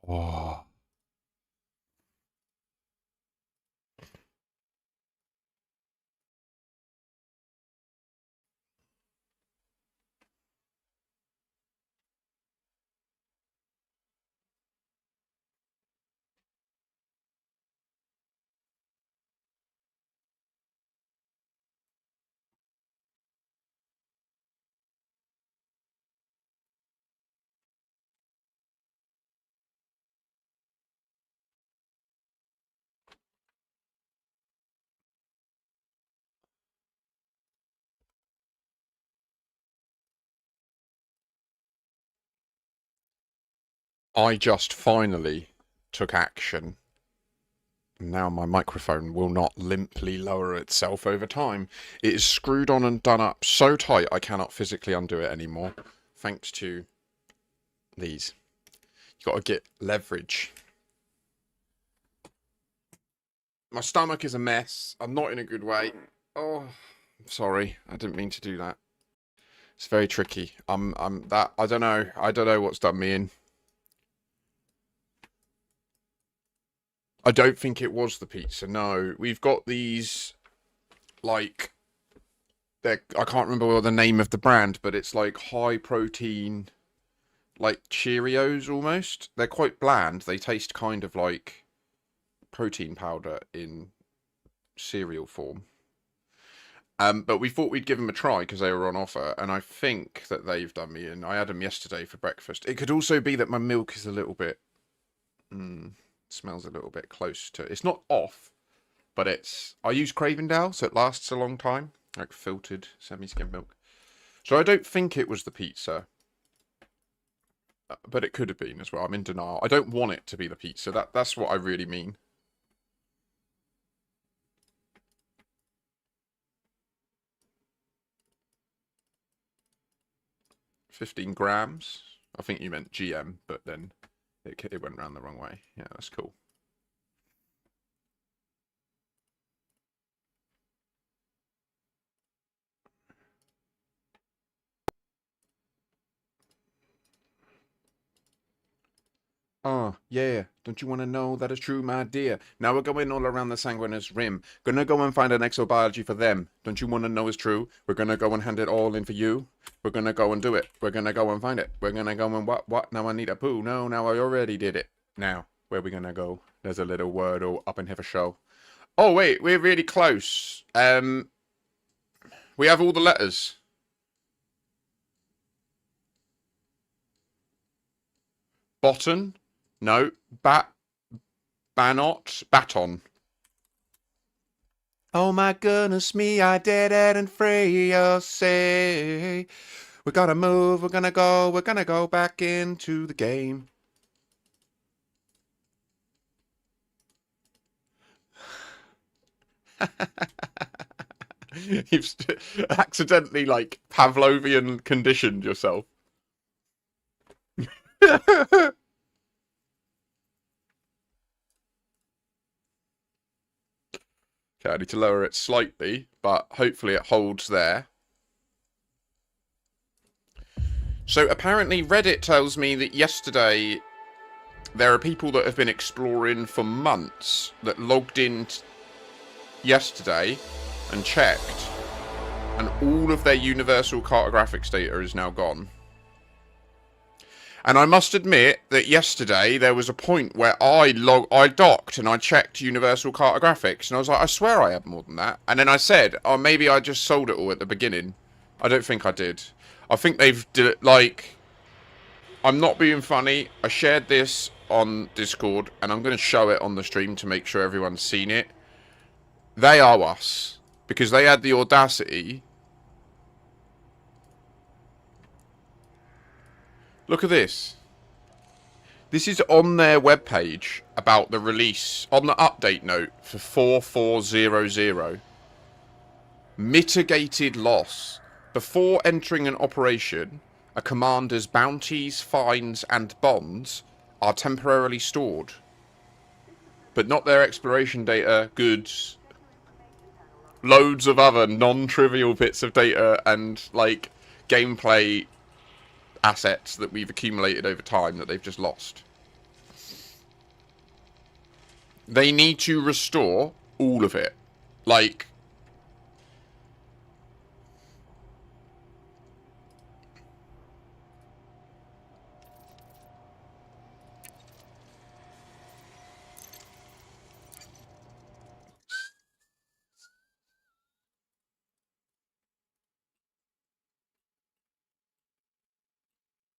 Oh. I just finally took action. Now my microphone will not limply lower itself over time. It is screwed on and done up so tight I cannot physically undo it anymore. Thanks to these. You gotta get leverage. My stomach is a mess. I'm not in a good way. Oh, sorry. I didn't mean to do that. It's very tricky. I don't know. I don't know what's done me in. I don't think it was the pizza. No, we've got these, like, I can't remember the name of the brand, but it's like high protein, like Cheerios almost. They're quite bland. They taste kind of like protein powder in cereal form. But we thought we'd give them a try because they were on offer, and I think that they've done me in. I had them yesterday for breakfast. It could also be that my milk is a little bit, smells a little bit close to. It's not off, but it's. I use Cravendale, so it lasts a long time, like filtered semi-skim milk. So I don't think it was the pizza, but it could have been as well. I'm in denial. I don't want it to be the pizza. That's what I really mean. 15 grams. I think you meant GM, but then it went round the wrong way. Yeah, that's cool. Oh, yeah. Don't you want to know that is true, my dear? Now we're going all around the Sanguineous Rim. Gonna go and find an exobiology for them. Don't you want to know it's true? We're gonna go and hand it all in for you. We're gonna go and do it. We're gonna go and find it. We're gonna go and what? Now I need a poo. No, now I already did it. Now, where are we gonna go? There's a little Wordle up in here for show. Oh, wait, we're really close. We have all the letters. Bottom? No. Baton. Oh my goodness me, I did it and Freya say, we're gonna move, we're gonna go back into the game. You've accidentally, like, Pavlovian conditioned yourself. Okay, I need to lower it slightly, but hopefully it holds there. So apparently Reddit tells me that yesterday there are people that have been exploring for months that logged in yesterday and checked, and all of their universal cartographics data is now gone. And I must admit that yesterday there was a point where I docked and I checked Universal Cartographics, and I was like, I swear I had more than that. And then I said, oh, maybe I just sold it all at the beginning. I don't think I did. I think they've, like, I'm not being funny. I shared this on Discord, and I'm going to show it on the stream to make sure everyone's seen it. They are us, because they had the audacity. Look at this. This is on their webpage about the release, on the update note for 4400. Mitigated loss. Before entering an operation, a commander's bounties, fines, and bonds are temporarily stored, but not their exploration data, goods, loads of other non-trivial bits of data, and, like, gameplay assets that we've accumulated over time that they've just lost. They need to restore all of it. Like...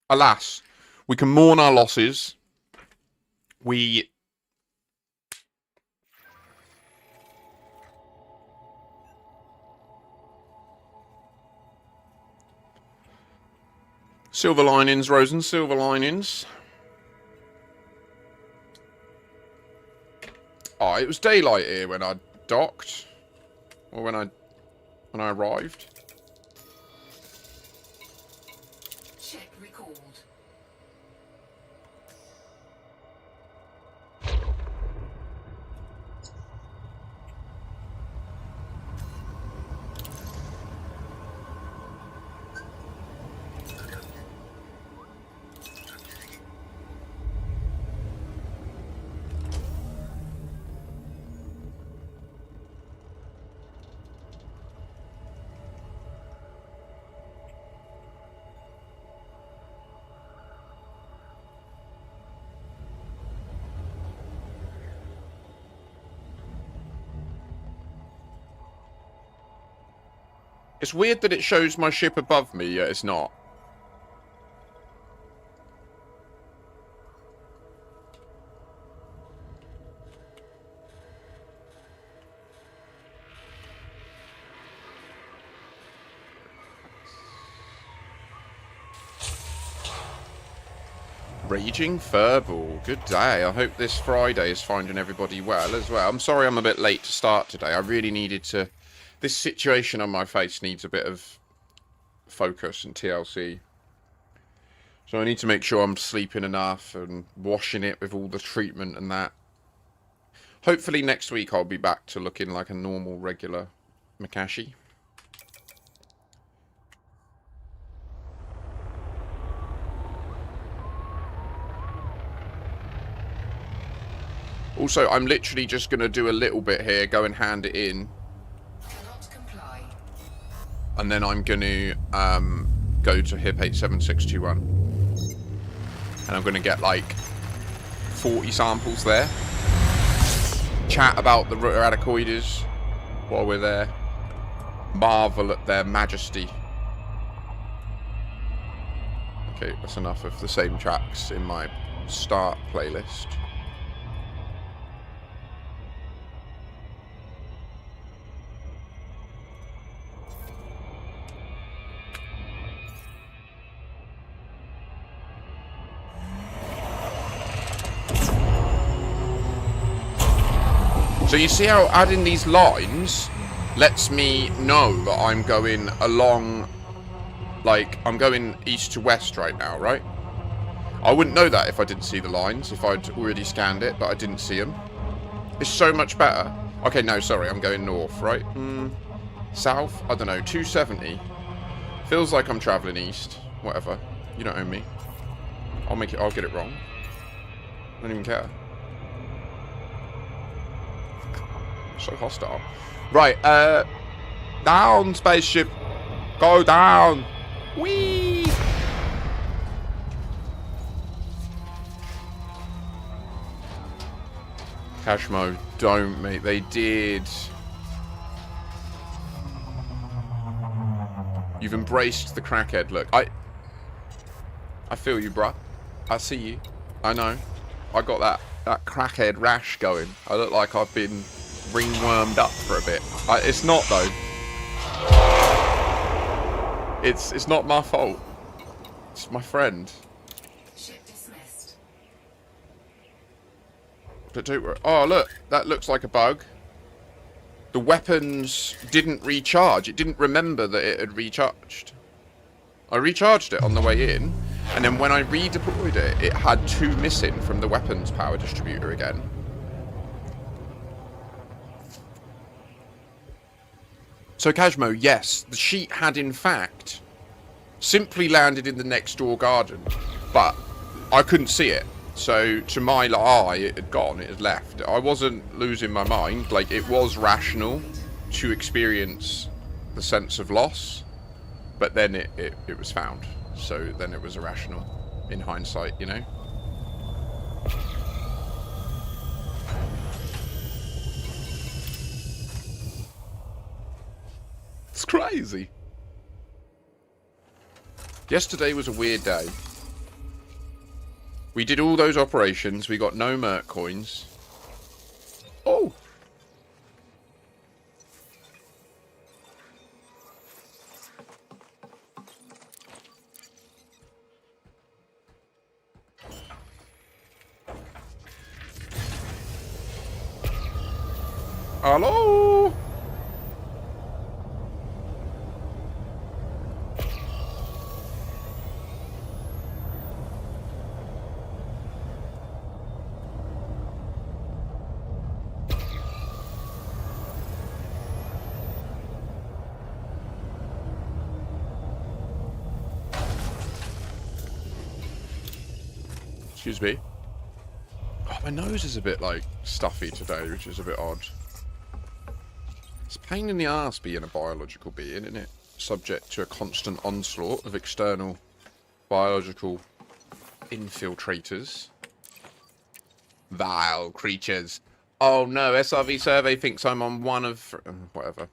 Alas, we can mourn our losses. We... Silver linings, Rosen, silver linings. Oh, it was daylight here when I docked. Or when I arrived. Check recalled. It's weird that it shows my ship above me, yet it's not. Raging Furball. Good day. I hope this Friday is finding everybody well as well. I'm sorry I'm a bit late to start today. I really needed to... This situation on my face needs a bit of focus and TLC. So I need to make sure I'm sleeping enough and washing it with all the treatment and that. Hopefully next week I'll be back to looking like a normal, regular Makashi. Also, I'm literally just going to do a little bit here, go and hand it in. And then I'm going to go to HIP 87621. And I'm going to get like 40 samples there. Chat about the Radicoides while we're there. Marvel at their majesty. Okay, that's enough of the same tracks in my start playlist. So you see how adding these lines lets me know that I'm going along, like, I'm going east to west right now, right? I wouldn't know that if I didn't see the lines, if I'd already scanned it, but I didn't see them. It's so much better. Okay, no, sorry, I'm going north, right? South? I don't know, 270. Feels like I'm travelling east. Whatever. You don't own me. I'll get it wrong. I don't even care. So hostile. Right, down, spaceship. Go down. Whee! Cashmo, don't, mate. They did. You've embraced the crackhead look. I feel you, bruh. I see you. I know. I got that crackhead rash going. I look like I've been ringwormed up for a bit. It's not though. It's not my fault. It's my friend. Ship dismissed. But don't worry. Oh look, that looks like a bug. The weapons didn't recharge. It didn't remember that it had recharged. I recharged it on the way in, and then when I redeployed it, it had 2 missing from the weapons power distributor again. So, Kashmo, yes, the sheet had, in fact, simply landed in the next door garden, but I couldn't see it. So to my eye, it had gone, it had left. I wasn't losing my mind. Like, it was rational to experience the sense of loss, but then it was found. So then it was irrational in hindsight, you know? It's crazy. Yesterday was a weird day. We did all those operations. We got no Merc coins. Oh! Hello? Excuse me. Oh, my nose is a bit, like, stuffy today, which is a bit odd. It's a pain in the arse being a biological being, isn't it? Subject to a constant onslaught of external biological infiltrators. Vile creatures. Oh no, SRV survey thinks I'm on one of... whatever.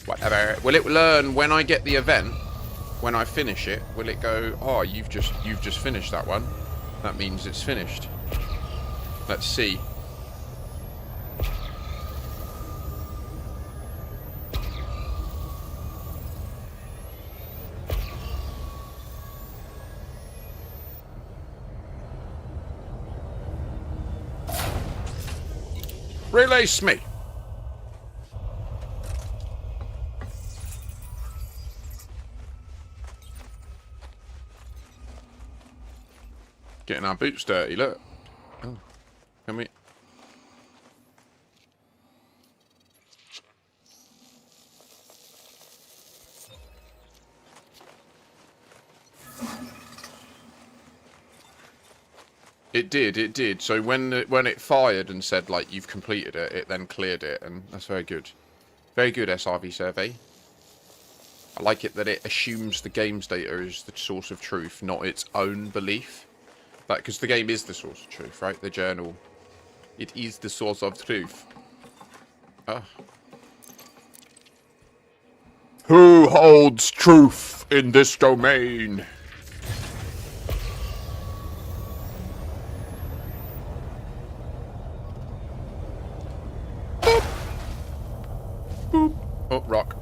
Whatever. Will it learn when I get the event? When I finish it, will it go, oh, you've just finished that one? That means it's finished. Let's see. Release me. Getting our boots dirty, look. Oh, can we... It did. So when it fired and said, like, you've completed it, it then cleared it, and that's very good. Very good, SRV survey. I like it that it assumes the game's data is the source of truth, not its own belief. Because the game is the source of truth, right? The journal. It is the source of truth. Oh. Who holds truth in this domain? Boop. Boop. Oh, rock.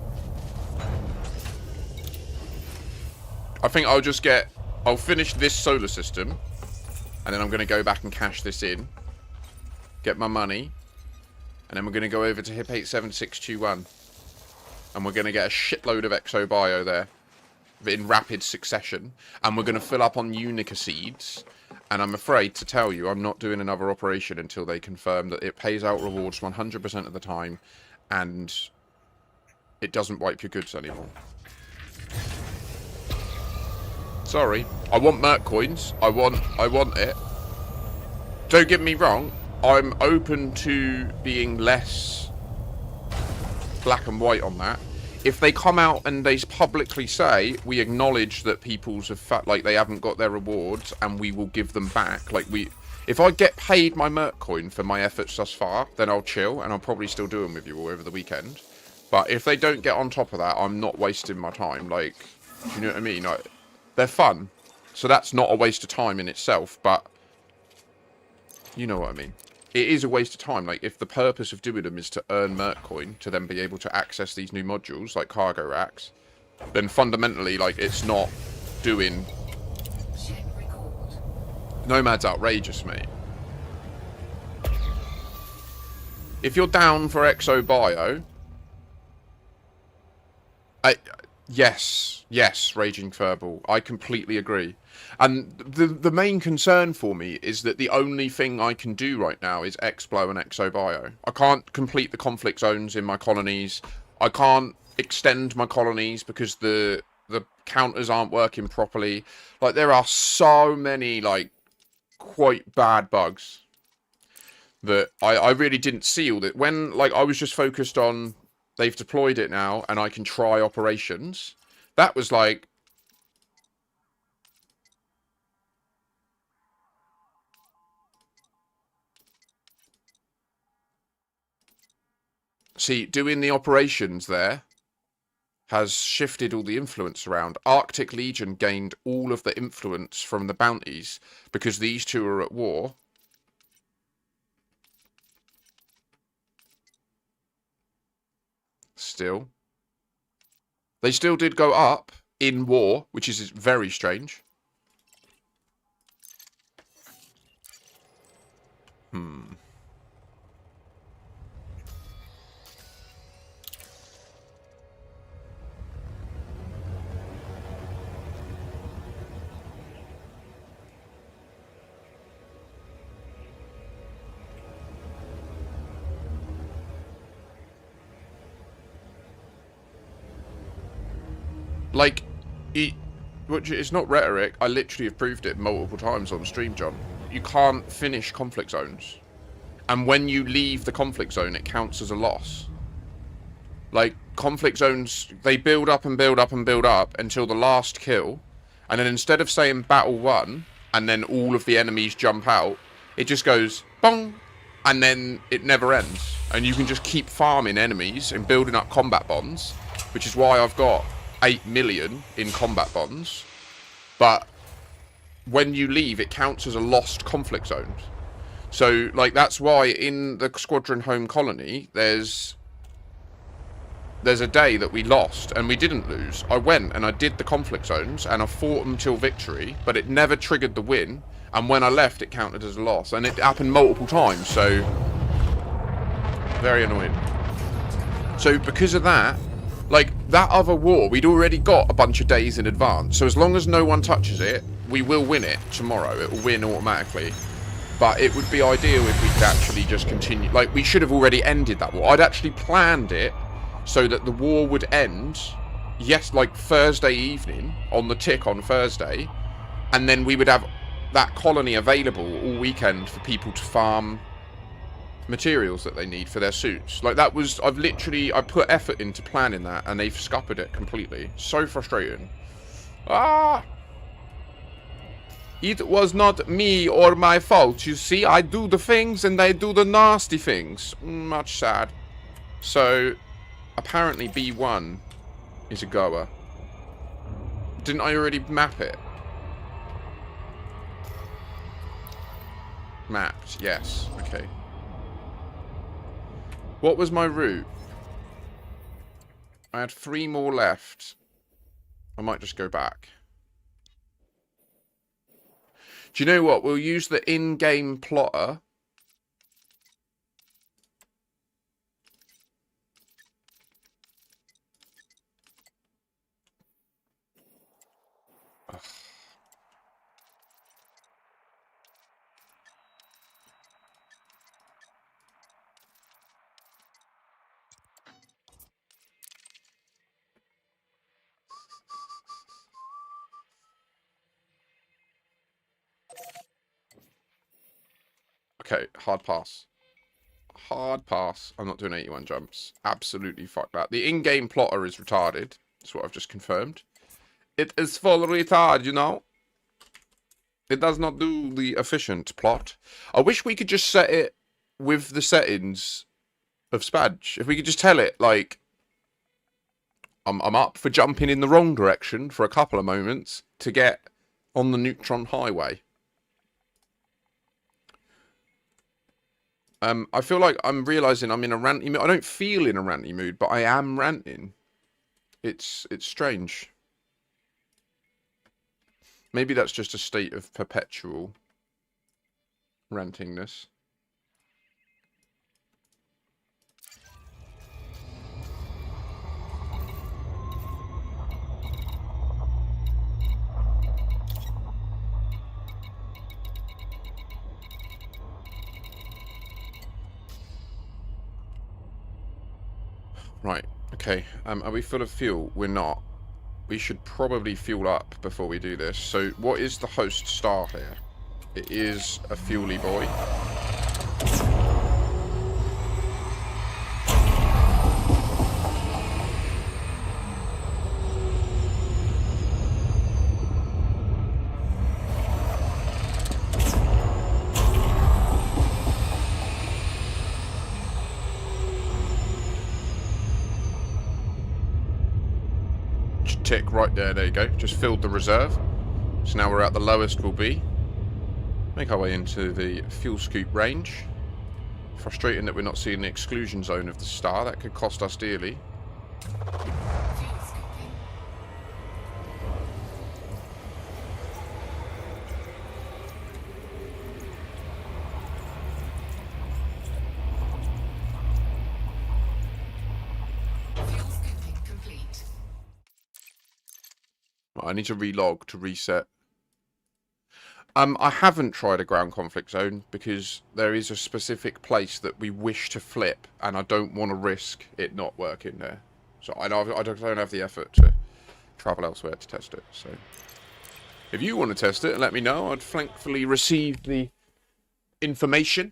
I think I'll finish this solar system. And then I'm going to go back and cash this in. Get my money. And then we're going to go over to HIP 87621. And we're going to get a shitload of exobio there. In rapid succession. And we're going to fill up on Unica seeds. And I'm afraid to tell you, I'm not doing another operation until they confirm that it pays out rewards 100% of the time. And it doesn't wipe your goods anymore. Sorry. I want Merc coins. I want it. Don't get me wrong. I'm open to being less black and white on that. If they come out and they publicly say, we acknowledge that people's have like they haven't got their rewards and we will give them back. Like if I get paid my Merc coin for my efforts thus far, then I'll chill and I'll probably still do them with you all over the weekend. But if they don't get on top of that, I'm not wasting my time. Like, do you know what I mean? Like, they're fun, so that's not a waste of time in itself, but you know what I mean. It is a waste of time. Like, if the purpose of doing them is to earn Merc coin to then be able to access these new modules, like cargo racks, then fundamentally, like, it's not doing... Nomad's outrageous, mate. If you're down for Exo Bio... Yes, Raging Furball. I completely agree. And the main concern for me is that the only thing I can do right now is Explo and Exobio. I can't complete the conflict zones in my colonies. I can't extend my colonies because the counters aren't working properly. Like, there are so many, like, quite bad bugs that I really didn't see all that. When, like, I was just focused on, they've deployed it now, and I can try operations. That was like... See, doing the operations there has shifted all the influence around. Arctic Legion gained all of the influence from the bounties because these two are at war. Still. They still did go up in war, which is very strange. Like, it's not rhetoric. I literally have proved it multiple times on stream, John. You can't finish conflict zones. And when you leave the conflict zone, it counts as a loss. Like, conflict zones, they build up and build up and build up until the last kill. And then instead of saying battle won, and then all of the enemies jump out, it just goes, bong, and then it never ends. And you can just keep farming enemies and building up combat bonds, which is why I've got 8 million in combat bonds. But when you leave, it counts as a lost conflict zone. So, like, that's why in the Squadron Home Colony, there's a day that we lost, and we didn't lose. I went and I did the conflict zones, and I fought them till victory, but it never triggered the win, and when I left, it counted as a loss. And it happened multiple times, so... very annoying. So, because of that, like, that other war, we'd already got a bunch of days in advance, so as long as no one touches it, we will win it tomorrow. It will win automatically. But it would be ideal if we could actually just continue. Like, we should have already ended that war. I'd actually planned it so that the war would end, yes, like Thursday evening, on the tick on Thursday, and then we would have that colony available all weekend for people to farm materials that they need for their suits. Like, that was, I put effort into planning that, and they've scuppered it completely. So frustrating. Ah! It was not me or my fault, you see. I do the things and they do the nasty things. Much sad. So, apparently B1 is a goer. Didn't I already map it? Mapped, yes. Okay. What was my route? I had 3 more left. I might just go back. Do you know what? We'll use the in-game plotter. Ugh. Okay, hard pass. Hard pass. I'm not doing 81 jumps. Absolutely fuck that. The in-game plotter is retarded. That's what I've just confirmed. It is full retard, you know? It does not do the efficient plot. I wish we could just set it with the settings of Spadge. If we could just tell it, like, I'm up for jumping in the wrong direction for a couple of moments to get on the neutron highway. I feel like I'm realising I'm in a ranty mood. I don't feel in a ranty mood, but I am ranting. It's strange. Maybe that's just a state of perpetual rantingness. Right, okay. Are we full of fuel? We're not. We should probably fuel up before we do this. So, what is the host star here? It is a fuely boy. Tick right there. There you go. Just filled the reserve. So now we're at the lowest we'll be. Make our way into the fuel scoop range. Frustrating that we're not seeing the exclusion zone of the star. That could cost us dearly. Fuel scooping. Fuel scooping complete. I need to relog to reset. I haven't tried a ground conflict zone because there is a specific place that we wish to flip, and I don't want to risk it not working there. So I don't have the effort to travel elsewhere to test it. So if you want to test it, let me know. I'd thankfully receive the information.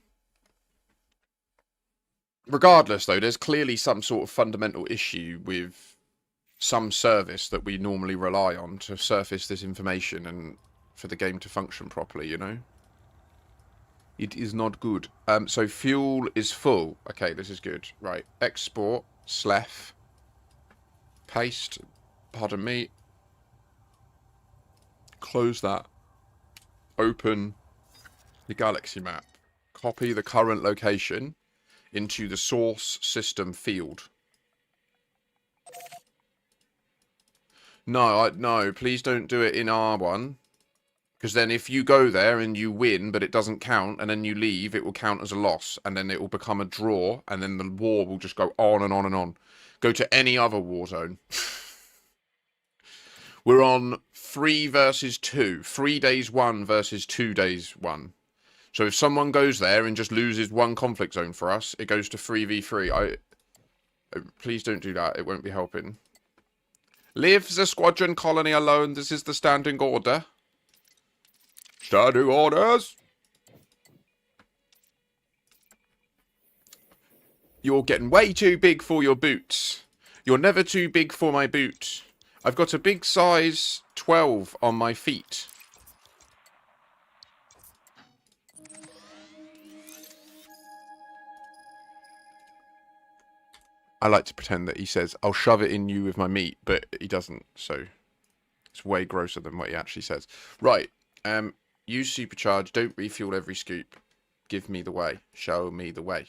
Regardless, though, there's clearly some sort of fundamental issue with some service that we normally rely on to surface this information and for the game to function properly, you know? It is not good. So fuel is full. Okay, this is good. Right. Export. Slef. Paste. Pardon me. Close that. Open the galaxy map. Copy the current location into the source system field. No, no, please don't do it in R1. Because then if you go there and you win, but it doesn't count, and then you leave, it will count as a loss, and then it will become a draw, and then the war will just go on and on and on. Go to any other war zone. We're on 3 versus 2. 3 days 1 versus 2 days 1. So if someone goes there and just loses one conflict zone for us, it goes to 3v3. Please don't do that. It won't be helping. Leave the squadron colony alone. This is the standing order. Standing orders. You're getting way too big for your boots. You're never too big for my boot. I've got a big size 12 on my feet. I like to pretend that he says, I'll shove it in you with my meat, but he doesn't, so it's way grosser than what he actually says. Right, use supercharge, don't refuel every scoop. Give me the way. Show me the way.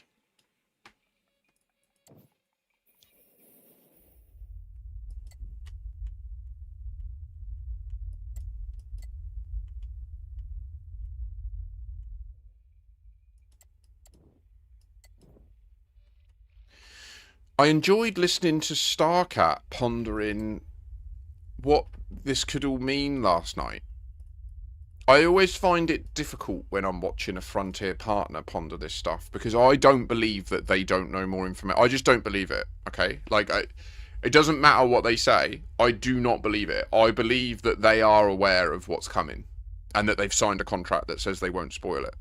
I enjoyed listening to Starcat pondering what this could all mean last night. I always find it difficult when I'm watching a Frontier partner ponder this stuff because I don't believe that they don't know more information. I just don't believe it, okay? Like, it doesn't matter what they say. I do not believe it. I believe that they are aware of what's coming and that they've signed a contract that says they won't spoil it.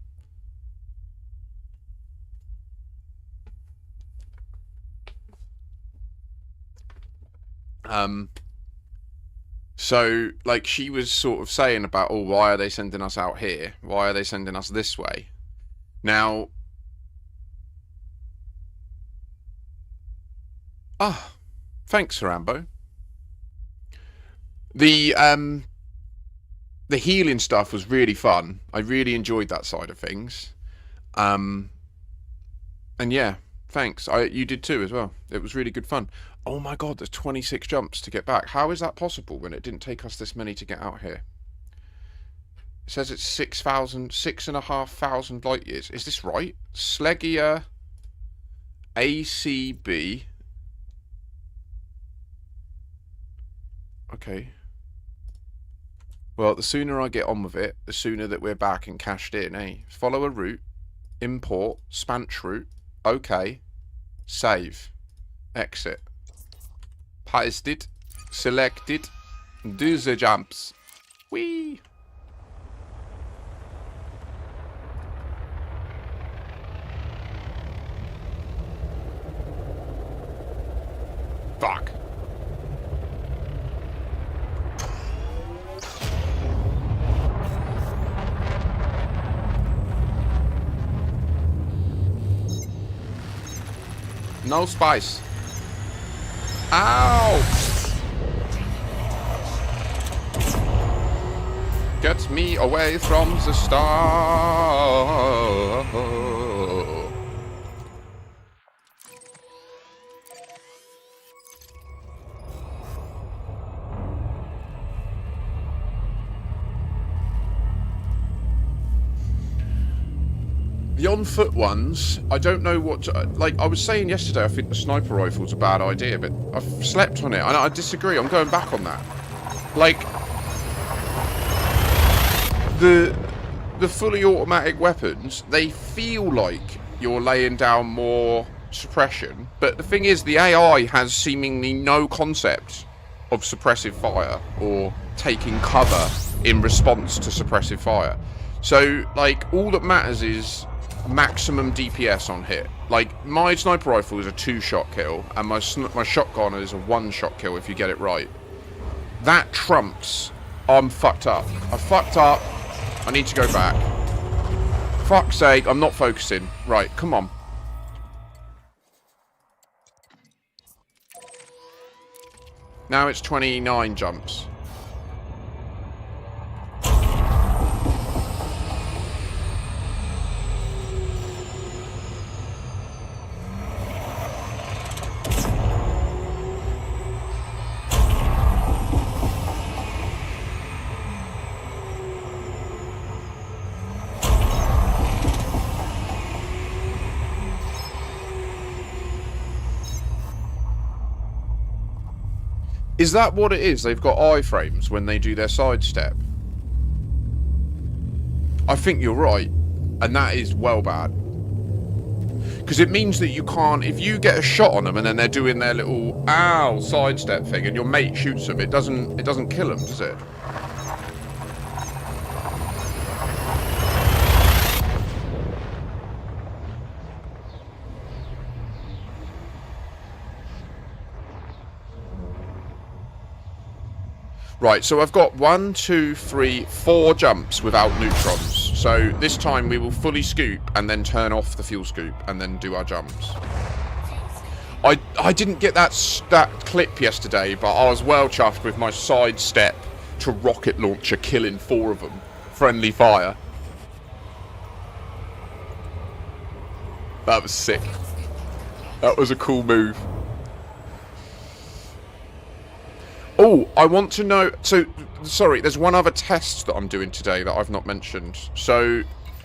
So, like, she was sort of saying about, oh, why are they sending us out here? Why are they sending us this way? Now, thanks, Rambo. The healing stuff was really fun. I really enjoyed that side of things. And yeah, thanks. You did too as well. It was really good fun. Oh my god, there's 26 jumps to get back. How is that possible when it didn't take us this many to get out here? It says it's 6,500 light years. Is this right? Slegia ACB. Okay. Well, the sooner I get on with it, the sooner that we're back and cashed in, eh? Follow a route. Import. Spanch route. Okay. Save. Exit. Paste it. Select it. Do the jumps. Whee! No spice. Ow! Get me away from the star. The on-foot ones, I don't know what to, like, I was saying yesterday, I think the sniper rifle's a bad idea, but I've slept on it, and I disagree, I'm going back on that. Like, the fully automatic weapons, they feel like you're laying down more suppression, but the thing is, the AI has seemingly no concept of suppressive fire, or taking cover in response to suppressive fire. So, like, all that matters is maximum DPS on hit. Like, my sniper rifle is a 2-shot kill, and my shotgun is a 1-shot kill if you get it right. That trumps. I'm fucked up. I fucked up. I need to go back. Fuck's sake, I'm not focusing. Right, come on. Now it's 29 jumps. Is that what it is? They've got iframes when they do their sidestep. I think you're right. And that is well bad. Because it means that you can't... If you get a shot on them and then they're doing their little ow sidestep thing and your mate shoots them, it doesn't kill them, does it? Right, so I've got 1, 2, 3, 4 jumps without neutrons. So this time we will fully scoop and then turn off the fuel scoop and then do our jumps. I didn't get that clip yesterday, but I was well chuffed with my sidestep to rocket launcher killing 4 of them. Friendly fire. That was sick. That was a cool move. Oh, I want to know... So, sorry, there's one other test that I'm doing today that I've not mentioned. So,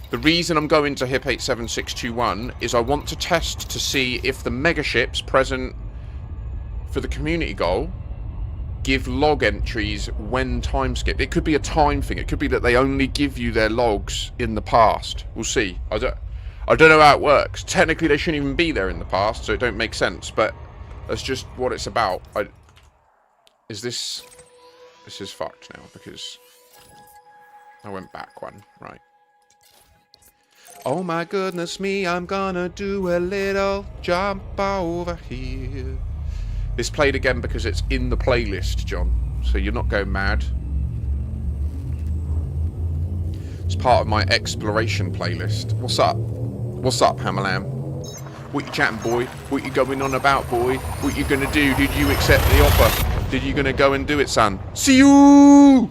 the reason I'm going to HIP 87621 is I want to test to see if the megaships present for the community goal give log entries when time skip. It could be a time thing. It could be that they only give you their logs in the past. We'll see. I don't know how it works. Technically, they shouldn't even be there in the past, so it don't make sense. But that's just what it's about. This is fucked now because I went back one, right. Oh my goodness me, I'm gonna do a little jump over here. This played again because it's in the playlist, John, so you're not going mad. It's part of my exploration playlist. What's up? What's up, Hammerlam? What you chatting, boy? What you going on about, boy? What you gonna do? Did you accept the offer? Did you gonna go and do it, son? See you!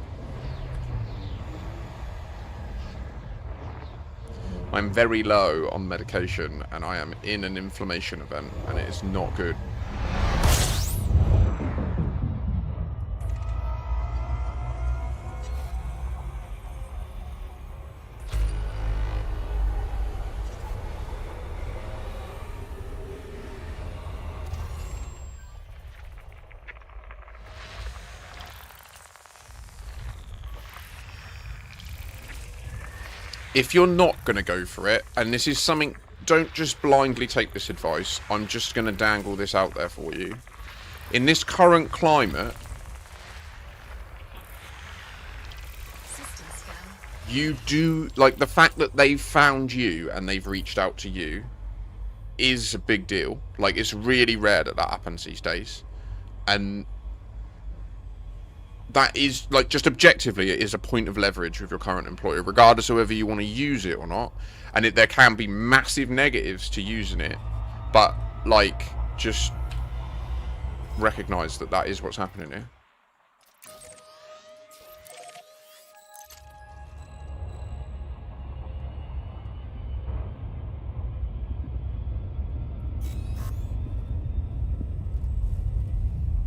I'm very low on medication and I am in an inflammation event and it is not good. If you're not going to go for it, and this is something, don't just blindly take this advice, I'm just going to dangle this out there for you. In this current climate, you do, like, the fact that they've found you and they've reached out to you is a big deal. Like, it's really rare that happens these days. And that is, like, just objectively, it is a point of leverage with your current employer, regardless of whether you want to use it or not. And there can be massive negatives to using it, but, like, just recognise that that is what's happening here.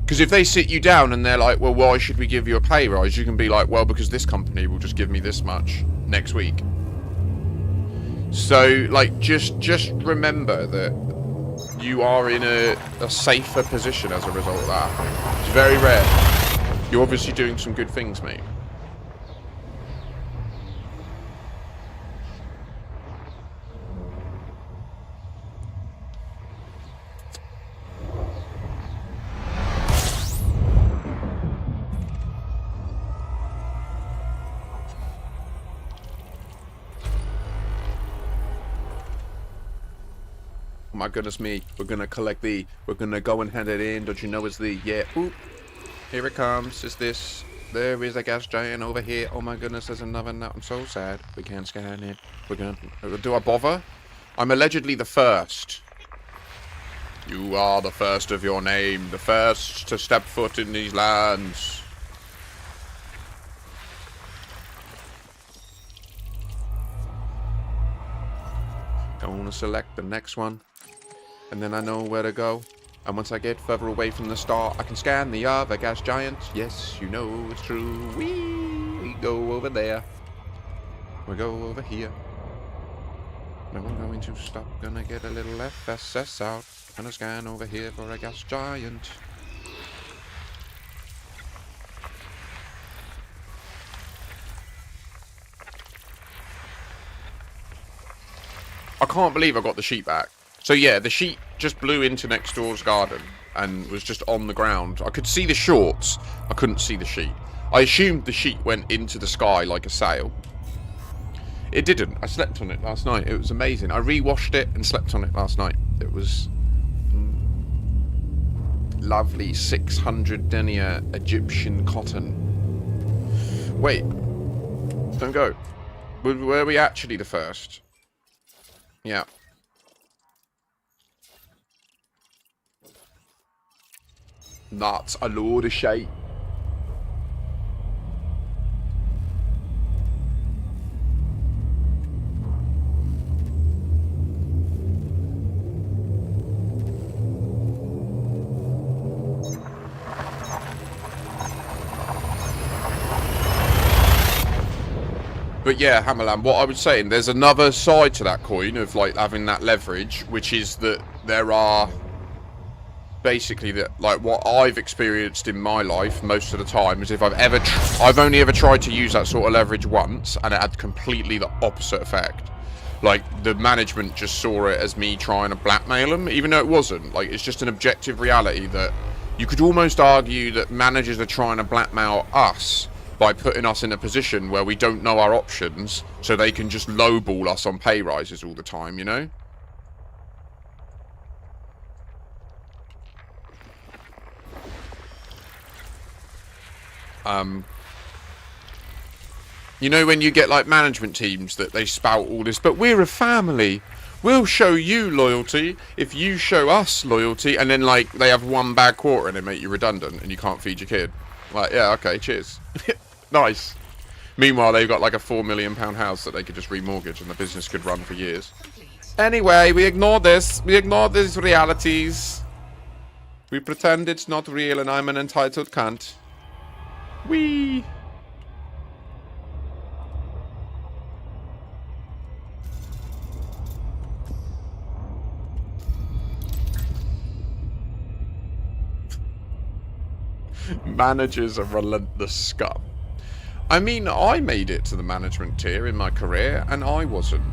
Because if they sit you down and they're like, well, why should we give you a pay rise? You can be like, well, because this company will just give me this much next week. So, like, just remember that you are in a safer position as a result of that. It's very rare. You're obviously doing some good things, mate. Oh my goodness me, we're gonna collect the, we're gonna go and hand it in, don't you know it's the, yeah, oop, here it comes, is this, there is a gas giant over here, oh my goodness, there's another now, I'm so sad, we can't scan it, we're gonna, do I bother? I'm allegedly the first. You are the first of your name, the first to step foot in these lands. Gonna select the next one. And then I know where to go. And once I get further away from the star, I can scan the other gas giant. Yes, you know it's true. We go over there. We go over here. No, I'm going to stop. Gonna get a little FSS out. Gonna scan over here for a gas giant. I can't believe I got the sheep back. So yeah, the sheep just blew into next door's garden and was just on the ground. I could see the shorts. I couldn't see the sheep. I assumed the sheep went into the sky like a sail. It didn't. I slept on it last night. It was amazing. I re-washed it and slept on it last night. It was lovely 600 denier Egyptian cotton. Wait. Don't go. Were we actually the first? Yeah. That's a load of shit. But yeah, Hammerland, what I was saying, there's another side to that coin of like having that leverage, which is that there are basically that, like, what I've experienced in my life most of the time is if I've only ever tried to use that sort of leverage once, and it had completely the opposite effect. Like, the management just saw it as me trying to blackmail them, even though it wasn't. Like, it's just an objective reality that you could almost argue that managers are trying to blackmail us by putting us in a position where we don't know our options, so they can just lowball us on pay rises all the time, you know? You know when you get like management teams that they spout all this, but we're a family. We'll show you loyalty if you show us loyalty, and then like they have one bad quarter and they make you redundant and you can't feed your kid. Like, yeah, okay, cheers. Nice. Meanwhile, they've got like a £4 million house that they could just remortgage and the business could run for years. Anyway, we ignore this. We ignore these realities. We pretend it's not real and I'm an entitled cunt. Wee. Managers are relentless scum. I mean, I made it to the management tier in my career, and I wasn't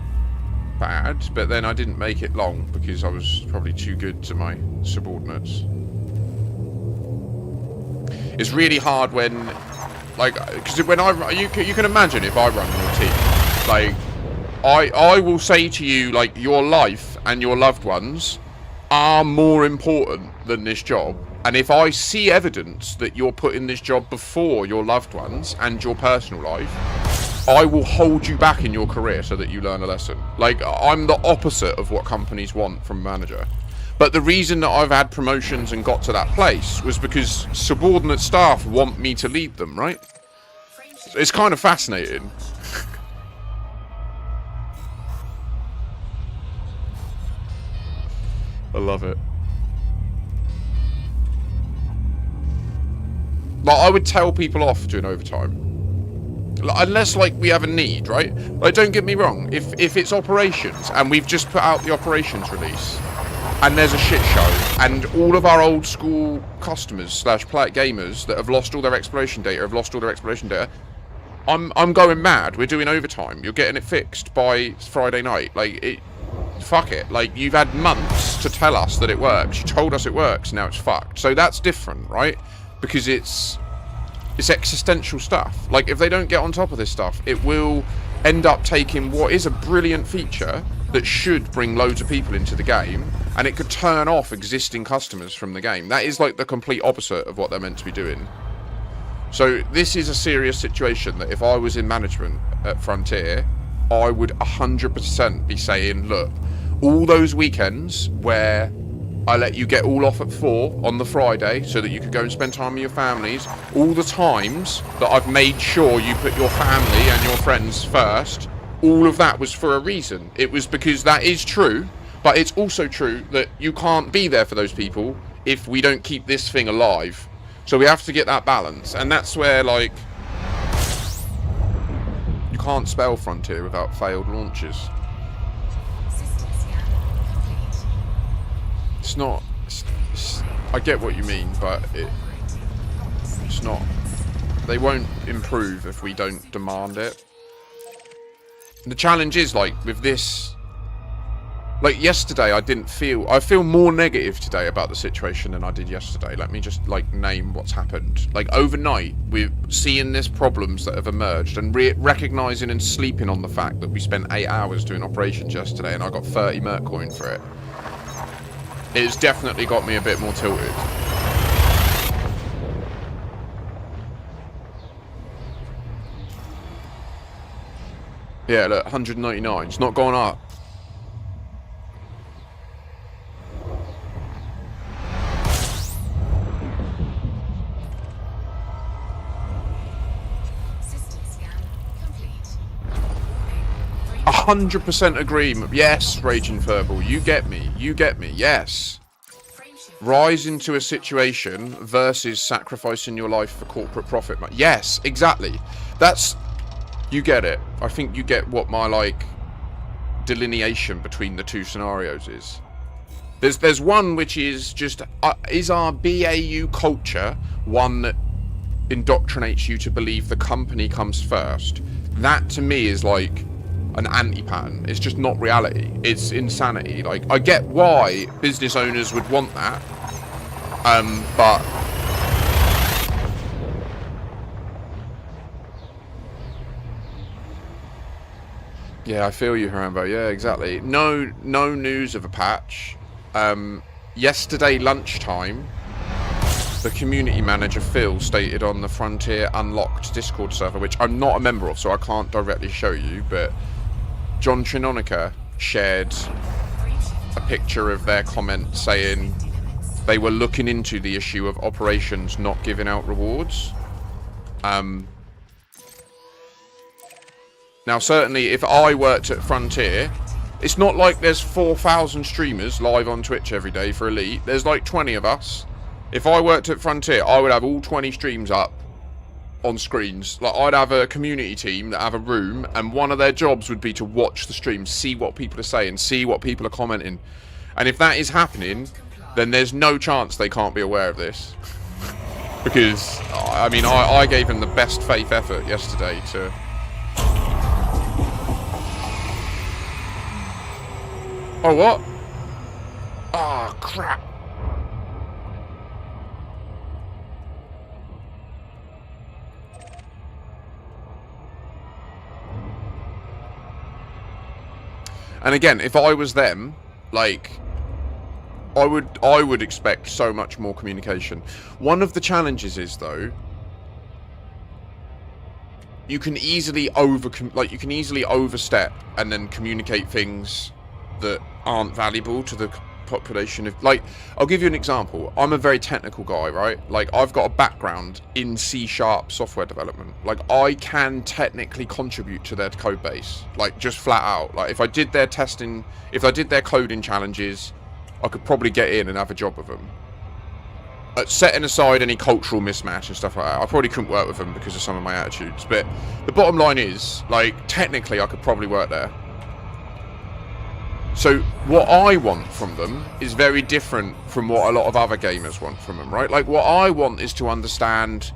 bad, but then I didn't make it long because I was probably too good to my subordinates. It's really hard when, like, because when you can imagine if I run your team, like, I will say to you, like, your life and your loved ones are more important than this job. And if I see evidence that you're putting this job before your loved ones and your personal life, I will hold you back in your career so that you learn a lesson. Like, I'm the opposite of what companies want from a manager. But the reason that I've had promotions and got to that place was because subordinate staff want me to lead them, right? So it's kind of fascinating. I love it. Like, I would tell people off doing overtime. Like, unless, like, we have a need, right? Like, don't get me wrong. If it's operations, and we've just put out the operations release, and there's a shit show, and all of our old school customers slash play gamers that have lost all their exploration data, I'm going mad. We're doing overtime. You're getting it fixed by Friday night. Like, fuck it. Like, you've had months to tell us that it works. You told us it works, now it's fucked. So that's different, right? Because it's existential stuff. Like, if they don't get on top of this stuff, it will end up taking what is a brilliant feature that should bring loads of people into the game, and it could turn off existing customers from the game. That is like the complete opposite of what they're meant to be doing. So this is a serious situation that if I was in management at Frontier, I would 100% be saying, look, all those weekends where I let you get all off at 4 on the Friday so that you could go and spend time with your families, all the times that I've made sure you put your family and your friends first, all of that was for a reason. It was because that is true, but it's also true that you can't be there for those people if we don't keep this thing alive. So we have to get that balance, and that's where, like, you can't spell Frontier without failed launches. System scan complete. It's not... I get what you mean, but it's not... They won't improve if we don't demand it. And the challenge is, like, with this... Like, yesterday, I feel more negative today about the situation than I did yesterday. Let me just, like, name what's happened. Like, overnight, we're seeing these problems that have emerged and recognising and sleeping on the fact that we spent 8 hours doing operations yesterday and I got 30 Merc coin for it. It's definitely got me a bit more tilted. Yeah, look, 199. It's not gone up. System scan complete. 100% agree. Yes, Raging Furball, you get me. You get me. Yes. Frame shift. Rise into a situation versus sacrificing your life for corporate profit. Yes, exactly. That's... You get it. I think you get what my, like, delineation between the two scenarios is. There's one which is just... is our BAU culture one that indoctrinates you to believe the company comes first? That, to me, is like an anti-pattern. It's just not reality. It's insanity. Like, I get why business owners would want that. But... Yeah, I feel you, Harambo. Yeah, exactly. No news of a patch. Yesterday lunchtime, the community manager, Phil, stated on the Frontier Unlocked Discord server, which I'm not a member of, so I can't directly show you, but John Trinonica shared a picture of their comment saying they were looking into the issue of operations not giving out rewards. Now, certainly, if I worked at Frontier, it's not like there's 4,000 streamers live on Twitch every day for Elite. There's like 20 of us. If I worked at Frontier, I would have all 20 streams up on screens. Like, I'd have a community team that have a room, and one of their jobs would be to watch the streams, see what people are saying, see what people are commenting. And if that is happening, then there's no chance they can't be aware of this. Because, I mean, I gave them the best faith effort yesterday to... Oh, what? Ah, crap. And again, if I was them, like, I would expect so much more communication. One of the challenges is, though, you can easily overstep and then communicate things that aren't valuable to the population of, like, I'll give you an example. I'm a very technical guy, right? Like, I've got a background in C# software development. Like, I can technically contribute to their code base, like, just flat out. Like, if I did their testing, if I did their coding challenges, I could probably get in and have a job with them. Setting aside any cultural mismatch and stuff like that, I probably couldn't work with them because of some of my attitudes. But the bottom line is, like, technically I could probably work there. So what I want from them is very different from what a lot of other gamers want from them, right? Like, what I want is to understand...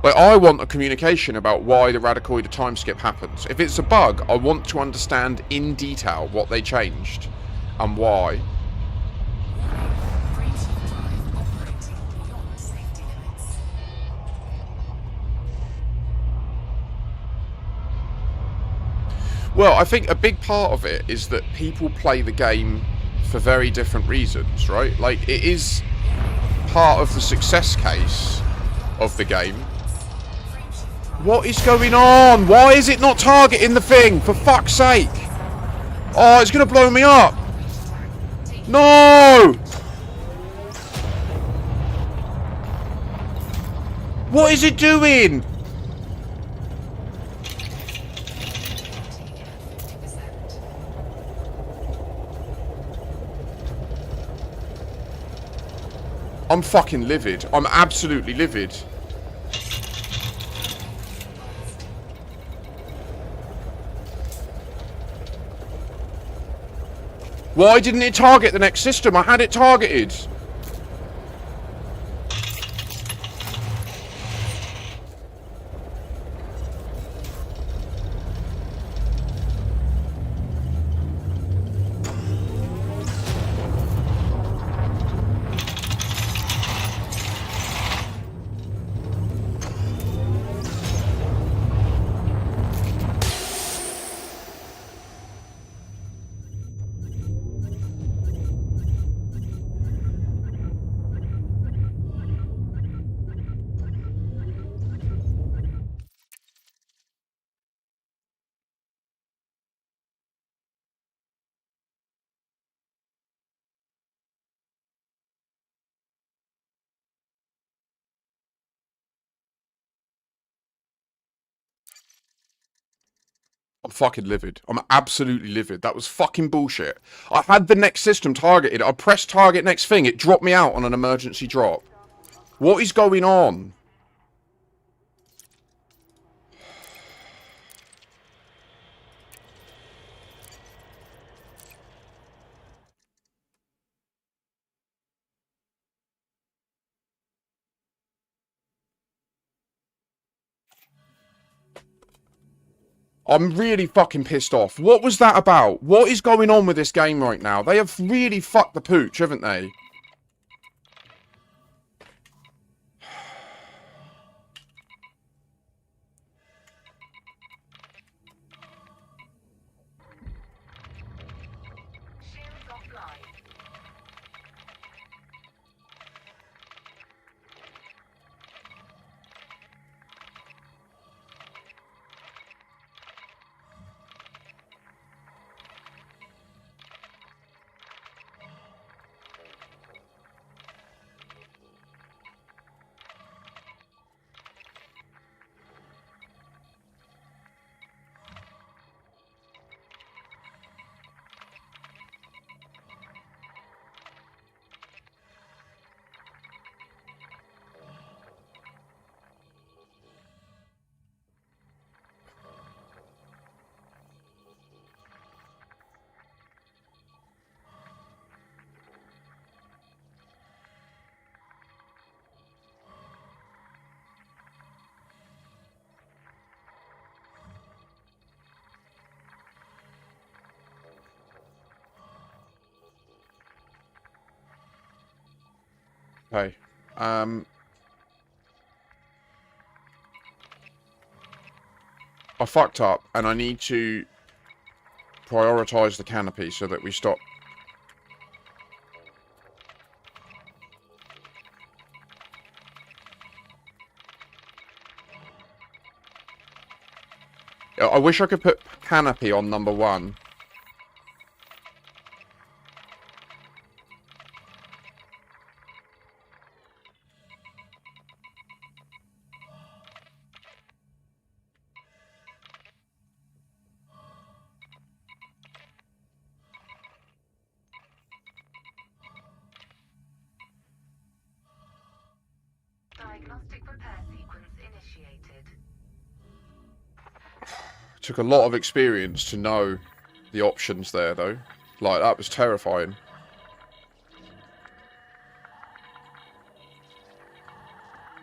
Like, I want a communication about why the radicoid time skip happens. If it's a bug, I want to understand in detail what they changed and why. Frameshift drive operating beyond safety limits. Well, I think a big part of it is that people play the game for very different reasons, right? Like, it is part of the success case of the game. What is going on? Why is it not targeting the thing? For fuck's sake! Oh, it's gonna blow me up! No! What is it doing? I'm fucking livid. I'm absolutely livid. Why didn't it target the next system? I had it targeted. I'm fucking livid. I'm absolutely livid. That was fucking bullshit. I had the next system targeted. I pressed target next thing. It dropped me out on an emergency drop. What is going on? I'm really fucking pissed off. What was that about? What is going on with this game right now? They have really fucked the pooch, haven't they? Shields offline. Okay. I fucked up, and I need to prioritize the canopy so that we stop. I wish I could put canopy on number 1. Diagnostic repair sequence initiated. It took a lot of experience to know the options there, though. Like, that was terrifying.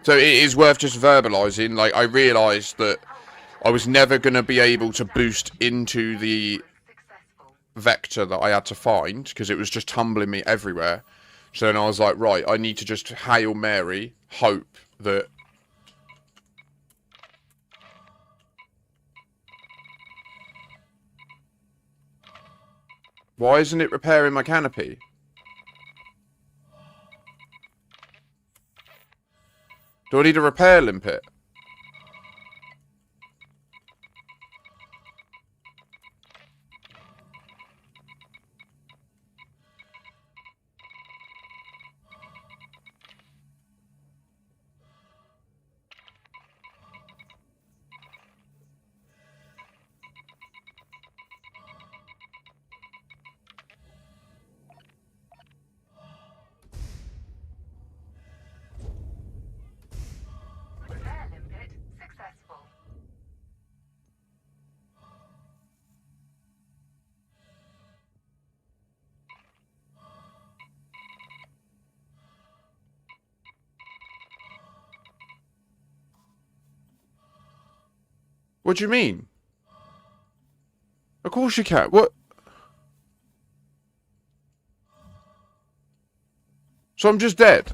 So it is worth just verbalising. Like, I realised that I was never going to be able to boost into the Successful. vector that I had to find, because it was just tumbling me everywhere. So then I was like, right, I need to just Hail Mary, hope that... Why isn't it repairing my canopy? Do I need a repair limpet? Repair limpet successful. What do you mean? Of course you can. What? So I'm just dead?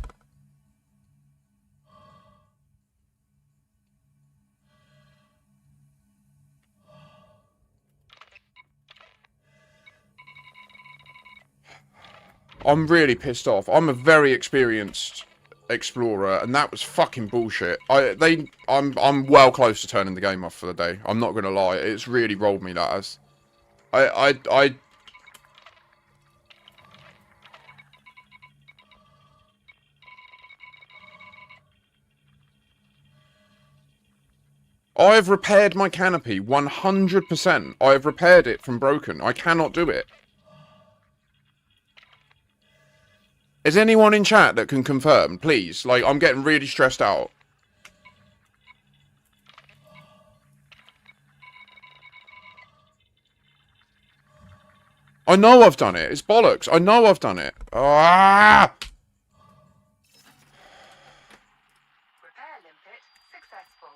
I'm really pissed off. I'm a very experienced explorer, and that was fucking bullshit. I'm well close to turning the game off for the day. I'm not gonna lie. It's really rolled me, that has. I've repaired my canopy 100%. I have repaired it from broken. I cannot do it. Is anyone in chat that can confirm, please? Like, I'm getting really stressed out. I know I've done it. It's bollocks. I know I've done it. Ah! Repair limpet successful.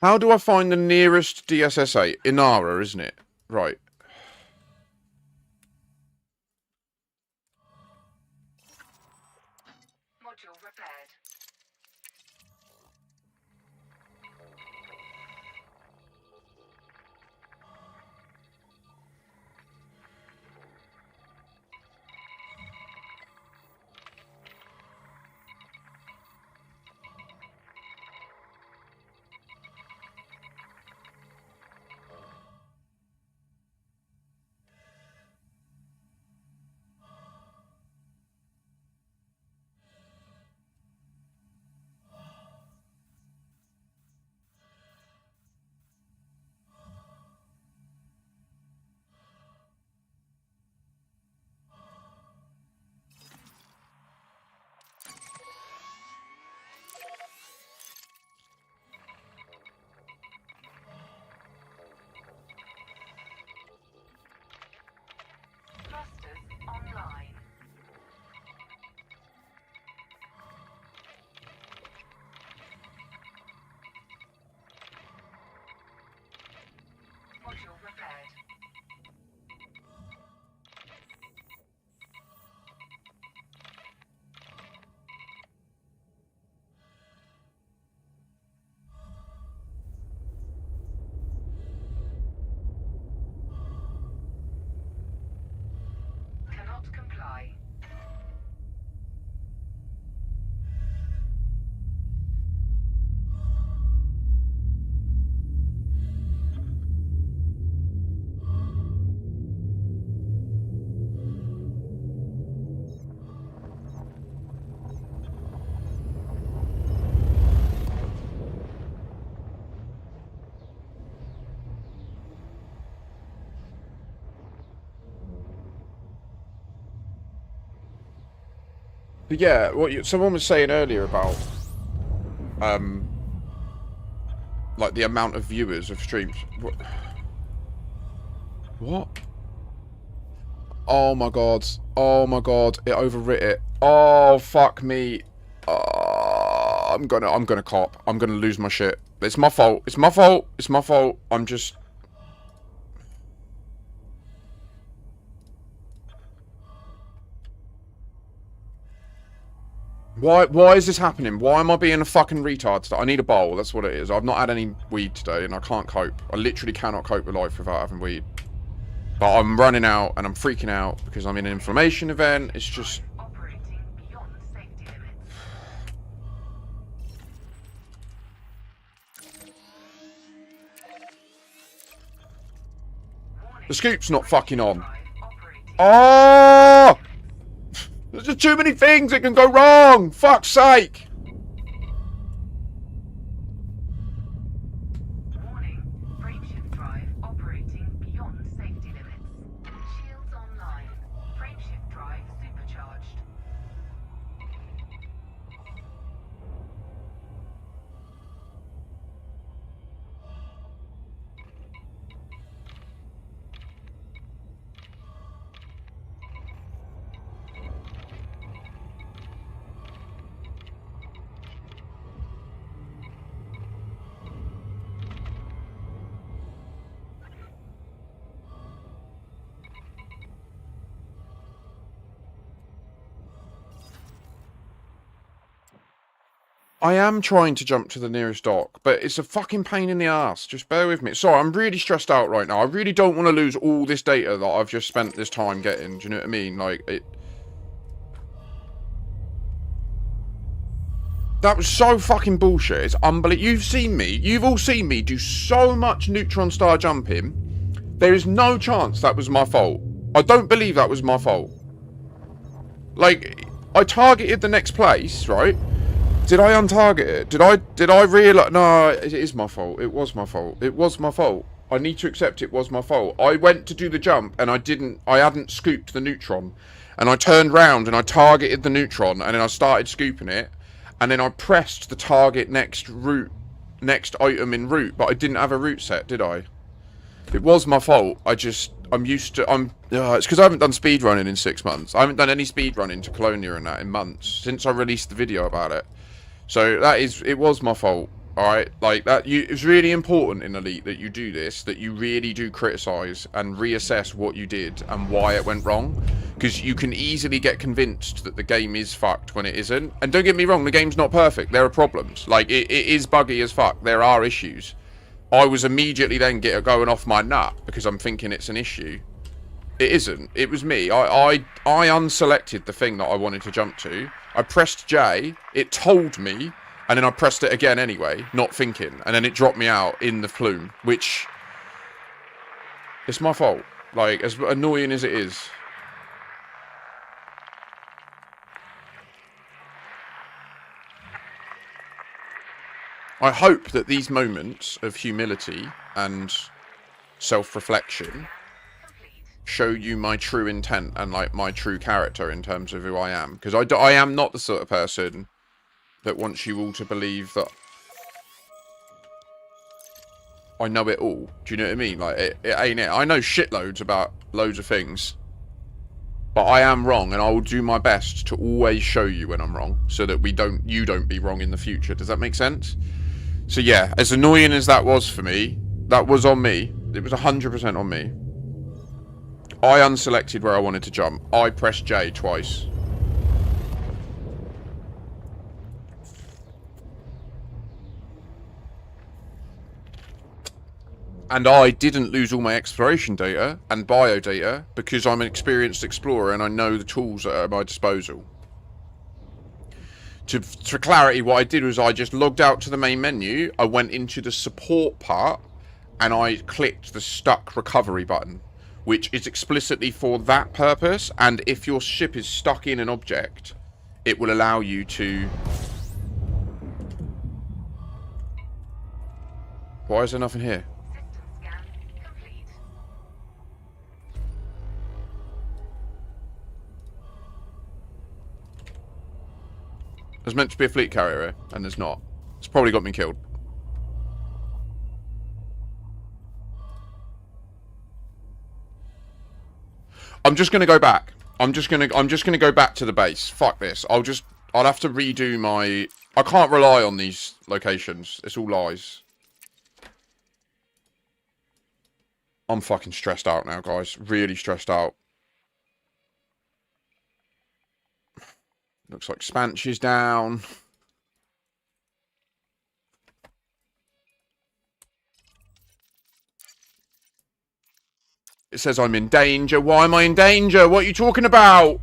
How do I find the nearest DSSA? Inara, isn't it? Right. Module repaired. But yeah, what someone was saying earlier about like the amount of viewers of streams. What? Oh my god. Oh my god. It overwrit it. Oh fuck me. I'm gonna cop. I'm gonna lose my shit. It's my fault. It's my fault. It's my fault. I'm just. Why is this happening? Why am I being a fucking retard today? I need a bowl, that's what it is. I've not had any weed today and I can't cope. I literally cannot cope with life without having weed. But I'm running out and I'm freaking out because I'm in an inflammation event. It's just... Operating beyond safety limits. The scoop's not fucking on. Drive operating. Oh! There's just too many things that can go wrong! Fuck's sake! Warning. Frameshift drive operating beyond safety limits. Shields online. Frameshift drive supercharged. I am trying to jump to the nearest dock, but it's a fucking pain in the ass. Just bear with me. Sorry, I'm really stressed out right now. I really don't want to lose all this data that I've just spent this time getting. Do you know what I mean? Like, it... That was so fucking bullshit. It's unbelievable. You've seen me. You've all seen me do so much neutron star jumping. There is no chance that was my fault. I don't believe that was my fault. Like, I targeted the next place, right? Did I untarget it? Did I realise? No, it is my fault. It was my fault. It was my fault. I need to accept it was my fault. I went to do the jump and I hadn't scooped the neutron. And I turned round and I targeted the neutron and then I started scooping it. And then I pressed the target next item in route, but I didn't have a route set, did I? It was my fault. It's because I haven't done speedrunning in 6 months. I haven't done any speedrunning to Colonia and that in months, since I released the video about it. So it was my fault, alright? Like, it's really important in Elite that you do this, that you really do criticise and reassess what you did and why it went wrong. Because you can easily get convinced that the game is fucked when it isn't. And don't get me wrong, the game's not perfect. There are problems. Like, it is buggy as fuck. There are issues. I was immediately then going off my nut because I'm thinking it's an issue. It isn't. It was me. I unselected the thing that I wanted to jump to. I pressed J, it told me, and then I pressed it again anyway, not thinking. And then it dropped me out in the flume, which... It's my fault. Like, as annoying as it is. I hope that these moments of humility and self-reflection show you my true intent and like my true character in terms of who I am, because I am not the sort of person that wants you all to believe that I know it all. Do you know what I mean? Like, it ain't it. I know shitloads about loads of things, but I am wrong, and I will do my best to always show you when I'm wrong, so that you don't be wrong in the future. Does that make sense? So yeah, as annoying as that was for me, that was on me. It was 100% on me. I unselected where I wanted to jump. I pressed J twice. And I didn't lose all my exploration data and bio data because I'm an experienced explorer and I know the tools that are at my disposal. For clarity, what I did was I just logged out to the main menu, I went into the support part, and I clicked the stuck recovery button, which is explicitly for that purpose, and if your ship is stuck in an object, it will allow you to... Why is there nothing here? System scan complete. There's meant to be a fleet carrier here, and there's not. It's probably got me killed. I'm just gonna go back. I'm just gonna go back to the base. Fuck this. I'll have to redo my... I can't rely on these locations. It's all lies. I'm fucking stressed out now, guys. Really stressed out. Looks like Spanch is down. It says I'm in danger. Why am I in danger? What are you talking about?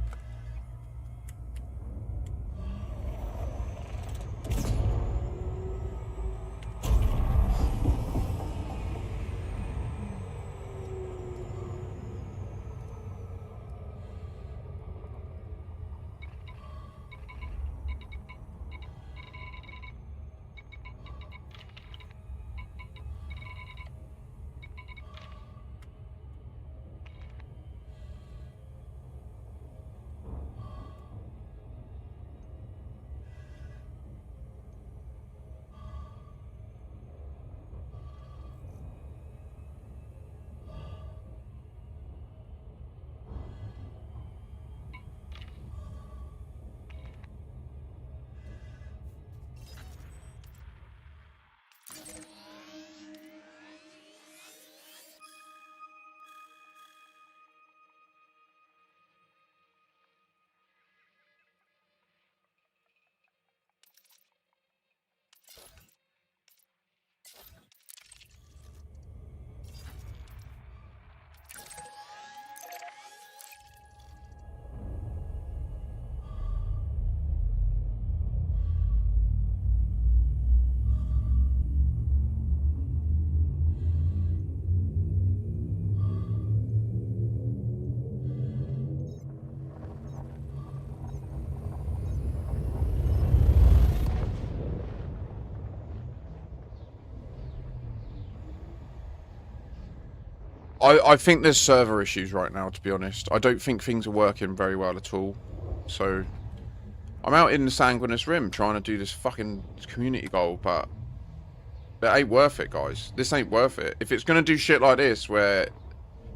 I think there's server issues right now, to be honest. I don't think things are working very well at all. So, I'm out in the Sanguinis Rim trying to do this fucking community goal, but it ain't worth it, guys. This ain't worth it. If it's gonna do shit like this, where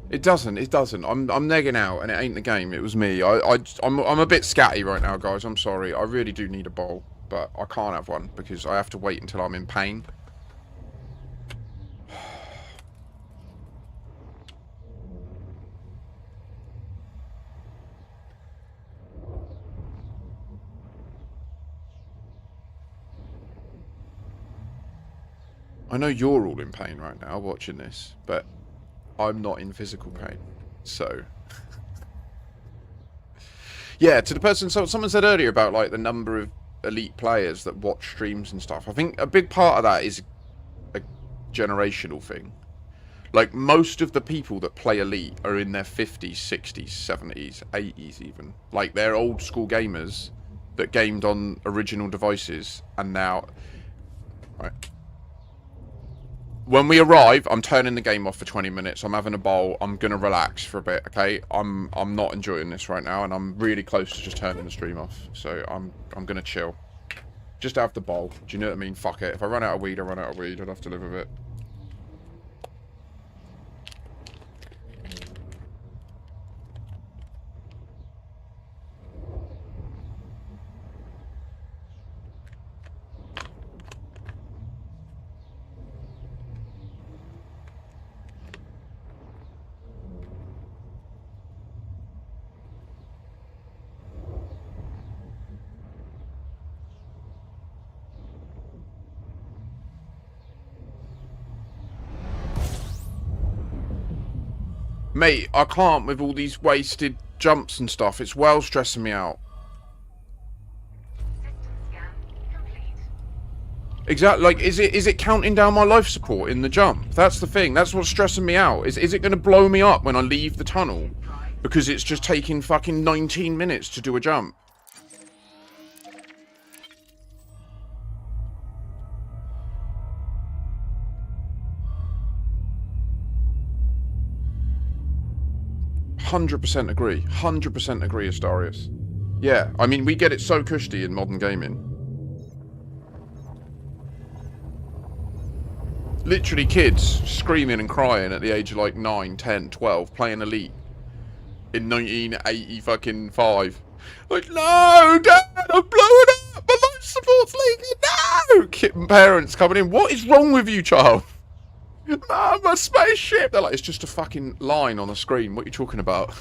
it doesn't. I'm negging out, and it ain't the game. It was me. I'm a bit scatty right now, guys. I'm sorry. I really do need a bowl, but I can't have one because I have to wait until I'm in pain. I know you're all in pain right now watching this, but I'm not in physical pain. So, yeah, to the person, so someone said earlier about like the number of elite players that watch streams and stuff. I think a big part of that is a generational thing. Like, most of the people that play elite are in their 50s, 60s, 70s, 80s even. Like, they're old school gamers that gamed on original devices and now... Right. When we arrive, I'm turning the game off for 20 minutes. I'm having a bowl. I'm going to relax for a bit, okay? I'm not enjoying this right now, and I'm really close to just turning the stream off. So I'm going to chill. Just have the bowl. Do you know what I mean? Fuck it. If I run out of weed, I run out of weed. I'd have to live with it. Mate, I can't with all these wasted jumps and stuff. It's well stressing me out. Exactly. Like, is it counting down my life support in the jump? That's the thing. That's what's stressing me out. Is it going to blow me up when I leave the tunnel? Because it's just taking fucking 19 minutes to do a jump. %100% agree. 100% agree, Astarius. Yeah, I mean, we get it so cushy in modern gaming. Literally kids screaming and crying at the age of like 9, 10, 12, playing Elite in 1980 fucking 5. Like, no, Dad, I'm blowing up! My life support's leaking! No! Kid and parents coming in. What is wrong with you, child? Mum, my spaceship! They're like, it's just a fucking line on the screen. What are you talking about?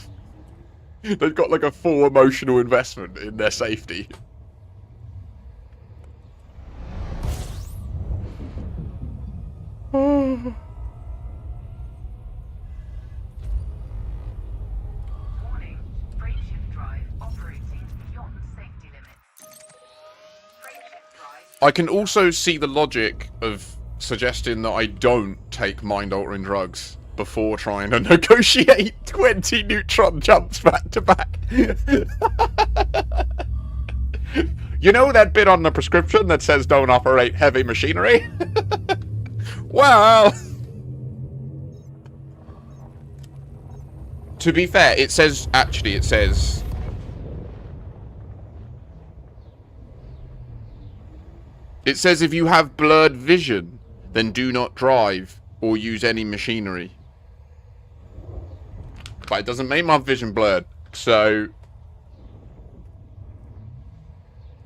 They've got like a full emotional investment in their safety. Warning. Frameshift drive operating beyond safety limits. Frameshift drive. I can also see the logic of suggesting that I don't take mind-altering drugs before trying to negotiate 20 neutron jumps back to back. You know that bit on the prescription that says don't operate heavy machinery? Well, to be fair, it says if you have blurred vision, then do not drive or use any machinery. But it doesn't make my vision blurred, so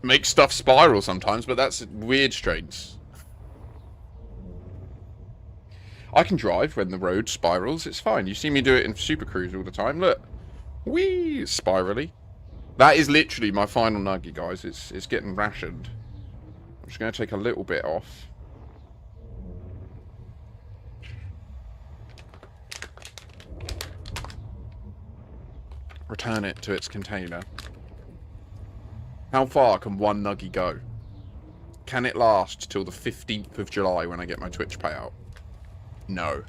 makes stuff spiral sometimes, but that's weird strains. I can drive when the road spirals, it's fine. You see me do it in Super Cruise all the time. Look. Whee! Spirally. That is literally my final nugget, guys. It's getting rationed. I'm just going to take a little bit off. Return it to its container. How far can one nugget go? Can it last till the 15th of July when I get my Twitch payout? No.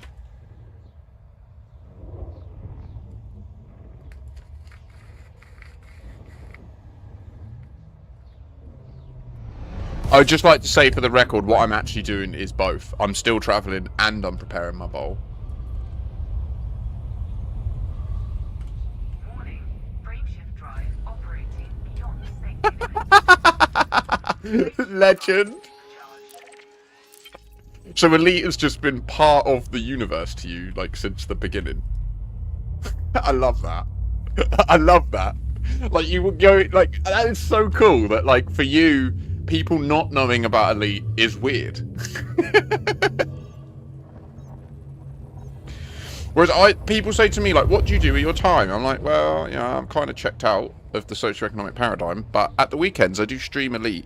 I would just like to say for the record, what I'm actually doing is both. I'm still travelling and I'm preparing my bowl. Warning. Frameshift drive operating beyond safety limits. Legend. So Elite has just been part of the universe to you, like, since the beginning. I love that. I love that. Like, you would go, like, that is so cool that, like, for you, people not knowing about Elite is weird. Whereas people say to me, like, what do you do with your time? I'm like, well, you know, I'm kind of checked out of the socioeconomic paradigm, but at the weekends I do stream Elite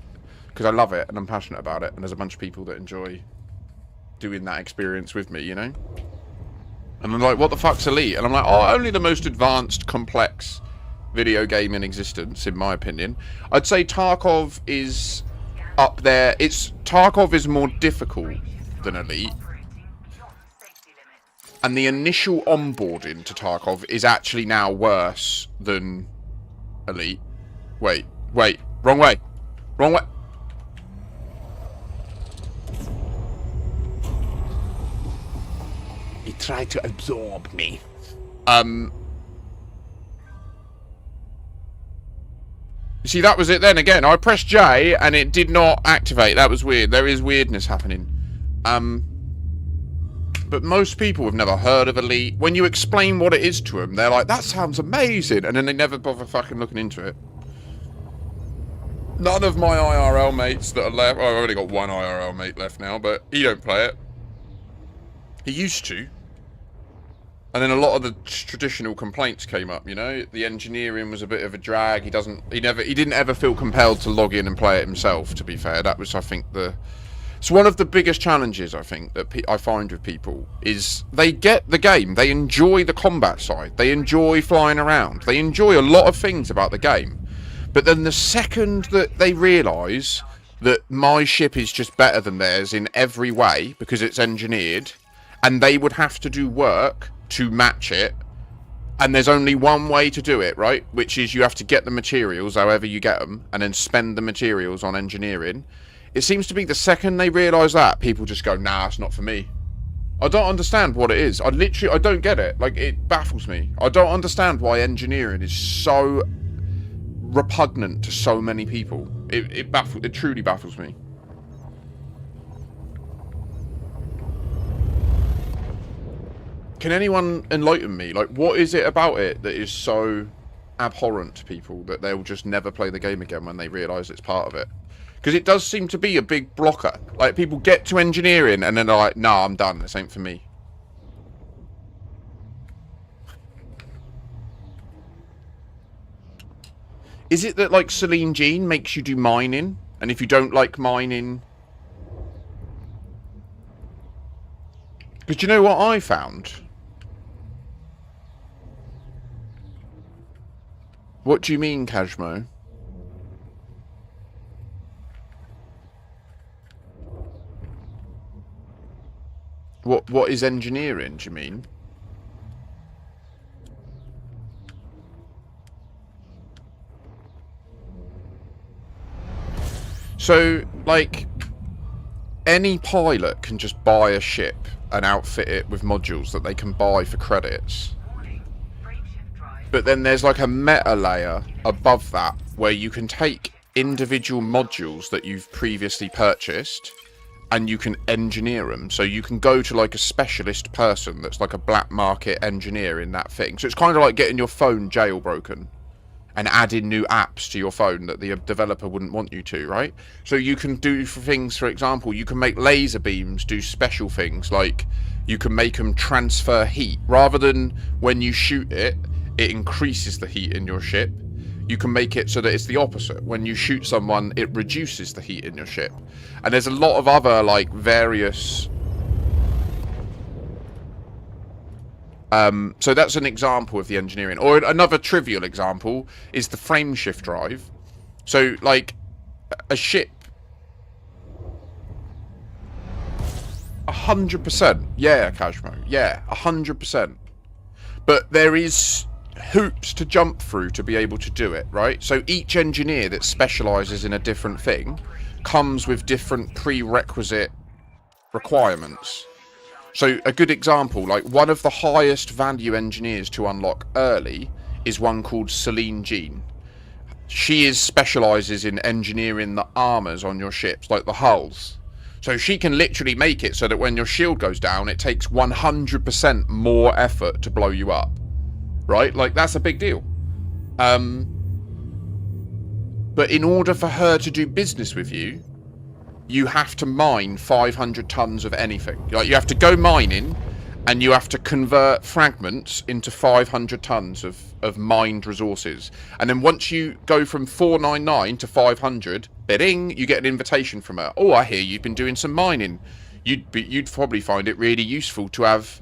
because I love it and I'm passionate about it, and there's a bunch of people that enjoy doing that experience with me, you know? And I'm like, what the fuck's Elite? And I'm like, oh, only the most advanced, complex video game in existence, in my opinion. I'd say Tarkov is up there. Tarkov is more difficult than Elite. And the initial onboarding to Tarkov is actually now worse than Elite. Wait, wrong way. Wrong way. He tried to absorb me. You see, that was it then again. I pressed J and it did not activate. That was weird. There is weirdness happening. But most people have never heard of Elite. When you explain what it is to them, they're like, that sounds amazing. And then they never bother fucking looking into it. None of my IRL mates that are left... Oh, I've only got one IRL mate left now, but he don't play it. He used to. And then a lot of the traditional complaints came up, you know? The engineering was a bit of a drag. He didn't ever feel compelled to log in and play it himself, to be fair. That was, I think, it's one of the biggest challenges, I think, that I find with people, is they get the game. They enjoy the combat side. They enjoy flying around. They enjoy a lot of things about the game. But then the second that they realise that my ship is just better than theirs in every way, because it's engineered, and they would have to do work to match it, and there's only one way to do it, right? Which is you have to get the materials, however you get them, and then spend the materials on engineering. It seems to be the second they realise that, people just go, nah, it's not for me. I don't understand what it is. I don't get it. Like, it baffles me. I don't understand why engineering is so repugnant to so many people. It truly baffles me. Can anyone enlighten me? Like, what is it about it that is so abhorrent to people that they'll just never play the game again when they realise it's part of it? Because it does seem to be a big blocker. Like, people get to engineering and then they're like, nah, I'm done. This ain't for me. Is it that, like, Celine Jean makes you do mining? And if you don't like mining... Because you know what I found? What do you mean, Kashmo? What is engineering, do you mean? So, like, any pilot can just buy a ship and outfit it with modules that they can buy for credits. But then there's like a meta layer above that where you can take individual modules that you've previously purchased and you can engineer them. So you can go to like a specialist person that's like a black market engineer in that thing. So it's kind of like getting your phone jailbroken and adding new apps to your phone that the developer wouldn't want you to, right? So you can do things, for example, you can make laser beams do special things, like you can make them transfer heat. Rather than when you shoot it, it increases the heat in your ship. You can make it so that it's the opposite. When you shoot someone, it reduces the heat in your ship. And there's a lot of other, like, various... so that's an example of the engineering. Or another trivial example is the frame shift drive. So, like, a ship... 100%. Yeah, Kashmo. Yeah, 100%. But there is hoops to jump through to be able to do it, right? So each engineer that specialises in a different thing comes with different prerequisite requirements. So a good example, like one of the highest value engineers to unlock early is one called Celine Jean. She specialises in engineering the armours on your ships, like the hulls. So she can literally make it so that when your shield goes down, it takes 100% more effort to blow you up. Right? Like, that's a big deal. But in order for her to do business with you, you have to mine 500 tons of anything. Like, you have to go mining, and you have to convert fragments into 500 tons of mined resources. And then once you go from 499 to 500, bidding, you get an invitation from her. Oh, I hear you've been doing some mining. You'd probably find it really useful to have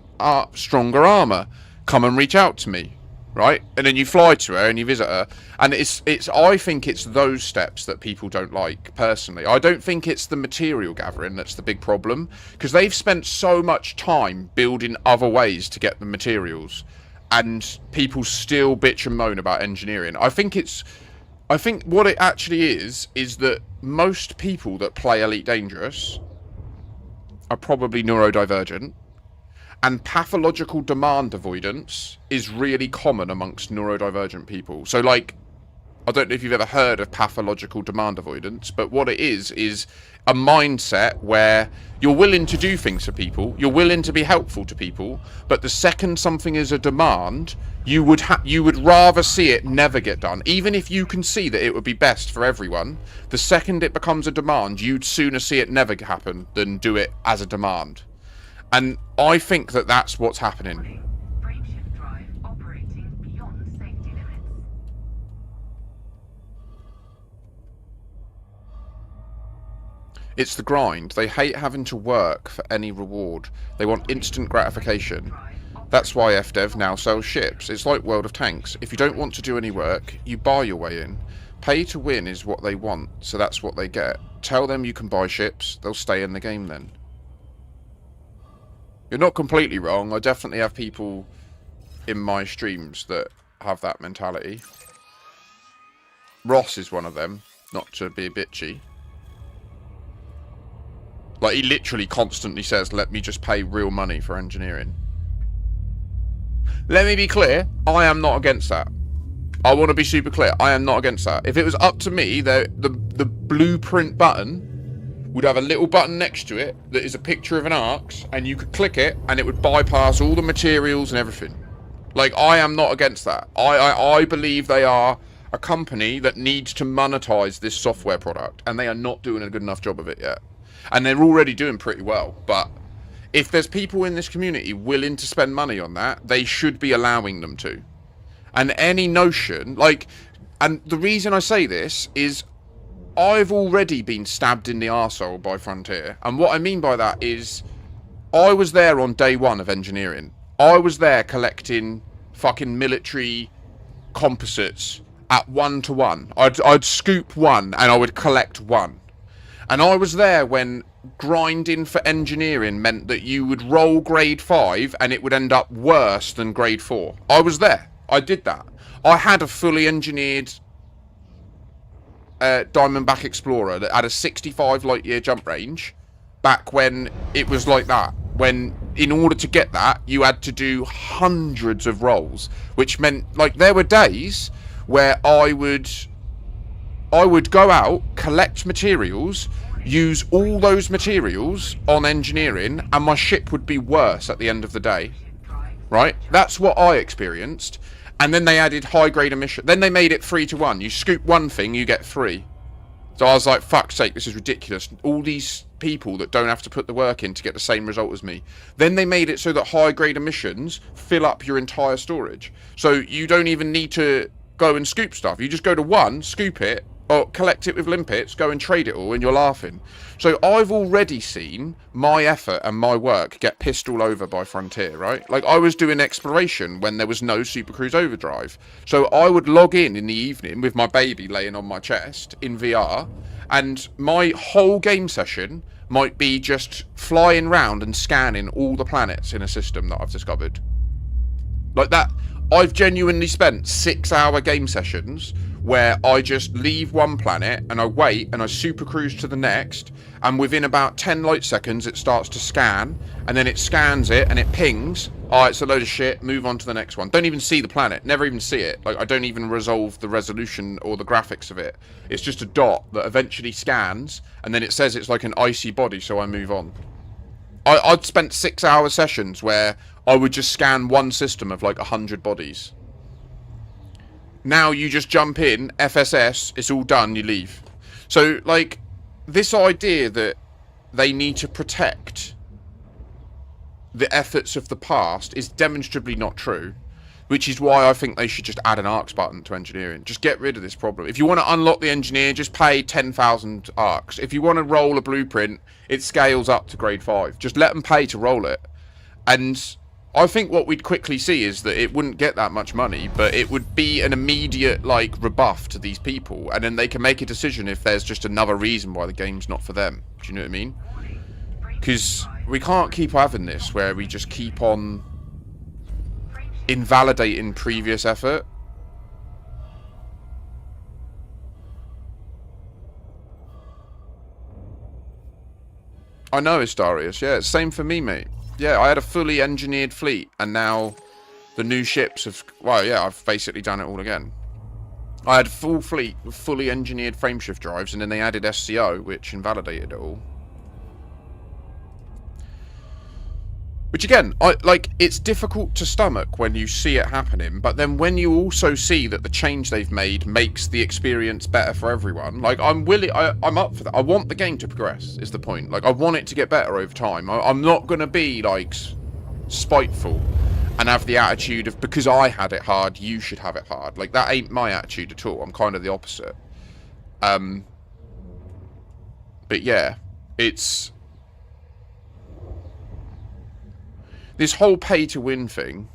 stronger armor. Come and reach out to me. Right? And then you fly to her and you visit her. And I think it's those steps that people don't like, personally. I don't think it's the material gathering that's the big problem. Because they've spent so much time building other ways to get the materials. And people still bitch and moan about engineering. I think what it actually is that most people that play Elite Dangerous are probably neurodivergent. And pathological demand avoidance is really common amongst neurodivergent people. So, like, I don't know if you've ever heard of pathological demand avoidance, but what it is a mindset where you're willing to do things for people, you're willing to be helpful to people, but the second something is a demand, you would rather see it never get done. Even if you can see that it would be best for everyone, the second it becomes a demand, you'd sooner see it never happen than do it as a demand. And I think that that's what's happening. Frameshift drive operating beyond safety limits. It's the grind. They hate having to work for any reward. They want instant gratification. That's why FDev now sells ships. It's like World of Tanks. If you don't want to do any work, you buy your way in. Pay to win is what they want, so that's what they get. Tell them you can buy ships, they'll stay in the game then. You're not completely wrong. I definitely have people in my streams that have that mentality. Ross is one of them, not to be bitchy. Like, he literally constantly says, let me just pay real money for engineering. Let me be clear, I am not against that. I want to be super clear, I am not against that. If it was up to me, the blueprint button would have a little button next to it that is a picture of an ARX, and you could click it, and it would bypass all the materials and everything. Like, I am not against that. I believe they are a company that needs to monetize this software product, and they are not doing a good enough job of it yet. And they're already doing pretty well, but if there's people in this community willing to spend money on that, they should be allowing them to. And any notion, like, and the reason I say this is I've already been stabbed in the arsehole by Frontier. And what I mean by that is I was there on day one of engineering. I was there collecting fucking military composites at 1-to-1. I'd scoop one and I would collect one. And I was there when grinding for engineering meant that you would roll grade 5 and it would end up worse than grade 4. I was there. I did that. I had a fully engineered Diamondback Explorer that had a 65 light year jump range back when it was like that. When in order to get that, you had to do hundreds of rolls, which meant, like, there were days where I would go out, collect materials, use all those materials on engineering, and my ship would be worse at the end of the day. Right? That's what I experienced. And then they added high grade emission. Then they made it 3-to-1. You scoop one thing, you get 3. So I was like, fuck's sake, this is ridiculous. All these people that don't have to put the work in to get the same result as me. Then they made it so that high grade emissions fill up your entire storage. So you don't even need to go and scoop stuff. You just go to one, scoop it, or collect it with limpets, go and trade it all, and you're laughing. So I've already seen my effort and my work get pissed all over by Frontier, right? Like, I was doing exploration when there was no Super Cruise Overdrive. So I would log in the evening with my baby laying on my chest in VR, and my whole game session might be just flying round and scanning all the planets in a system that I've discovered. Like that. I've genuinely spent 6-hour game sessions where I just leave one planet and I wait and I super cruise to the next, and within about 10 light seconds it starts to scan, and then it scans it and it pings. Oh, it's a load of shit, move on to the next one. Don't even see the planet, never even see it. Like, I don't even resolve the resolution or the graphics of it. It's just a dot that eventually scans, and then it says it's like an icy body, so I move on. I'd spent 6-hour sessions where I would just scan one system of like 100 bodies. Now you just jump in, FSS, it's all done, you leave. So, like, this idea that they need to protect the efforts of the past is demonstrably not true, which is why I think they should just add an ARX button to engineering. Just get rid of this problem. If you want to unlock the engineer, just pay 10,000 ARX. If you want to roll a blueprint, it scales up to grade 5. Just let them pay to roll it. And I think what we'd quickly see is that it wouldn't get that much money, but it would be an immediate, like, rebuff to these people, and then they can make a decision if there's just another reason why the game's not for them. Do you know what I mean? Because we can't keep having this where we just keep on invalidating previous effort. I know, Astarius. Yeah, same for me, mate. Yeah, I had a fully engineered fleet, and now the new ships have... Well, yeah, I've basically done it all again. I had a full fleet with fully engineered frameshift drives, and then they added SCO, which invalidated it all. Which, again, it's difficult to stomach when you see it happening, but then when you also see that the change they've made makes the experience better for everyone, like, I'm up for that. I want the game to progress, is the point. Like, I want it to get better over time. I'm not going to be, like, spiteful and have the attitude of, because I had it hard, you should have it hard. Like, that ain't my attitude at all. I'm kind of the opposite. But, yeah, it's... This whole pay-to-win thing...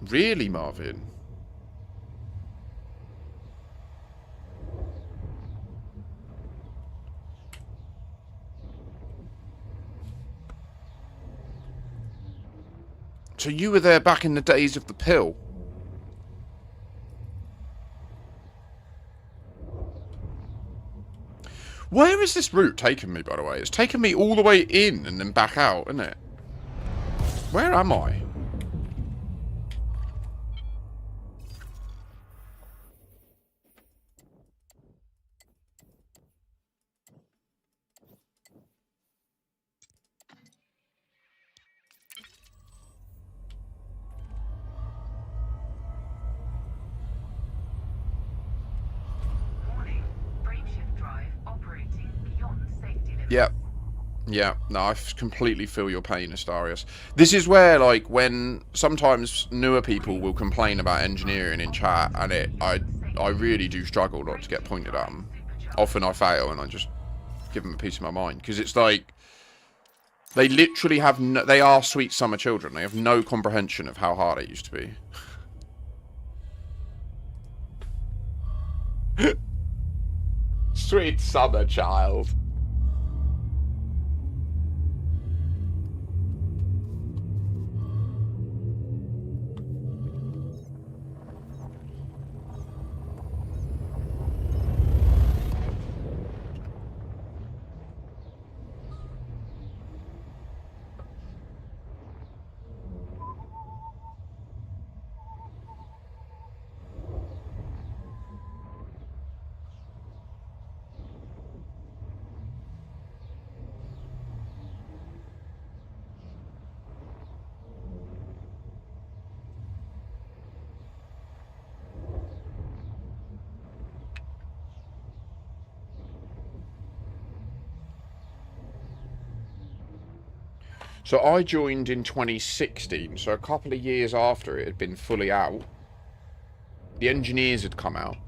Really, Marvin? So you were there back in the days of the pill? Where is this route taking me, by the way? It's taken me all the way in and then back out, isn't it? Where am I? Yeah. Yeah, no, completely feel your pain, Astarius. This is where, like, when sometimes newer people will complain about engineering in chat, and I really do struggle not to get pointed at them. Often I fail, and I just give them a piece of my mind, because it's like they literally have they are sweet summer children. They have no comprehension of how hard it used to be. Sweet summer child. So I joined in 2016, so a couple of years after it had been fully out. The engineers had come out.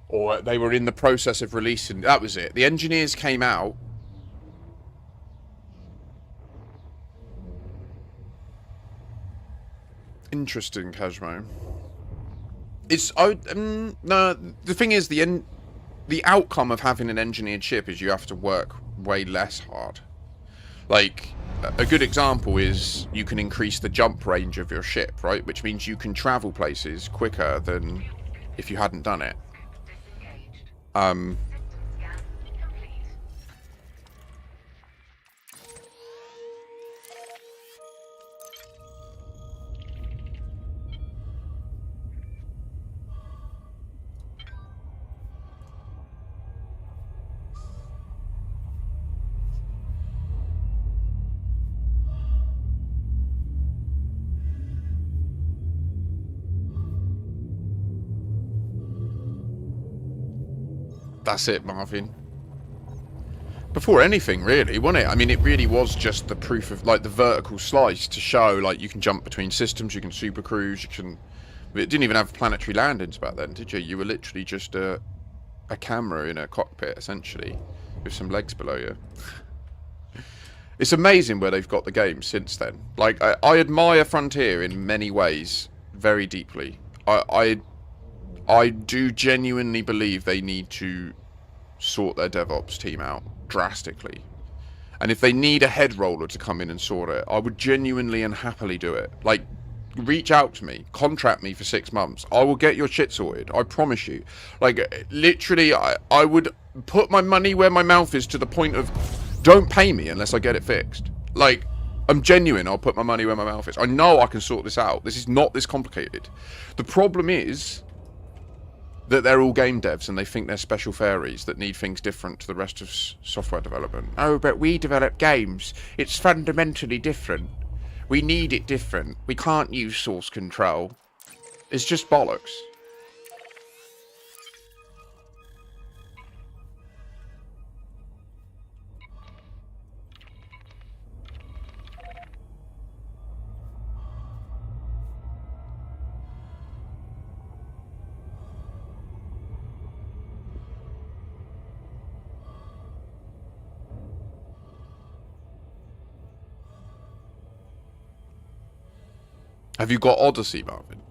Or they were in the process of releasing. That was it. The engineers came out. Interesting, Kajmo. It's no. The thing is, the outcome of having an engineered ship is you have to work way less hard. Like, a good example is you can increase the jump range of your ship, right? Which means you can travel places quicker than if you hadn't done it. That's it, Marvin. Before anything, really, wasn't it? I mean, it really was just the proof of, like, the vertical slice to show, like, you can jump between systems, you can super cruise, you can... It didn't even have planetary landings back then, did you? You were literally just a camera in a cockpit, essentially, with some legs below you. It's amazing where they've got the game since then. Like, I admire Frontier in many ways, very deeply. I do genuinely believe they need to sort their DevOps team out drastically. And if they need a head roller to come in and sort it, I would genuinely and happily do it. Like, reach out to me, contract me for 6 months. I will get your shit sorted. I promise you. Like, literally, I would put my money where my mouth is to the point of, don't pay me unless I get it fixed. Like, I'm genuine. I'll put my money where my mouth is. I know I can sort this out. This is not this complicated. The problem is that they're all game devs and they think they're special fairies that need things different to the rest of software development. Oh, but we develop games. It's fundamentally different. We need it different. We can't use source control. It's just bollocks. Have you got Odyssey, Marvin?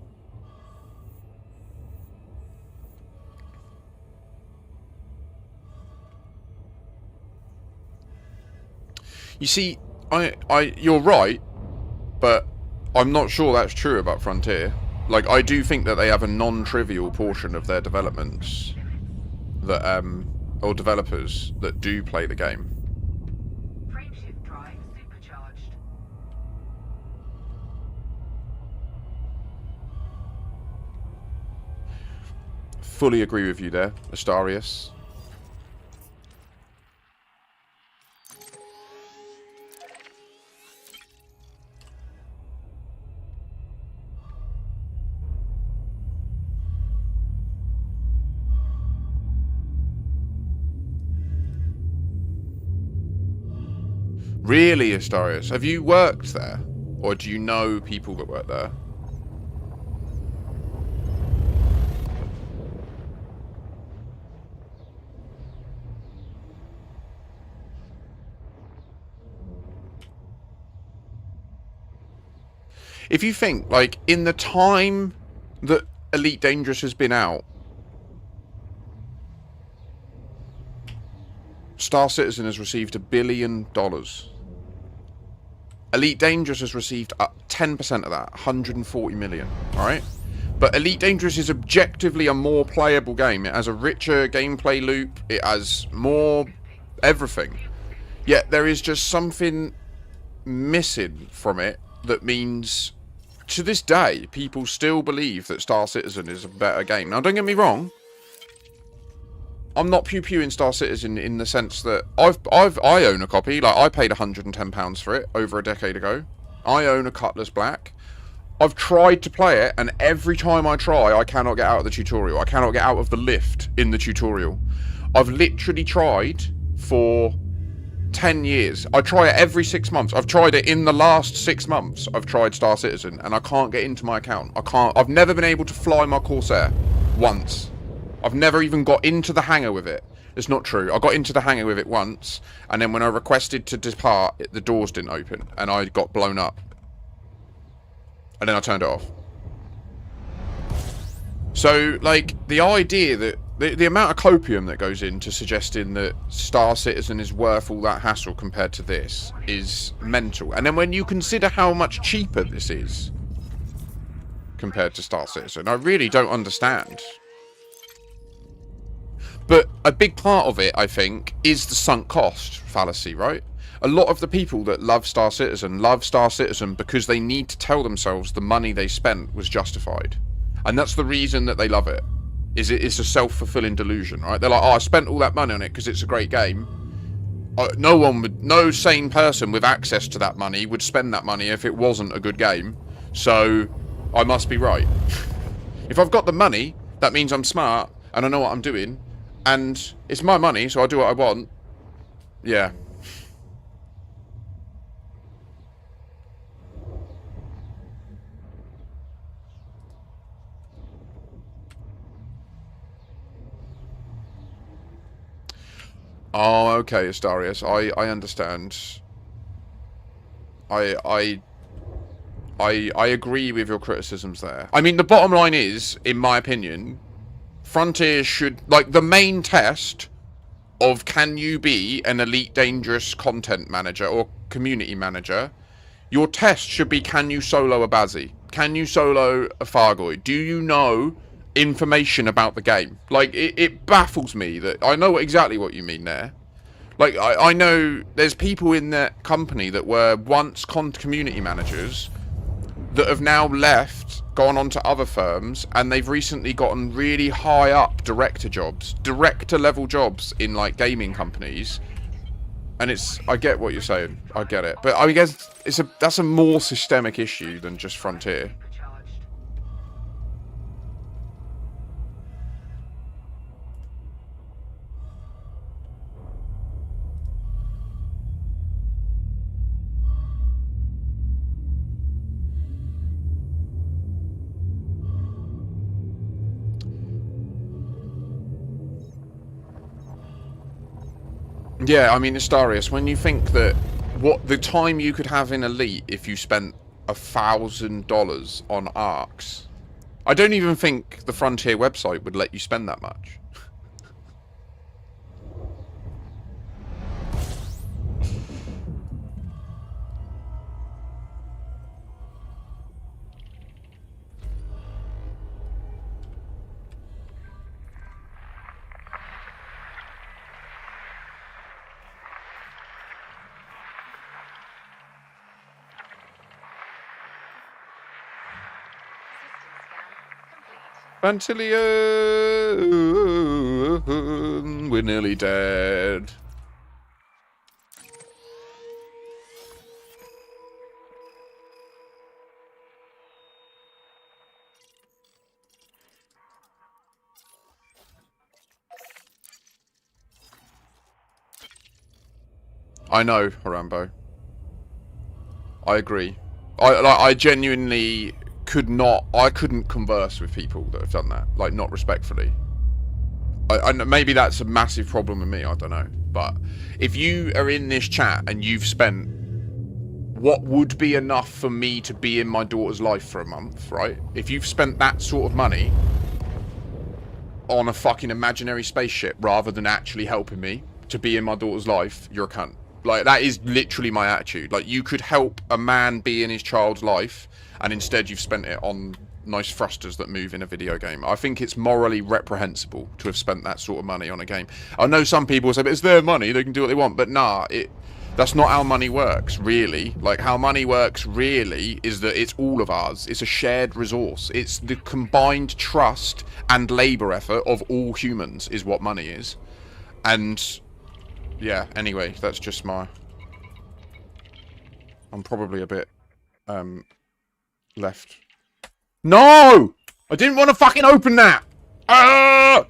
You see, you're right, but I'm not sure that's true about Frontier. Like, I do think that they have a non-trivial portion of their developments that, or developers that do play the game. Frameshift drive supercharged. Fully agree with you there, Astarius. Really, Astarius? Have you worked there? Or do you know people that work there? If you think, like, in the time that Elite Dangerous has been out, Star Citizen has received $1 billion. Elite Dangerous has received 10% of that, 140 million, alright? But Elite Dangerous is objectively a more playable game. It has a richer gameplay loop, it has more everything. Yet there is just something missing from it that means, to this day, people still believe that Star Citizen is a better game. Now, don't get me wrong, I'm not pew-pewing Star Citizen in the sense that I own a copy. Like, I paid £110 for it over a decade ago. I own a Cutlass Black. I've tried to play it, and every time I try, I cannot get out of the tutorial. I cannot get out of the lift in the tutorial. I've literally tried for 10 years. I try it every 6 months. I've tried it in the last 6 months. I've tried Star Citizen, and I can't get into my account. I've never been able to fly my Corsair once. I've never even got into the hangar with it. It's not true. I got into the hangar with it once, and then when I requested to depart, the doors didn't open, and I got blown up. And then I turned it off. So, like, the idea that the amount of copium that goes into suggesting that Star Citizen is worth all that hassle compared to this is mental. And then when you consider how much cheaper this is compared to Star Citizen, I really don't understand. But a big part of it, I think, is the sunk cost fallacy, right? A lot of the people that love Star Citizen because they need to tell themselves the money they spent was justified. And that's the reason that they love it. It's a self-fulfilling delusion, right? They're like, oh, I spent all that money on it because it's a great game. No sane person with access to that money would spend that money if it wasn't a good game. So, I must be right. If I've got the money, that means I'm smart and I know what I'm doing. And it's my money, so I do what I want. Yeah. Oh, okay, Astarius. I understand. I agree with your criticisms there. I mean, the bottom line is, in my opinion, Frontier should, like, the main test of can you be an Elite Dangerous content manager or community manager, your test should be, can you solo a Bazzi? Can you solo a Fargoid? Do you know information about the game? Like, it baffles me that I know exactly what you mean there. Like, I know there's people in that company that were once community managers that have now left, gone on to other firms, and they've recently gotten really high up director level jobs in, like, gaming companies. And I get what you're saying, I get it, but I guess that's a more systemic issue than just Frontier. Yeah, I mean, Astarius, when you think that what the time you could have in Elite if you spent $1,000 on ARCs, I don't even think the Frontier website would let you spend that much. Fantillion, we're nearly dead. I know, Harambo. I agree. I genuinely could not. I couldn't converse with people that have done that. Like, not respectfully. I maybe that's a massive problem with me. I don't know. But if you are in this chat and you've spent what would be enough for me to be in my daughter's life for a month, right? If you've spent that sort of money on a fucking imaginary spaceship rather than actually helping me to be in my daughter's life, you're a cunt. Like, that is literally my attitude. Like, you could help a man be in his child's life, and instead you've spent it on nice thrusters that move in a video game. I think it's morally reprehensible to have spent that sort of money on a game. I know some people say, but it's their money, they can do what they want. But nah, that's not how money works, really. Like, how money works, really, is that it's all of ours. It's a shared resource. It's the combined trust and labour effort of all humans is what money is. And yeah, anyway, that's just my... I'm probably a bit left. No! I didn't want to fucking open that! Ah!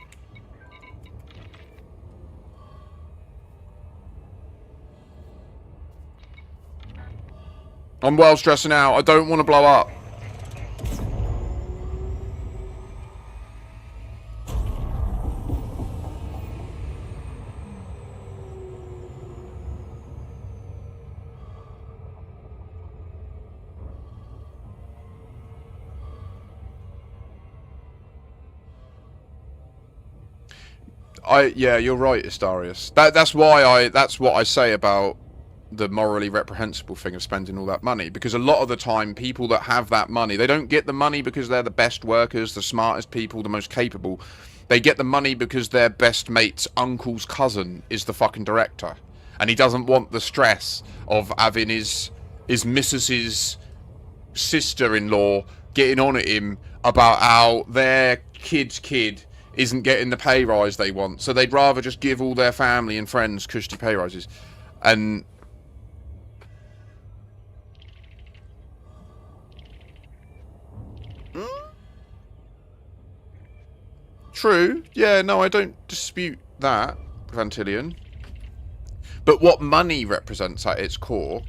I'm well stressing out. I don't want to blow up. Yeah, you're right, Astarius. That's what I say about the morally reprehensible thing of spending all that money, because a lot of the time people that have that money, they don't get the money because they're the best workers, the smartest people, the most capable. They get the money because their best mate's uncle's cousin is the fucking director, and he doesn't want the stress of having his missus's sister-in-law getting on at him about how their kid's kid isn't getting the pay rise they want, so they'd rather just give all their family and friends cushy pay rises. And true, yeah, no, I don't dispute that, Vantillion. But what money represents at its core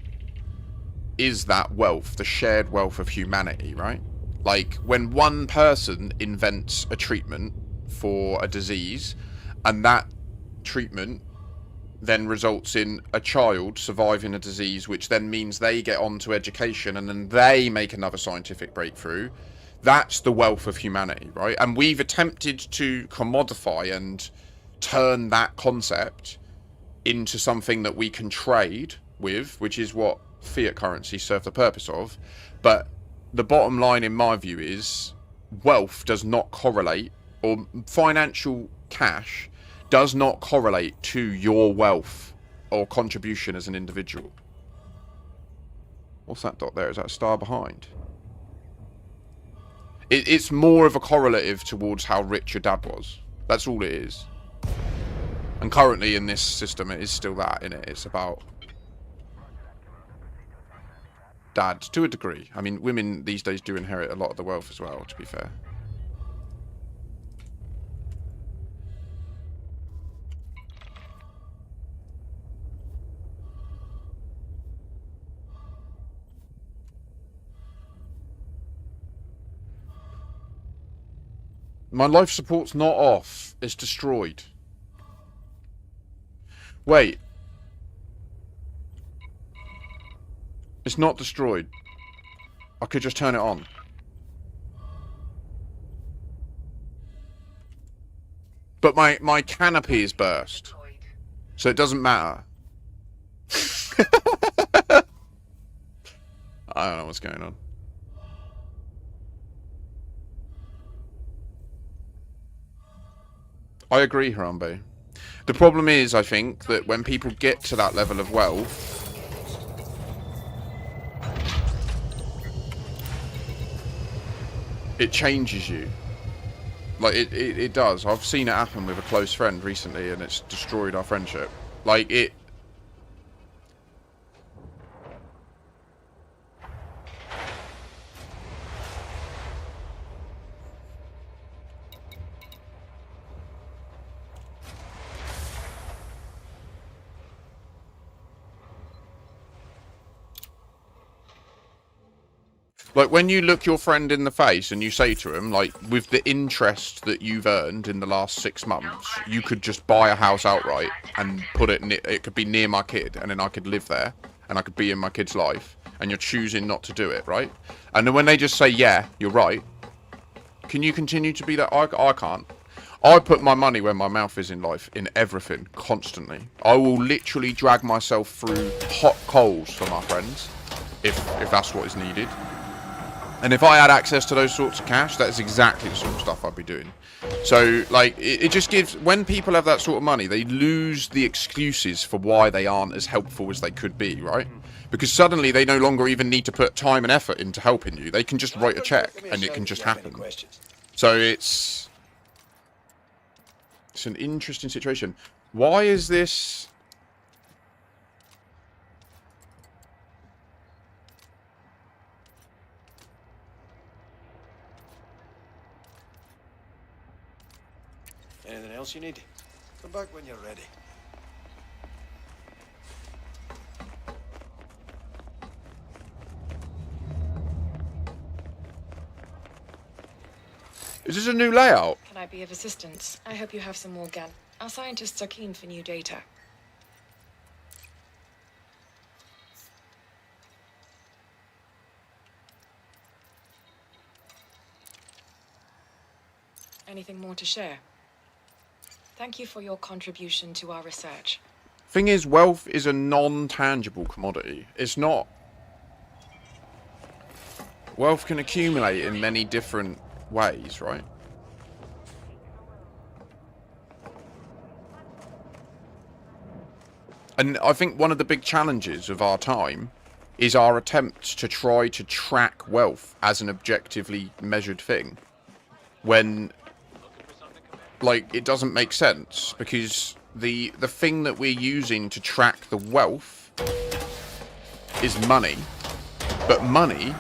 is that wealth, the shared wealth of humanity, right? Like, when one person invents a treatment for a disease, and that treatment then results in a child surviving a disease, which then means they get on to education, and then they make another scientific breakthrough, that's the wealth of humanity, right? And we've attempted to commodify and turn that concept into something that we can trade with, which is what fiat currency serve the purpose of. But the bottom line, in my view, is wealth does not correlate, or financial cash does not correlate to your wealth or contribution as an individual. What's that dot there? Is that a star behind? It's more of a correlative towards how rich your dad was. That's all it is. And currently in this system, it is still that, innit? It's about dads, to a degree. I mean, women these days do inherit a lot of the wealth as well, to be fair. My life support's not off. It's destroyed. Wait. It's not destroyed. I could just turn it on. But my canopy is burst. So it doesn't matter. I don't know what's going on. I agree, Harambe. The problem is, I think, that when people get to that level of wealth, it changes you. Like, it does. I've seen it happen with a close friend recently, and it's destroyed our friendship. Like, it... Like, when you look your friend in the face and you say to him, like, with the interest that you've earned in the last 6 months, you could just buy a house outright and put it, it could be near my kid, and then I could live there, and I could be in my kid's life, and you're choosing not to do it, right? And then when they just say, yeah, you're right, can you continue to be that? I can't. I put my money where my mouth is in life, in everything, constantly. I will literally drag myself through hot coals for my friends, if that's what is needed. And if I had access to those sorts of cash, that's exactly the sort of stuff I'd be doing. So, like, it just gives... When people have that sort of money, they lose the excuses for why they aren't as helpful as they could be, right? Because suddenly they no longer even need to put time and effort into helping you. They can just write a check, and it can just happen. So it's an interesting situation. Why is this... Anything else you need? Come back when you're ready. Is this a new layout? Can I be of assistance? I hope you have some more gun. Our scientists are keen for new data. Anything more to share? Thank you for your contribution to our research. Thing is, wealth is a non-tangible commodity. It's not... Wealth can accumulate in many different ways, right? And I think one of the big challenges of our time is our attempts to try to track wealth as an objectively measured thing. When, like, it doesn't make sense, because the thing that we're using to track the wealth is money, but money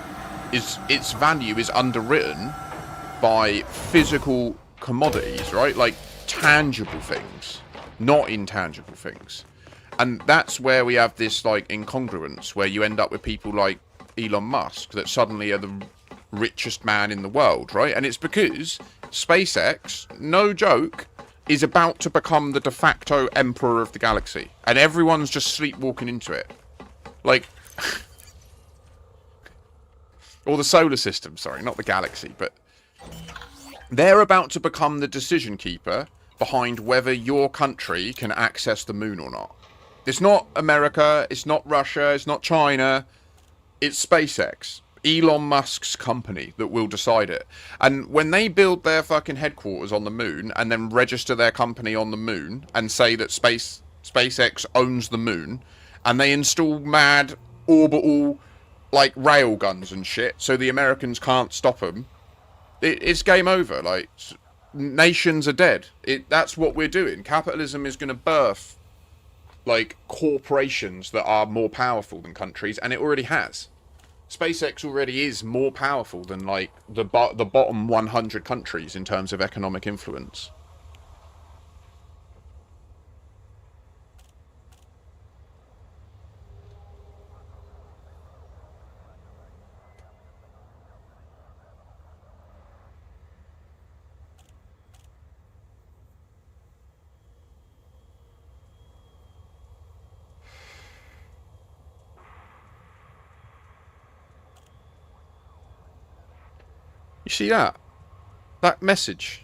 is, its value is underwritten by physical commodities, right? Like tangible things, not intangible things. And that's where we have this, like, incongruence, where you end up with people like Elon Musk that suddenly are the richest man in the world, right? And it's because SpaceX, no joke, is about to become the de facto emperor of the galaxy, and everyone's just sleepwalking into it. Like, or the solar system, sorry, not the galaxy, but they're about to become the decision keeper behind whether your country can access the moon or not. It's not America, it's not Russia, it's not China, it's SpaceX, Elon Musk's company, that will decide it. And when they build their fucking headquarters on the moon and then register their company on the moon and say that SpaceX owns the moon, and they install mad orbital, like, rail guns and shit so the Americans can't stop them, it's game over. Like, nations are dead. That's what we're doing. Capitalism is going to birth, like, corporations that are more powerful than countries, and it already has. SpaceX already is more powerful than, like, the bottom 100 countries in terms of economic influence. You see that? That message.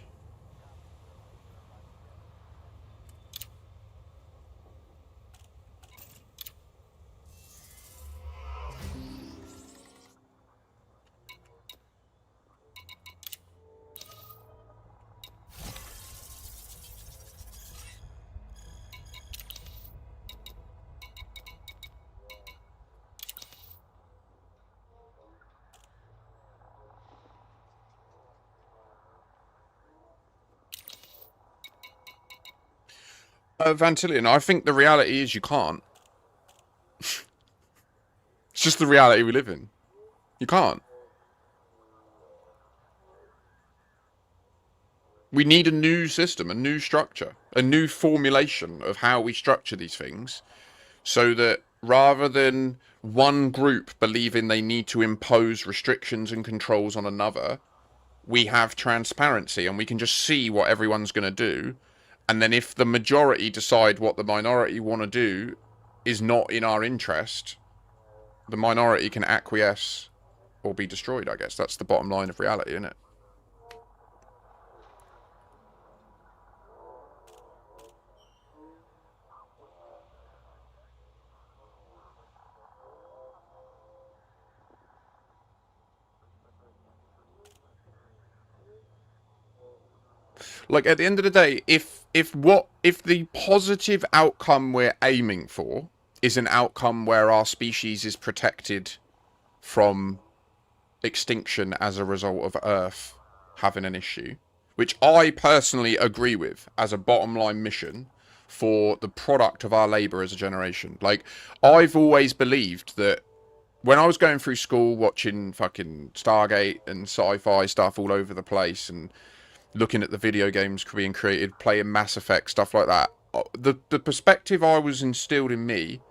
Vantillion, I think the reality is you can't. It's just the reality we live in. You can't. We need a new system, a new structure, a new formulation of how we structure these things, so that rather than one group believing they need to impose restrictions and controls on another, we have transparency and we can just see what everyone's going to do. And then if the majority decide what the minority want to do is not in our interest, the minority can acquiesce or be destroyed, I guess. That's the bottom line of reality, isn't it? Like, at the end of the day, if the positive outcome we're aiming for is an outcome where our species is protected from extinction as a result of Earth having an issue, which I personally agree with as a bottom line mission for the product of our labour as a generation. Like, I've always believed that when I was going through school watching fucking Stargate and sci-fi stuff all over the place and looking at the video games being created, playing Mass Effect, stuff like that, the perspective I was instilled in me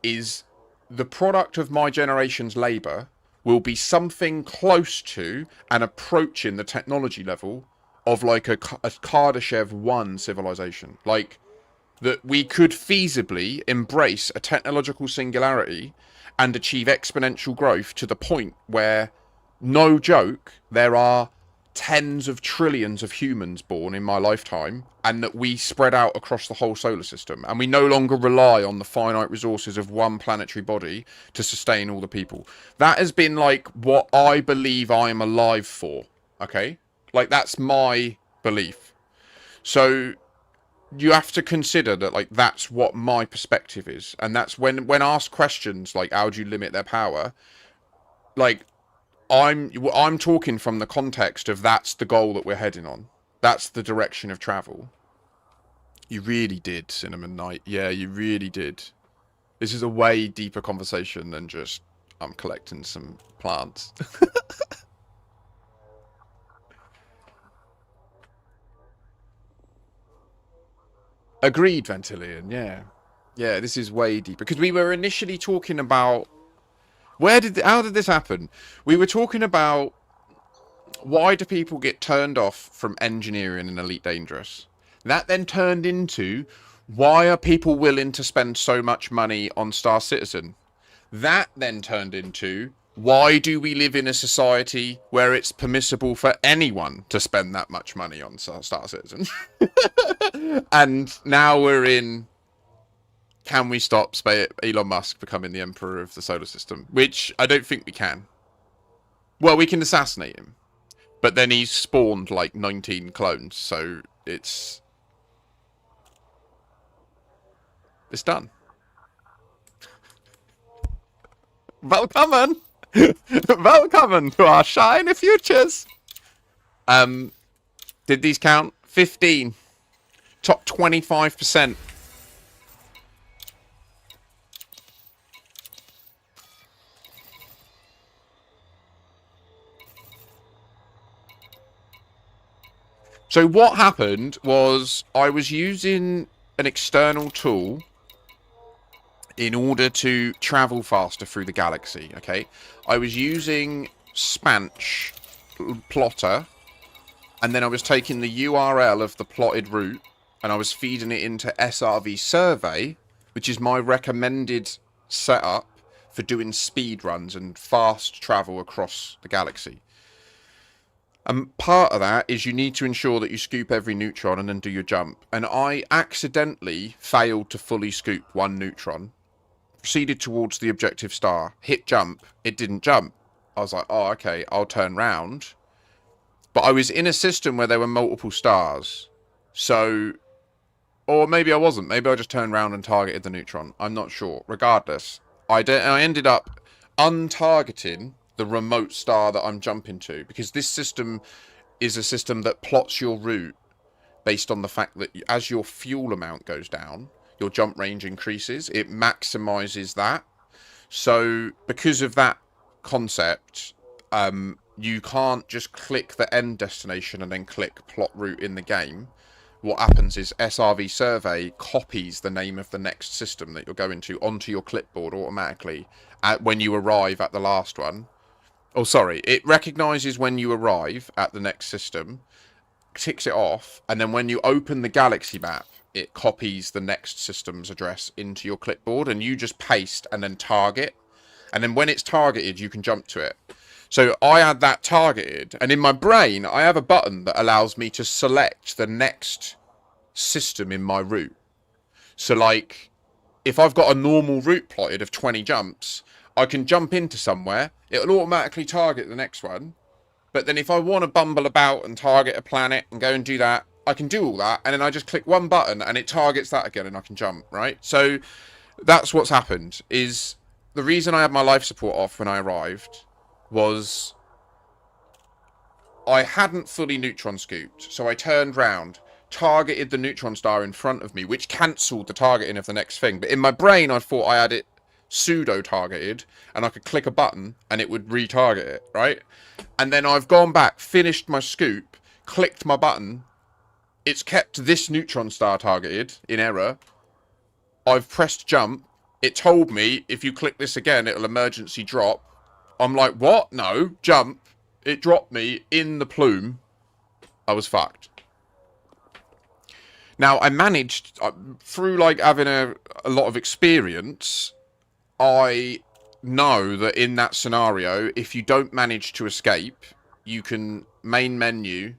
is the product of my generation's labour will be something close to and approaching the technology level of like a Kardashev 1 civilization. Like, that we could feasibly embrace a technological singularity and achieve exponential growth to the point where, no joke, there are tens of trillions of humans born in my lifetime, and that we spread out across the whole solar system, and we no longer rely on the finite resources of one planetary body to sustain all the people. That has been like what I believe I am alive for. Okay, like, that's my belief. So you have to consider that, like, that's what my perspective is, and that's when asked questions like how do you limit their power, like, I'm talking from the context of that's the goal that we're heading on. That's the direction of travel. You really did, Cinnamon Knight. Yeah, you really did. This is a way deeper conversation than just I'm collecting some plants. Agreed, Ventilian. Yeah. Yeah, this is way deeper. Because we were initially talking about... How did this happen? We were talking about why do people get turned off from engineering in Elite Dangerous? That then turned into why are people willing to spend so much money on Star Citizen? That then turned into why do we live in a society where it's permissible for anyone to spend that much money on Star Citizen? And now we're in... Can we stop Elon Musk becoming the emperor of the solar system? Which I don't think we can. Well, we can assassinate him. But then he's spawned like 19 clones, so it's done. Welcome! Welcome to our shiny futures! Did these count? 15. Top 25%. So what happened was I was using an external tool in order to travel faster through the galaxy, okay? I was using Spanch Plotter, and then I was taking the URL of the plotted route, and I was feeding it into SRV Survey, which is my recommended setup for doing speed runs and fast travel across the galaxy. And part of that is you need to ensure that you scoop every neutron and then do your jump. And I accidentally failed to fully scoop one neutron. Proceeded towards the objective star. Hit jump. It didn't jump. I was like, oh, okay, I'll turn round. But I was in a system where there were multiple stars. So... Or maybe I wasn't. Maybe I just turned round and targeted the neutron. I'm not sure. Regardless, I ended up untargeting the remote star that I'm jumping to, because this system is a system that plots your route based on the fact that as your fuel amount goes down, your jump range increases. It maximizes that. So because of that concept, you can't just click the end destination and then click plot route in the game. what happens is SRV survey copies the name of the next system that you're going to onto your clipboard automatically when you arrive at the last one. Oh, sorry. It recognizes when you arrive at the next system, ticks it off, and then when you open the galaxy map, it copies the next system's address into your clipboard, and you just paste and then target. And then when it's targeted, you can jump to it. So I had that targeted, and in my brain, I have a button that allows me to select the next system in my route. So, like, if I've got a normal route plotted of 20 jumps, I can jump into somewhere, it'll automatically target the next one. But then if I want to bumble about and target a planet and go and do that, I can do all that, and then I just click one button and it targets that again and I can jump, right? So that's what's happened. Is the reason I had my life support off when I arrived was I hadn't fully neutron scooped, so I turned round, targeted the neutron star in front of me, which cancelled the targeting of the next thing. But in my brain, I thought I had it pseudo-targeted, and I could click a button, and it would retarget it, right? And then I've gone back, finished my scoop, clicked my button, it's kept this neutron star targeted, in error. I've pressed jump, it told me, if you click this again, it'll emergency drop. I'm like, what? No, jump. It dropped me in the plume. I was fucked. Now, I managed, through, like, having a lot of experience, I know that in that scenario, if you don't manage to escape, you can main menu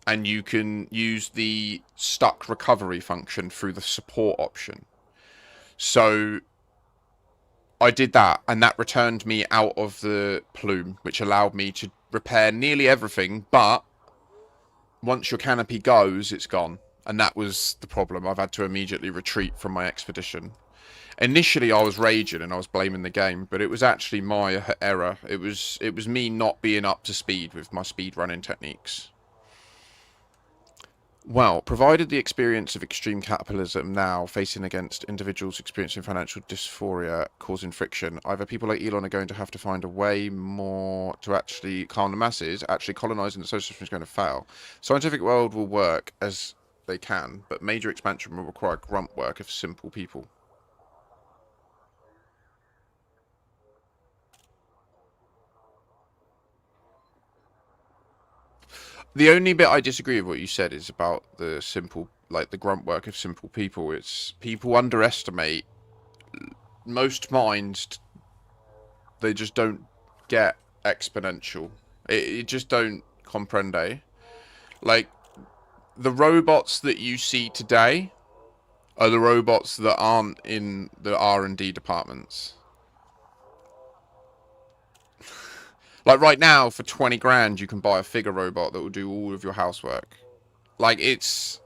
and you can use the stuck recovery function through the support option. So I did that, and that returned me out of the plume, which allowed me to repair nearly everything, but once your canopy goes, it's gone. And that was the problem. I've had to immediately retreat from my expedition. Initially, I was raging and I was blaming the game, but it was actually my error. It was me not being up to speed with my speed running techniques. Well, provided the experience of extreme capitalism now facing against individuals experiencing financial dysphoria causing friction, either people like Elon are going to have to find a way more to actually calm the masses, actually colonizing the social system is going to fail. Scientific world will work as they can, but major expansion will require grunt work of simple people. The only bit I disagree with what you said is about the simple, like the grunt work of simple people. It's people underestimate most minds. They just don't get exponential. It just don't comprende. Like the robots that you see today are the robots that aren't in the R&D departments. Like right now, for 20 grand, you can buy a figure robot that will do all of your housework. Like it's,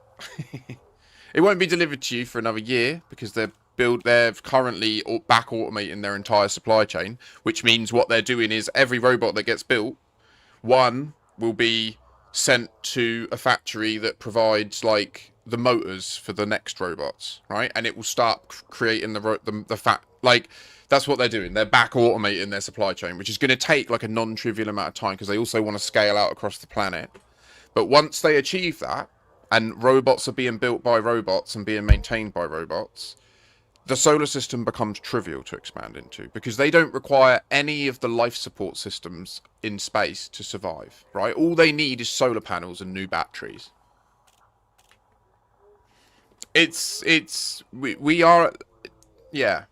it won't be delivered to you for another year because they're currently back automating their entire supply chain, which means what they're doing is every robot that gets built, one will be sent to a factory that provides like the motors for the next robots, right? And it will start creating like. That's what they're doing. They're back automating their supply chain, which is going to take like a non-trivial amount of time because they also want to scale out across the planet. But once they achieve that, and robots are being built by robots and being maintained by robots, the solar system becomes trivial to expand into because they don't require any of the life support systems in space to survive, right? All they need is solar panels and new batteries. We are, yeah.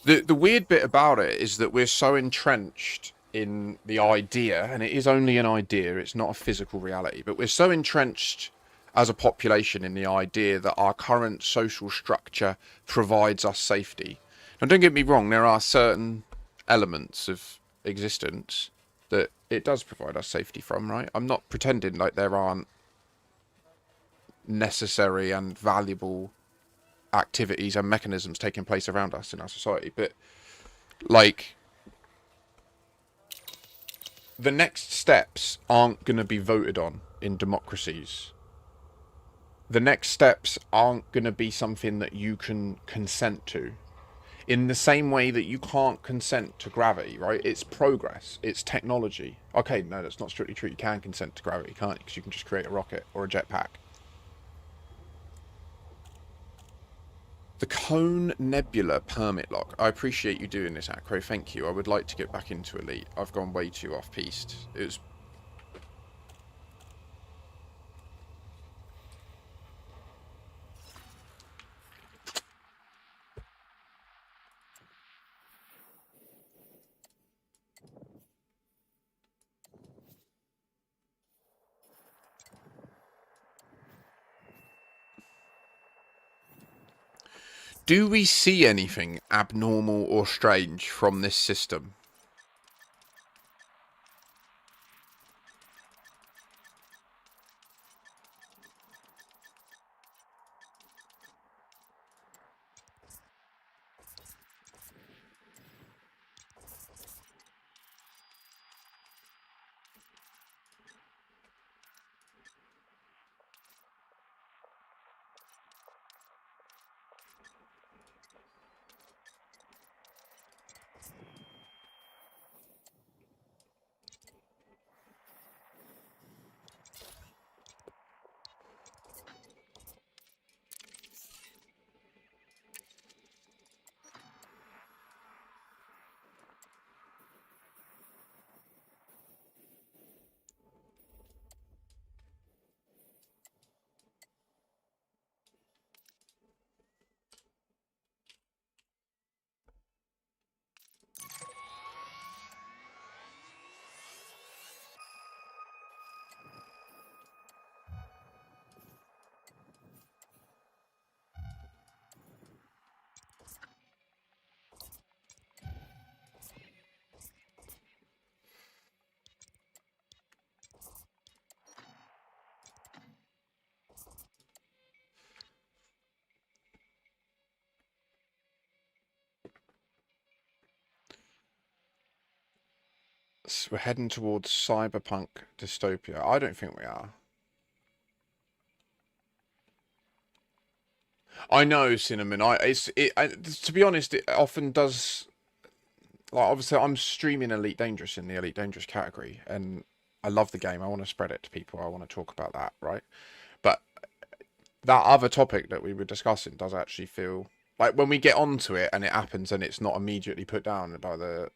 The weird bit about it is that we're so entrenched in the idea, and it is only an idea, it's not a physical reality, but we're so entrenched as a population in the idea that our current social structure provides us safety. Now, don't get me wrong, there are certain elements of existence that it does provide us safety from, right? I'm not pretending like there aren't necessary and valuable activities and mechanisms taking place around us in our society, but like the next steps aren't going to be voted on in democracies. the next steps aren't going to be something that you can consent to. In the same way that you can't consent to gravity, right? It's progress, it's technology. Okay, no, that's not strictly true. You can consent to gravity, can't you? Because you can just create a rocket or a jetpack. The Cone Nebula permit lock. I appreciate you doing this, Acro. Thank you. I would like to get back into Elite. I've gone way too off-piste. It was... Do we see anything abnormal or strange from this system? So we're heading towards cyberpunk dystopia. I don't think we are. I know, Cinnamon. To be honest, it often does. Like, obviously, I'm streaming Elite Dangerous in the Elite Dangerous category, and I love the game. I want to spread it to people. I want to talk about that, right? But that other topic that we were discussing does actually feel like when we get onto it and it happens and it's not immediately put down by the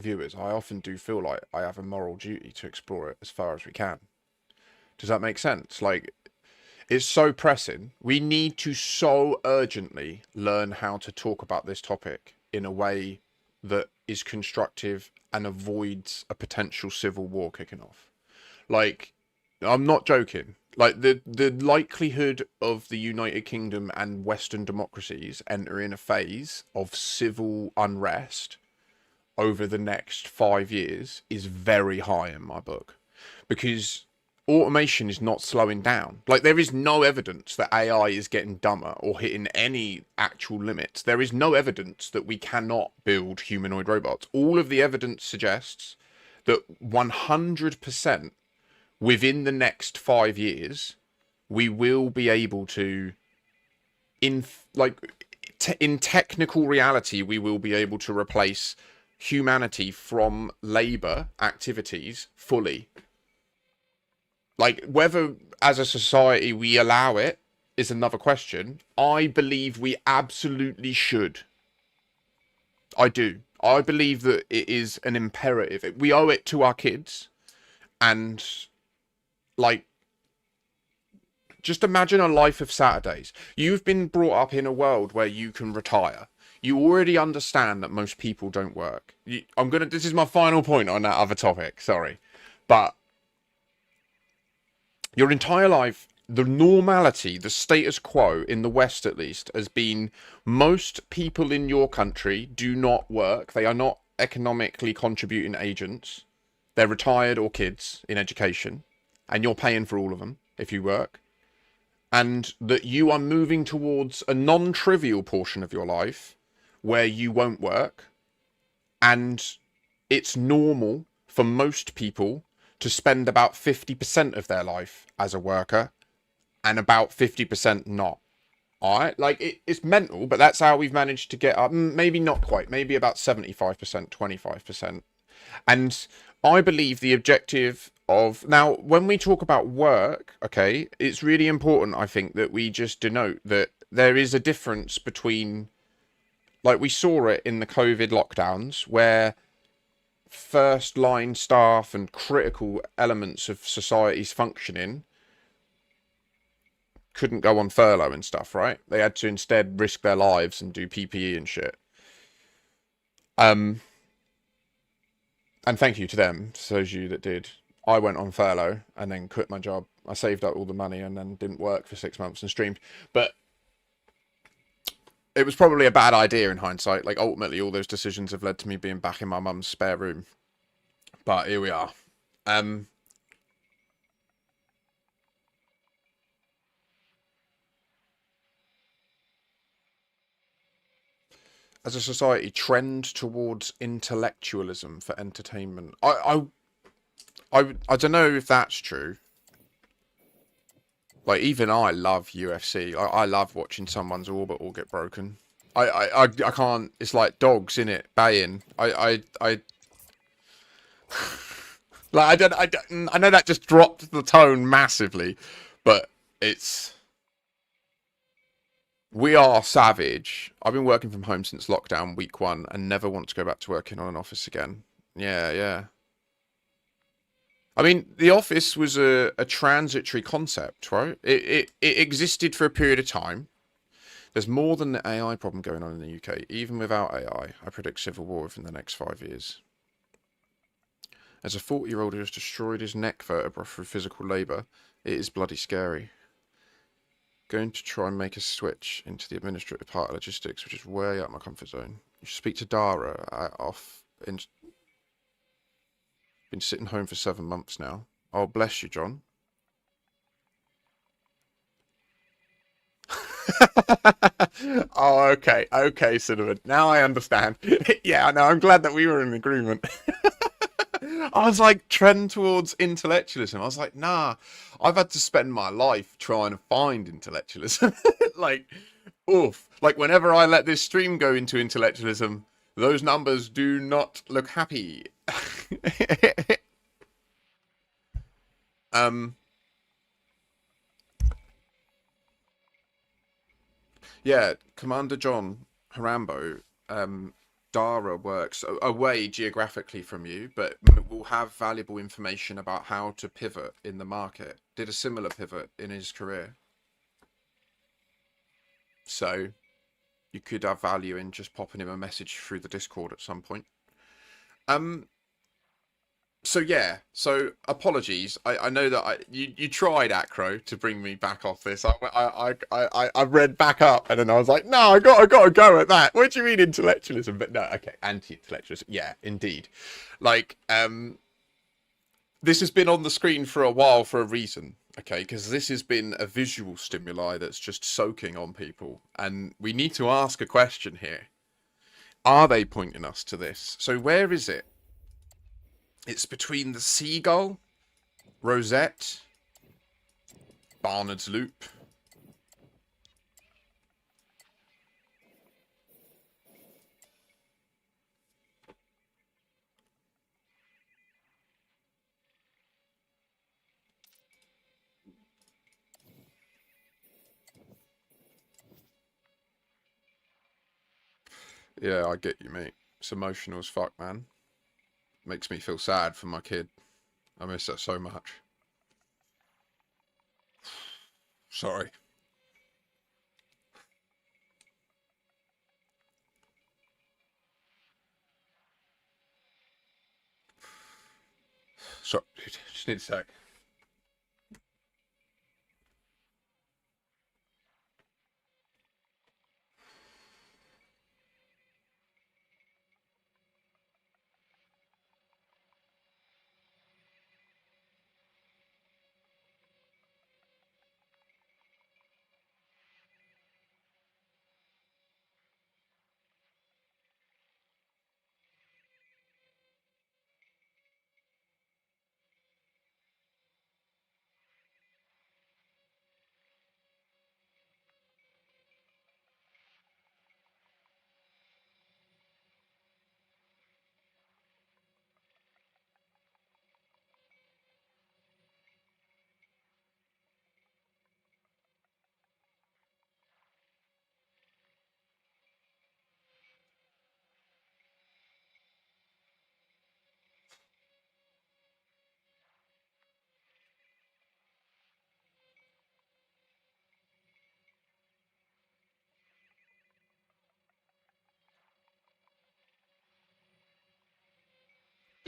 viewers, I often do feel like I have a moral duty to explore it as far as we can. Does that make sense? Like, it's so pressing. We need to so urgently learn how to talk about this topic in a way that is constructive and avoids a potential civil war kicking off. Like, I'm not joking. Like, the likelihood of the United Kingdom and Western democracies entering a phase of civil unrest over the next 5 years is very high in my book, because automation is not slowing down. Like, there is no evidence that AI is getting dumber or hitting any actual limits. There is no evidence that we cannot build humanoid robots. All of the evidence suggests that 100% within the next 5 years, we will be able to, in technical reality, we will be able to replace humanity from labor activities fully. Like, whether as a society we allow it is another question. I believe we absolutely should. I do. I believe that it is an imperative. We owe it to our kids. And, like, just imagine a life of Saturdays. You've been brought up in a world where you can retire. You already understand that most people don't work. This is my final point on that other topic, sorry. But your entire life, the normality, the status quo in the West at least, has been most people in your country do not work. They are not economically contributing agents. They're retired or kids in education, and you're paying for all of them if you work. And that you are moving towards a non-trivial portion of your life where you won't work, and it's normal for most people to spend about 50% of their life as a worker and about 50% not. All right, like it's mental, but that's how we've managed to get up. Maybe not quite, maybe about 75%, 25%. And I believe the objective of now, when we talk about work, okay, it's really important, I think, that we just denote that there is a difference between, like we saw it in the COVID lockdowns, where first line staff and critical elements of society's functioning couldn't go on furlough and stuff, right? They had to instead risk their lives and do PPE and shit. And thank you to them, to those of you that did. I went on furlough and then quit my job. I saved up all the money and then didn't work for 6 months and streamed. But it was probably a bad idea in hindsight. Like, ultimately, all those decisions have led to me being back in my mum's spare room. But here we are. As a society, trend towards intellectualism for entertainment. I don't know if that's true. Like, even I love UFC. I love watching someone's orbital get broken. I can't. It's like dogs in it baying. Like I know that just dropped the tone massively, but it's, we are savage. I've been working from home since lockdown week 1 and never want to go back to working on an office again. Yeah, yeah. I mean, the office was a transitory concept, right? It existed for a period of time. There's more than the AI problem going on in the UK. Even without AI, I predict civil war within the next 5 years. As a 40-year-old who has destroyed his neck vertebra through physical labour, it is bloody scary. Going to try and make a switch into the administrative part of logistics, which is way out of my comfort zone. You should speak to Dara been sitting home for 7 months now. Oh, bless you, John. Oh, okay. Okay, Cinnamon. Now I understand. Yeah, no, I'm glad that we were in agreement. I was like, trend towards intellectualism. I was like, nah, I've had to spend my life trying to find intellectualism. Like, oof. Like, whenever I let this stream go into intellectualism, those numbers do not look happy. Yeah, Commander John Harambo, Dara works away geographically from you, but will have valuable information about how to pivot in the market. Did a similar pivot in his career. So you could have value in just popping him a message through the Discord at some point. So yeah, so apologies. I know that you tried Acro to bring me back off this. I read back up and then I was like, no, I got to go at that. What do you mean intellectualism? But no, okay, anti-intellectualism. Yeah, indeed. Like this has been on the screen for a while for a reason. Okay, because this has been a visual stimuli that's just soaking on people, and we need to ask a question here. Are they pointing us to this? So where is it? It's between the seagull, Rosette, Barnard's Loop. Yeah, I get you, mate. It's emotional as fuck, man. Makes me feel sad for my kid. I miss her so much. Sorry. Sorry, just need a sec.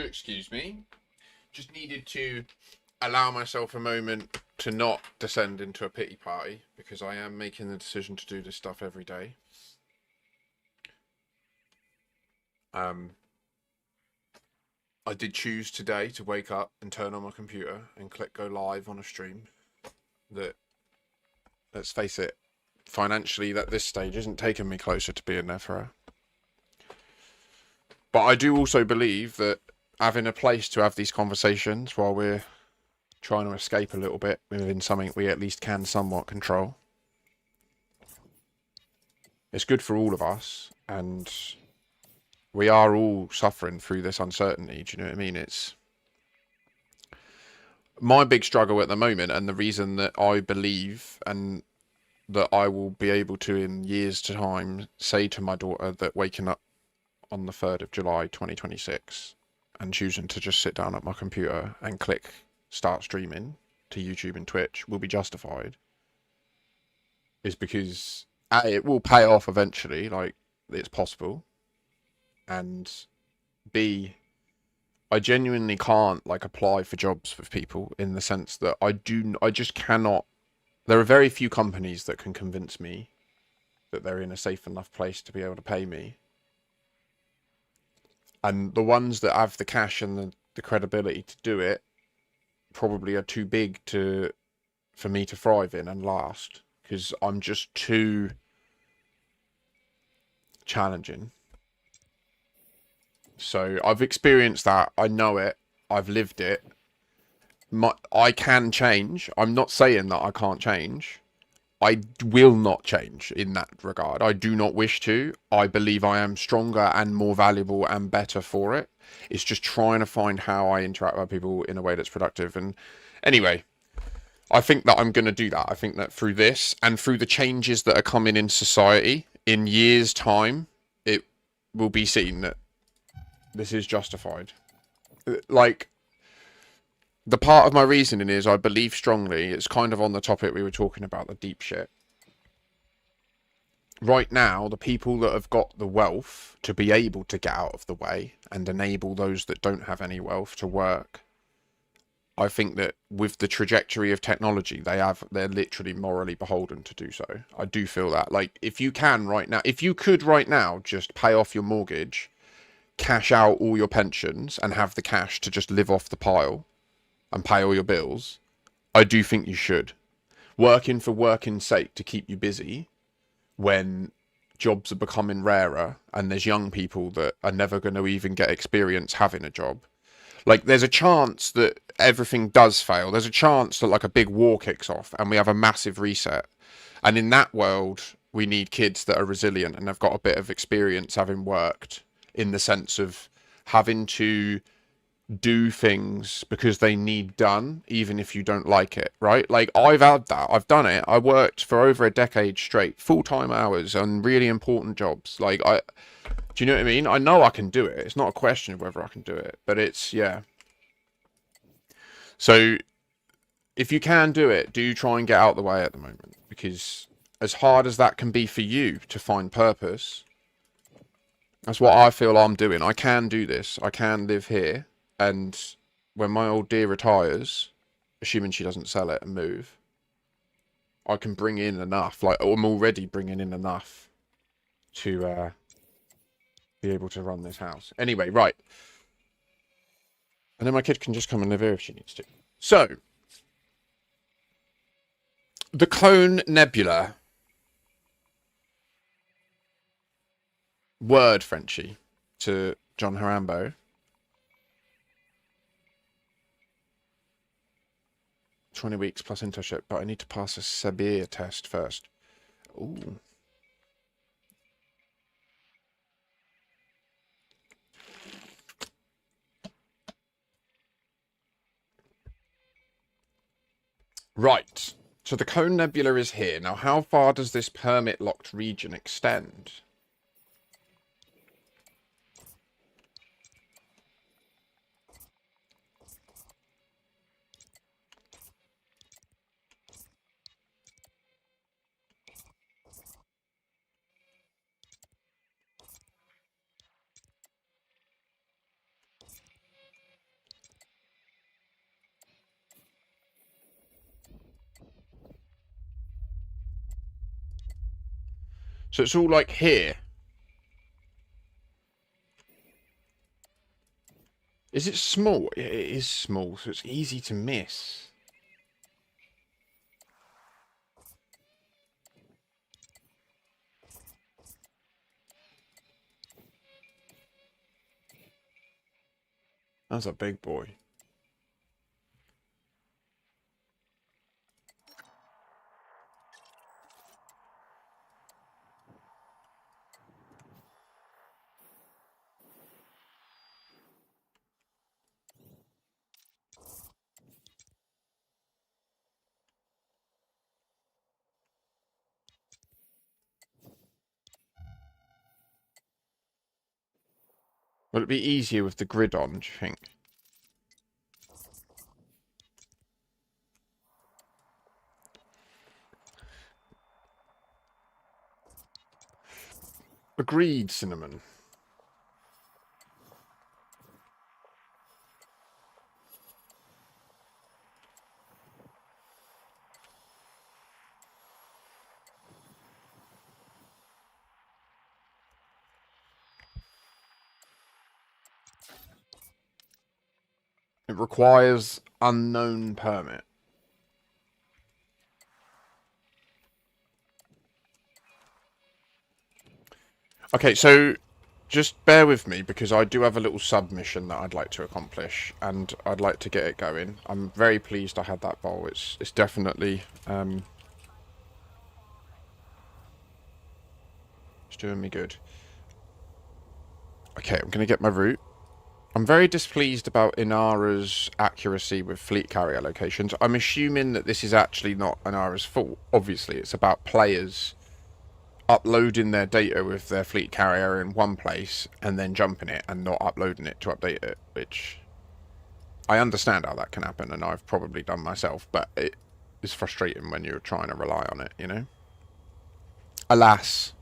Do excuse me. Just needed to allow myself a moment to not descend into a pity party because I am making the decision to do this stuff every day. I did choose today to wake up and turn on my computer and click go live on a stream that, let's face it, financially at this stage isn't taking me closer to being there for her. But I do also believe that having a place to have these conversations while we're trying to escape a little bit within something we at least can somewhat control, it's good for all of us, and we are all suffering through this uncertainty. Do you know what I mean? It's my big struggle at the moment, and the reason that I believe and that I will be able to in years' time say to my daughter that waking up on the 3rd of July 2026 and choosing to just sit down at my computer and click start streaming to YouTube and Twitch will be justified is because A, it will pay off eventually, like it's possible, and B, I genuinely can't like apply for jobs with people in the sense that I just cannot. There are very few companies that can convince me that they're in a safe enough place to be able to pay me. And the ones that have the cash and the credibility to do it probably are too big for me to thrive in and last, because I'm just too challenging. So I've experienced that. I know it. I've lived it. I can change. I'm not saying that I can't change. I will not change in that regard. I do not wish to. I believe I am stronger and more valuable and better for it. It's just trying to find how I interact with people in a way that's productive. And anyway, I think that I'm going to do that. I think that through this and through the changes that are coming in society in years' time, it will be seen that this is justified. Like, the part of my reasoning is I believe strongly, it's kind of on the topic we were talking about, the deep shit. Right now, the people that have got the wealth to be able to get out of the way and enable those that don't have any wealth to work, I think that with the trajectory of technology, they're literally morally beholden to do so. I do feel that. Like, if you could right now just pay off your mortgage, cash out all your pensions and have the cash to just live off the pile and pay all your bills, I do think you should. Working for working's sake to keep you busy when jobs are becoming rarer and there's young people that are never going to even get experience having a job. Like, there's a chance that everything does fail. There's a chance that like a big war kicks off and we have a massive reset. And in that world, we need kids that are resilient and have got a bit of experience having worked, in the sense of having to do things because they need done, even if you don't like it, right? Like, I've had that. I've done it. I worked for over a decade straight, full-time hours on really important jobs. Like, do you know what I mean? I know I can do it. It's not a question of whether I can do it, but it's, yeah. So if you can do it, do try and get out of the way at the moment, because as hard as that can be for you to find purpose, that's what I feel I'm doing. I can do this. I can live here. And when my old dear retires, assuming she doesn't sell it and move, I can bring in enough. Like, I'm already bringing in enough to be able to run this house. Anyway, right. And then my kid can just come and live here if she needs to. So, the Cone Nebula. Word, Frenchie, to John Harambo. 20 weeks plus internship, but I need to pass a Sabir test first. Ooh. Right. So the Cone Nebula is here. Now, how far does this permit-locked region extend? So it's all like here. Is it small? It is small, so it's easy to miss. That's a big boy. Will it be easier with the grid on, do you think? Agreed, Cinnamon. It requires unknown permit. Okay, so just bear with me because I do have a little submission that I'd like to accomplish and I'd like to get it going. I'm very pleased I had that bowl. It's definitely it's doing me good. Okay, I'm going to get my route. I'm very displeased about Inara's accuracy with fleet carrier locations. I'm assuming that this is actually not Inara's fault. Obviously, it's about players uploading their data with their fleet carrier in one place and then jumping it and not uploading it to update it, which I understand how that can happen and I've probably done myself, but it is frustrating when you're trying to rely on it, you know? Alas.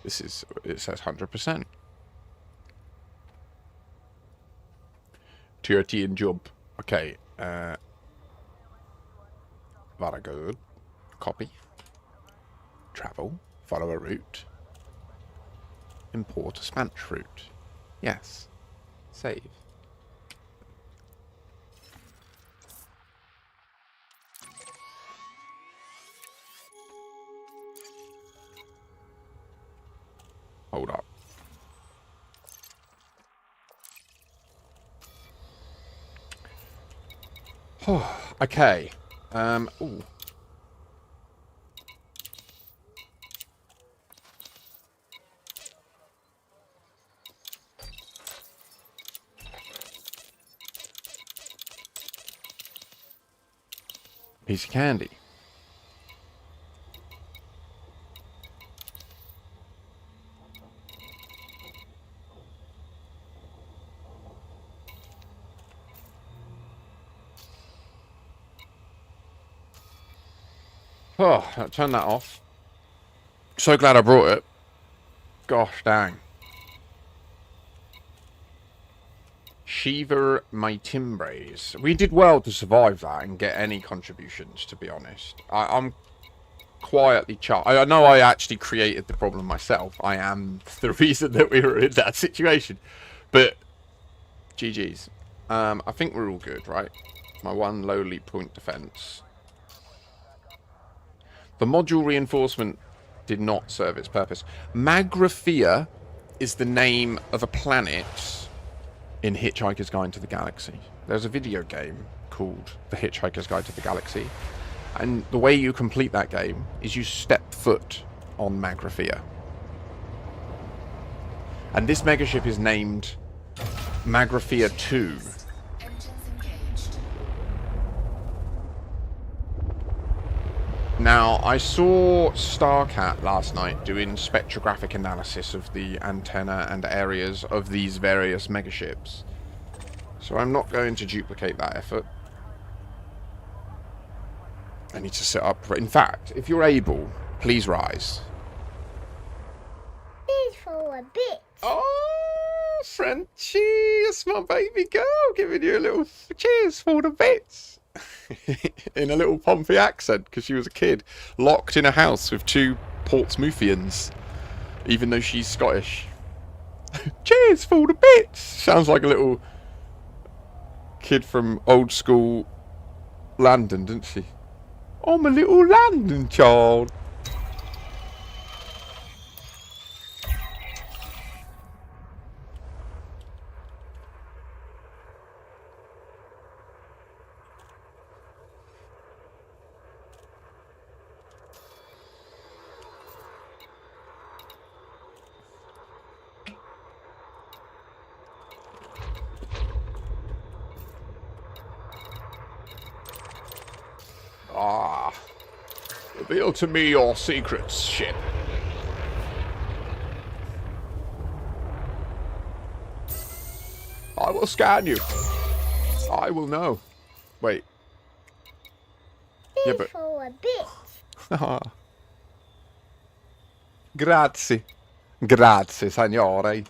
This is, it says 100%. Turkey and job. Okay, very good. Copy. Travel. Follow a route. Import a Spanish route. Yes. Save. Hold up. Okay. Ooh. Piece of candy. Oh, turn that off. So glad I brought it. Gosh dang. Shiver my timbres. We did well to survive that and get any contributions, to be honest. I'm quietly chuffed. I know I actually created the problem myself. I am the reason that we were in that situation. But, GG's. I think we're all good, right? My one lowly point defense. The module reinforcement did not serve its purpose. Magraphia is the name of a planet in Hitchhiker's Guide to the Galaxy. There's a video game called The Hitchhiker's Guide to the Galaxy. And the way you complete that game is you step foot on Magraphia. And this megaship is named Magraphia 2. Engines engaged. Now, I saw Starcat last night doing spectrographic analysis of the antenna and areas of these various megaships. So I'm not going to duplicate that effort. I need to set up... In fact, if you're able, please rise. Cheers for a bit. Oh, Frenchie, it's my baby girl giving you a little cheers for the bits. In a little Pompey accent, because she was a kid, locked in a house with two Portsmouthians, even though she's Scottish. Cheers for the bits. Sounds like a little kid from old school London, doesn't she? I'm a little London child. Ah, reveal to me your secrets, ship. I will scan you. I will know. Wait. Yeah, Cheers but... for a bit. Grazie. Grazie, signore.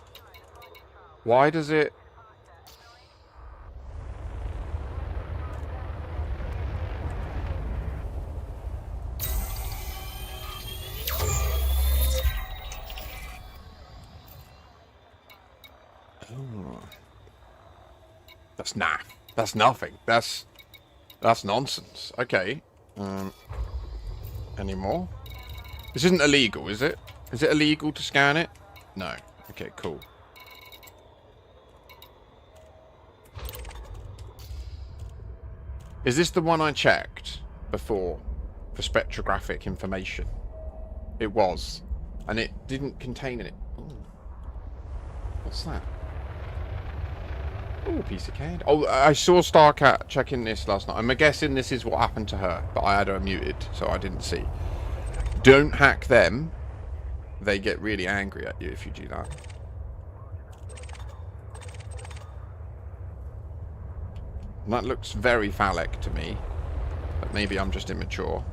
Why does it... That's nah. That's nothing. That's nonsense. Okay. Any more? This isn't illegal, is it? Is it illegal to scan it? No. Okay, cool. Is this the one I checked before for spectrographic information? It was. And it didn't contain it. Ooh. What's that? Oh, piece of candy. Oh, I saw Starcat checking this last night. I'm guessing this is what happened to her, but I had her muted, so I didn't see. Don't hack them. They get really angry at you if you do that. And that looks very phallic to me, but maybe I'm just immature.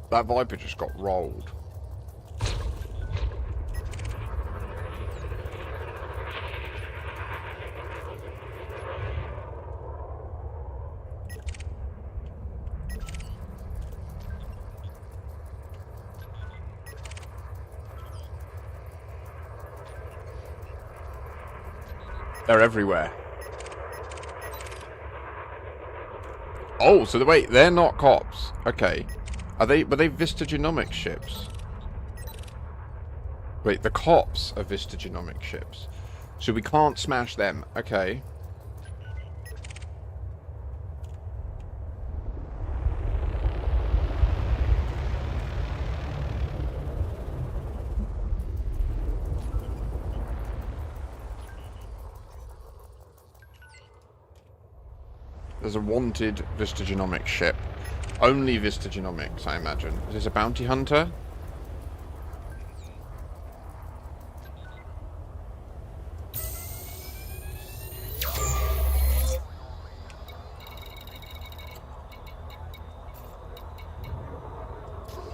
That Viper just got rolled. They're everywhere. Oh, so wait, they're not cops. Okay. Were they Vista Genomics ships? Wait, the cops are Vista Genomics ships. So we can't smash them. Okay. There's a wanted Vista Genomics ship. Only Vista Genomics, I imagine. Is this a bounty hunter?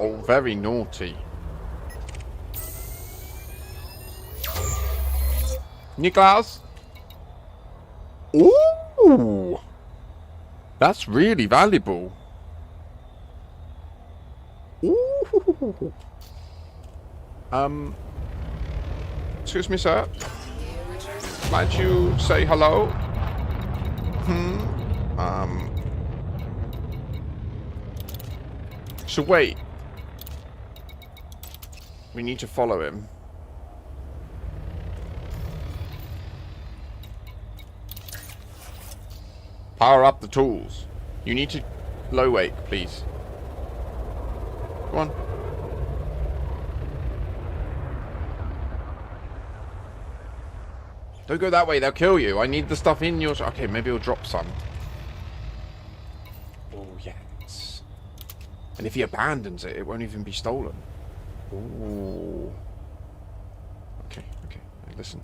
Oh, very naughty. Niklaus? Ooh! That's really valuable. Ooh. Excuse me, sir. Might you say hello? So wait. We need to follow him. Power up the tools. You need to low wake, please. Go on. Don't go that way, they'll kill you. I need the stuff in your... Okay, maybe he'll drop some. Oh, yes. And if he abandons it, it won't even be stolen. Ooh. Okay, okay. Listen.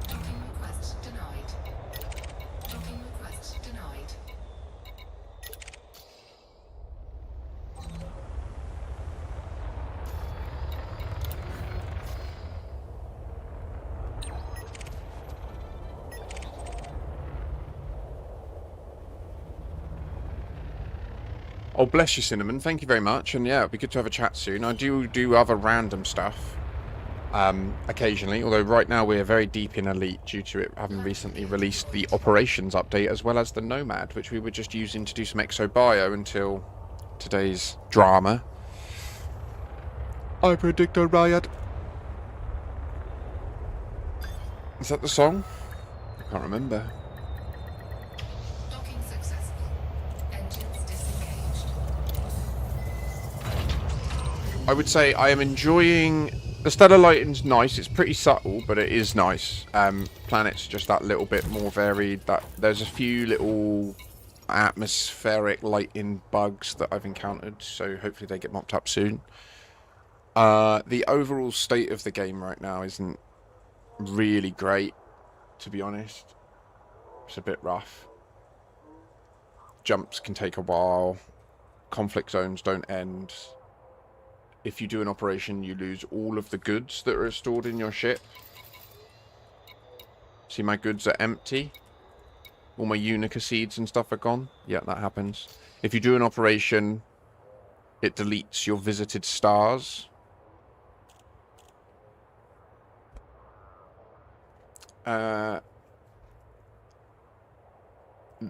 Docking request denied. Docking request denied. Oh, bless you, Cinnamon. Thank you very much. And yeah, it'd be good to have a chat soon. I do other random stuff occasionally, although right now we're very deep in Elite due to it having recently released the Operations update as well as the Nomad, which we were just using to do some exo bio until today's drama. I predict a riot. Is that the song? I can't remember. Docking successful. Engines disengaged. I would say I am enjoying... The stellar lighting's nice. It's pretty subtle, but it is nice. Planets just that little bit more varied. That there's a few little atmospheric lighting bugs that I've encountered, so hopefully they get mopped up soon. The overall state of the game right now isn't really great, to be honest. It's a bit rough. Jumps can take a while. Conflict zones don't end. If you do an operation, you lose all of the goods that are stored in your ship. See, my goods are empty. All my Unica seeds and stuff are gone. Yeah, that happens. If you do an operation, it deletes your visited stars.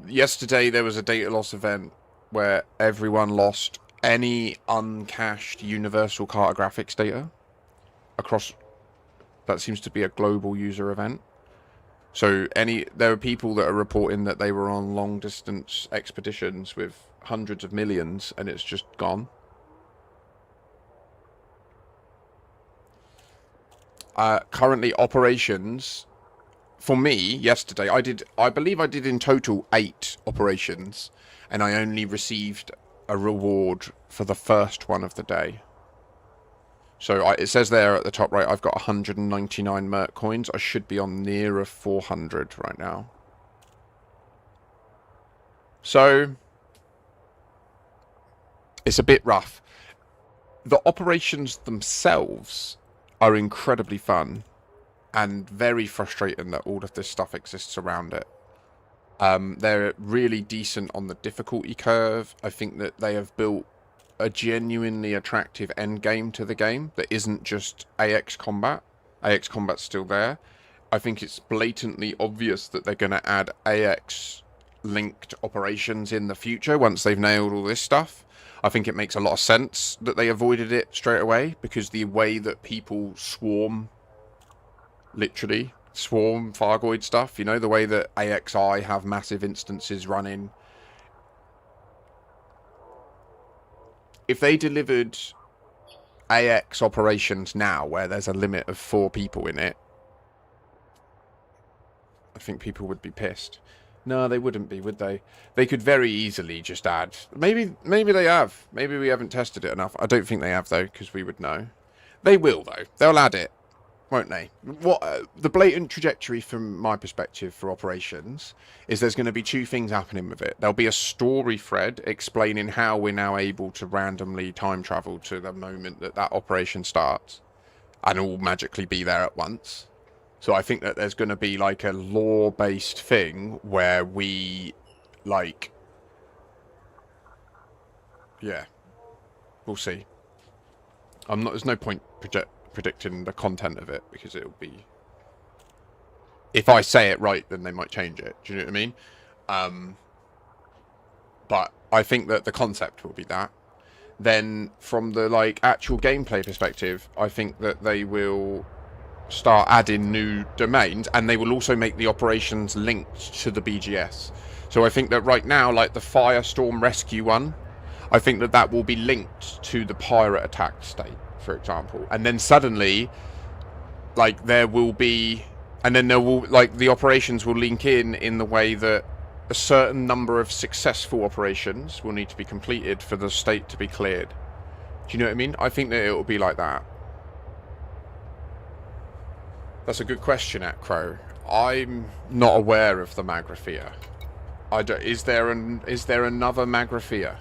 Yesterday, there was a data loss event where everyone lost any uncached universal cartographics data across. That seems to be a global user event. So there are people that are reporting that they were on long distance expeditions with hundreds of millions and it's just gone. Currently operations for me yesterday, I believe I did in total 8 operations and I only received a reward for the first one of the day. So it says there at the top right, I've got 199 Merc coins. I should be on nearer 400 right now. So it's a bit rough. The operations themselves are incredibly fun and very frustrating that all of this stuff exists around it. They're really decent on the difficulty curve. I think that they have built a genuinely attractive end game to the game that isn't just AX combat. AX combat's still there. I think it's blatantly obvious that they're going to add AX linked operations in the future once they've nailed all this stuff. I think it makes a lot of sense that they avoided it straight away because the way that people swarm, literally swarm Fargoid stuff, you know, the way that AXI have massive instances running. If they delivered AX operations now where there's a limit of 4 people in it, I think people would be pissed. No, they wouldn't be, would they? They could very easily just add. Maybe they have. Maybe we haven't tested it enough. I don't think they have, though, because we would know. They will, though. They'll add it, won't they? The blatant trajectory from my perspective for operations is there's going to be 2 things happening with it. There'll be a story thread explaining how we're now able to randomly time travel to the moment that that operation starts and all magically be there at once. So I think that there's going to be like a lore-based thing where we, like, yeah, we'll see. There's no point predicting the content of it because it'll be, if I say it right, then they might change it. Do you know what I mean? But I think that the concept will be that. then from the like actual gameplay perspective, I think that they will start adding new domains, and they will also make the operations linked to the BGS. So I think that right now, like the Firestorm Rescue one, I think that that will be linked to the pirate attack state, for example, and then suddenly, like there will be, and then there will, like the operations will link in the way that a certain number of successful operations will need to be completed for the state to be cleared. Do you know what I mean? I think that it will be like that. That's a good question, Acro. I'm not aware of the Magrathea. Is there another Magrathea?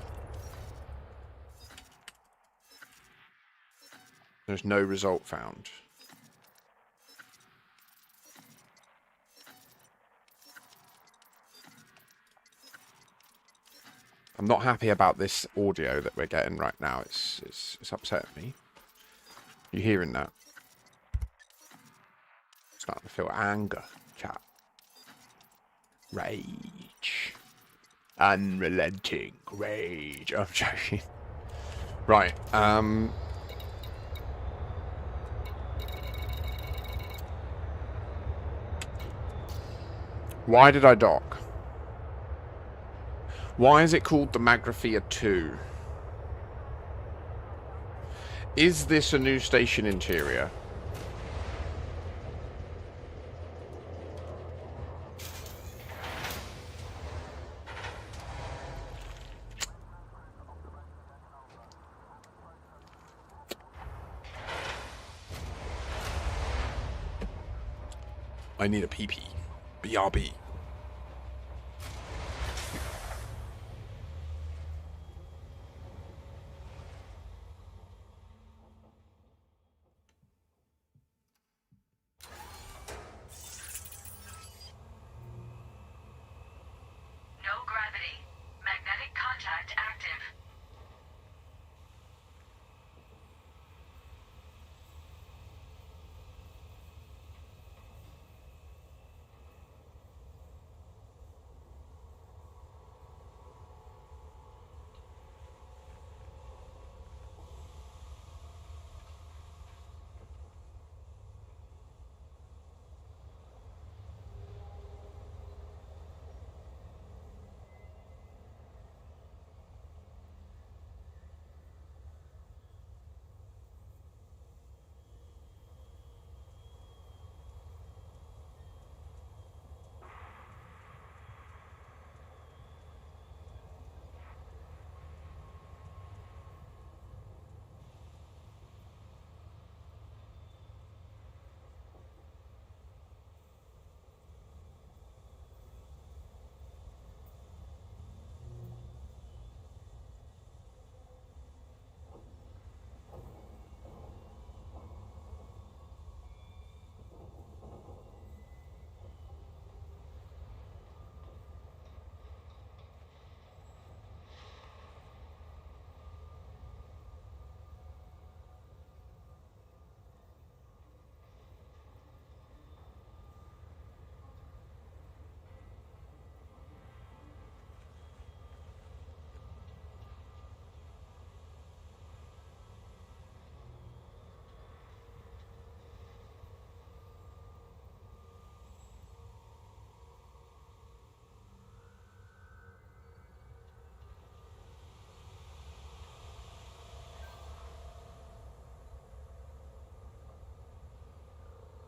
There's no result found. I'm not happy about this audio that we're getting right now. It's upsetting me. You hearing that? Starting to feel anger, chat. Rage. Unrelenting rage. I'm joking. Right, why did I dock? Why is it called the Magrathea 2? Is this a new station interior? I need a PP. BRB. No gravity. Magnetic contact active.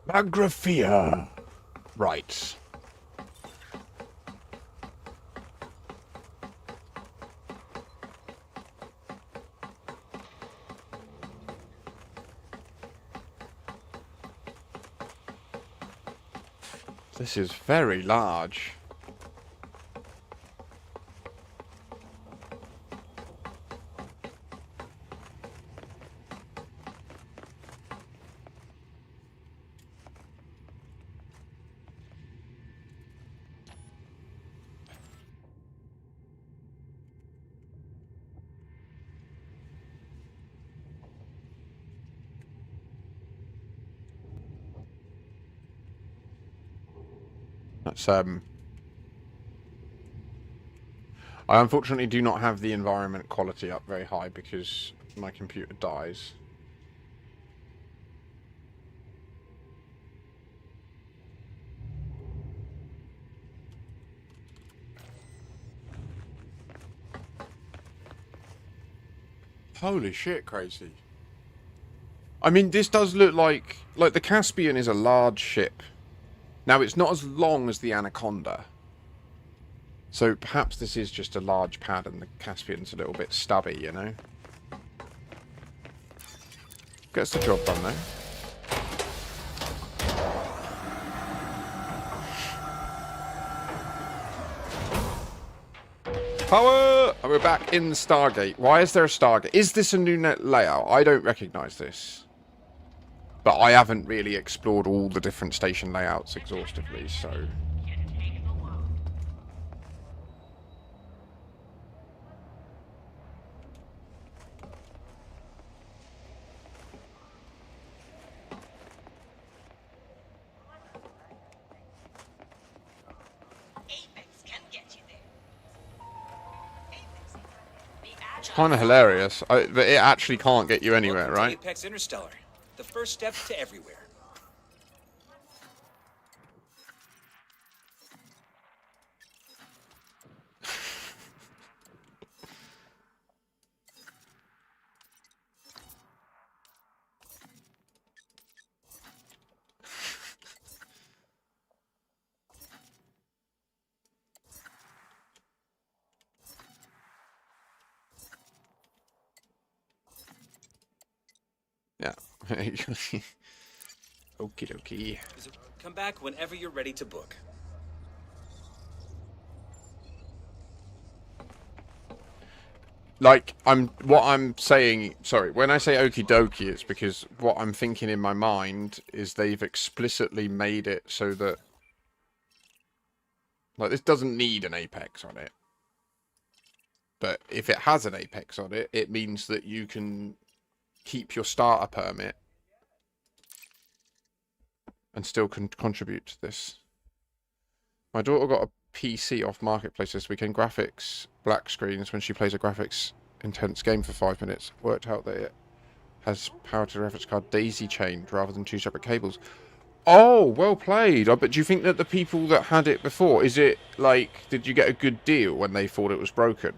Magrathea. Right. This is very large. That's I unfortunately do not have the environment quality up very high because my computer dies. Holy shit, crazy. I mean, this does look like the Caspian is a large ship. Now, it's not as long as the Anaconda. So perhaps this is just a large pad and the Caspian's a little bit stubby, you know? Gets the job done, though. Power! And we're back in the Stargate. Why is there a Stargate? Is this a new net layout? I don't recognise this. But I haven't really explored all the different station layouts exhaustively, so... It's kind of hilarious, but it actually can't get you anywhere, right? Apex Interstellar, the first step to everywhere. Yeah. Okie dokie. Come back whenever you're ready to book. Like, what I'm saying, sorry, when I say okie dokie, it's because what I'm thinking in my mind is they've explicitly made it so that, like, this doesn't need an apex on it. But if it has an apex on it, it means that you can keep your starter permit and still contribute to this. My daughter got a PC off Marketplace this weekend. Graphics, black screens when she plays a graphics intense game for 5 minutes. Worked out that it has power to the reference card daisy chained rather than 2 separate cables. Oh, well played. But do you think that the people that had it before, is it like, did you get a good deal when they thought it was broken?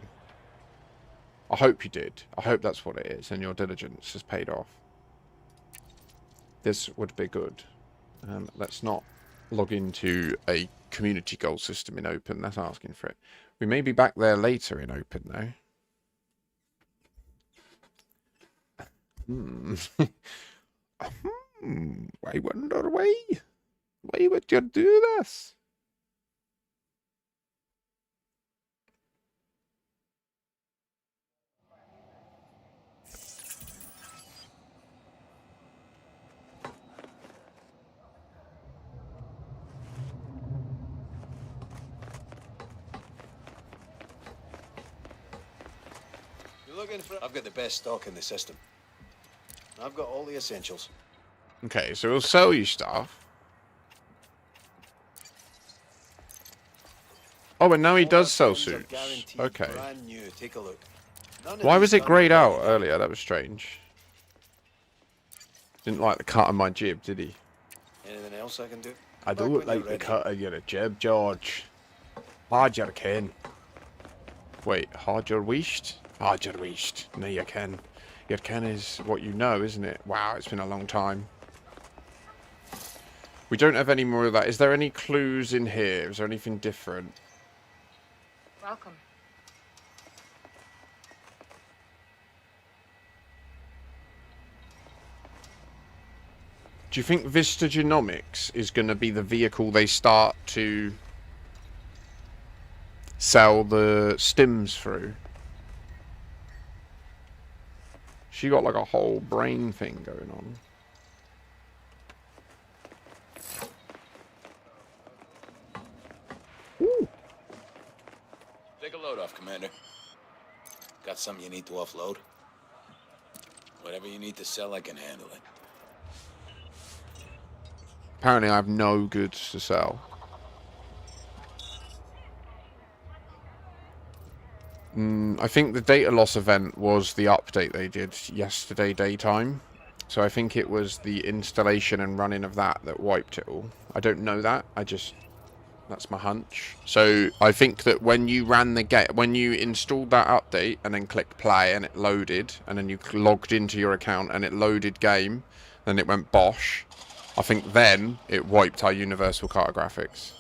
I hope you did. I hope that's what it is and your diligence has paid off. This would be good. Let's not log into a community goal system in open. That's asking for it. We may be back there later in open, though. I wonder why would you do this? You're looking for... I've got the best stock in the system. I've got all the essentials. Okay, so we'll sell you stuff. Oh, and now he does sell suits. Okay. Brand new. Take a look. Why was it greyed out earlier? That was strange. Didn't like the cut of my jib, did he? Anything else I can do? I don't like the cut of your jib, George. Hard your ken. Wait, hard your wished? Hard your wished. No, you can. Your ken is what you know, isn't it? Wow, it's been a long time. We don't have any more of that. Is there any clues in here? Is there anything different? Welcome. Do you think Vista Genomics is going to be the vehicle they start to sell the stims through? She got like a whole brain thing going on. Ooh. Take a load off, Commander. Got something you need to offload? Whatever you need to sell, I can handle it. Apparently I have no goods to sell. I think the data loss event was the update they did yesterday daytime. So I think it was the installation and running of that wiped it all. I don't know that. That's my hunch. So I think that when you ran the game, when you installed that update and then clicked play and it loaded, and then you logged into your account and it loaded game, then it went bosh. I think then it wiped our universal cartographics.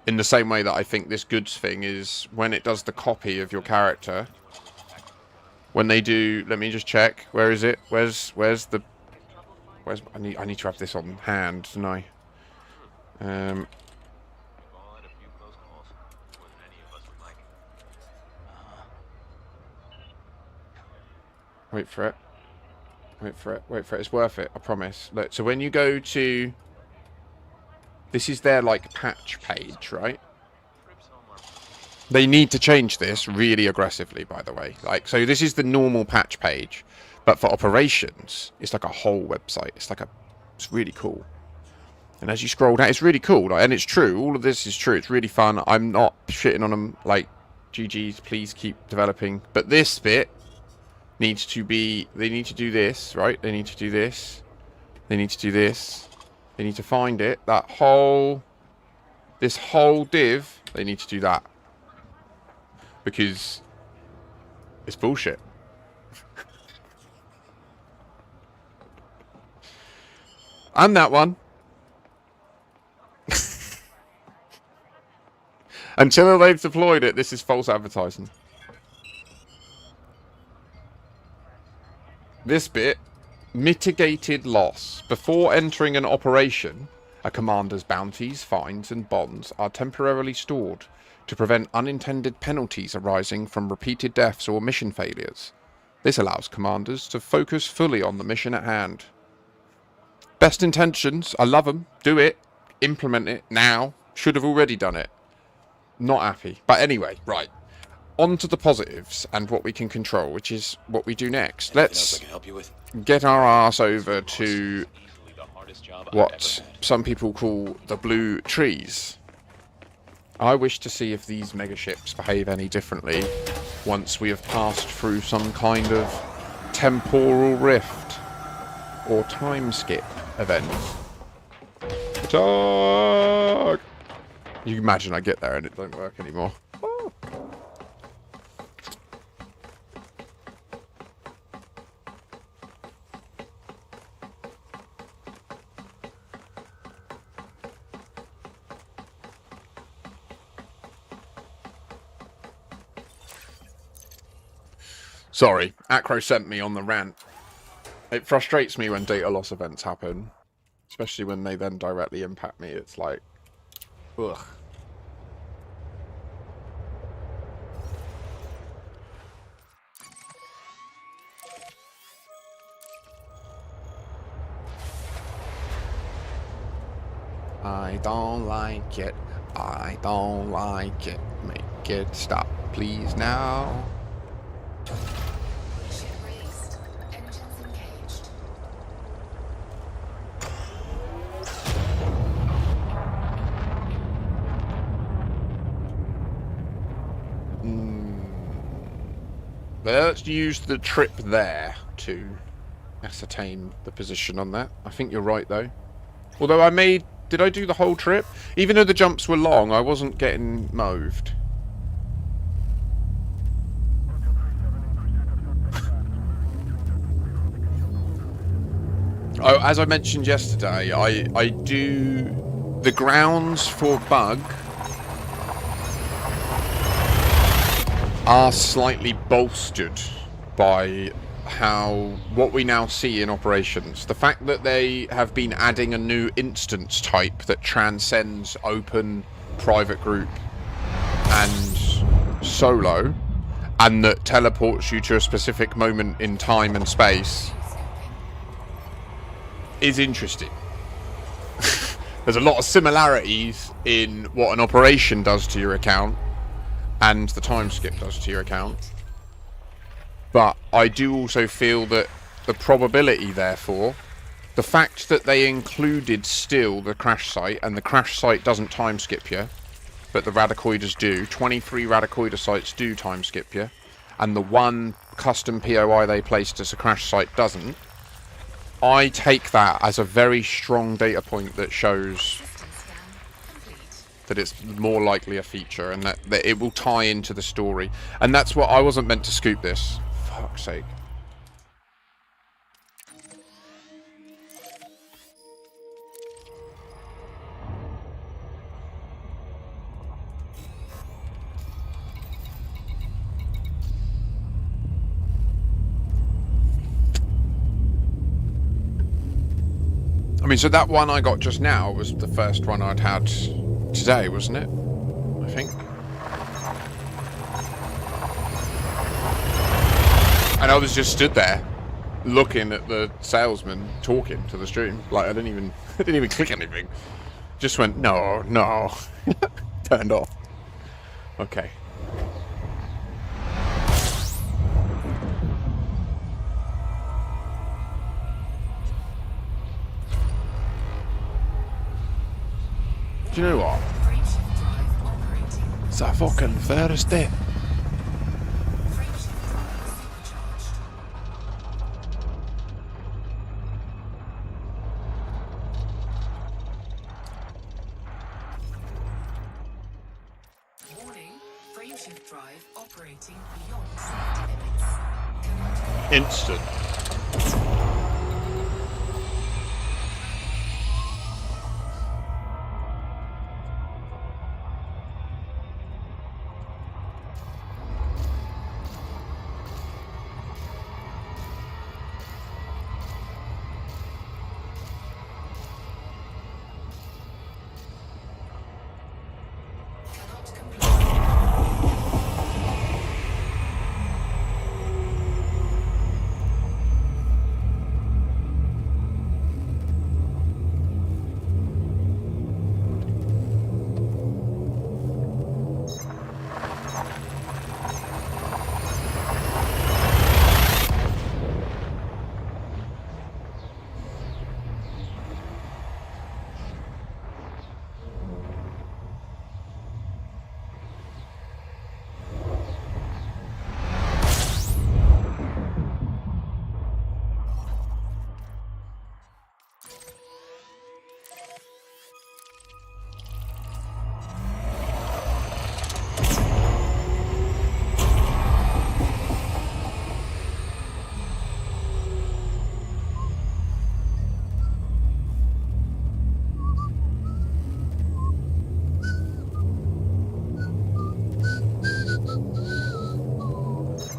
In the same way that I think this goods thing is when it does the copy of your character. When they do, let me just check. Where is it? Where's the? I need to have this on hand, don't I? Wait for it. Wait for it. Wait for it. It's worth it. I promise. Look. So when you go to, this is their like patch page, right? They need to change this really aggressively, by the way. Like, so this is the normal patch page, but for operations, it's like a whole website. It's really cool. And as you scroll down, it's really cool. Like, and it's true. All of this is true. It's really fun. I'm not shitting on them. Like, GG's, please keep developing. But this bit needs to be, they need to do this, right? They need to do this. They need to do this. They need to find it. This whole div, they need to do that. Because it's bullshit. And that one. Until they've deployed it, this is false advertising. This bit, mitigated loss. Before entering an operation, a commander's bounties, fines, and bonds are temporarily stored to prevent unintended penalties arising from repeated deaths or mission failures. This allows commanders to focus fully on the mission at hand. Best intentions, I love them, do it, implement it now, should have already done it. Not happy. But anyway, right. On to the positives and what we can control, which is what we do next. Let's get our ass over to what some people call the blue trees. I wish to see if these megaships behave any differently once we have passed through some kind of temporal rift or time skip event. Attack! You can imagine I get there and it don't work anymore. Oh. Sorry, Acro sent me on the rant. It frustrates me when data loss events happen. Especially when they then directly impact me. It's like, ugh. I don't like it. I don't like it. Make it stop, please, now. Ship raised. Engines engaged. Let's use the trip there to ascertain the position on that. I think you're right, though. Although did I do the whole trip? Even though the jumps were long, I wasn't getting moved. Oh, as I mentioned yesterday, I do the grounds for bug are slightly bolstered by what we now see in operations. The fact that they have been adding a new instance type that transcends open, private group, and solo, and that teleports you to a specific moment in time and space is interesting. There's a lot of similarities in what an operation does to your account and the time skip does to your account. But I do also feel that the probability, therefore, The fact that they included still the crash site, and the crash site doesn't time skip you, but the Radicoiders do. 23 Radicoider sites do time skip you, and the one custom POI they placed as a crash site doesn't. I take that as a very strong data point that shows System scan complete. that it's more likely a feature, and that it will tie into the story. And that's what I wasn't meant to scoop this. Fuck's sake. I mean, so that one I got just now was the first one I'd had today, wasn't it? I think. And I was just stood there, looking at the salesman talking to the stream. Like I didn't even click anything. Just went no, no, turned off. Okay. Do you know what? Frameshift drive operating. It's a fucking Thursday. Frameshift drive supercharged. Warning, frameshift drive operating beyond safety limits. Instant. Cannot complete.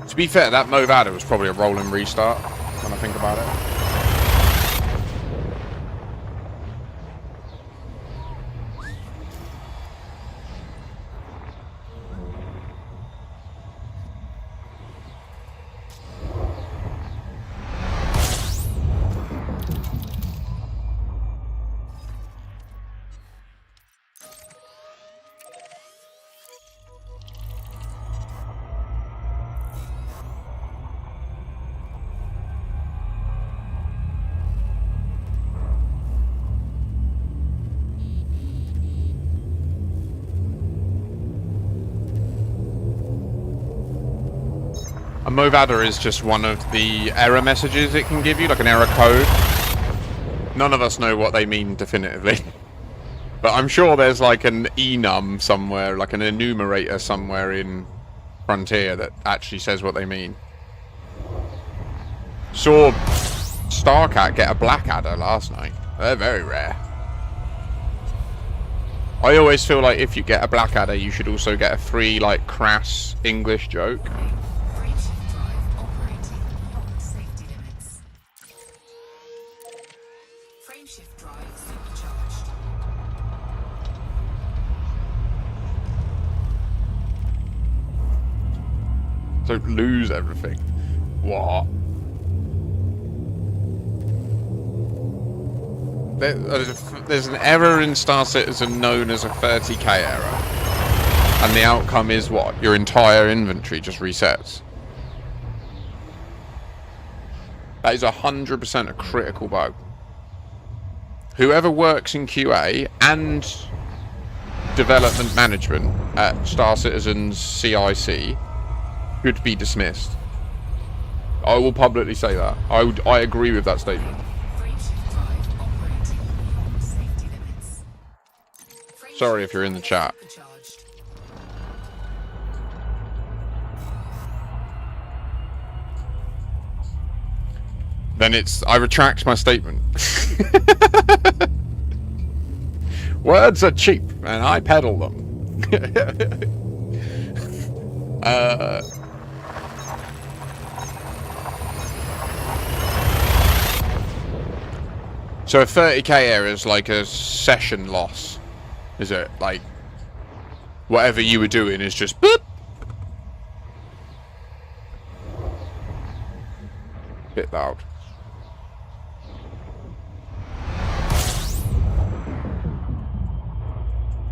To be fair, that Movada was probably a rolling restart, when I think about it. A Movada is just one of the error messages it can give you, like an error code. None of us know what they mean definitively. But I'm sure there's like an enum somewhere, like an enumerator somewhere in Frontier that actually says what they mean. Saw Starcat get a Blackadder last night. They're very rare. I always feel like if you get a Blackadder, you should also get a free, like, crass English joke. Frameshift drive operating beyond safety limits. Frameshift drive supercharged. Don't lose everything. What? There's an error in Star Citizen known as a 30k error. And the outcome is what? Your entire inventory just resets. That is 100% a critical bug. whoever works in QA and development management at Star Citizen's CIC should be dismissed. I will publicly say that. I agree with that statement. Frameshift drive operating beyond safety limits. Sorry if you're in the chat. Supercharged. Then I retract my statement. Words are cheap, and I peddle them. So a 30k error is like a session loss, is it? Like, whatever you were doing is just boop. Bit loud.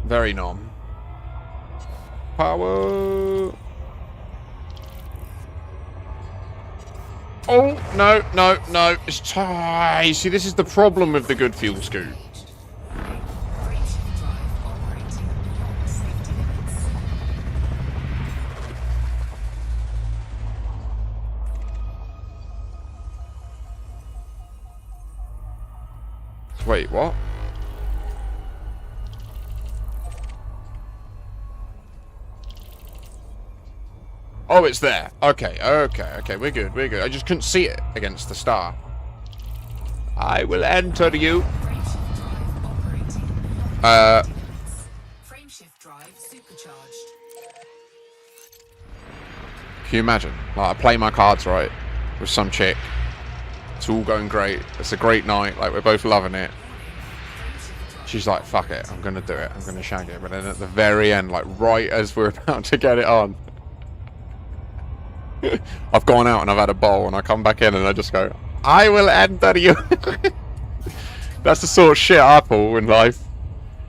Very nom. Power. Oh, no, no, no. It's tight. See, this is the problem with the good fuel scoop. Frameshift drive operating beyond safety limits. Wait, what? Oh, it's there. Okay, okay, okay. We're good, we're good. I just couldn't see it against the star. I will enter you. Frameshift drive operating beyond safety limits. Frameshift drive supercharged. Can you imagine? Like, I play my cards right with some chick. It's all going great. It's a great night. Like, we're both loving it. She's like, fuck it. I'm going to do it. I'm going to shag it. But then at the very end, like, right as we're about to get it on, I've gone out and I've had a bowl and I come back in and I just go, I will enter you. That's the sort of shit I pull in life.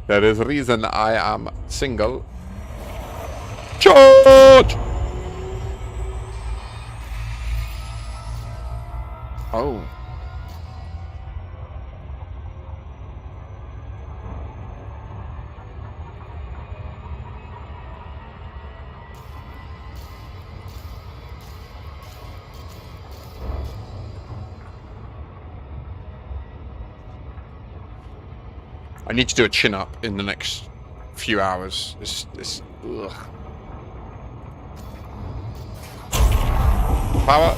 That is the reason I am single. Charge! Oh. I need to do a chin up in the next few hours. This ugh. Power.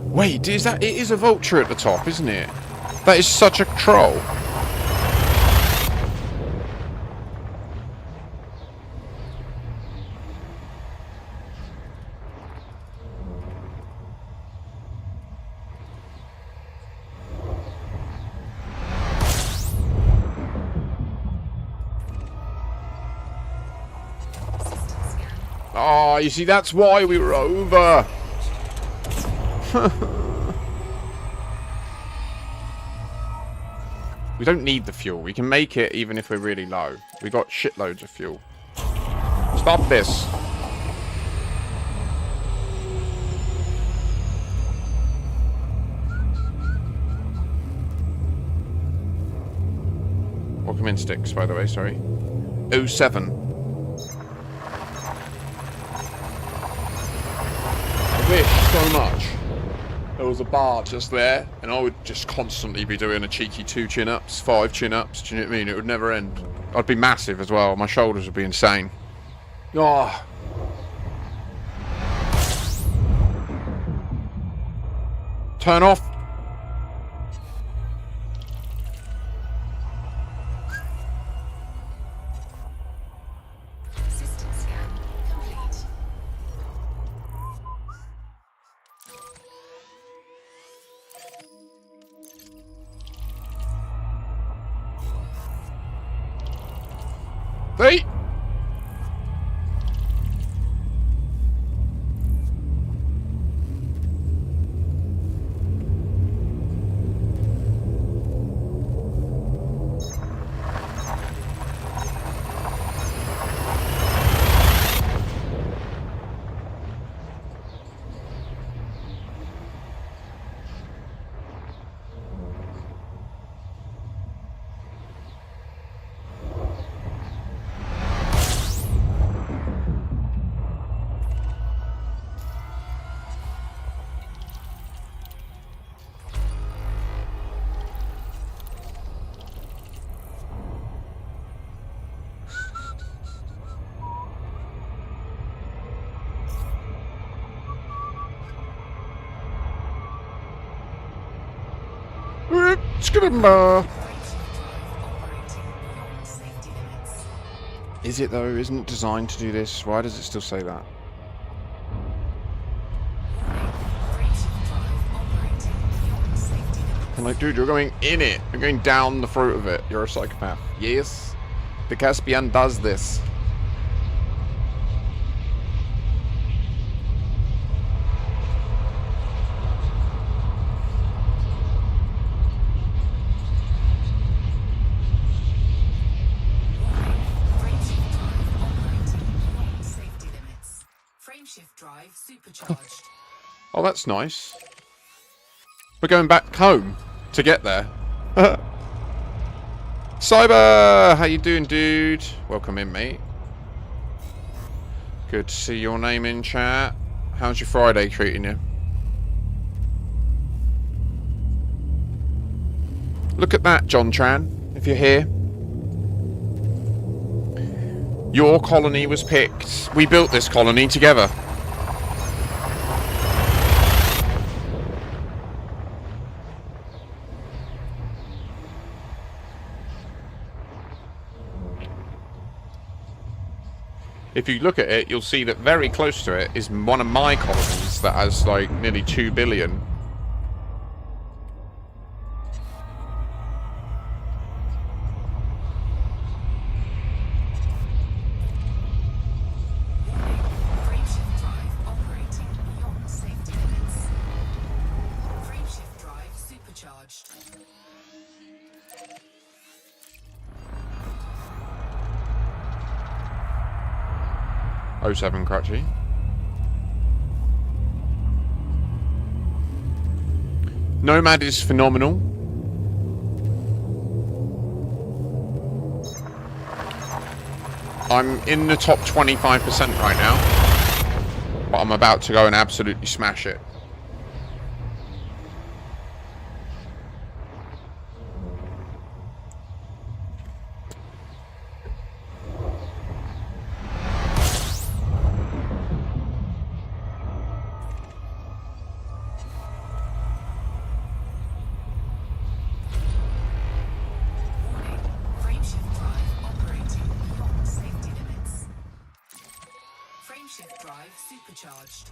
Wait, is that... It is a vulture at the top, isn't it? That is such a troll. Oh, you see, that's why we were over. We don't need the fuel. We can make it even if we're really low. We got shitloads of fuel. Stop this. Welcome in, Sticks, by the way, sorry. 07. I wish so much there was a bar just there, and I would just constantly be doing a cheeky 2 chin-ups, 5 chin-ups, do you know what I mean? It would never end. I'd be massive as well. My shoulders would be insane. Oh. Turn off. System scan complete. Hey. Skidimba! Frameshift drive operating beyond safety limits. Is it though? Isn't it designed to do this? Why does it still say that? Frameshift drive operating beyond safety limits. I'm like, dude, you're going in it. You're going down the throat of it. You're a psychopath. Yes. The Caspian does this. Frameshift drive operating beyond safety limits. Frameshift drive supercharged. Oh, that's nice. We're going back home to get there. Cyber! How you doing, dude? Welcome in, mate. Good to see your name in chat. How's your Friday treating you? Look at that, John Tran, if you're here. Your colony was picked. We built this colony together. If you look at it, you'll see that very close to it is one of my colonies that has like nearly 2 billion. Frameshift drive operating beyond safety limits. Frameshift drive supercharged. Oh 07 Crutchy. Nomad is phenomenal. I'm in the top 25% right now, but I'm about to go and absolutely smash it. Frameshift drive operating beyond safety limits. Frameshift drive supercharged.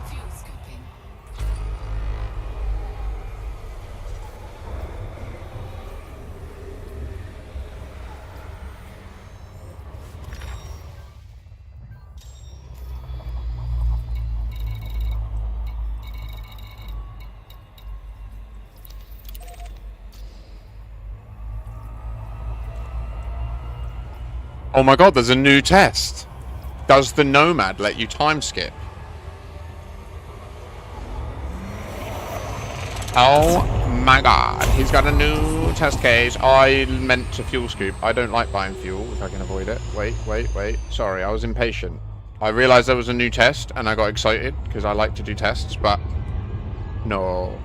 Fuel scooping. Oh my god, there's a new test. Does the Nomad let you time skip? Oh my god, he's got a new test case. I meant to fuel scoop. I don't like buying fuel if I can avoid it. Wait. Sorry, I was impatient. I realized there was a new test and I got excited because I like to do tests, but no.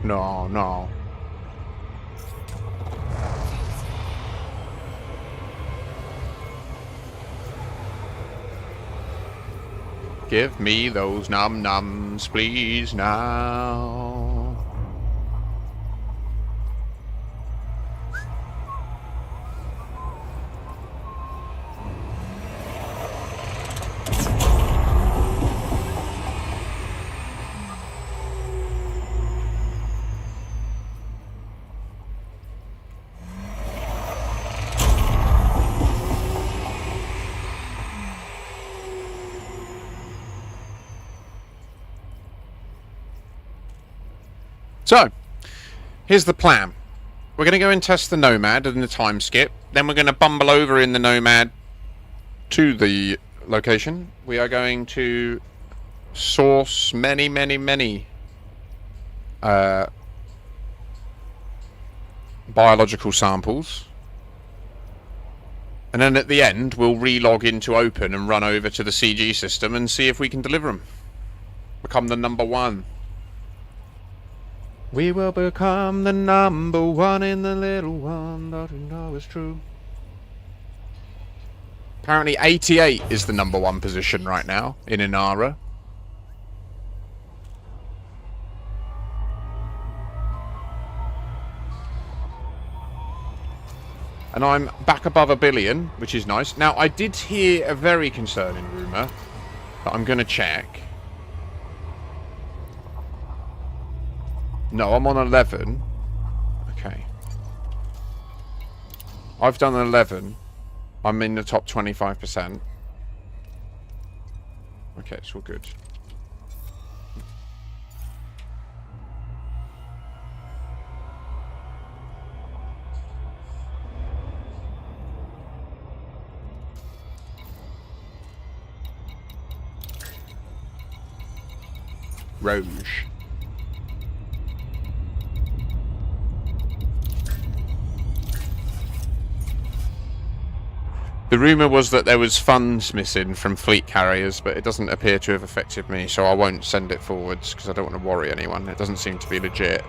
Give me those num-nums, please, now. So, here's the plan. We're going to go and test the Nomad and the time skip. Then we're going to bumble over in the Nomad to the location. We are going to source many biological samples. And then at the end, we'll re-log into Open and run over to the CG system and see if we can deliver them. Become the number one. We will become the number one in the little one that we know is true. Apparently 88 is the number one position right now in Inara. And I'm back above 1 billion, which is nice. Now, I did hear a very concerning rumour that I'm going to check. No, I'm on 11. Okay. I've done 11. I'm in the top 25%. Okay, it's all good. Rouge. The rumour was that there was funds missing from fleet carriers, but it doesn't appear to have affected me, so I won't send it forwards because I don't want to worry anyone. It doesn't seem to be legit.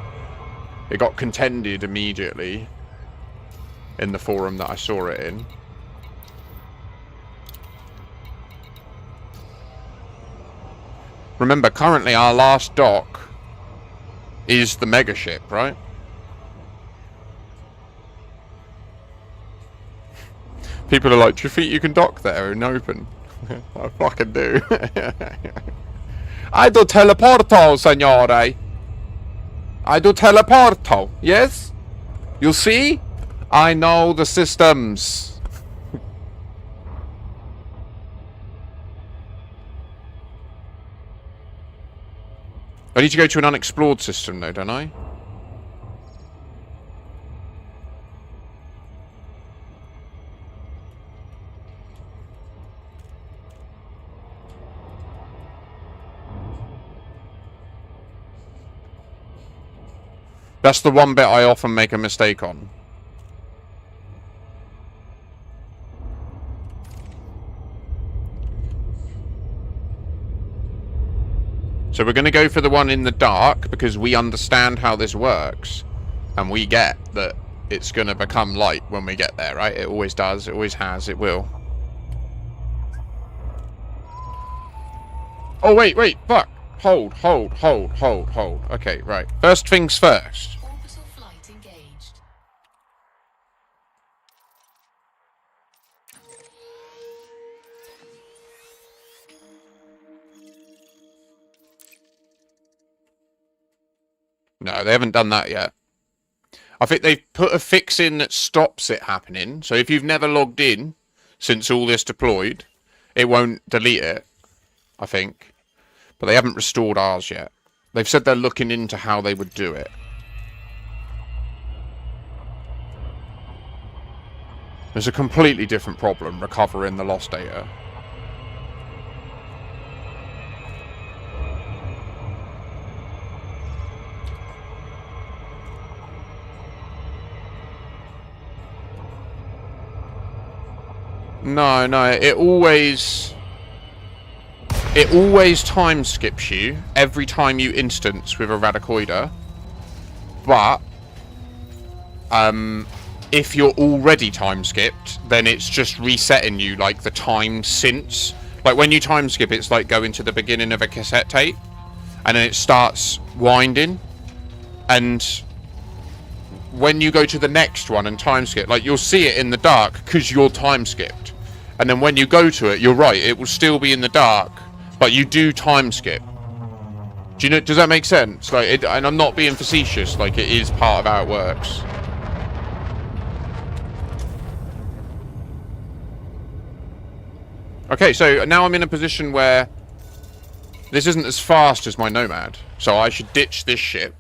It got contended immediately in the forum that I saw it in. Remember, currently our last dock is the megaship, right? People are like, do you think you can dock there in Open? I fucking do. I do teleporto, signore. I do teleporto, yes? You see? I know the systems. I need to go to an unexplored system though, don't I? That's the one bit I often make a mistake on. So we're going to go for the one in the dark because we understand how this works. And we get that it's going to become light when we get there, right? It always does, it always has, it will. Oh, wait, fuck. Hold. Okay, right. First things first. Orbital flight engaged. No, they haven't done that yet. I think they've put a fix in that stops it happening. So if you've never logged in since all this deployed, it won't delete it, I think. But they haven't restored ours yet. They've said they're looking into how they would do it. There's a completely different problem recovering the lost data. No, it always time skips you every time you instance with a Radicoider. But if you're already time skipped, then it's just resetting you like the time since. Like when you time skip, it's like going to the beginning of a cassette tape and then it starts winding, and when you go to the next one and time skip, like you'll see it in the dark because you're time skipped. And then when you go to it, you're right, it will still be in the dark, but you do time skip. Do you know? Does that make sense? Like, and I'm not being facetious. Like, it is part of how it works. Okay, so now I'm in a position where this isn't as fast as my Nomad, so I should ditch this ship.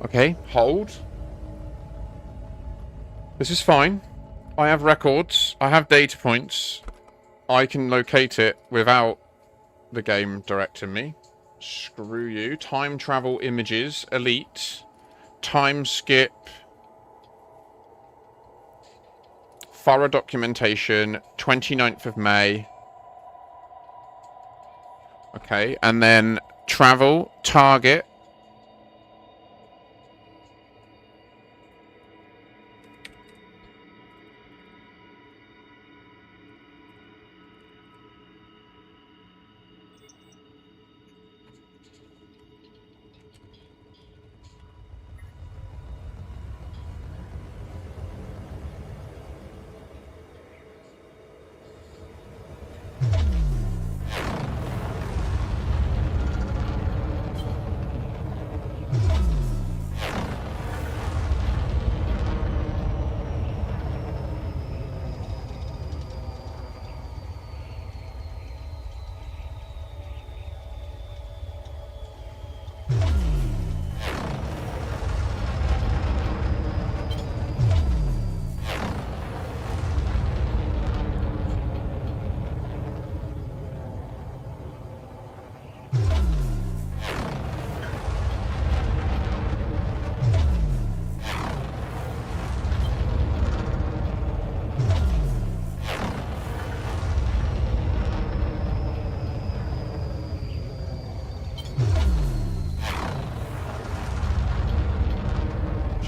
Okay, hold. This is fine. I have records. I have data points. I can locate it without the game directing me. Screw you. Time travel images. Elite. Time skip. Thorough documentation. 29th of May. Okay, and then travel. Target.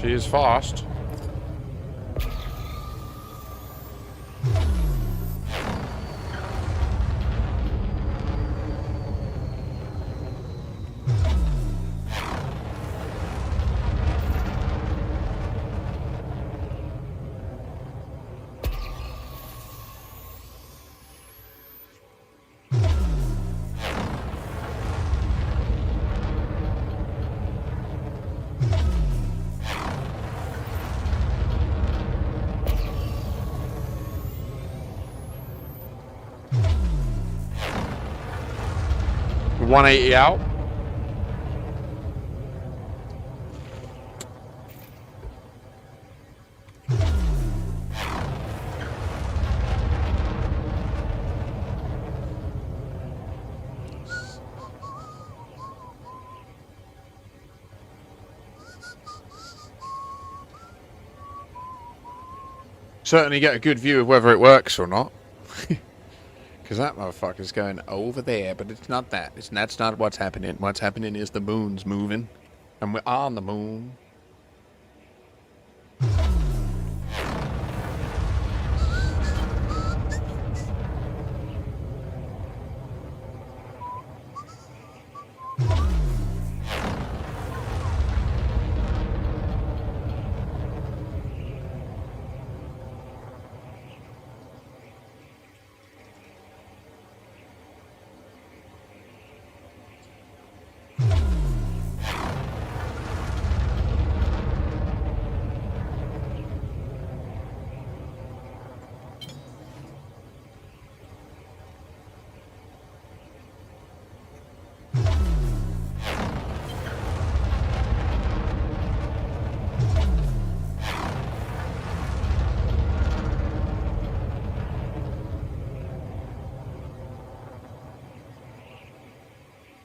She is fast. $180 out. Certainly get a good view of whether it works or not. Because that motherfucker's going over there, but it's not that. That's not what's happening. What's happening is the moon's moving. And we're on the moon.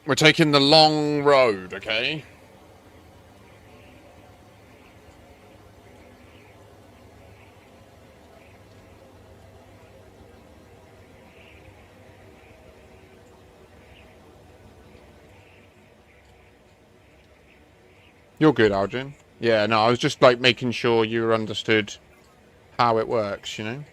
We're taking the long road, okay? You're good, Aldrin. Yeah, no, I was just like making sure you understood how it works, you know?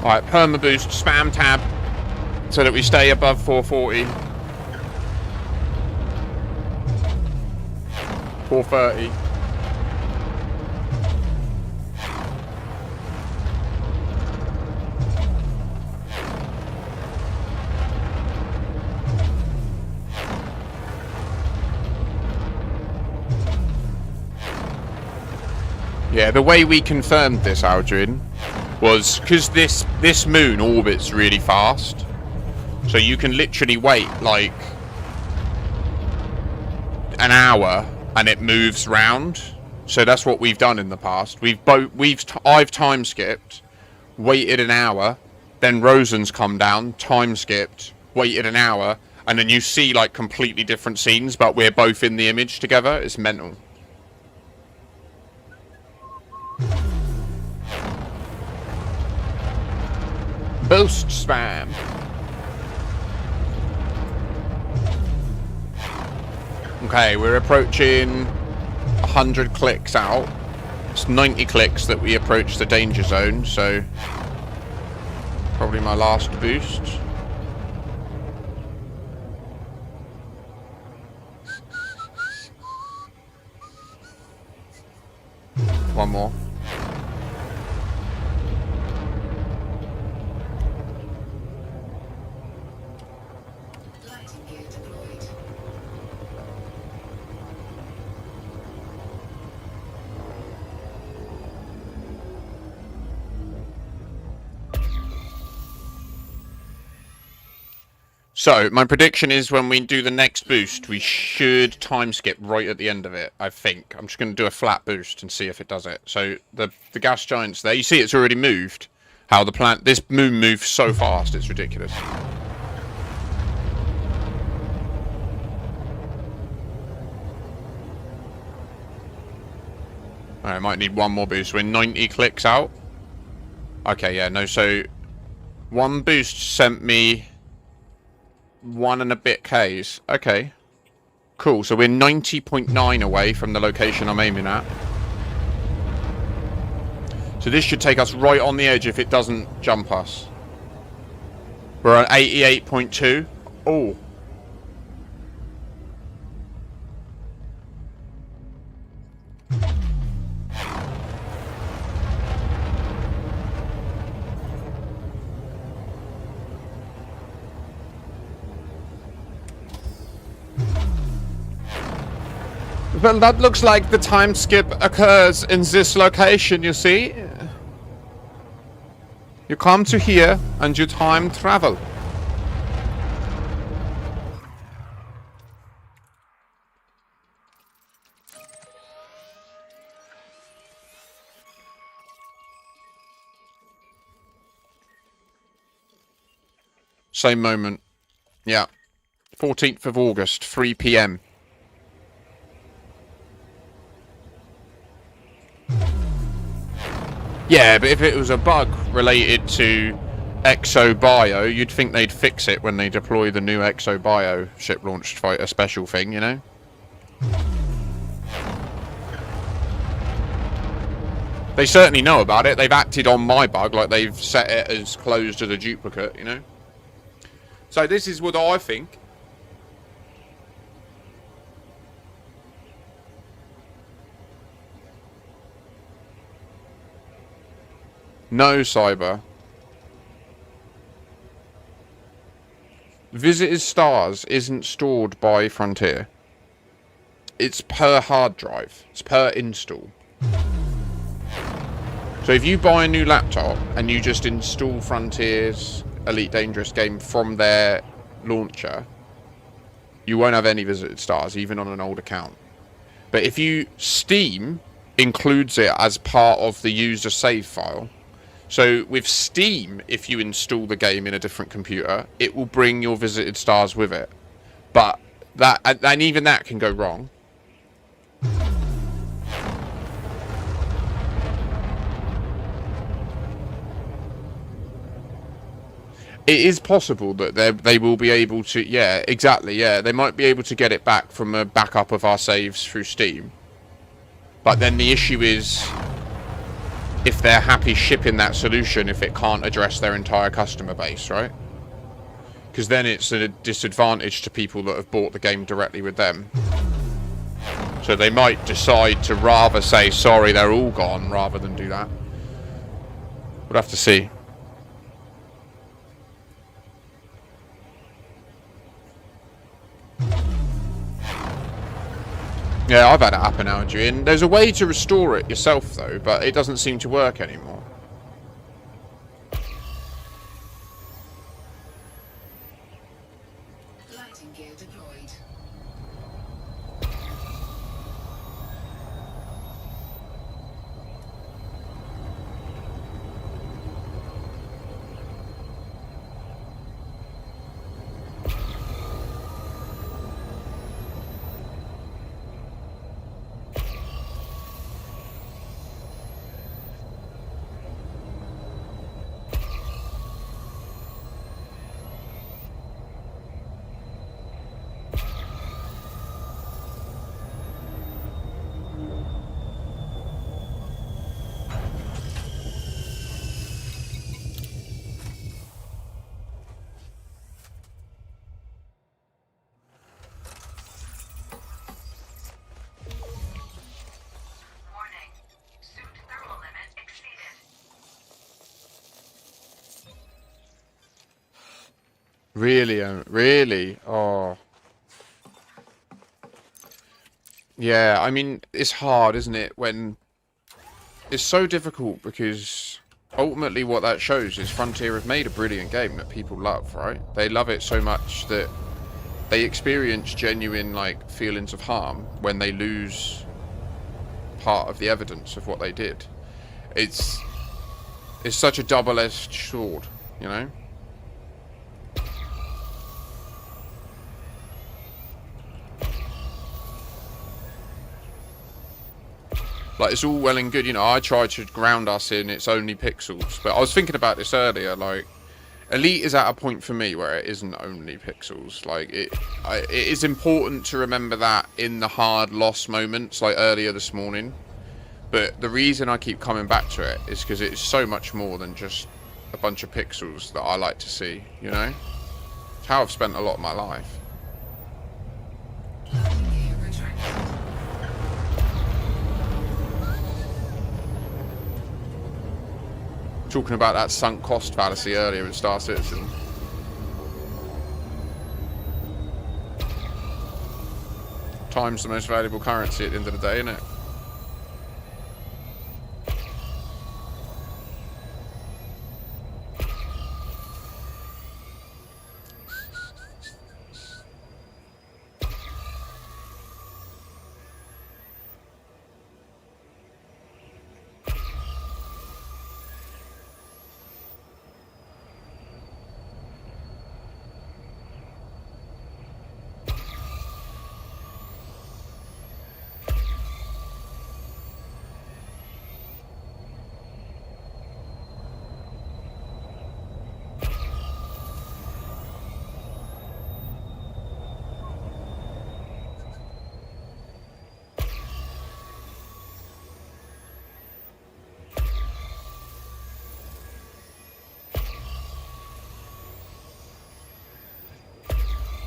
Alright, perma boost, spam tab, so that we stay above 440. 430. Yeah, the way we confirmed this, Aldrin, was because this moon orbits really fast, so you can literally wait like an hour and it moves round. So that's what we've done in the past. I've time skipped, waited an hour, then Rosen's come down, time skipped, waited an hour, and then you see like completely different scenes, but we're both in the image together. It's mental. Boost spam. Okay, we're approaching 100 clicks out. It's 90 clicks that we approach the danger zone, so probably my last boost. One more. Lighting gear deployed. So, my prediction is when we do the next boost, we should time skip right at the end of it, I think. I'm just going to do a flat boost and see if it does it. So, the gas giant's there. You see it's already moved. How the planet... This moon moves so fast, it's ridiculous. Alright, I might need one more boost. We're 90 clicks out. Okay, yeah, no, so... One boost sent me... 1 and a bit Ks. Okay. Cool, so we're 90.9 away from the location I'm aiming at. So this should take us right on the edge if it doesn't jump us. We're at 88.2. Oh. Well, that looks like the time skip occurs in this location, you see? You come to here and you time travel. Same moment. Yeah. 14th of August, 3 PM. Yeah, but if it was a bug related to ExoBio, you'd think they'd fix it when they deploy the new ExoBio ship-launched fighter special thing, you know? They certainly know about it. They've acted on my bug, like they've set it as closed as a duplicate, you know? So this is what I think. No, Cyber. Visited stars isn't stored by Frontier. It's per hard drive. It's per install. So if you buy a new laptop and you just install Frontier's Elite Dangerous game from their launcher, you won't have any visited stars, even on an old account. But if you... Steam includes it as part of the user save file. So with Steam, if you install the game in a different computer, it will bring your visited stars with it. But that, and even that can go wrong. It is possible that they will be able to, yeah, exactly, yeah. They might be able to get it back from a backup of our saves through Steam. But then the issue is... if they're happy shipping that solution if it can't address their entire customer base, right? Because then it's a disadvantage to people that have bought the game directly with them. So they might decide to rather say, sorry, they're all gone, rather than do that. We'll have to see. Yeah, I've had it happen now, Adrian. There's a way to restore it yourself, though, but it doesn't seem to work anymore. Really, really. Oh, yeah. I mean, it's hard, isn't it? When it's so difficult because ultimately, what that shows is Frontier have made a brilliant game that people love, right? They love it so much that they experience genuine like feelings of harm when they lose part of the evidence of what they did. It's such a double-edged sword, you know? Like, it's all well and good, you know, I tried to ground us in it's only pixels, but I was thinking about this earlier, like, Elite is at a point for me where it isn't only pixels. Like, it is important to remember that in the hard loss moments, like earlier this morning. But the reason I keep coming back to it is because it's so much more than just a bunch of pixels that I like to see, you know? It's how I've spent a lot of my life. Talking about that sunk cost fallacy earlier with Star Citizen. Time's the most valuable currency at the end of the day, isn't it?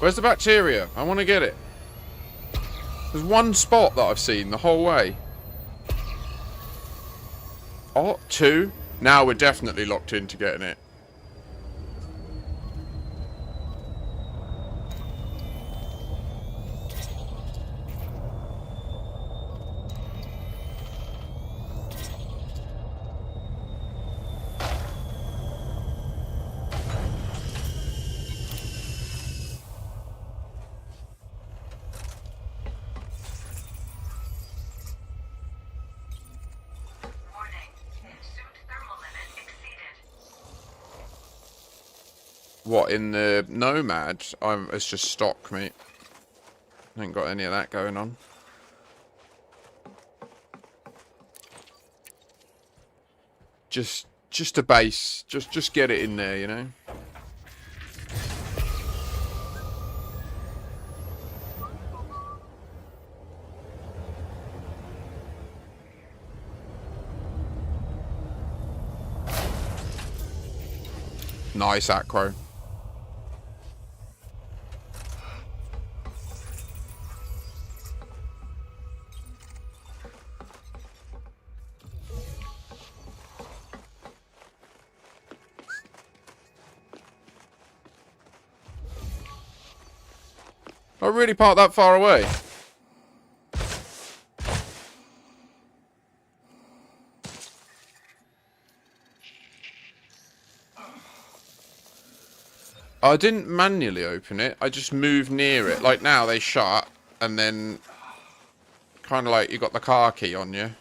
Where's the bacteria? I want to get it. There's one spot that I've seen the whole way. Oh, two. Now we're definitely locked into getting it. What, in the Nomad? It's just stock, mate. Ain't got any of that going on. Just a base. Just get it in there, you know? Nice acro. I really parked that far away. I didn't manually open it. I just moved near it. Like now they shut and then kind of like you got the car key on you.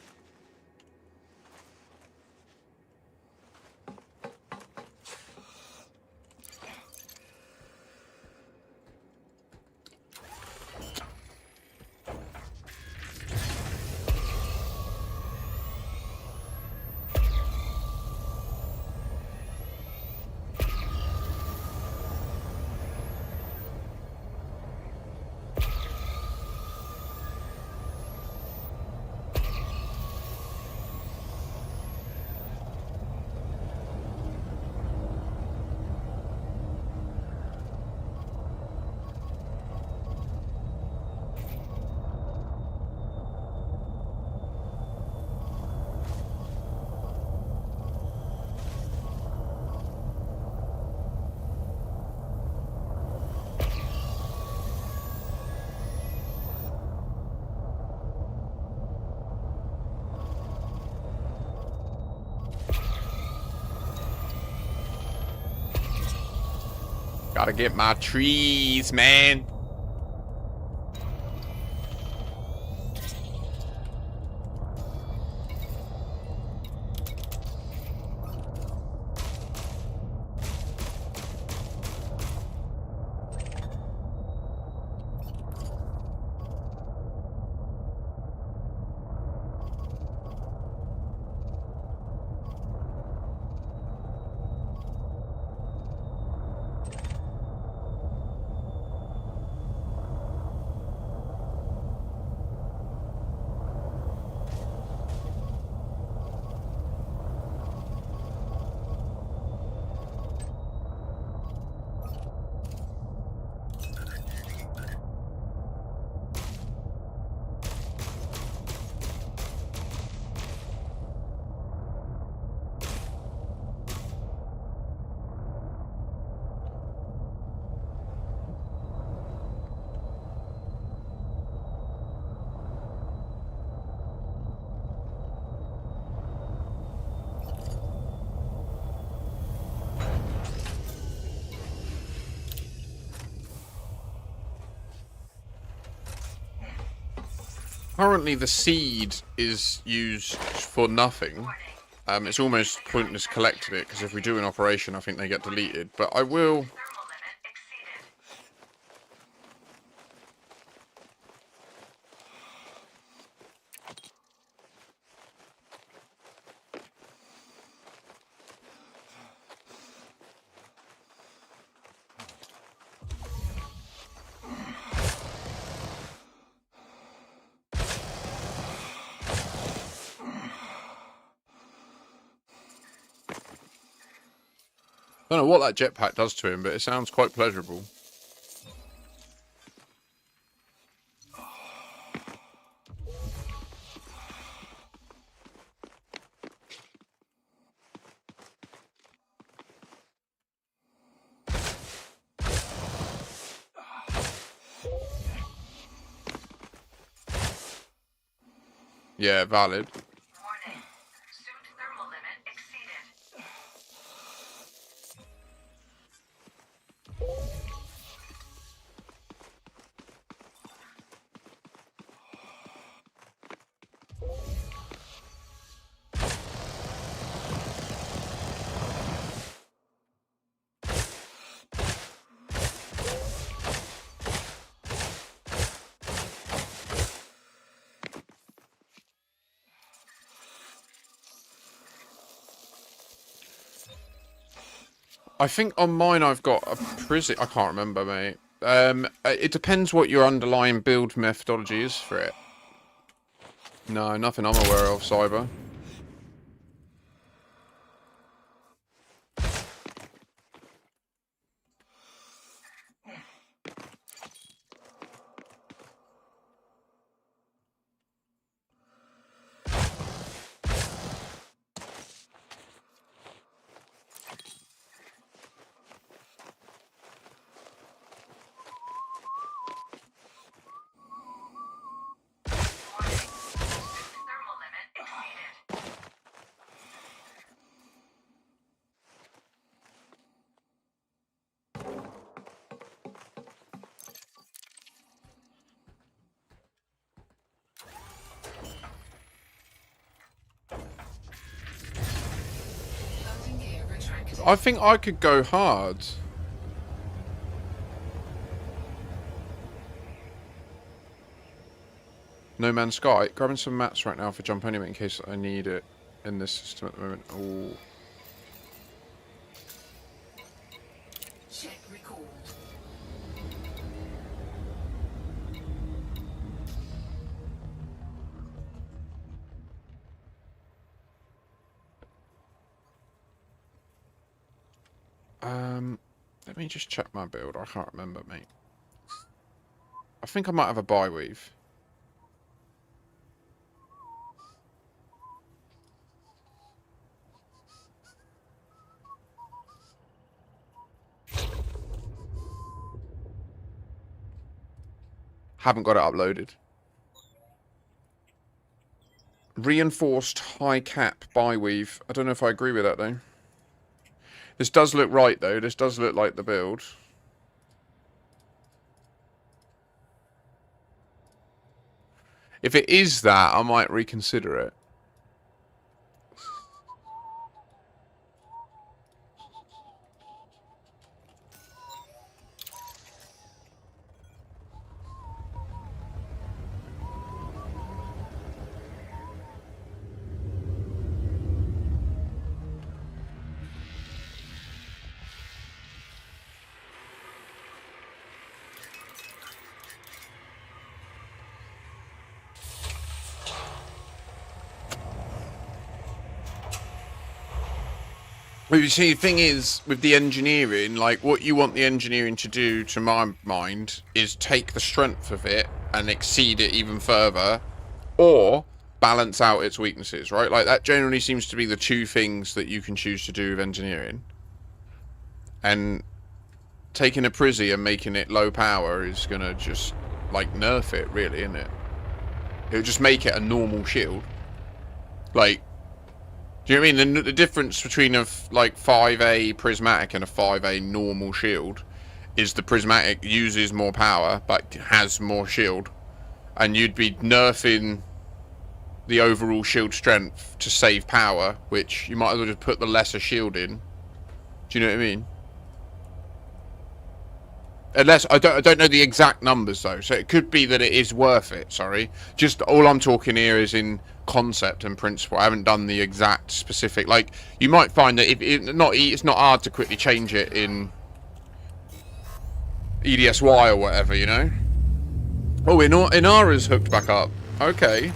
Gotta get my trees, man. Currently, the seed is used for nothing. It's almost pointless collecting it, because if we do an operation, I think they get deleted. But I will... Thermal limit exceeded. I don't know what that jetpack does to him, but it sounds quite pleasurable. Yeah, valid. Warning. Suit thermal limit exceeded. I think on mine I've got a prison... I can't remember, mate. It depends what your underlying build methodology is for it. No, nothing I'm aware of, Cyber. Thermal limit exceeded. Landing gear retracted. I think I could go hard. No Man's Sky. Grabbing some mats right now for jump anyway in case I need it in this system at the moment. Ooh. Check recalled. Let me just check my build. I can't remember, mate. I think I might have a buy weave. Haven't got it uploaded. Reinforced high cap buy weave. I don't know if I agree with that though. This does look right though. This does look like the build. If it is that, I might reconsider it. But you see, the thing is, with the engineering, like, what you want the engineering to do, to my mind, is take the strength of it and exceed it even further, or balance out its weaknesses, right? Like, that generally seems to be the two things that you can choose to do with engineering. And taking a Prizzy and making it low power is gonna just, like, nerf it, really, isn't it? It'll just make it a normal shield. Like, do you know what I mean? The difference between a like 5A prismatic and a 5A normal shield is the prismatic uses more power but has more shield, and you'd be nerfing the overall shield strength to save power, which you might as well just put the lesser shield in. Do you know what I mean? Unless I don't know the exact numbers though, so it could be that it is worth it. Sorry, just all I'm talking here is in concept and principle. I haven't done the exact specific. Like, you might find that if it's not hard to quickly change it in EDSY or whatever, you know. Oh, Inara's hooked back up. Okay.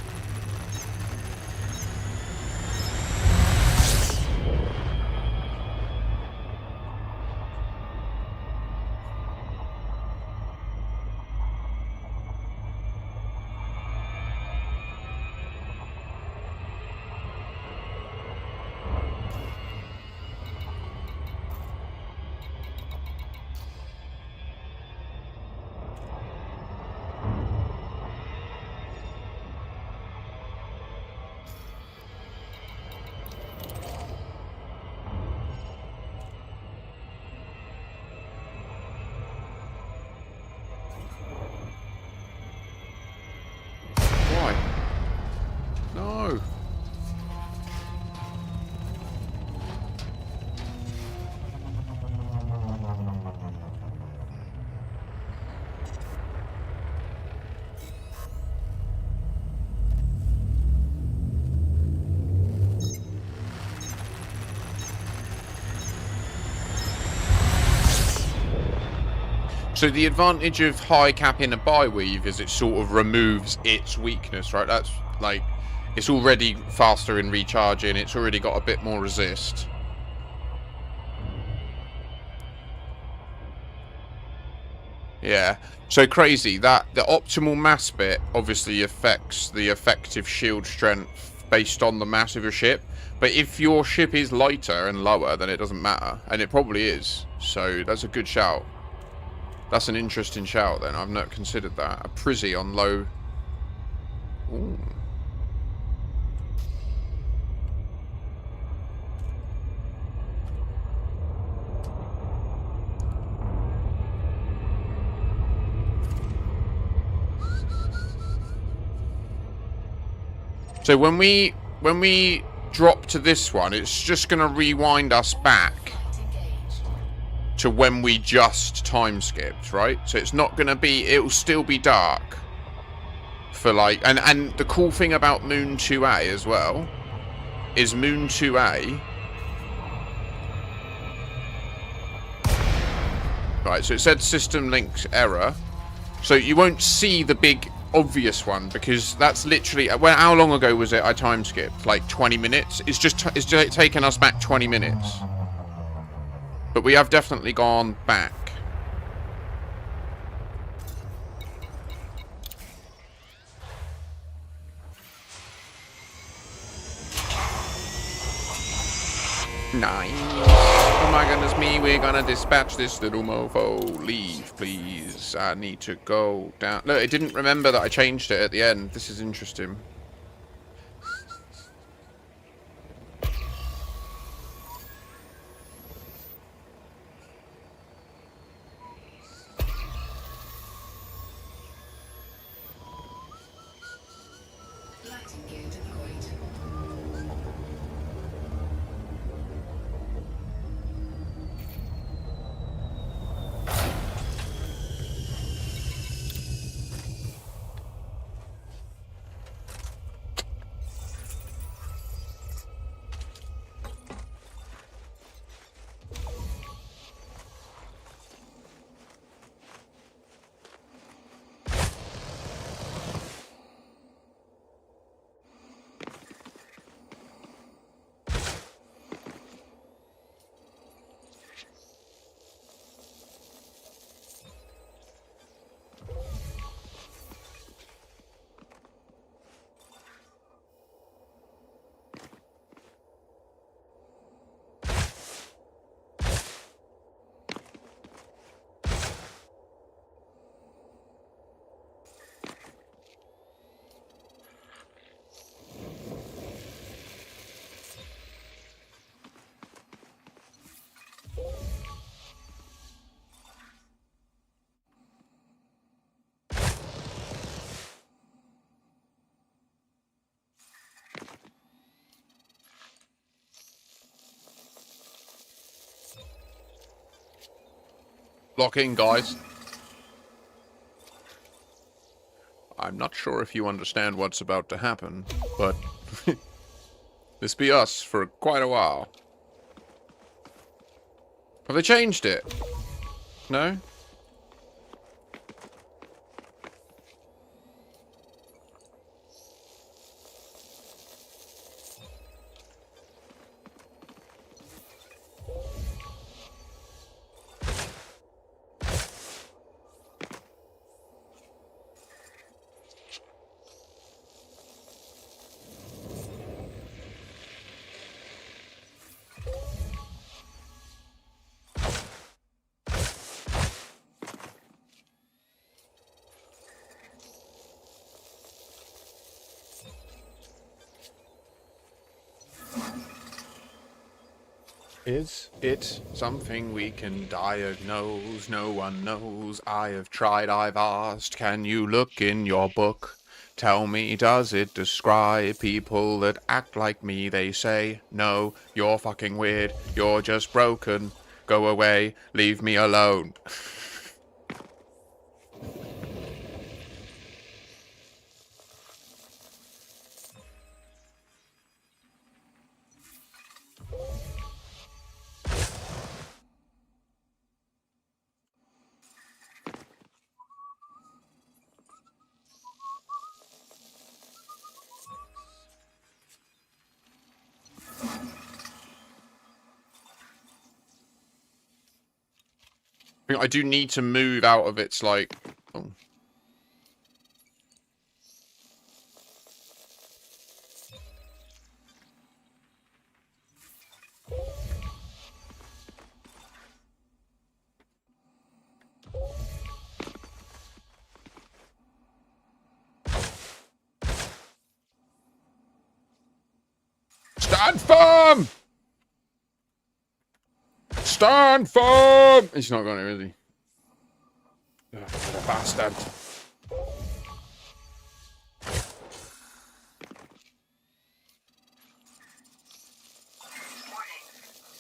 Why? No. So the advantage of high cap in a buy weave is it sort of removes its weakness, right? That's like, it's already faster in recharging, it's already got a bit more resist. Yeah, so crazy that the optimal mass bit obviously affects the effective shield strength based on the mass of your ship, but if your ship is lighter and lower, then it doesn't matter, and it probably is. So that's a good shout. That's an interesting shout then. I've not considered that. A Prizzy on low. Ooh. So when we drop to this one, it's just gonna rewind us back to when we just time skipped, right? So it's not gonna be, it'll still be dark for like, and the cool thing about Moon 2A as well is Moon 2A, right, so it said system links error, so you won't see the big obvious one because that's literally, well, how long ago was it I time skipped? Like 20 minutes? It's just taken us back 20 minutes. But we have definitely gone back. Nice. Oh my goodness me, we're gonna dispatch this little mofo. Leave, please. I need to go down. Look, it didn't remember that I changed it at the end. This is interesting. Lock in, guys. I'm not sure if you understand what's about to happen, but this be us for quite a while. Have they changed it? No? Is it something we can diagnose? No one knows. I have tried, I've asked. Can you look in your book? Tell me, does it describe people that act like me? They say, no, you're fucking weird. You're just broken. Go away. Leave me alone. I do need to move out of its, like... Oh. Stand firm! Stand firm! He's not going to, is he? Oh, what a bastard. Warning.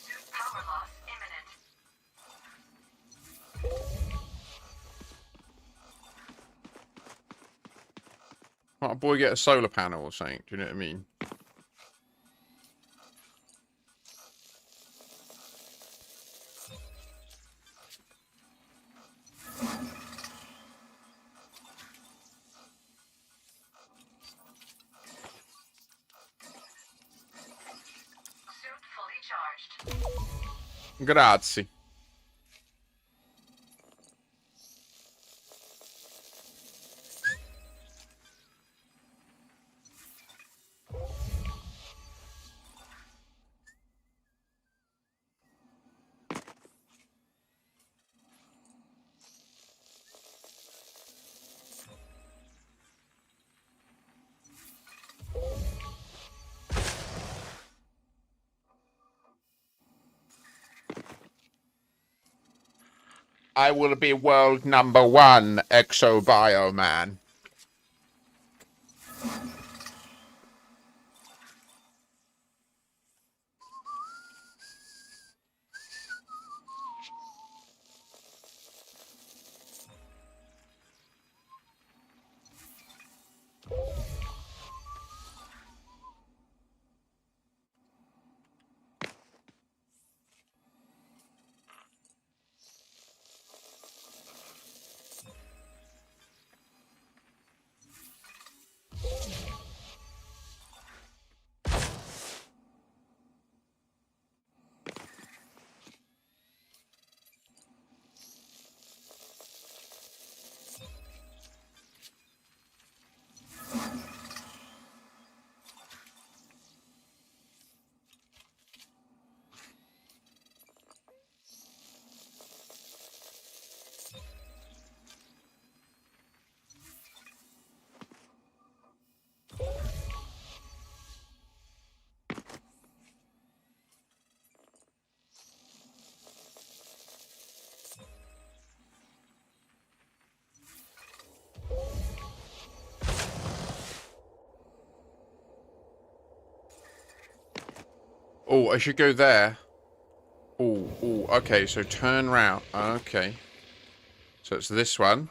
Suit power loss imminent. Can't a boy get a solar panel or something? Do you know what I mean? Suit fully charged. Grazie. I will be world #1 exobio man. Oh, I should go there. Oh, okay, so turn round. Okay. So it's this one.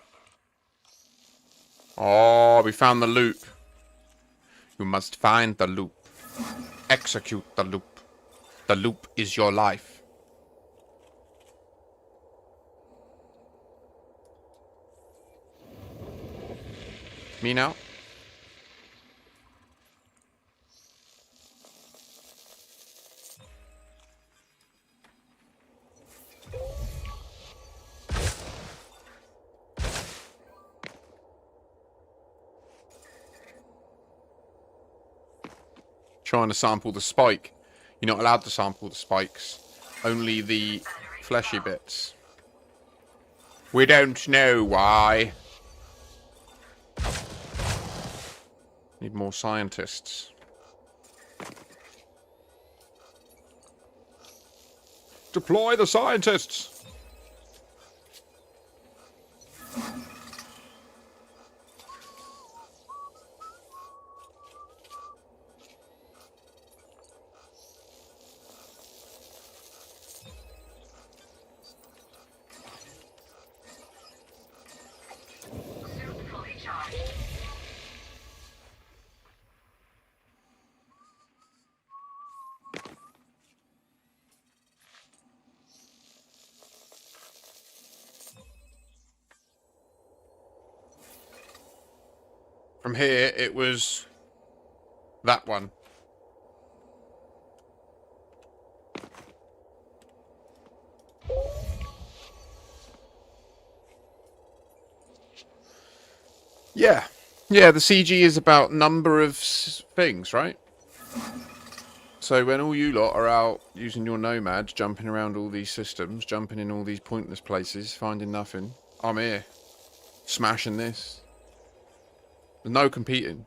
Oh, we found the loop. You must find the loop. Execute the loop. The loop is your life. Me now? Trying to sample the spike. You're not allowed to sample the spikes. Only the fleshy bits. We don't know why. Need more scientists. Deploy the scientists! Suit fully charged. From here, it was that one. Yeah. Yeah, the CG is about number of things, right? So when all you lot are out using your Nomad, jumping around all these systems, jumping in all these pointless places, finding nothing, I'm here. Smashing this. There's no competing.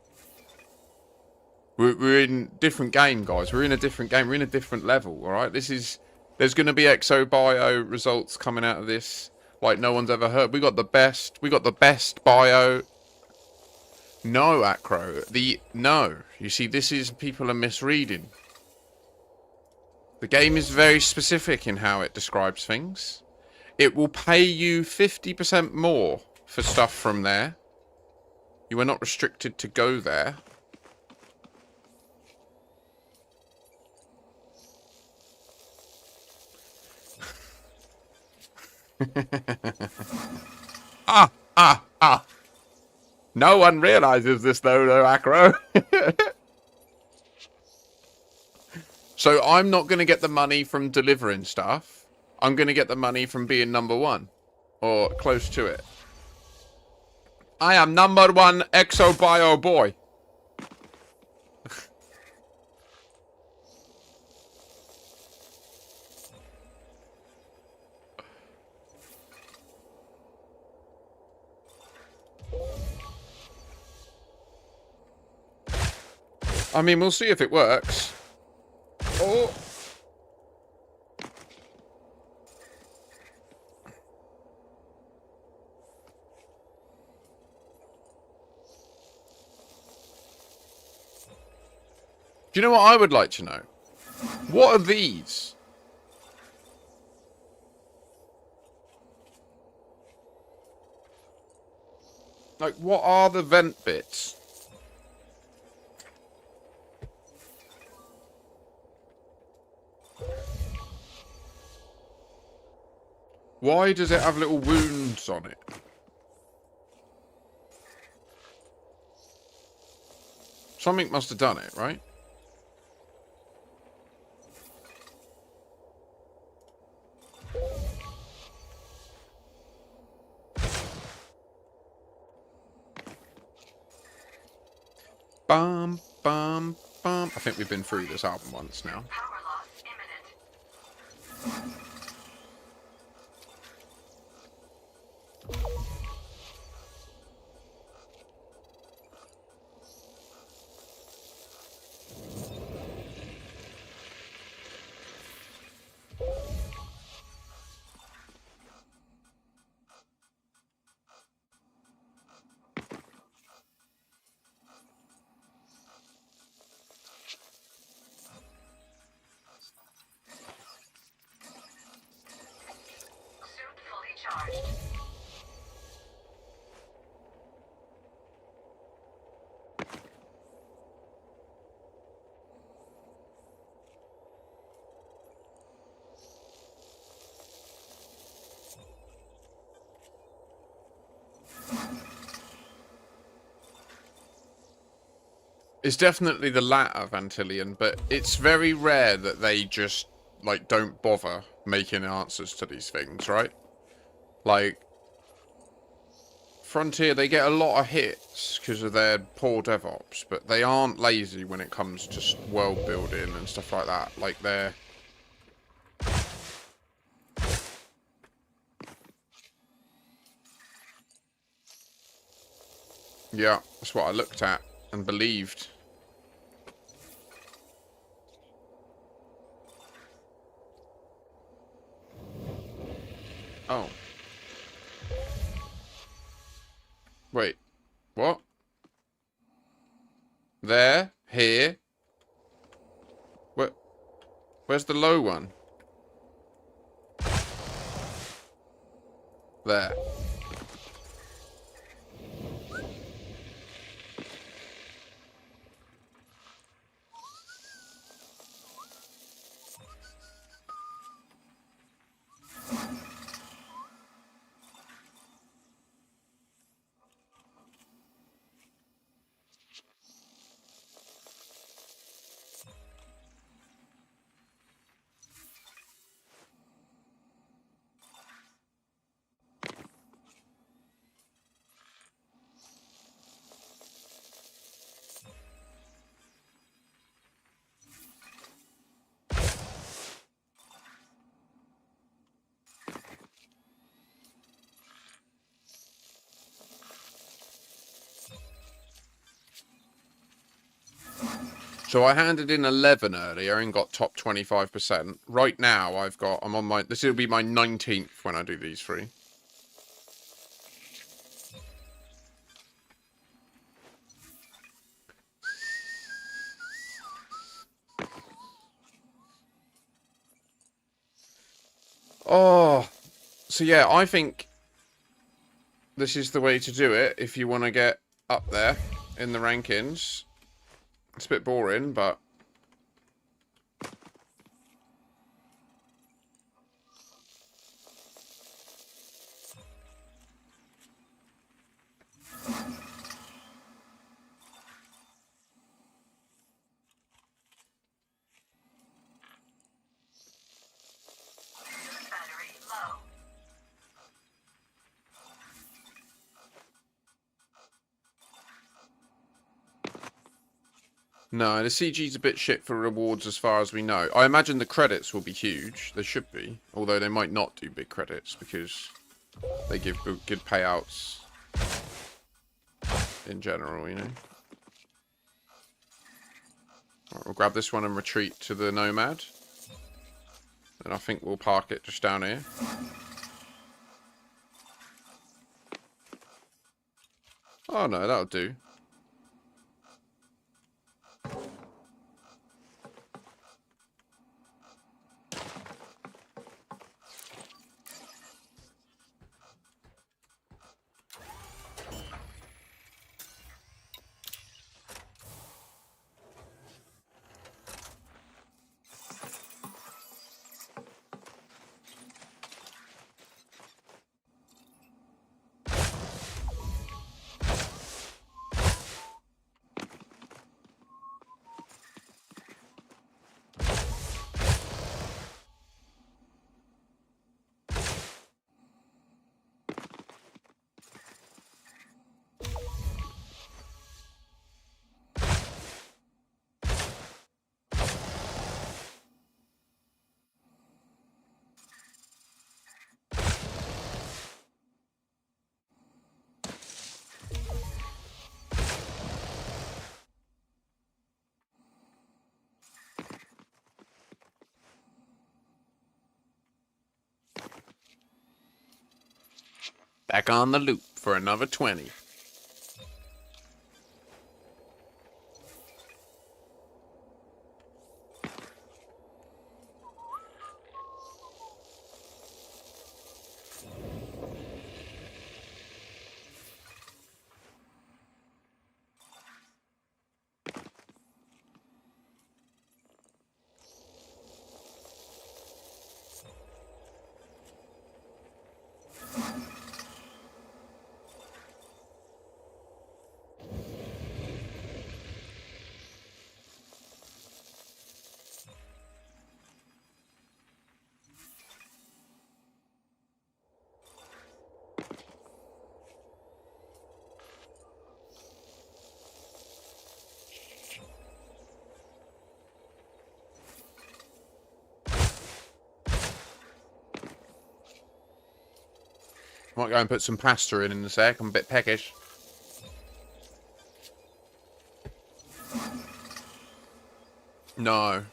We're in different game, guys. We're in a different game. We're in a different level, alright? There's going to be exo-bio results coming out of this like no one's ever heard. We got the best bio. No, Acro. No. You see, people are misreading. The game is very specific in how it describes things. It will pay you 50% more for stuff from there. You are not restricted to go there. Ah. No one realizes this though, Acro. So I'm not going to get the money from delivering stuff. I'm going to get the money from being number one. Or close to it. I am number one exo-bio boy. I mean, we'll see if it works. Oh. Do you know what I would like to know? What are these? Like, what are the vent bits? Why does it have little wounds on it? Something must have done it, right? Bum, bum, bum. I think we've been through this album once now. Power loss imminent. Suit fully charged. It's definitely the latter, Vantilian, but it's very rare that they just, like, don't bother making answers to these things, right? Like, Frontier, they get a lot of hits because of their poor DevOps, but they aren't lazy when it comes to world building and stuff like that. Like, they're... Yeah, that's what I looked at and believed. Oh. Wait. What? There? Here? Where's the low one? There. So I handed in 11 earlier and got top 25%. Right now I'm on my, this will be my 19th when I do these three. Oh, so yeah, I think this is the way to do it if you want to get up there in the rankings. It's a bit boring, but... Battery low. No, the CG's a bit shit for rewards as far as we know. I imagine the credits will be huge. They should be. Although they might not do big credits because they give good payouts in general, you know. Right, we'll grab this one and retreat to the Nomad. And I think we'll park it just down here. Oh no, that'll do. Back on the loop for another 20. Might go and put some pasta in a sec. I'm a bit peckish. No.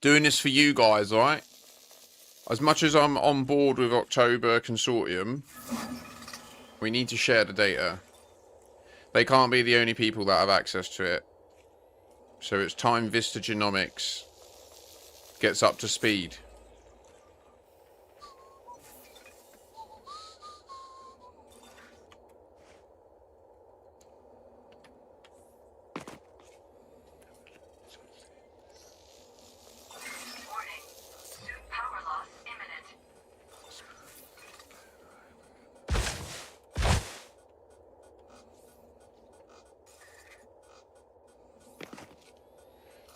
Doing this for you guys, alright? As much as I'm on board with October Consortium, we need to share the data. They can't be the only people that have access to it. So it's time Vista Genomics gets up to speed. Warning. Suit power loss imminent.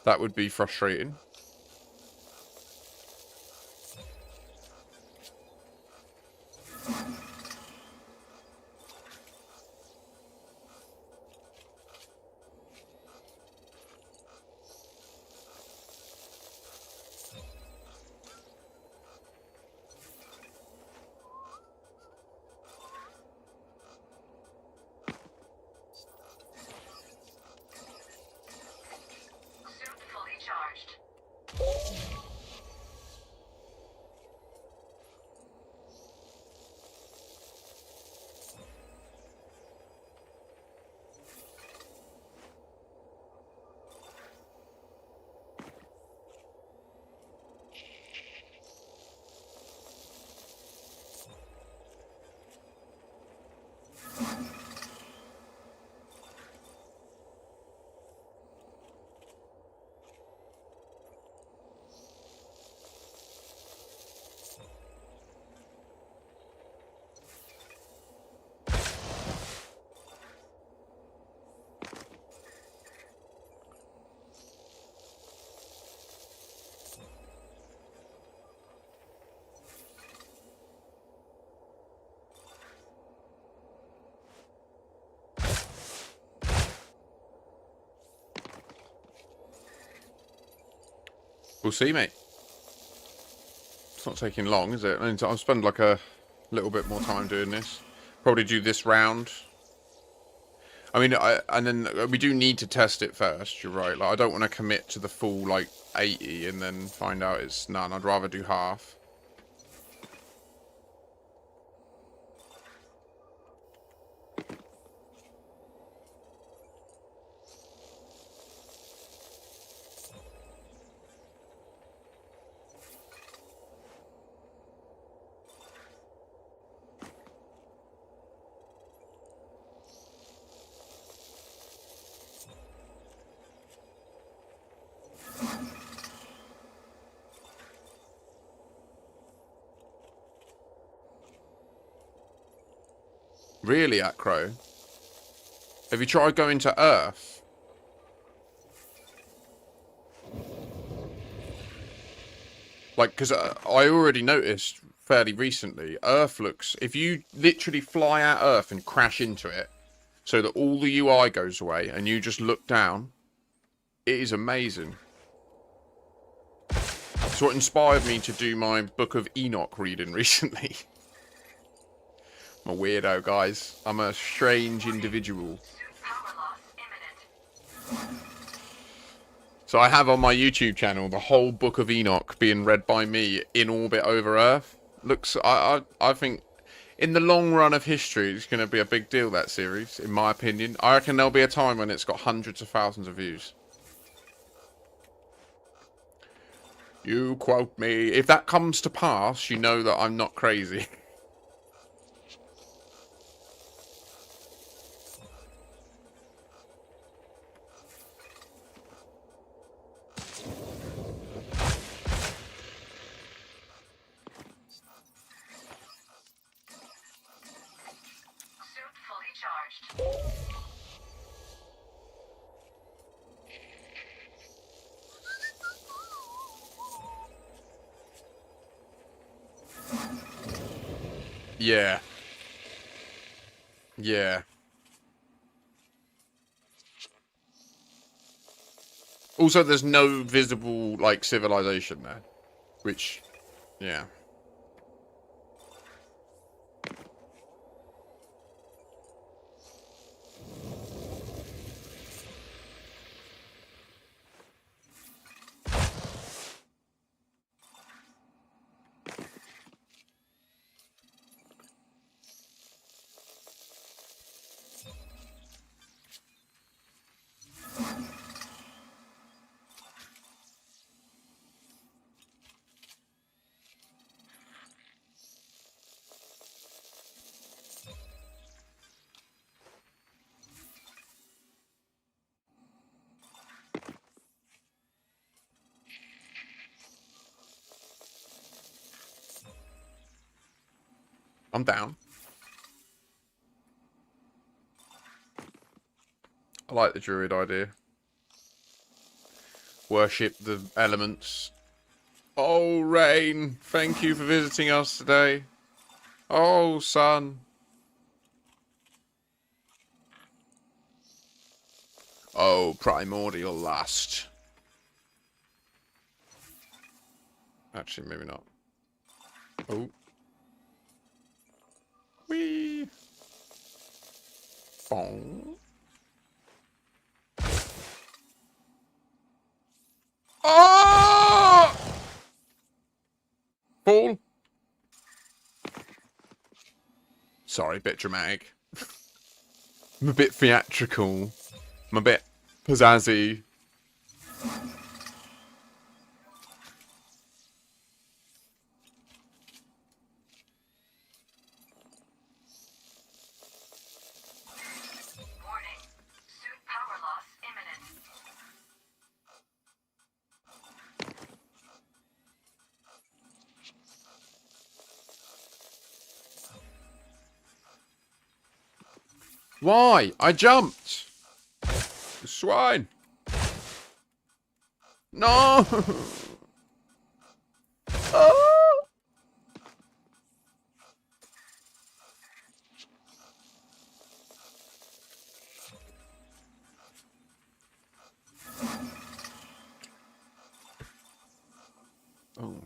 That would be frustrating. Suit fully charged. We'll see, mate. It's not taking long, is it? I mean, I'll spend like a little bit more time doing this. Probably do this round. I mean, and then we do need to test it first. You're right. Like, I don't want to commit to the full like 80 and then find out it's none. I'd rather do half. Really, Acro? Have you tried going to Earth? Like, because I already noticed fairly recently, Earth looks... If you literally fly at Earth and crash into it, so that all the UI goes away, and you just look down, it is amazing. It's what inspired me to do my Book of Enoch reading recently. I'm a weirdo, guys. I'm a strange individual. Suit power loss imminent. So I have on my YouTube channel the whole Book of Enoch being read by me in orbit over Earth. Looks, I think, in the long run of history, it's going to be a big deal, that series, in my opinion. I reckon there'll be a time when it's got hundreds of thousands of views. You quote me. If that comes to pass, you know that I'm not crazy. Yeah. Yeah. Also, there's no visible, like, civilization there. Which, yeah. I'm down. I like the druid idea. Worship the elements. Oh, rain, thank you for visiting us today. Oh, sun. Oh, primordial lust. Actually, maybe not. Oh. Whee. Bong. Oh! Fall. Sorry, bit dramatic. I'm a bit theatrical. I'm a bit pizzazzy. Warning. Suit power loss imminent. Why? I jumped. You swine. No. Oh. Oh.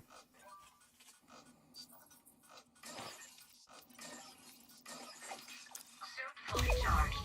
Suit fully charged.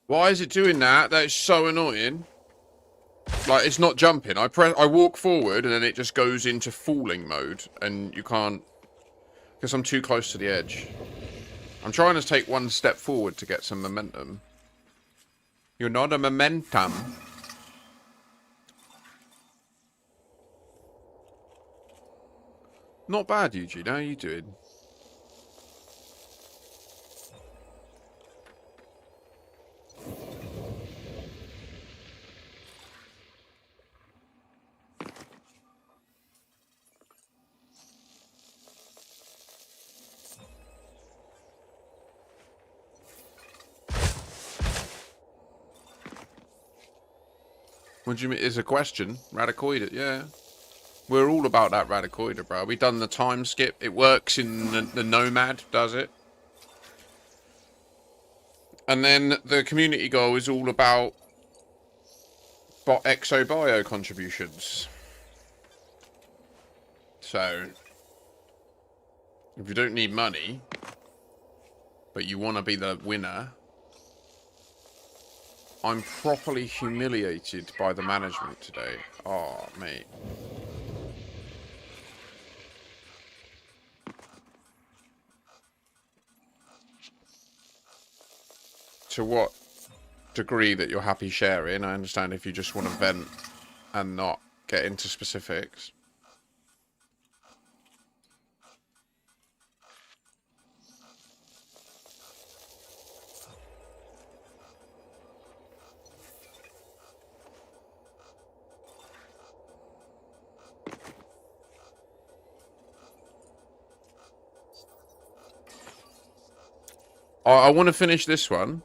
Why is it doing that? That is so annoying. Like, it's not jumping. I walk forward and then it just goes into falling mode and you can't, because I'm too close to the edge. I'm trying to take one step forward to get some momentum. You're not a momentum. Not bad, Eugene. How are you doing? What do you mean? It's a question. Radicoid it, yeah. We're all about that radicoider, bro. We done the time skip. It works in the Nomad, does it? And then the community goal is all about exobio contributions. So, if you don't need money, but you want to be the winner. I'm properly humiliated by the management today. Oh, mate. To what degree that you're happy sharing, I understand if you just want to vent and not get into specifics. I want to finish this one.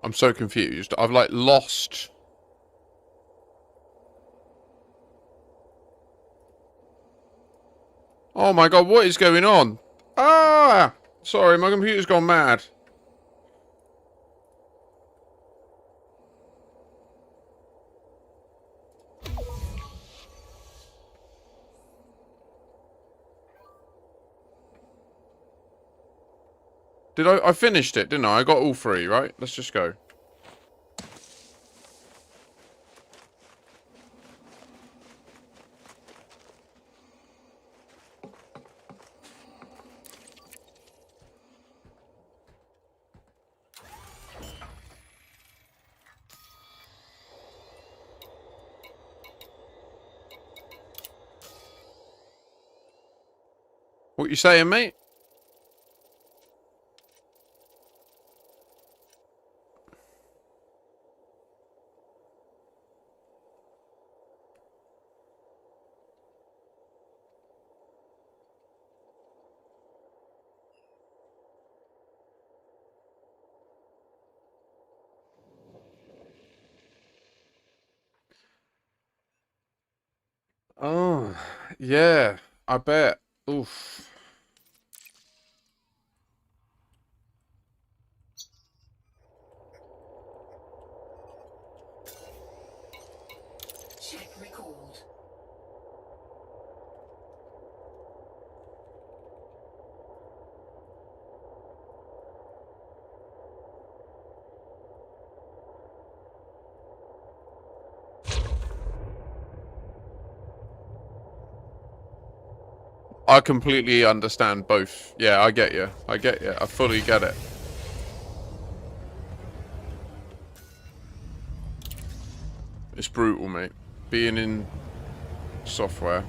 I'm so confused. I've like lost. Oh my god, what is going on? Ah! Sorry, my computer's gone mad. I finished it, didn't I? I got all three, right? Let's just go. What you saying, mate? Oh, yeah, I bet. Oof. Check recalled. I completely understand both. Yeah, I get you. I get you. I fully get it. It's brutal, mate. Being in software.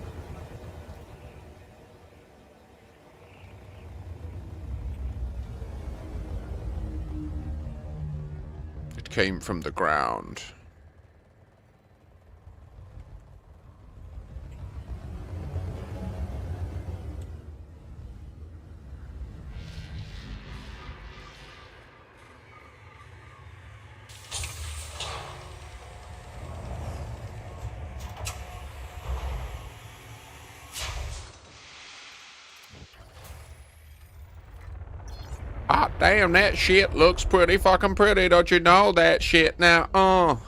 It came from the ground. Damn, that shit looks pretty fucking pretty. Don't you know that shit now?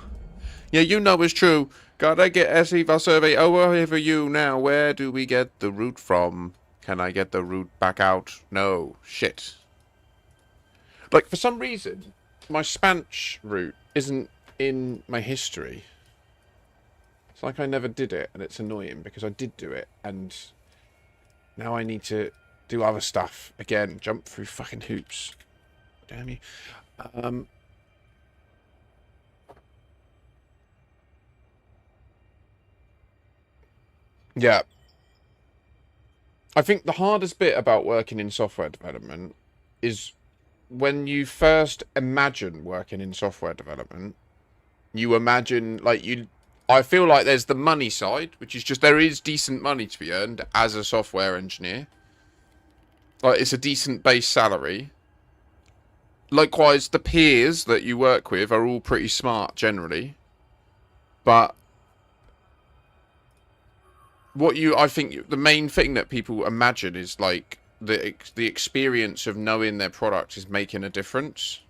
Yeah, you know it's true. Gotta get SEVA survey over you now. Where do we get the route from? Can I get the route back out? No. Shit. Like, for some reason, my Spanish route isn't in my history. It's like I never did it, and it's annoying because I did do it, and now I need to do other stuff again. Jump through fucking hoops. Damn you. Yeah. I think the hardest bit about working in software development is when you first imagine working in software development, you imagine, like, I feel like there's the money side, which is just there is decent money to be earned as a software engineer. Like, it's a decent base salary. Likewise, the peers that you work with are all pretty smart generally. But I think the main thing that people imagine is like the experience of knowing their product is making a difference.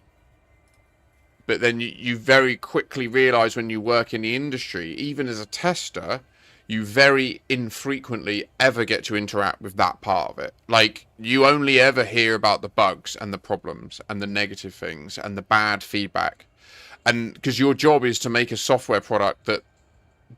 But then you very quickly realize when you work in the industry, even as a tester, you very infrequently ever get to interact with that part of it. Like, you only ever hear about the bugs and the problems and the negative things and the bad feedback. And because your job is to make a software product that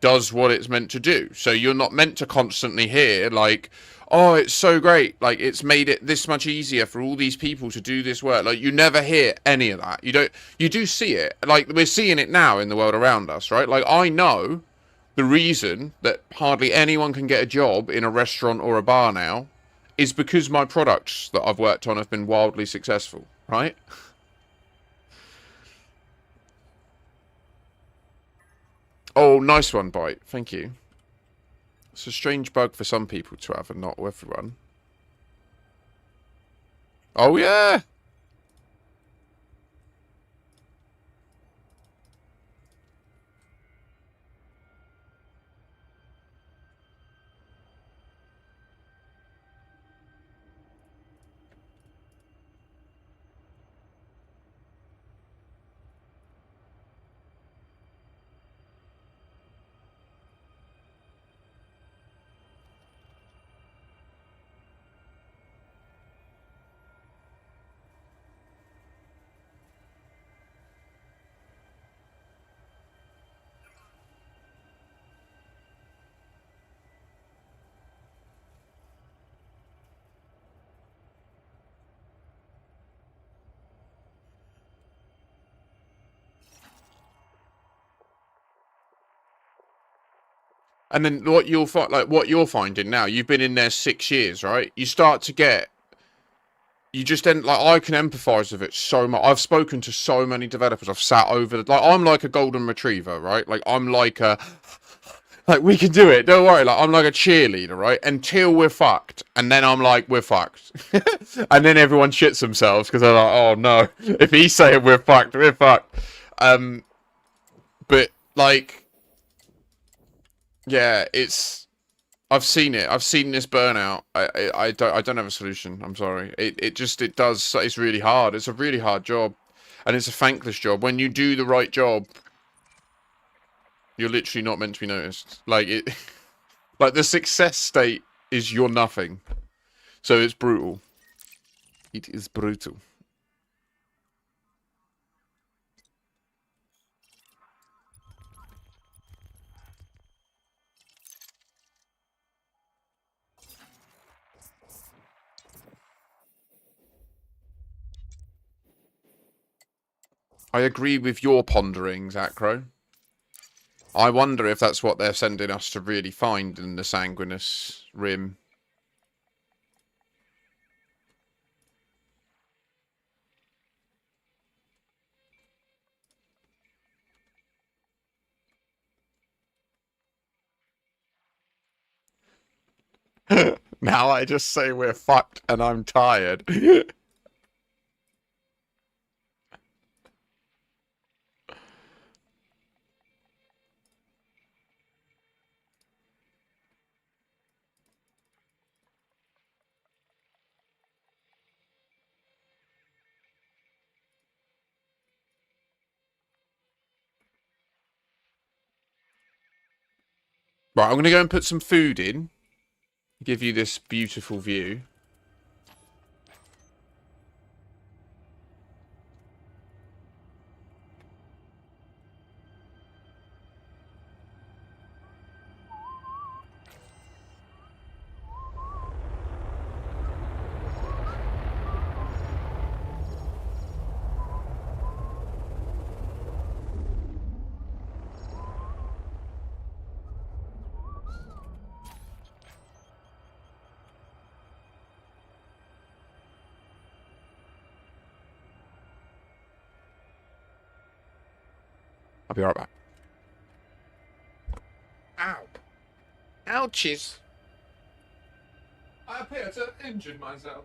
does what it's meant to do. So you're not meant to constantly hear like, oh, it's so great, like it's made it this much easier for all these people to do this work. Like, you never hear any of that. You do see it, like we're seeing it now in the world around us, right? Like, I know the reason that hardly anyone can get a job in a restaurant or a bar now is because my products that I've worked on have been wildly successful, right? Oh, nice one, Bite. Thank you. It's a strange bug for some people to have and not everyone. Oh, yeah! And then what you'll find, like what you're finding now, you've been in there 6 years, right? You start to get, you just end, like, I can empathize with it so much. I've spoken to so many developers. I've sat over, like, I'm like a golden retriever, right? Like, I'm like a, like, we can do it, don't worry. Like, I'm like a cheerleader, right? Until we're fucked. And then I'm like, we're fucked. And then everyone shits themselves because they're like, oh no, if he's saying we're fucked, we're fucked. But, like, yeah, I've seen it. I've seen this burnout. I don't have a solution. I'm sorry. It does. It's really hard. It's a really hard job, and it's a thankless job. When you do the right job, you're literally not meant to be noticed. Like it, like the success state is you're nothing. So it's brutal. It is brutal. I agree with your ponderings, Acro. I wonder if that's what they're sending us to really find in the Sanguinous Rim. Now I just say we're fucked and I'm tired. Right, I'm going to go and put some food in. Give you this beautiful view. I'll be right back. Ow. Ouchies. I appear to have injured myself.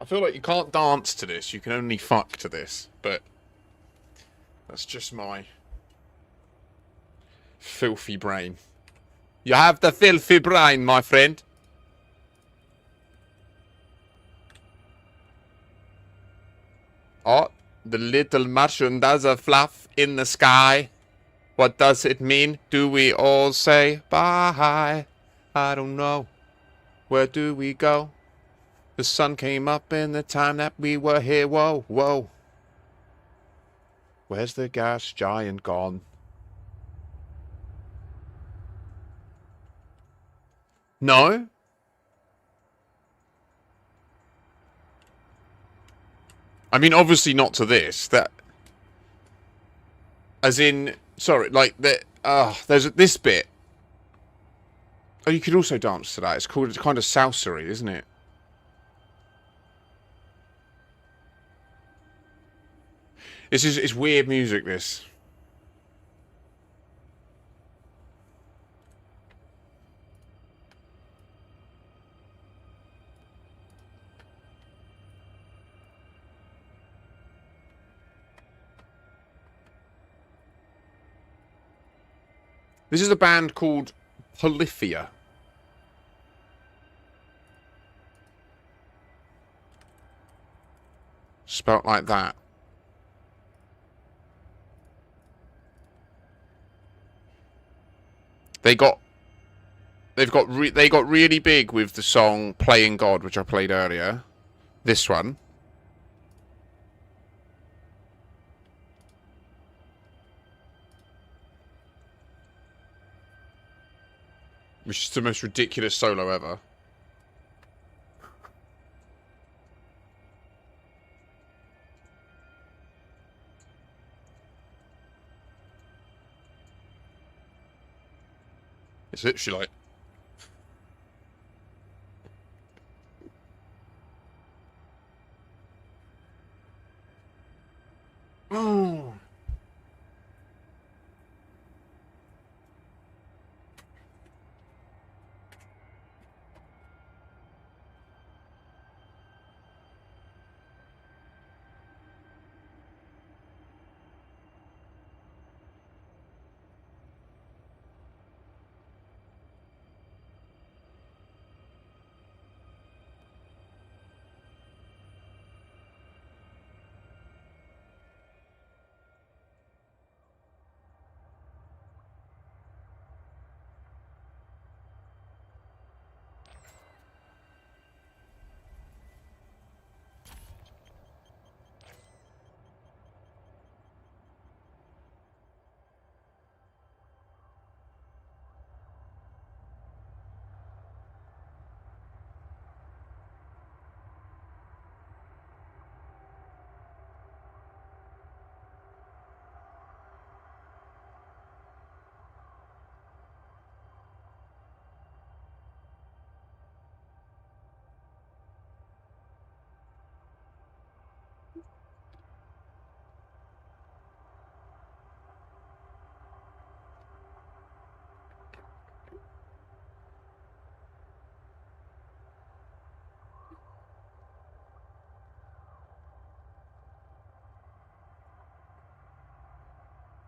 I feel like you can't dance to this, you can only fuck to this, but that's just my filthy brain. You have the filthy brain, my friend. Oh, the little Martian does a fluff in the sky. What does it mean? Do we all say bye? I don't know. Where do we go? The sun came up in the time that we were here. Whoa, whoa. Where's the gas giant gone? No? I mean, obviously not to this. That, as in, sorry, like that. There's this bit. Oh, you could also dance to that. It's called. It's kind of salsery, isn't it? It's weird music. This. This is a band called Polyphia. Spelt like that. They got they got really big with the song "Playing God," which I played earlier. This one. Which is the most ridiculous solo ever. It's literally like... Oh.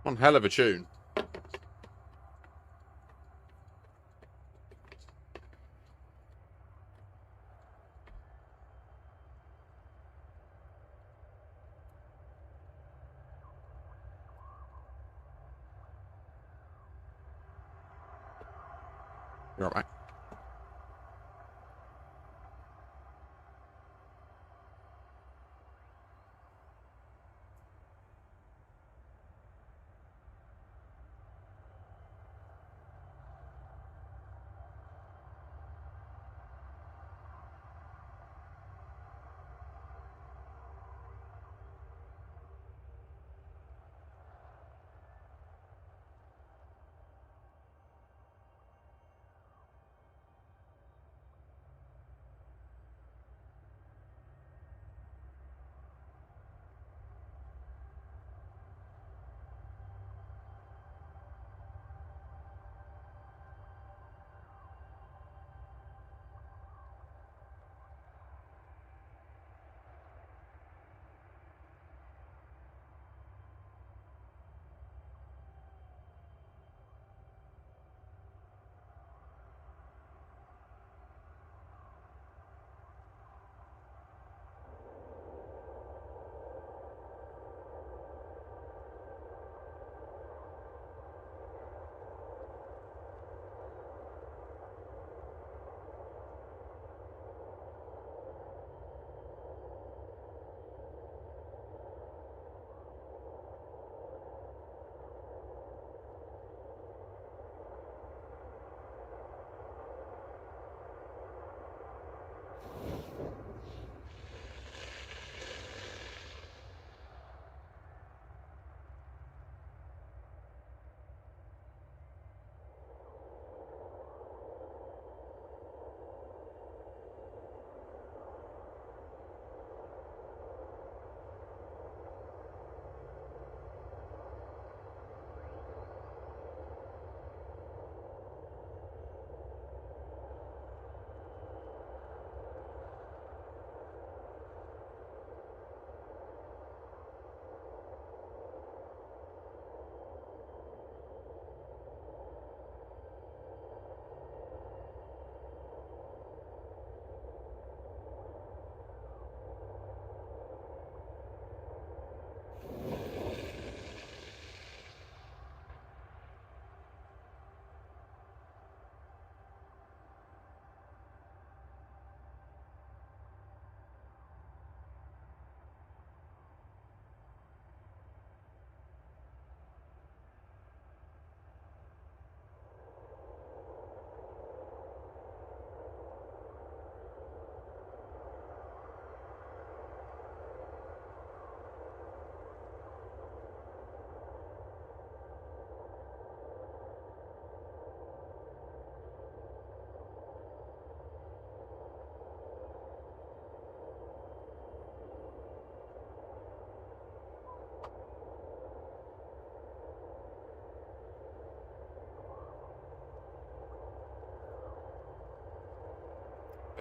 One hell of a tune. You're all right.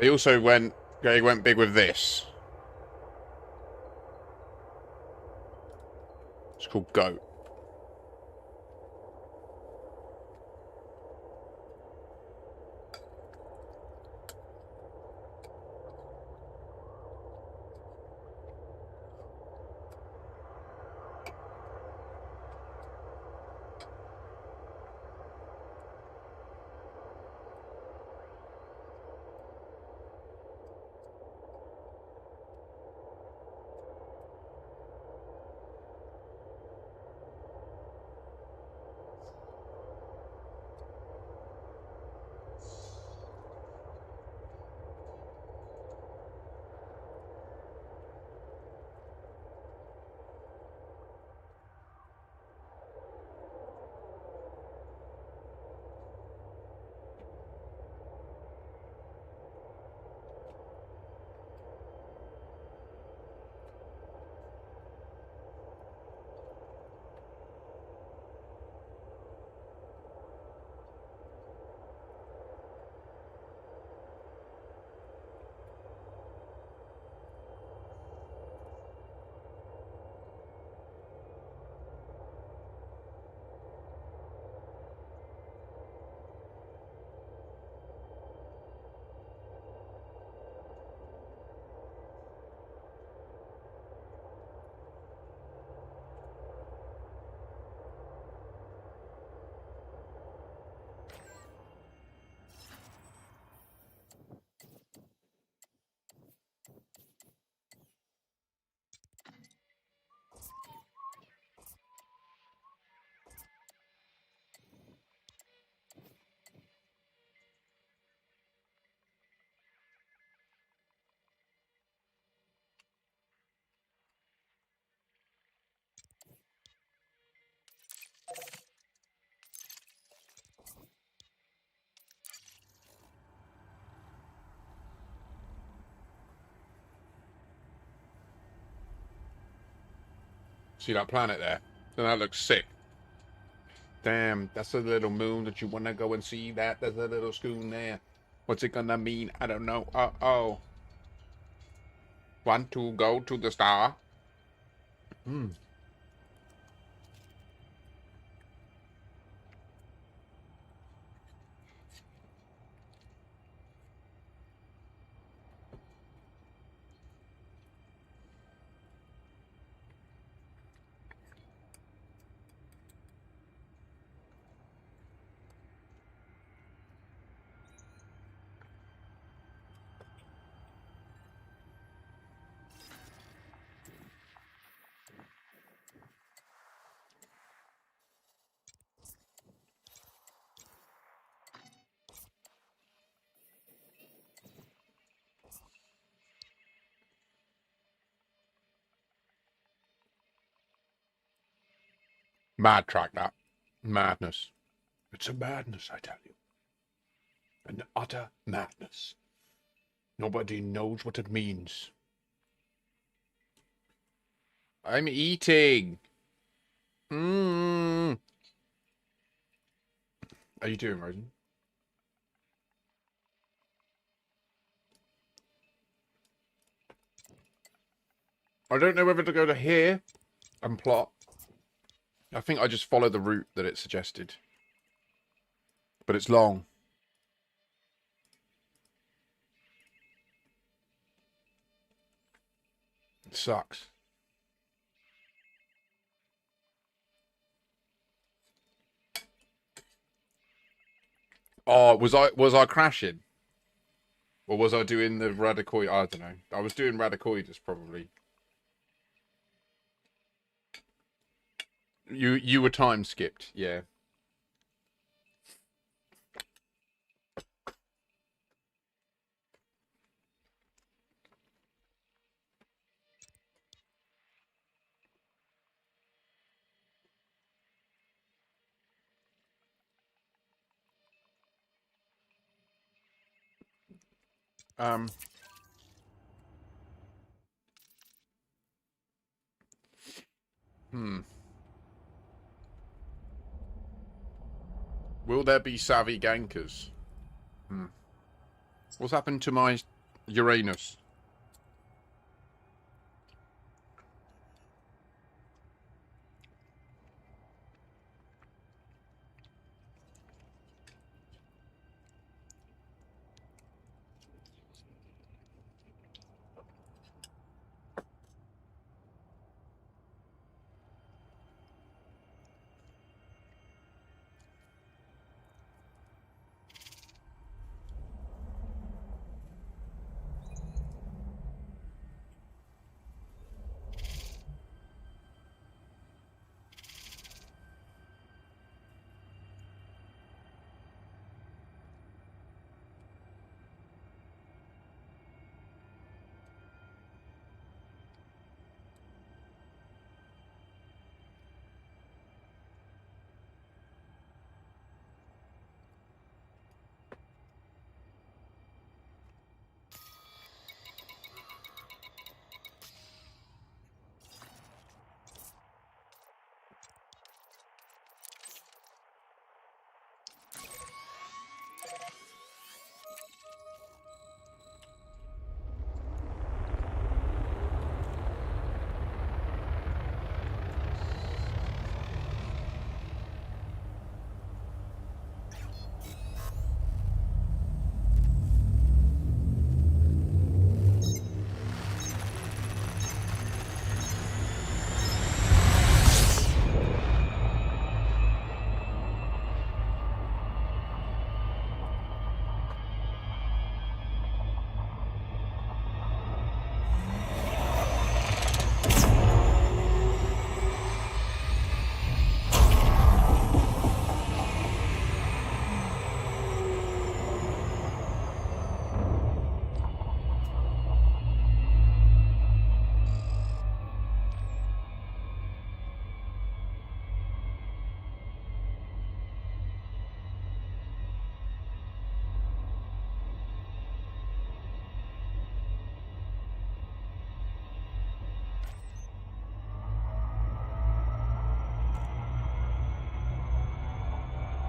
They also went big with this. It's called Goat. See that planet there? So that looks sick. Damn, that's a little moon that you wanna go and see. That there's a little spoon there. What's it gonna mean? I don't know. Oh. Want to go to the star? Hmm. Mad track that. Madness. It's a madness, I tell you. An utter madness. Nobody knows what it means. I'm eating. Mmm. How you doing, Rosen? I don't know whether to go to here and plot. I think I just follow the route that it suggested. But it's long. It sucks. Oh, was I crashing? Or was I doing the radicoid? I don't know. I was doing radicoidus probably. You were time skipped, yeah. Um Hmm. Will there be savvy gankers? Hmm. What's happened to my Uranus?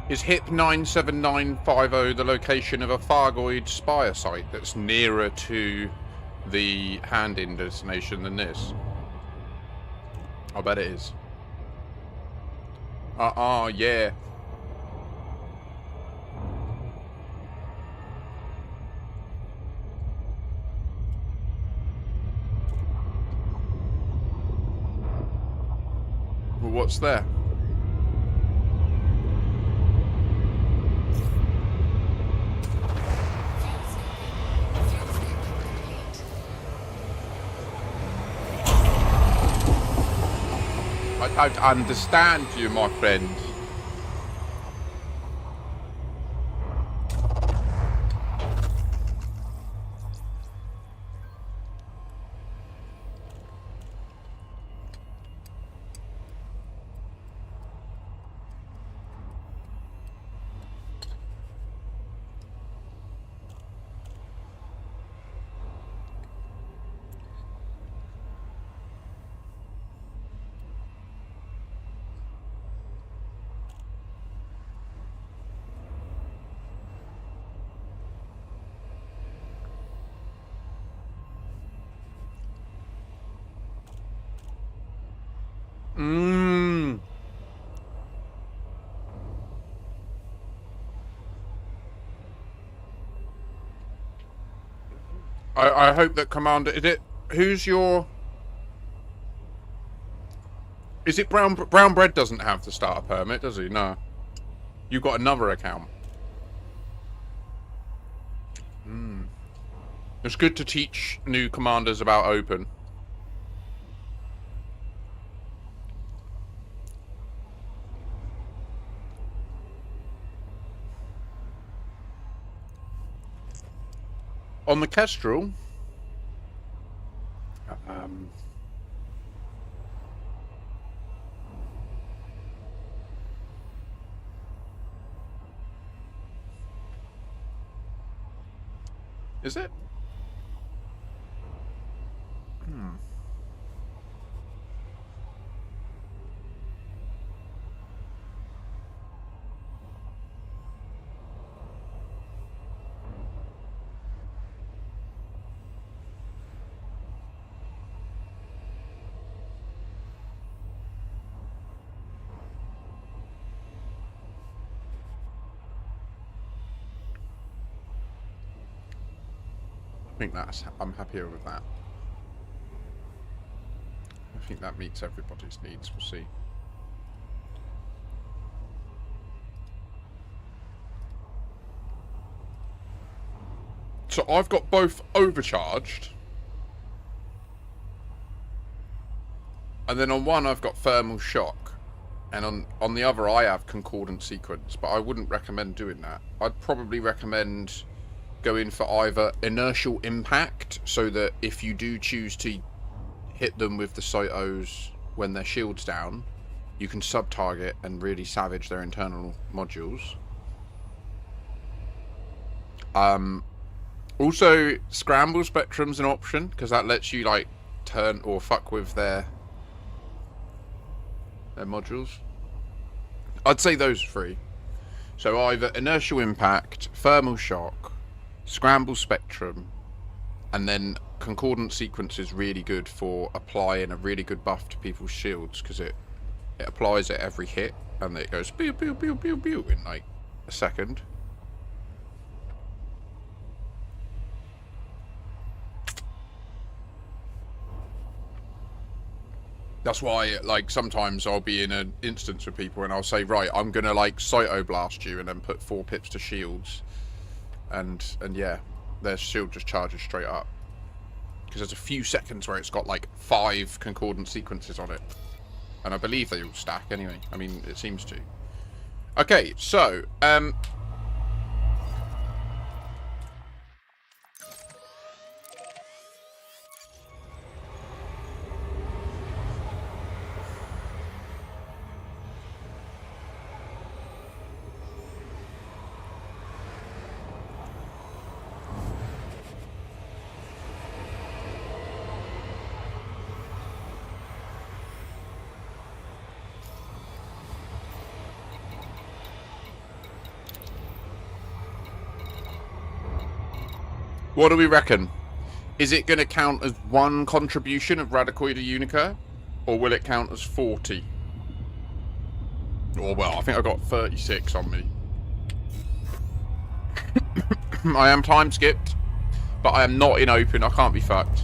Is HIP 97950 the location of a Fargoid spire site that's nearer to the hand-in destination than this? I bet it is. Yeah. Well, what's there? I don't understand you, my friend. I hope that Commander... Who's your... Is it Brown Bread doesn't have the starter permit, does he? No. You've got another account. It's good to teach new commanders about open. On the Kestrel... Is it? think I'm happier with that. I think that meets everybody's needs. We'll see. So I've got both overcharged. And then on one I've got thermal shock. And on the other I have concordant sequence. But I wouldn't recommend doing that. I'd probably recommend going for either inertial impact, so that if you do choose to hit them with the Cytos when their shield's down, you can sub-target and really savage their internal modules. Also, scramble spectrum's an option, because that lets you, like, turn or fuck with their modules. I'd say those three. So either inertial impact, thermal shock, scramble spectrum, and then concordant sequence is really good for applying a really good buff to people's shields, because it applies at every hit, and it goes pew pew pew pew pew in like a second. That's why, like, sometimes I'll be in an instance with people and I'll say, right, I'm gonna like Cyto blast you and then put 4 pips to shields, and yeah, their shield just charges straight up. Because there's a few seconds where it's got like 5 concordant sequences on it. And I believe they all stack anyway. I mean, it seems to. Okay, so, what do we reckon? Is it going to count as 1 contribution of Radicoida Unica? Or will it count as 40? Or, well, I think I got 36 on me. I am time skipped, but I am not in open. I can't be fucked.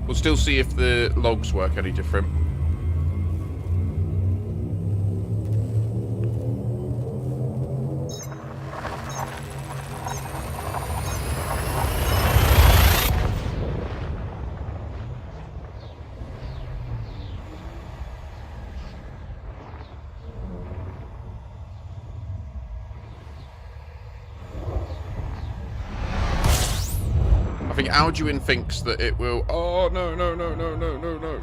We'll still see if the logs work any different. I think Alduin thinks that it will... Oh, no, no, no, no, no, no, no.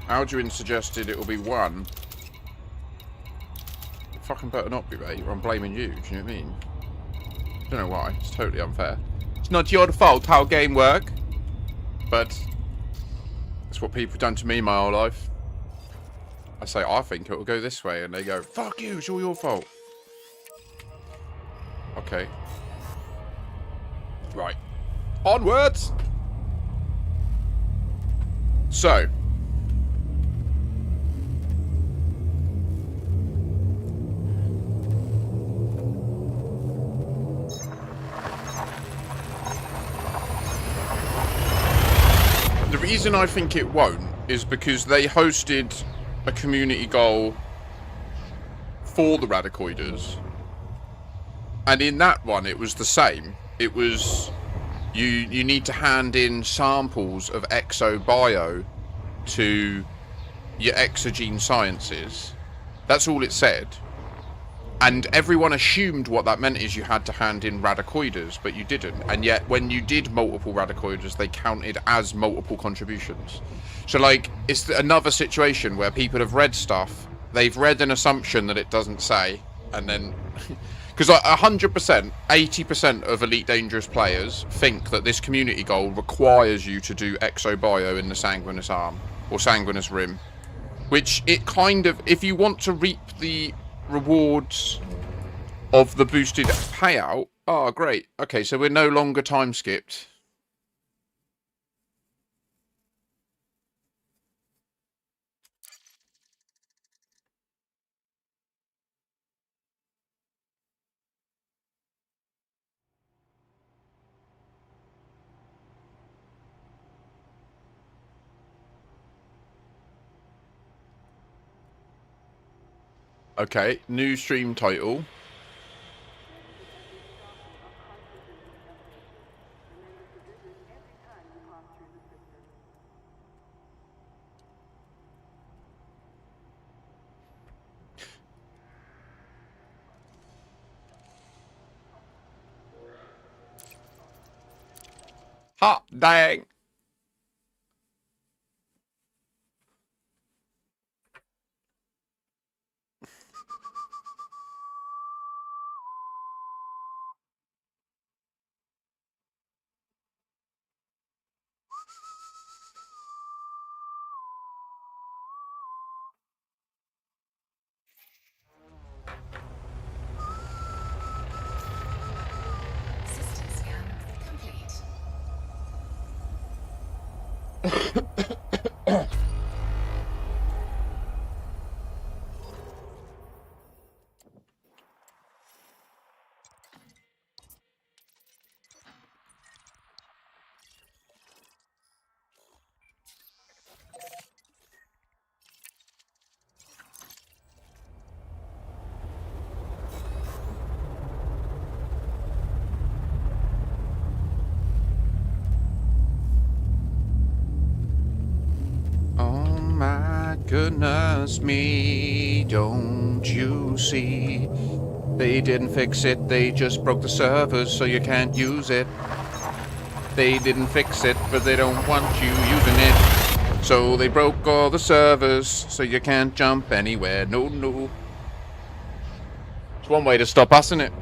Alduin suggested it will be 1. It fucking better not be, mate. I'm blaming you, do you know what I mean? Don't know why. It's totally unfair. It's not your fault how game work. But that's what people have done to me my whole life. I say, I think it will go this way. And they go, fuck you, it's all your fault. Okay. Right. Onwards! So. The reason I think it won't is because they hosted a community goal for the Radicoidas. And in that one, it was the same. It was, you need to hand in samples of exobio to your exogene sciences. That's all it said. And everyone assumed what that meant is you had to hand in Radicoidas, but you didn't. And yet, when you did multiple Radicoidas, they counted as multiple contributions. So, like, it's another situation where people have read stuff, they've read an assumption that it doesn't say, and then... Because 100%, 80% of Elite Dangerous players think that this community goal requires you to do exobio in the Sanguinous Arm, or Sanguinous Rim. Which, it kind of... If you want to reap the rewards of the boosted payout... Oh, great. Okay, so we're no longer time skipped. Okay, new stream title. Hot dang. System scan complete. Oh my goodness me, don't you see? They didn't fix it, they just broke the servers so you can't use it. They didn't fix it, but they don't want you using it. So they broke all the servers so you can't jump anywhere. No, no. It's one way to stop us, isn't it?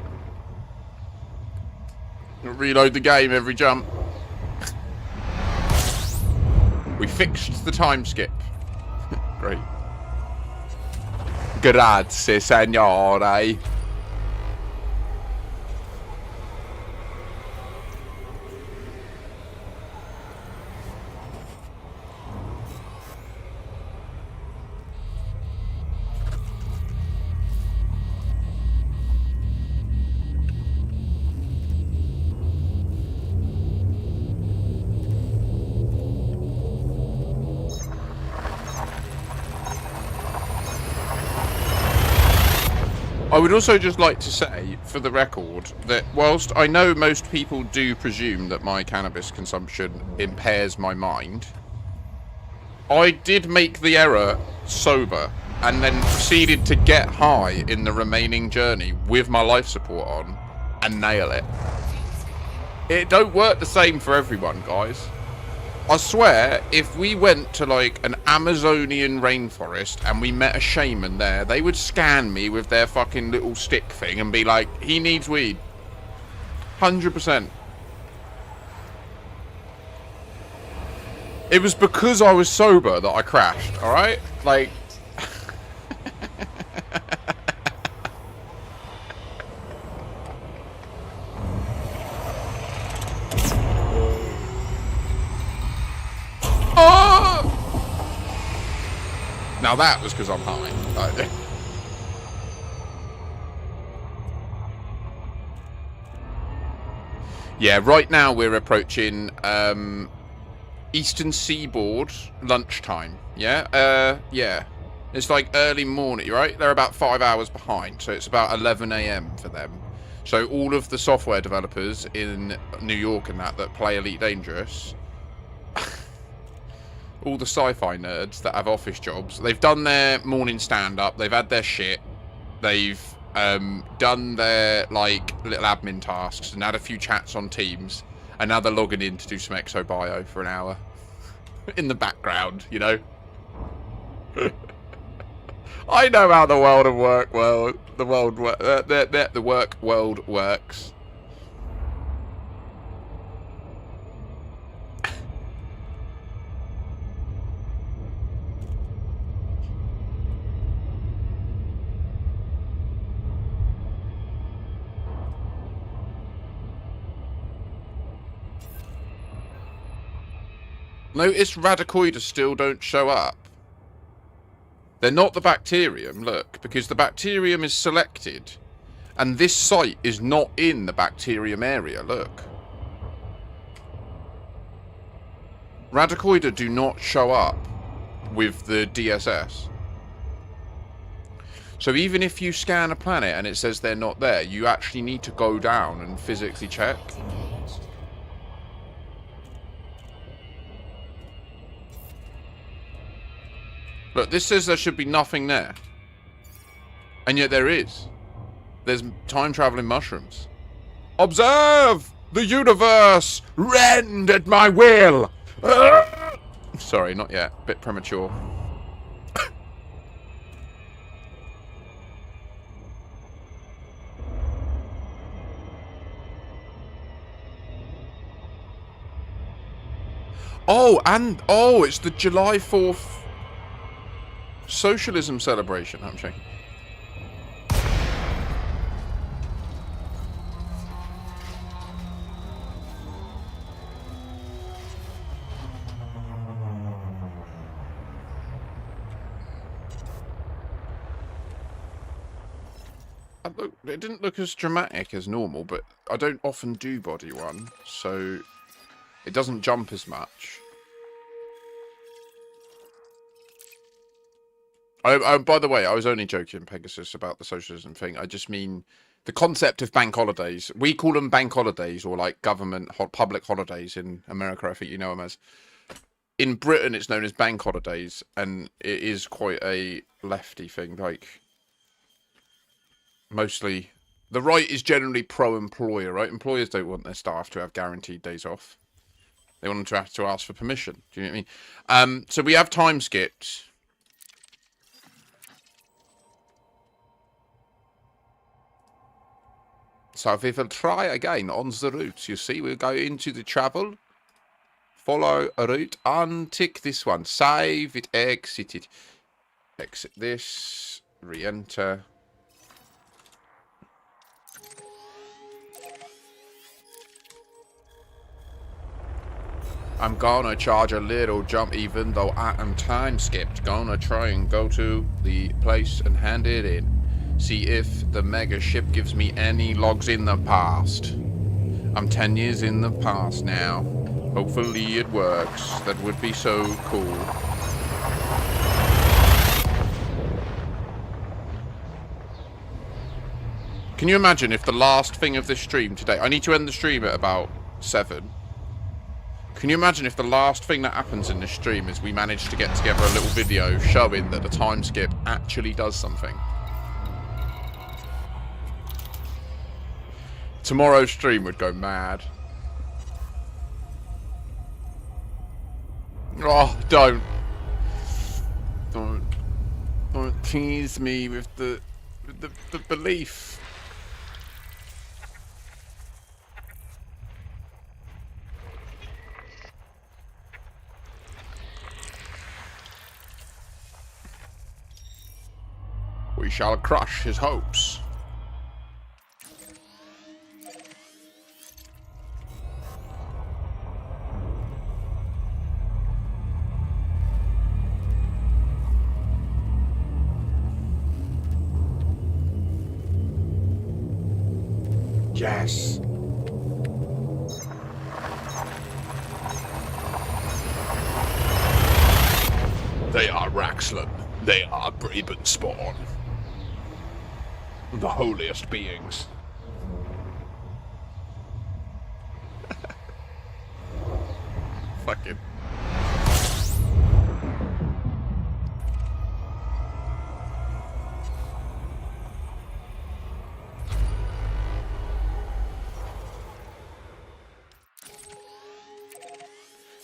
Reload the game every jump. We fixed the time skip. Great. Grazie, signore. I would also just like to say, for the record, that whilst I know most people do presume that my cannabis consumption impairs my mind, I did make the error sober and then proceeded to get high in the remaining journey with my life support on and nail it. It don't work the same for everyone, guys. I swear, if we went to like an Amazonian rainforest and we met a shaman there, they would scan me with their fucking little stick thing and be like, he needs weed. 100%. It was because I was sober that I crashed, alright? Like... Oh! Now that was because I'm high. Like, yeah, right now we're approaching Eastern Seaboard lunchtime. Yeah? Yeah. It's like early morning, right? They're about 5 hours behind, so it's about 11 AM for them. So all of the software developers in New York and that play Elite Dangerous... all the sci-fi nerds that have office jobs, they've done their morning stand-up, they've had their shit, they've done their, like, little admin tasks and had a few chats on Teams, and now they're logging in to do some exobio for an hour. In the background, you know? I know how the world of work, well, the work world works. Notice radicoids still don't show up. They're not the bacterium, look, because the bacterium is selected. And this site is not in the bacterium area, look. Radicoida do not show up with the DSS. So even if you scan a planet and it says they're not there, you actually need to go down and physically check. Engaged. Look, this says there should be nothing there. And yet there is. There's time-traveling mushrooms. Observe the universe! Rend at my will! Sorry, not yet. Bit premature. Oh, it's the July 4th socialism celebration. I'm checking. It didn't look as dramatic as normal, but I don't often do body one, so it doesn't jump as much. By the way, I was only joking, Pegasus, about the socialism thing. I just mean the concept of bank holidays. We call them bank holidays, or like government public holidays in America. I think you know them as. In Britain, it's known as bank holidays, and it is quite a lefty thing. Like, mostly, the right is generally pro-employer, right? Employers don't want their staff to have guaranteed days off. They want them to have to ask for permission. Do you know what I mean? So we have time skipped. So we will try again on the route. You see, we'll go into the travel, follow a route, untick this one, save it, exit it. Exit this, re-enter. I'm gonna charge a little jump even though I am time skipped. Gonna try and go to the place and hand it in. See if the mega ship gives me any logs in the past. I'm 10 years in the past now. Hopefully it works. That would be so cool. Can you imagine if the last thing of this stream today... I need to end the stream at about 7. Can you imagine if the last thing that happens in this stream is we manage to get together a little video showing that the time skip actually does something? Tomorrow's stream would go mad. Oh, don't tease me with the belief. We shall crush his hopes. Yes. They are Raxlin. They are Brabant spawn. The holiest beings. Fucking.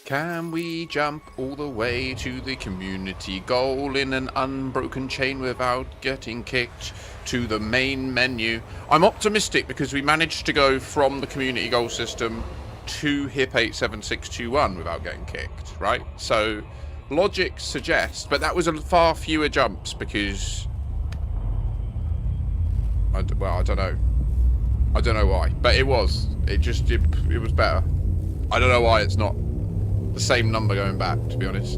Can we jump all the way to the community goal in an unbroken chain without getting kicked to the main menu? I'm optimistic because we managed to go from the community goal system to HIP 87621 without getting kicked, right? So logic suggests, but that was a far fewer jumps because... well, I don't know. I don't know why, but it was. It was better. I don't know why it's not the same number going back, to be honest.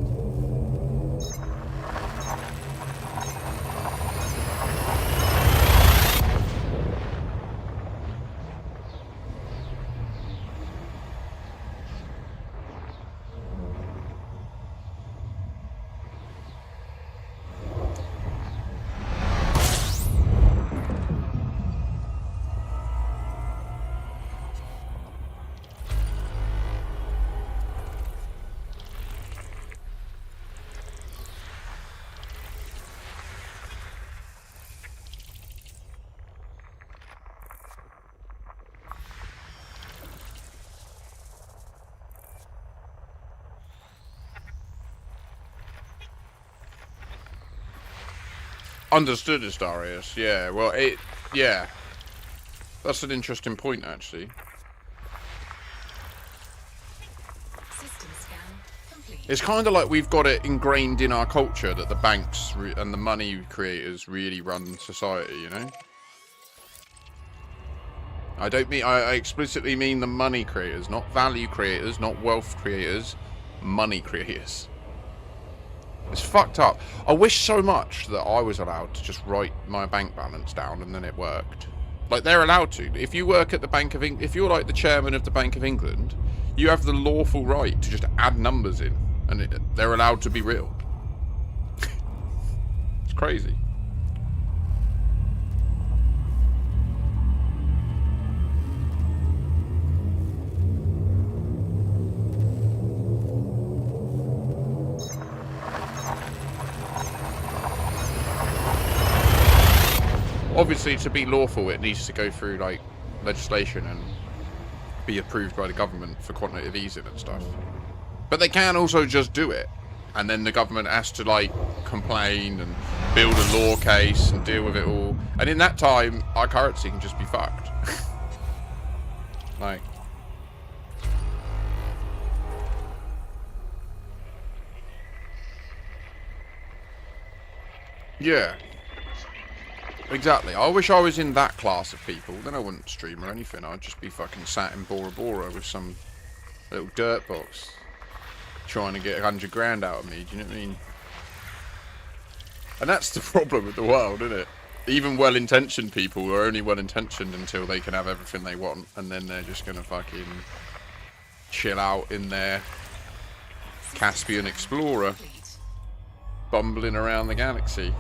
Understood, Astarius. Yeah, well, yeah. That's an interesting point, actually. System scan complete. It's kind of like we've got it ingrained in our culture that the banks and the money creators really run society, you know? I don't mean, I explicitly mean the money creators, not value creators, not wealth creators, money creators. It's fucked up. I wish so much that I was allowed to just write my bank balance down and then it worked. Like, they're allowed to. If you work at the Bank of England, if you're like the chairman of the Bank of England, you have the lawful right to just add numbers in and they're allowed to be real. It's crazy. Obviously, to be lawful, it needs to go through, like, legislation and be approved by the government for quantitative easing and stuff. But they can also just do it. And then the government has to, like, complain and build a law case and deal with it all. And in that time, our currency can just be fucked. Like... yeah. Exactly. I wish I was in that class of people. Then I wouldn't stream or anything. I'd just be fucking sat in Bora Bora with some little dirt box trying to get 100 grand out of me. Do you know what I mean? And that's the problem with the world, isn't it? Even well-intentioned people are only well-intentioned until they can have everything they want, and then they're just gonna fucking chill out in their Caspian Explorer, bumbling around the galaxy.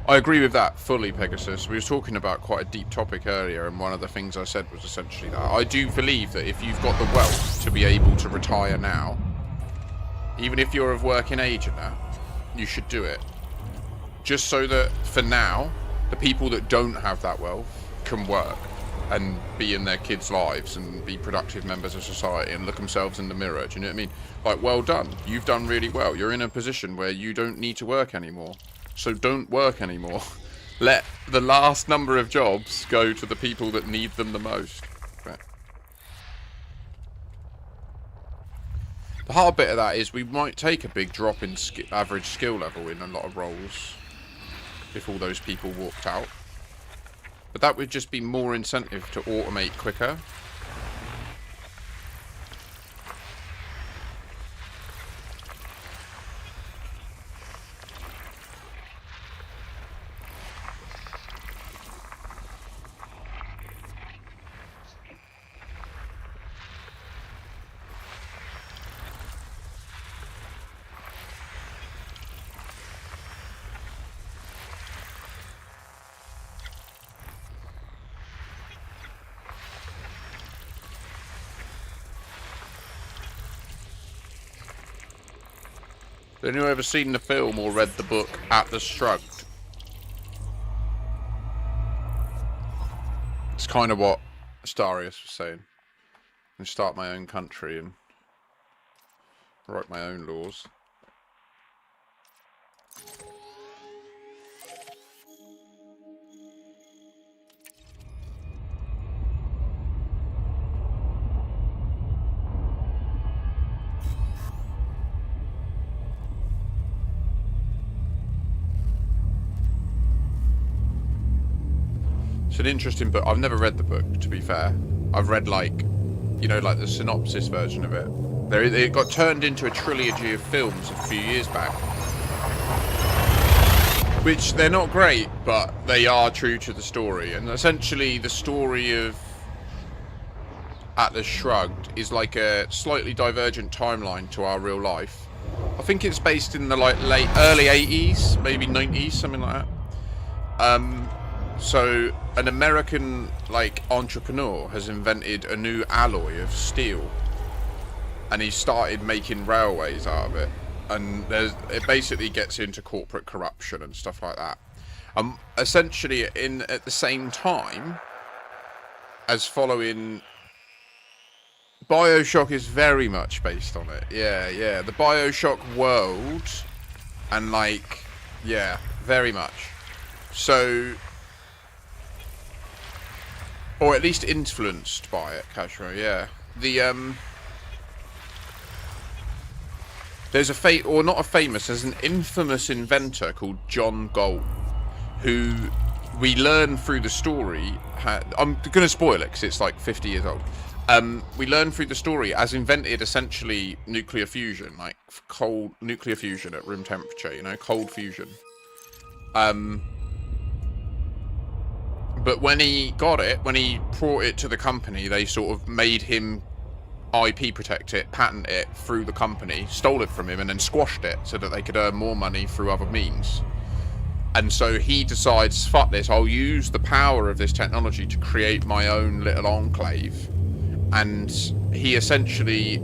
I agree with that fully, Pegasus. We were talking about quite a deep topic earlier, and one of the things I said was essentially that. I do believe that if you've got the wealth to be able to retire now, even if you're of working age and that, you should do it. Just so that, for now, the people that don't have that wealth can work and be in their kids' lives and be productive members of society and look themselves in the mirror. Do you know what I mean? Like, well done. You've done really well. You're in a position where you don't need to work anymore. So don't work anymore. Let the last number of jobs go to the people that need them the most. But the hard bit of that is we might take a big drop in average skill level in a lot of roles if all those people walked out. But that would just be more incentive to automate quicker. Have anyone ever seen the film or read the book Atlas Shrugged? It's kind of what Astarius was saying. And start my own country and write my own laws. It's an interesting book. I've never read the book, to be fair. I've read, like, you know, like the synopsis version of it. It got turned into a trilogy of films a few years back. Which, they're not great, but they are true to the story. And essentially, the story of Atlas Shrugged is like a slightly divergent timeline to our real life. I think it's based in the like early 80s, maybe 90s, something like that. So an American like entrepreneur has invented a new alloy of steel, and he started making railways out of it. And it basically gets into corporate corruption and stuff like that. Essentially, at the same time as following. BioShock is very much based on it. Yeah. The BioShock world, and like, yeah, very much. So, or at least influenced by it, Kashmir. Yeah. There's there's an infamous inventor called John Galt, who we learn through the story. I'm going to spoil it because it's like 50 years old. We learn through the story has invented essentially nuclear fusion, like cold nuclear fusion at room temperature, you know, cold fusion. But when he got it, when he brought it to the company, they sort of made him IP protect it, patent it through the company, stole it from him, and then squashed it so that they could earn more money through other means. And so he decides, fuck this, I'll use the power of this technology to create my own little enclave. And he essentially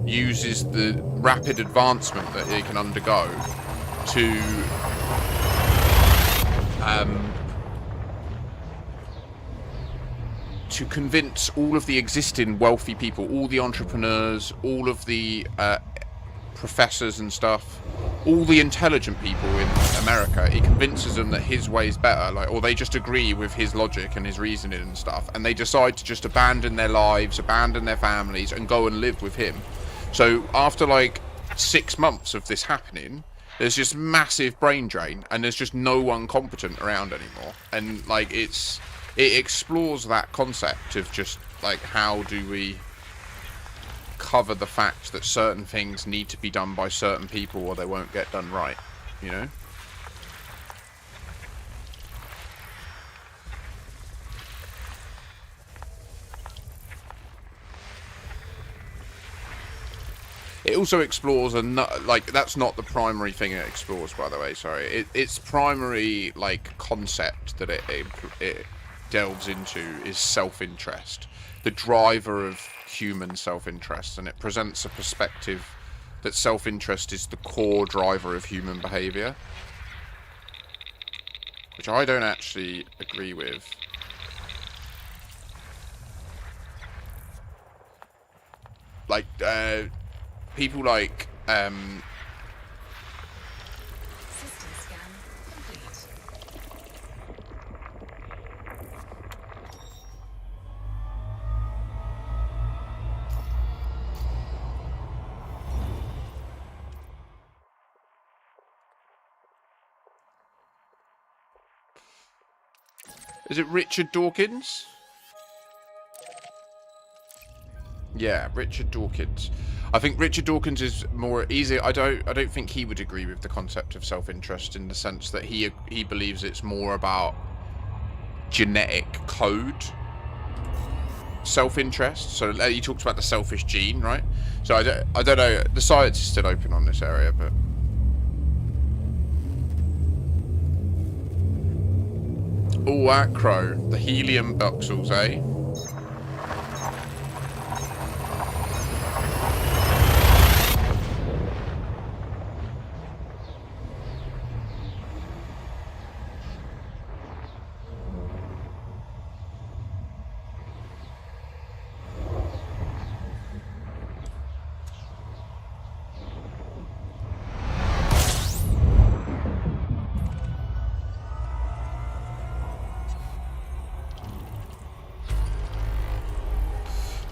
uses the rapid advancement that he can undergo to convince all of the existing wealthy people, all the entrepreneurs, all of the professors and stuff, all the intelligent people in America, he convinces them that his way's better, like, or they just agree with his logic and his reasoning and stuff, and they decide to just abandon their lives, abandon their families, and go and live with him. So after like 6 months of this happening, there's just massive brain drain, and there's just no one competent around anymore. And like it explores that concept of just like, how do we cover the fact that certain things need to be done by certain people or they won't get done right, you know? It also explores like, that's not the primary thing it explores, by the way, sorry. Its primary like concept that it delves into is self-interest, the driver of human self-interest, and it presents a perspective that self-interest is the core driver of human behavior, which I don't actually agree with. Like people like System scan complete. is it Richard Dawkins? Yeah, Richard Dawkins. I think Richard Dawkins is more easy. I don't think he would agree with the concept of self-interest, in the sense that he believes it's more about genetic code self-interest. So he talks about the selfish gene, right? So I don't know. The science is still open on this area, but oh, acro, the helium buxels, eh?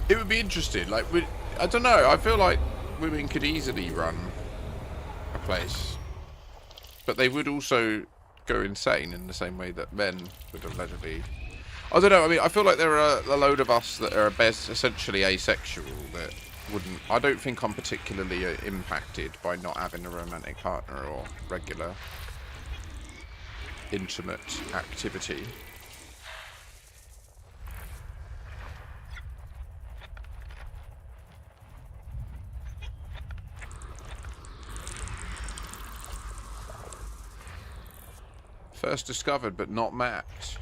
It would be interesting. Like, I don't know. I feel like women could easily run a place, but they would also go insane in the same way that men would allegedly. I don't know. I mean, I feel like there are a load of us that are essentially asexual that wouldn't. I don't think I'm particularly impacted by not having a romantic partner or regular intimate activity. First discovered, but not mapped.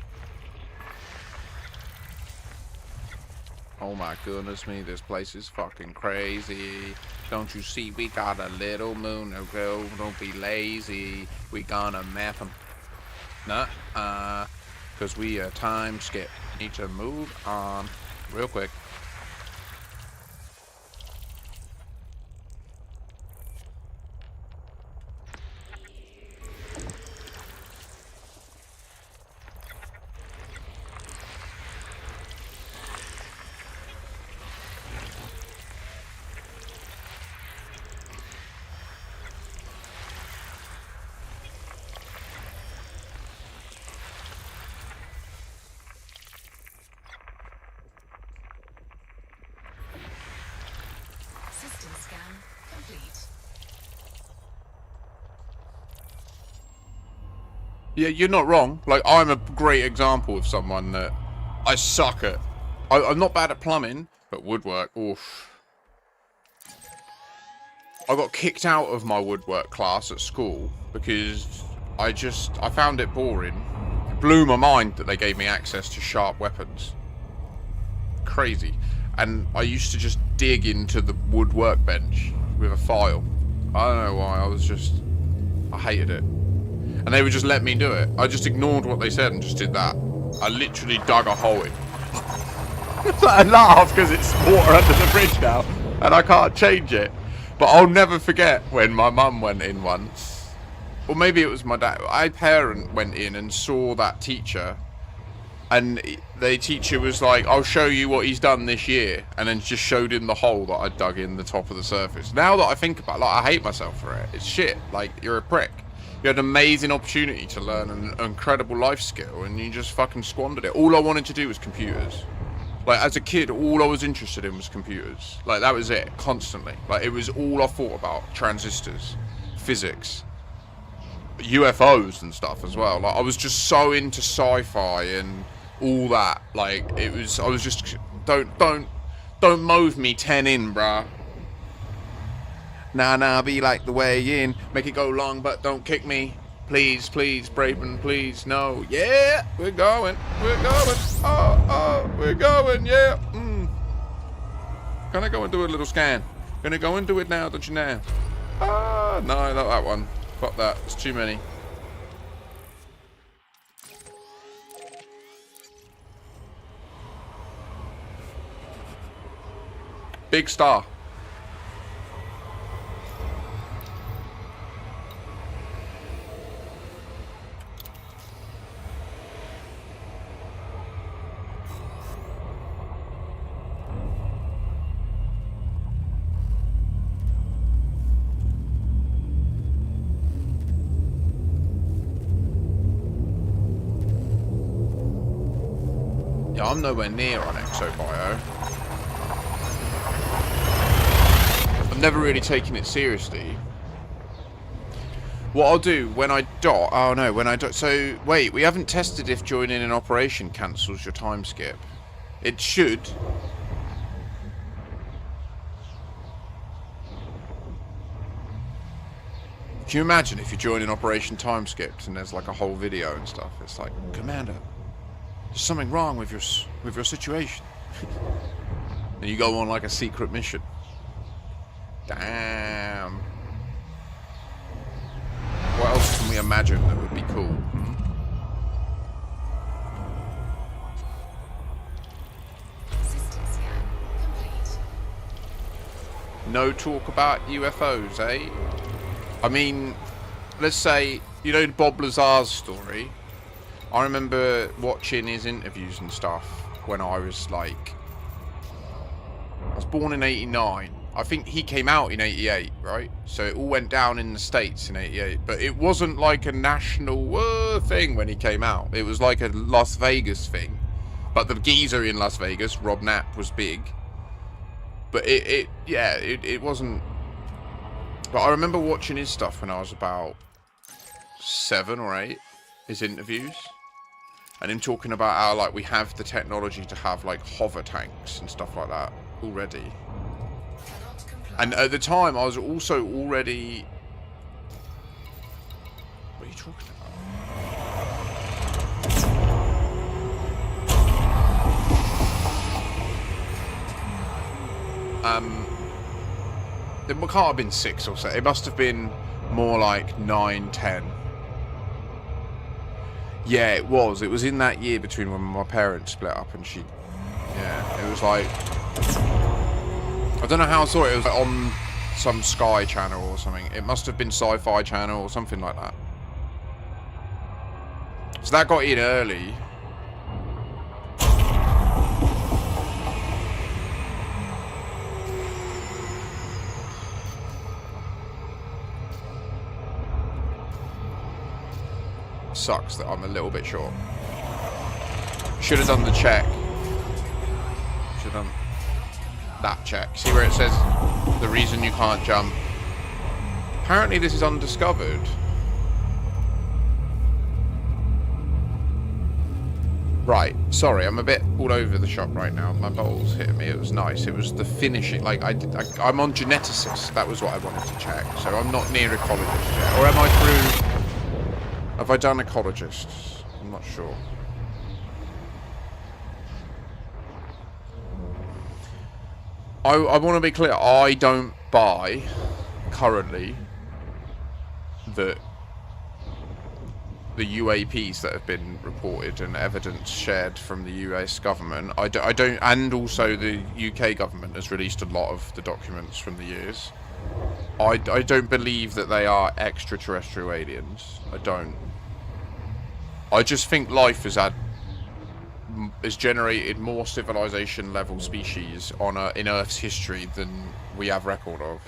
Oh my goodness me, this place is fucking crazy. Don't you see we got a little moon to go? Don't be lazy. We gonna map them. Nah, cause we a time skip. Need to move on real quick. System scan complete. Yeah, you're not wrong. Like, I'm a great example of someone that I suck at. I'm not bad at plumbing, but woodwork, oof. I got kicked out of my woodwork class at school because I found it boring. It blew my mind that they gave me access to sharp weapons. Crazy. And I used to just dig into the wood workbench with a file. I don't know why, I hated it. And they would just let me do it. I just ignored what they said and just did that. I literally dug a hole in. I laugh because it's water under the bridge now and I can't change it. But I'll never forget when my mum went in once. Or maybe it was my dad. My parent went in and saw that teacher. And the teacher was like, I'll show you what he's done this year. And then just showed him the hole that I dug in the top of the surface. Now that I think about it, like, I hate myself for it. It's shit. Like, you're a prick. You had an amazing opportunity to learn an incredible life skill. And you just fucking squandered it. All I wanted to do was computers. Like, as a kid, all I was interested in was computers. Like, that was it. Constantly. Like, it was all I thought about. Transistors. Physics. UFOs and stuff as well. Like, I was just so into sci-fi and all that. Like, I was just, don't move me 10 in, bruh. Nah, be like the way in. Make it go long, but don't kick me. Please, Braben, please, no. Yeah, we're going. Oh, we're going, yeah. Gonna go and do a little scan. Gonna go and do it now, don't you know? No, not that one. Fuck that, it's too many. Big star. Yeah, I'm nowhere near on Exobio. I've never really taken it seriously. What I'll do when I dot... Oh no, when I dot... So, wait, we haven't tested if joining an operation cancels your time skip. It should. Can you imagine if you join an operation time skipped and there's like a whole video and stuff? It's like, Commander, there's something wrong with your situation. And you go on like a secret mission. Damn. What else can we imagine that would be cool? System scan complete. No talk about UFOs, eh? I mean, let's say, you know Bob Lazar's story? I remember watching his interviews and stuff when I was like... I was born in 89. I think he came out in 88, right? So it all went down in the States in 88. But it wasn't like a national thing when he came out. It was like a Las Vegas thing. But the geezer in Las Vegas, Rob Knapp, was big. But it wasn't... But I remember watching his stuff when I was about 7 or 8. His interviews. And him talking about how, like, we have the technology to have, like, hover tanks and stuff like that already. And at the time, I was also already... What are you talking about? It can't have been 6 or so. It must have been more like 9, 10. Yeah, it was. It was in that year between when my parents split up and she... Yeah, it was like... I don't know how I saw it. It was like on some Sky channel or something. It must have been Sci-Fi channel or something like that. So that got in early. Sucks that I'm a little bit short. Should have done the check. Should have done that check. See where it says the reason you can't jump. Apparently this is undiscovered. Right, sorry, I'm a bit all over the shop right now. My bowls hit me. It was nice. It was the finishing. Like I'm on geneticist. That was what I wanted to check. So I'm not near ecologist yet. Or am I through? Have I done ecologists? I'm not sure. I want to be clear. I don't buy currently that the UAPs that have been reported and evidence shared from the US government. I don't, and also the UK government has released a lot of the documents from the years. I don't believe that they are extraterrestrial aliens. I don't. I just think life has generated more civilization level species in Earth's history than we have record of.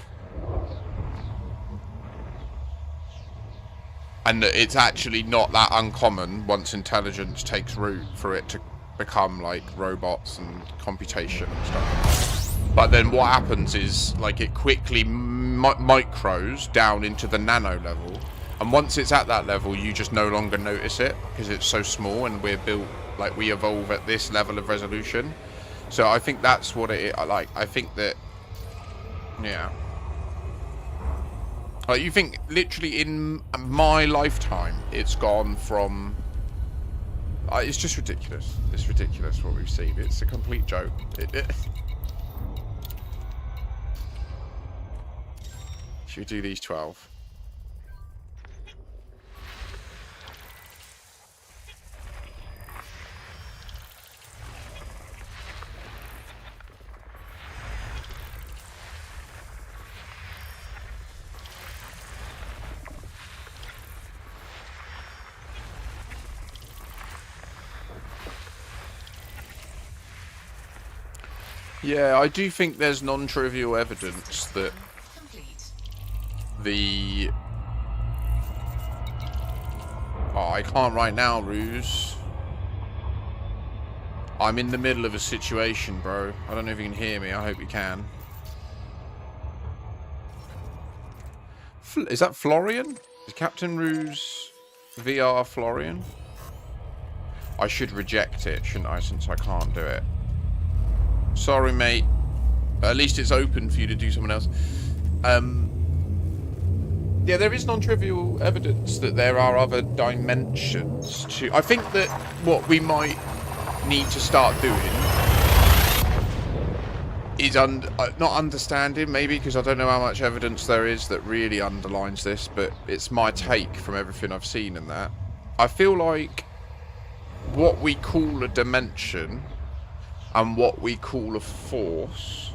And that it's actually not that uncommon once intelligence takes root for it to become like robots and computation and stuff. But then what happens is like it quickly micros down into the nano level. And once it's at that level, you just no longer notice it because it's so small and we're built, like we evolve at this level of resolution. So I think that's what it is. Like, I think that, yeah. Like, you think literally in my lifetime, it's gone from, it's just ridiculous. It's ridiculous what we've seen. It's a complete joke. Should we do these 12? Yeah, I do think there's non-trivial evidence that the... Oh, I can't right now, Ruse. I'm in the middle of a situation, bro. I don't know if you can hear me. I hope you can. Is that Florian? Is Captain Ruse VR Florian? I should reject it, shouldn't I, since I can't do it. Sorry, mate. At least it's open for you to do something else. Yeah, there is non-trivial evidence that there are other dimensions to... I think that what we might need to start doing is not understanding, maybe, because I don't know how much evidence there is that really underlines this, but it's my take from everything I've seen in that. I feel like what we call a dimension and what we call a force,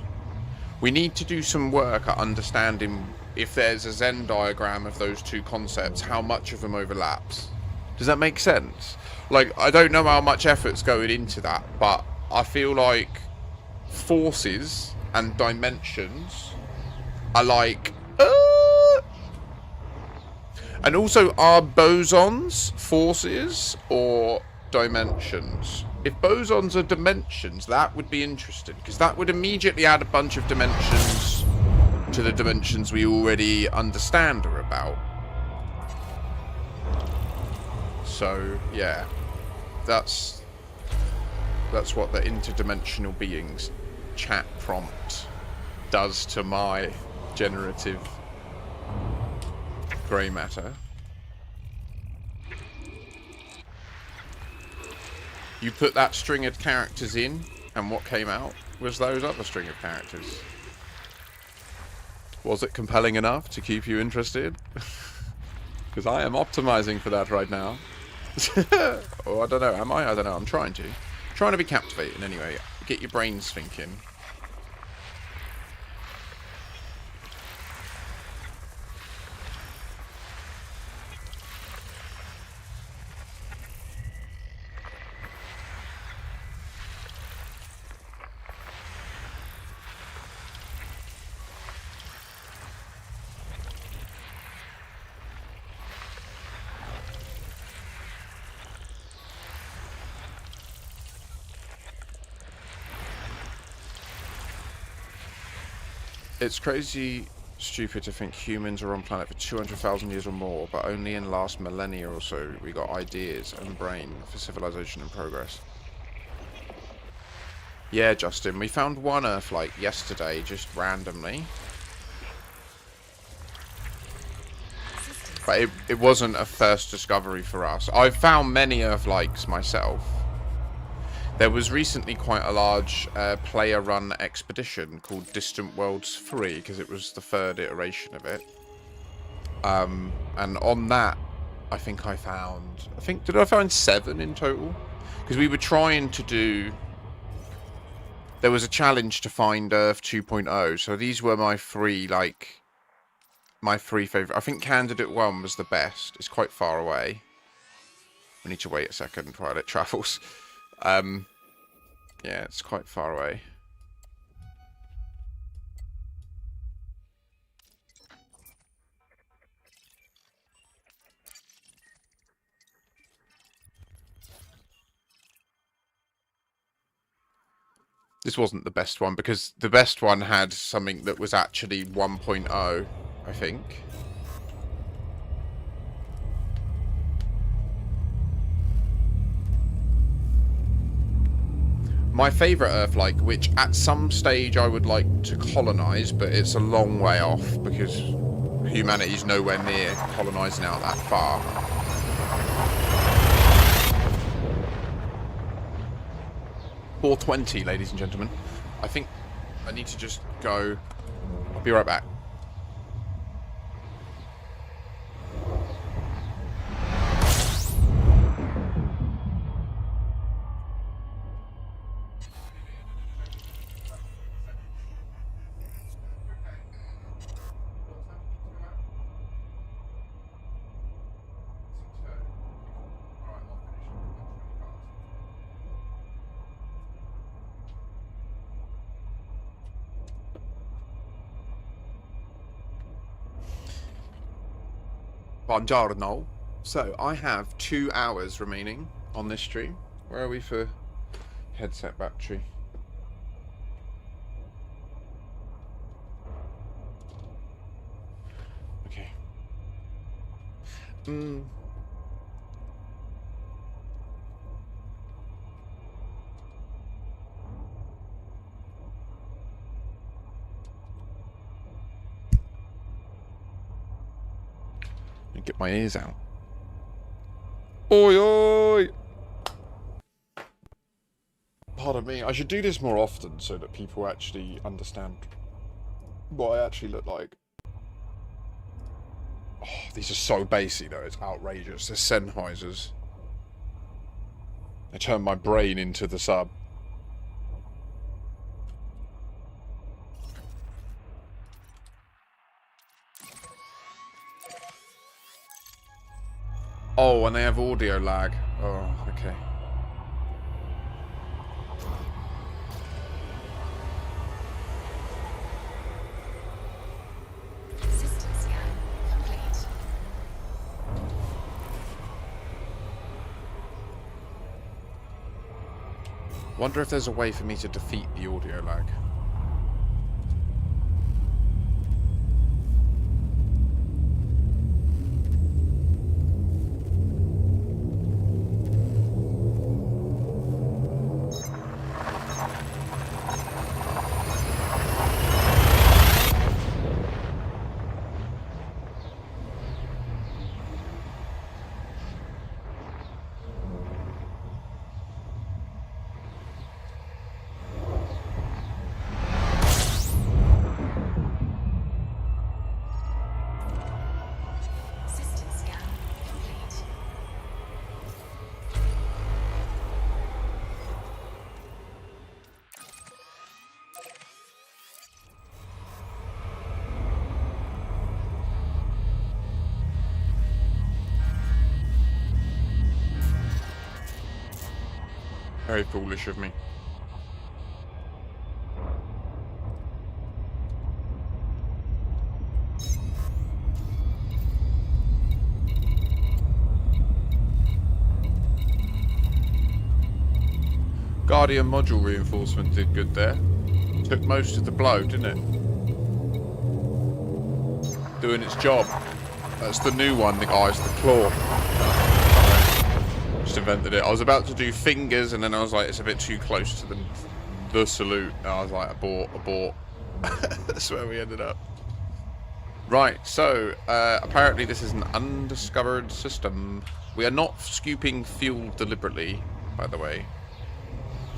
we need to do some work at understanding if there's a Venn diagram of those two concepts, how much of them overlaps. Does that make sense? Like, I don't know how much effort's going into that, but I feel like forces and dimensions are like... And also, are bosons forces or dimensions? If bosons are dimensions, that would be interesting, because that would immediately add a bunch of dimensions to the dimensions we already understand are about. So, yeah. That's what the interdimensional beings chat prompt does to my generative grey matter. You put that string of characters in, and what came out was those other string of characters. Was it compelling enough to keep you interested? Because I am optimizing for that right now. Oh, I don't know. Am I? I don't know. I'm trying to. Trying to be captivating anyway. Get your brains thinking. It's crazy stupid to think humans are on planet for 200,000 years or more, but only in the last millennia or so we got ideas and brain for civilization and progress. Yeah, Justin, we found one Earth like yesterday, just randomly. But it wasn't a first discovery for us. I've found many Earth likes myself. There was recently quite a large player-run expedition called Distant Worlds 3, because it was the third iteration of it. And on that, I think I found... did I find 7 in total? Because we were trying to do... There was a challenge to find Earth 2.0, so these were my 3, like... My 3 favourite. I think Candidate 1 was the best. It's quite far away. We need to wait a second while it travels. Yeah, it's quite far away. This wasn't the best one, because the best one had something that was actually 1.0, I think. My favourite Earth-like, which at some stage I would like to colonise, but it's a long way off, because humanity's nowhere near colonising out that far. 4:20, ladies and gentlemen. I think I need to just go. I'll be right back. Buongiorno. So, I have 2 hours remaining on this stream. Where are we for headset battery? Okay. Get my ears out. Oi, oi! Pardon me, I should do this more often so that people actually understand what I actually look like. Oh, these are so basic though, it's outrageous. They're Sennheisers. They turn my brain into the sub. Oh, and they have audio lag. Oh, okay. System scan complete. Wonder if there's a way for me to defeat the audio lag. Very foolish of me. Guardian module reinforcement did good there. Took most of the blow, didn't it? Doing its job. That's the new one, the guys, the claw. Just invented it. I was about to do fingers, and then I was like, it's a bit too close to the salute. And I was like, abort. That's where we ended up. Right, so apparently this is an undiscovered system. We are not scooping fuel deliberately, by the way,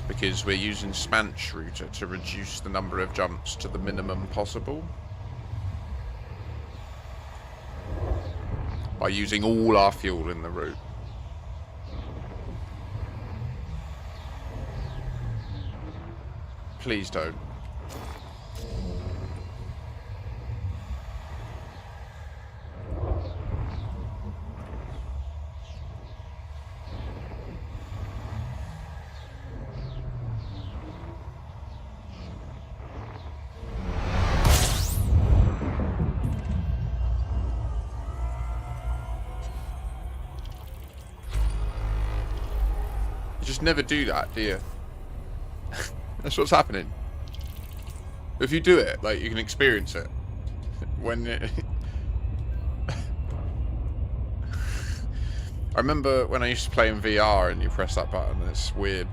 because we're using Smanch router to reduce the number of jumps to the minimum possible by using all our fuel in the route. Please don't. You just never do that, do you? That's what's happening. If you do it, like, you can experience it. When it... I remember when I used to play in VR and you press that button and it's weird.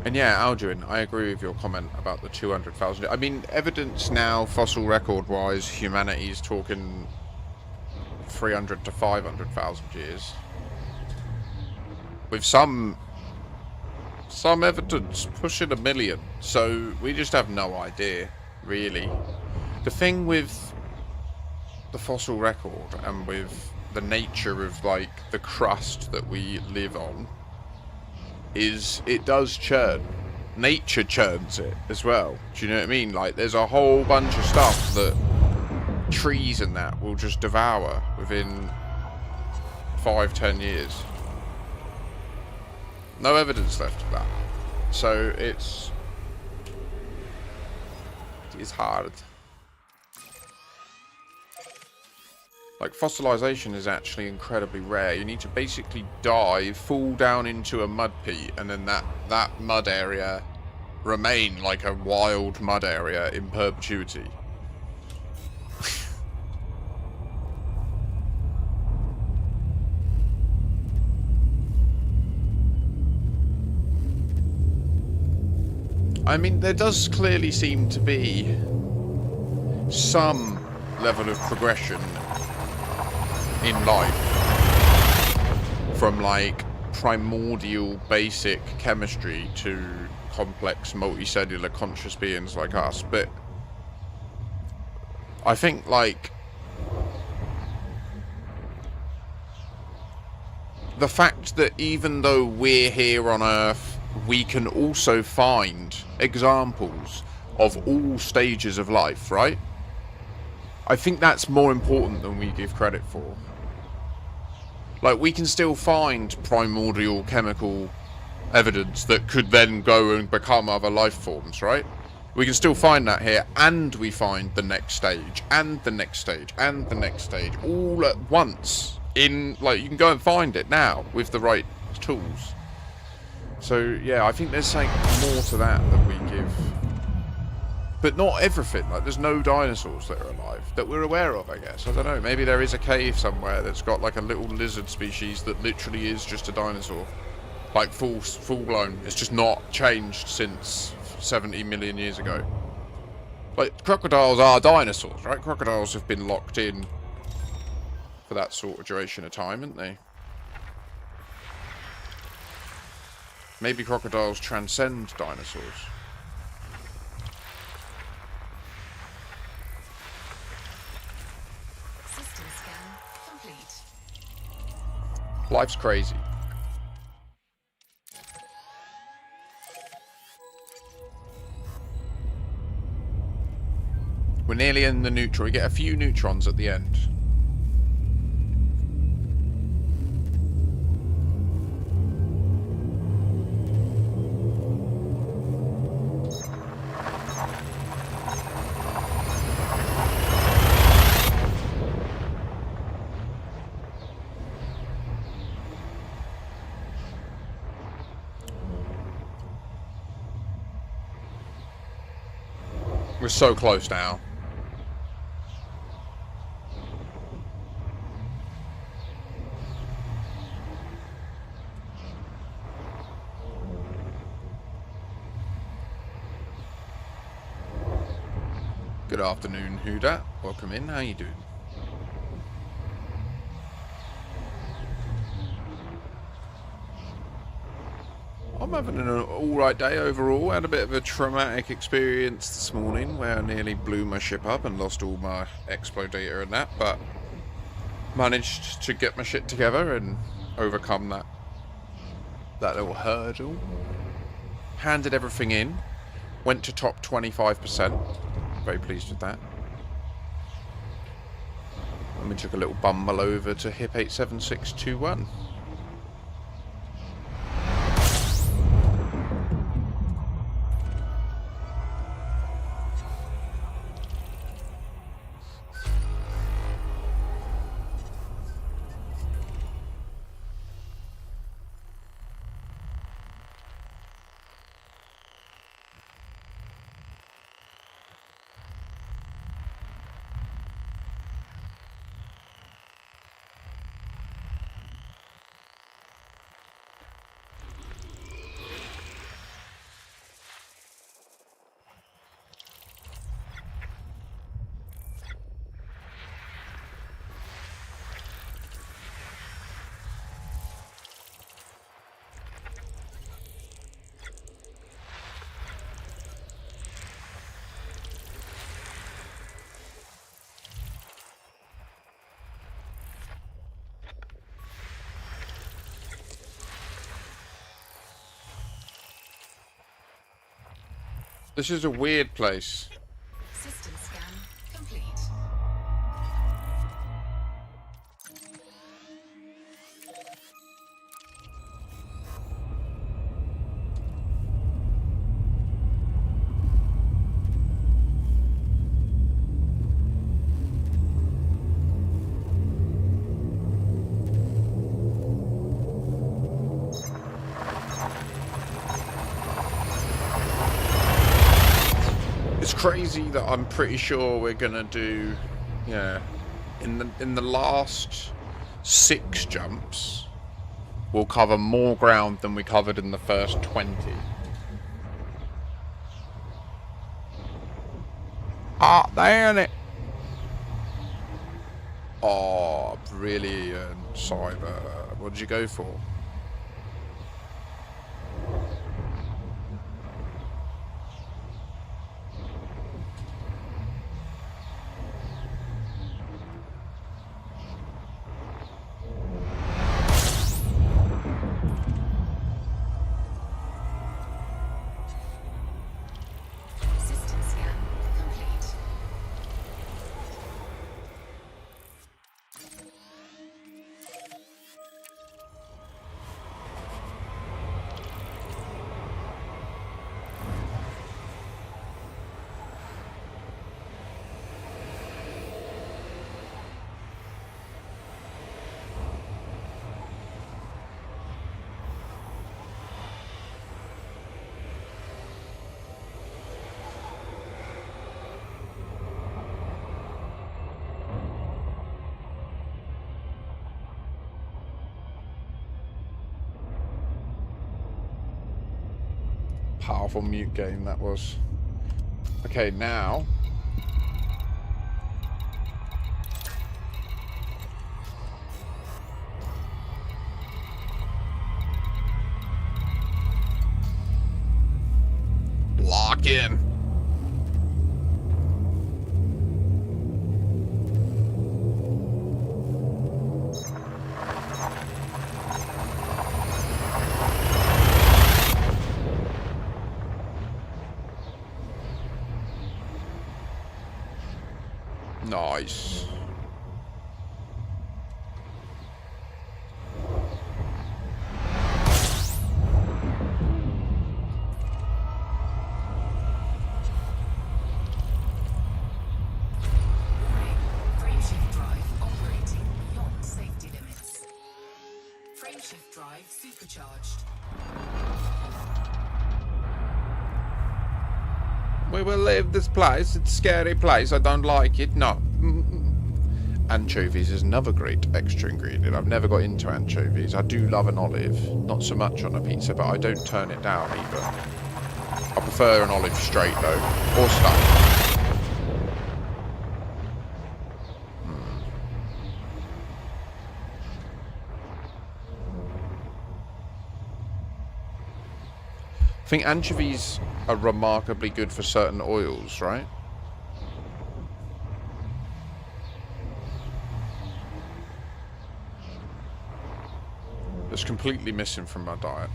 And yeah, Alduin, I agree with your comment about the 200,000. I mean, evidence now, fossil record-wise, humanity's talking 300 to 500,000 years. With some evidence pushing 1 million. So we just have no idea, really. The thing with the fossil record and with the nature of, like, the crust that we live on is it does churn. Nature churns it as well. Do you know what I mean? Like, there's a whole bunch of stuff that trees and that will just devour within 5-10 years. No evidence left of that. So it's hard. Like, fossilization is actually incredibly rare. You need to basically dive, fall down into a mud pit, and then that mud area remain like a wild mud area in perpetuity. I mean, there does clearly seem to be some level of progression in life, from like primordial basic chemistry to complex multicellular conscious beings like us. But I think, like, the fact that even though we're here on Earth, we can also find examples of all stages of life, right? I think that's more important than we give credit for. Like, we can still find primordial chemical evidence that could then go and become other life forms, right? We can still find that here, and we find the next stage, and the next stage, and the next stage, all at once. In, like, you can go and find it now with the right tools. So, yeah, I think there's something more to that than we give But not everything. Like, there's no dinosaurs that are alive that we're aware of, I guess. I don't know. Maybe there is a cave somewhere that's got like a little lizard species that literally is just a dinosaur. Like full blown. It's just not changed since 70 million years ago. Like, crocodiles are dinosaurs, right? Crocodiles have been locked in for that sort of duration of time, haven't they? Maybe crocodiles transcend dinosaurs. System scan complete. Life's crazy. We're nearly in the neutron. We get a few neutrons at the end. We're so close now. Good afternoon, who dat? Welcome in, how you doing? I'm having an alright day overall. Had a bit of a traumatic experience this morning where I nearly blew my ship up and lost all my expo data and that, but managed to get my shit together and overcome that little hurdle. Handed everything in. Went to top 25%. Very pleased with that. And we took a little bumble over to HIP 87621. This is a weird place. System scan complete. It's crazy that I'm pretty sure we're gonna do, yeah, in the last 6 jumps, we'll cover more ground than we covered in the first 20. Ah, damn it! Oh, brilliant, Cyber. What did you go for? System scan complete. powerful mute game that was. Okay, now. Lock in. Nice. Frameshift drive operating beyond safety limits. Frameshift drive supercharged. We will leave this place. It's a scary place. I don't like it. No. Anchovies is another great extra ingredient. I've never got into anchovies. I do love an olive. Not so much on a pizza, but I don't turn it down either. I prefer an olive straight though. Or stuffed. I think anchovies are remarkably good for certain oils, right? It's completely missing from my diet.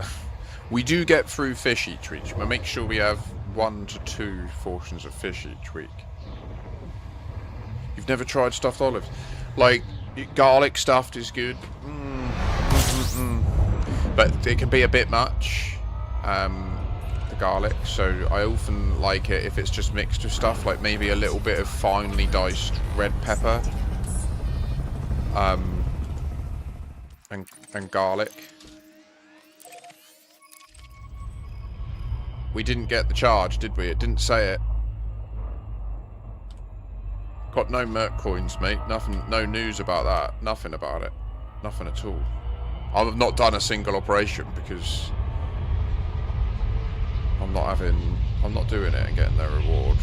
We do get through fish each week. We make sure we have 1 to 2 portions of fish each week. You've never tried stuffed olives? Like, garlic stuffed is good. But it can be a bit much. The garlic, so I often like it if it's just mixed with stuff, like maybe a little bit of finely diced red pepper, and garlic. We didn't get the charge, did we? It didn't say it. Got no merc coins, mate. Nothing, no news about that. Nothing about it. Nothing at all. I've not done a single operation because I'm not doing it and getting their reward.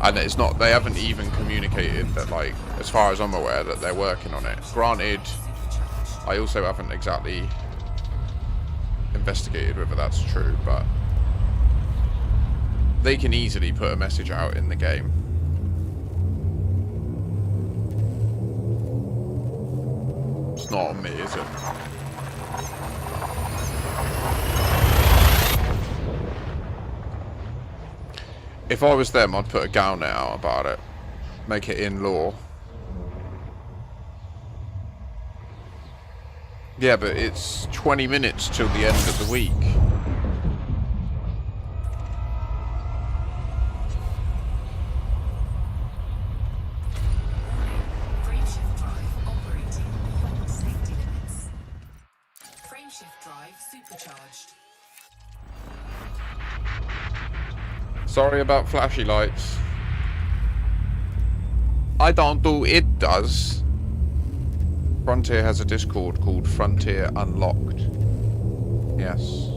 And it's not, they haven't even communicated that, like, as far as I'm aware, that they're working on it. Granted, I also haven't exactly investigated whether that's true, but they can easily put a message out in the game. It's not on me, is it? If I was them, I'd put a gown out about it. Make it in law. Yeah, but it's 20 minutes till the end of the week. Frameshift drive operating beyond safety limits. Frameshift drive supercharged. Sorry about flashy lights. I don't do, it does. Frontier has a Discord called Frontier Unlocked. Yes.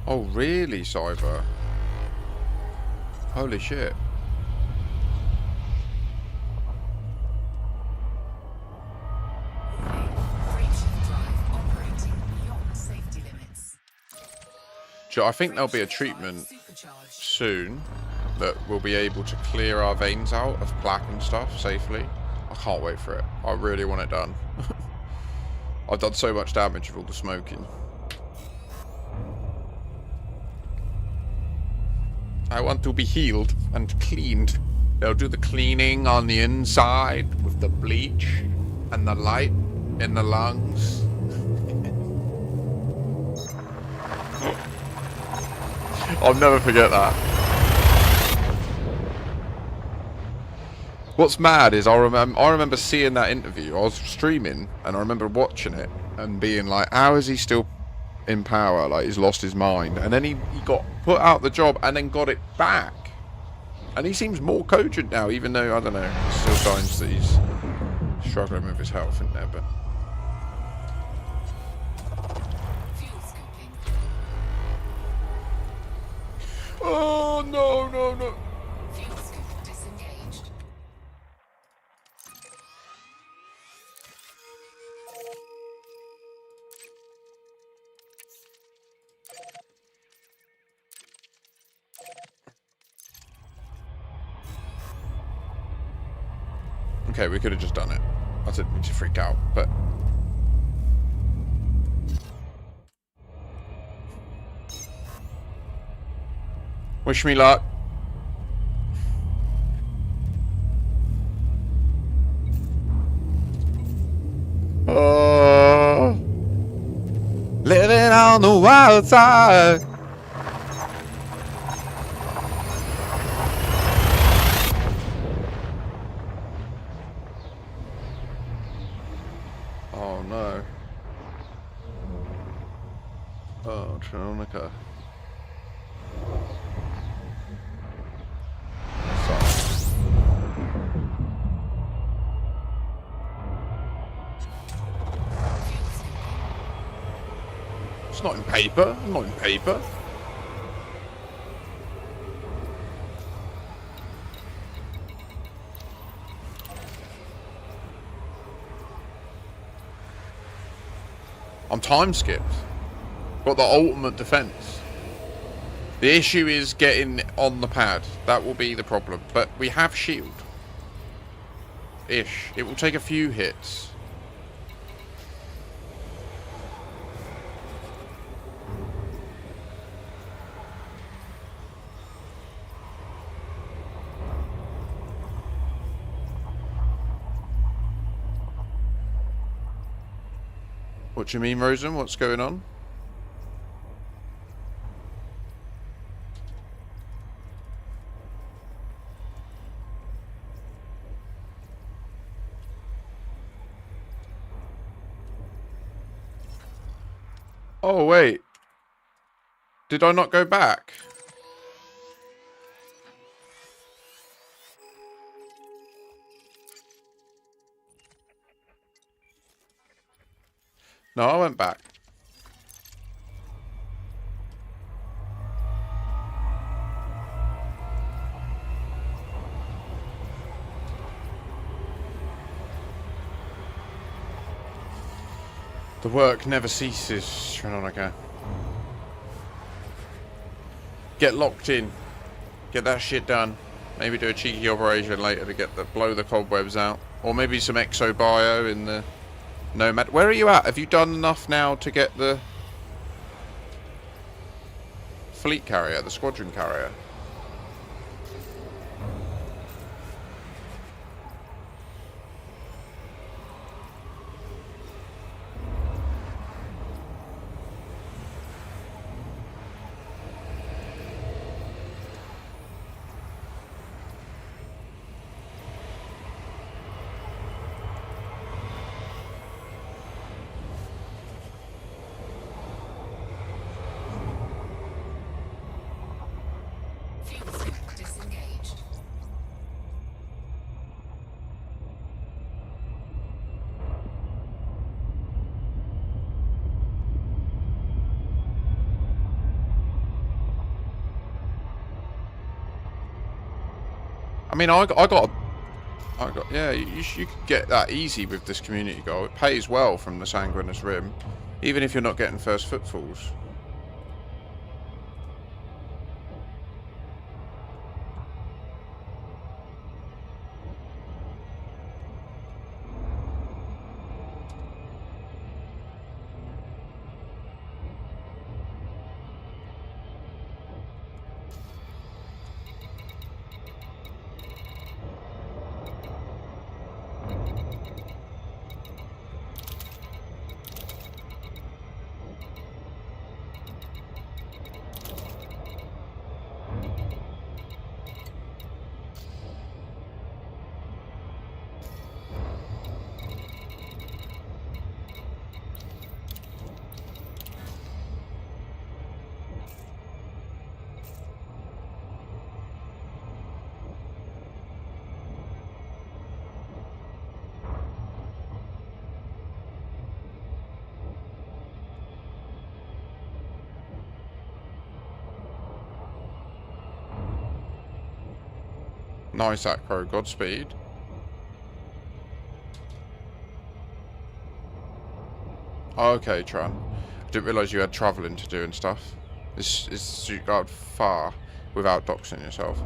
Oh, really, Cyber? Holy shit. Frameshift drive operating beyond safety limits. I think there'll be a treatment Supercharged. soon that we'll be able to clear our veins out of plaque and stuff safely. I can't wait for it. I really want it done. I've done so much damage with all the smoking. I want to be healed and cleaned. They'll do the cleaning on the inside with the bleach and the light in the lungs. I'll never forget that. What's mad is I remember seeing that interview. I was streaming and I remember watching it and being like, how is he still in power? Like, he's lost his mind. And then he got put out the job and then got it back. And he seems more cogent now, even though, I don't know, there's still signs that he's struggling with his health in there, but... Fuel scooping. Oh, no, no, no. Fuel scoop disengaged. Okay, we could have just done it. I didn't need to freak out, but... Wish me luck. Oh, living on the wild side. Oh no. Oh, Tronica. It's not in paper. Not in paper. I'm time skipped. Got the ultimate defense. The issue is getting on the pad. That will be the problem. But we have shield. Ish. It will take a few hits. What do you mean, Rosen? What's going on? Oh, wait. Did I not go back? No, I went back. The work never ceases, Tronica. Get locked in. Get that shit done. Maybe do a cheeky operation later to get blow the cobwebs out. Or maybe some exo bio in the Nomad. Where are you at? Have you done enough now to get the fleet carrier, the squadron carrier? Fuel scoop disengaged. I mean, yeah, you could get that easy with this community goal. It pays well from the Sanguineous Rim, even if you're not getting first footfalls. Nice acro, Godspeed. Okay, Tran. I didn't realise you had travelling to do and stuff. This is you got far without doxing yourself.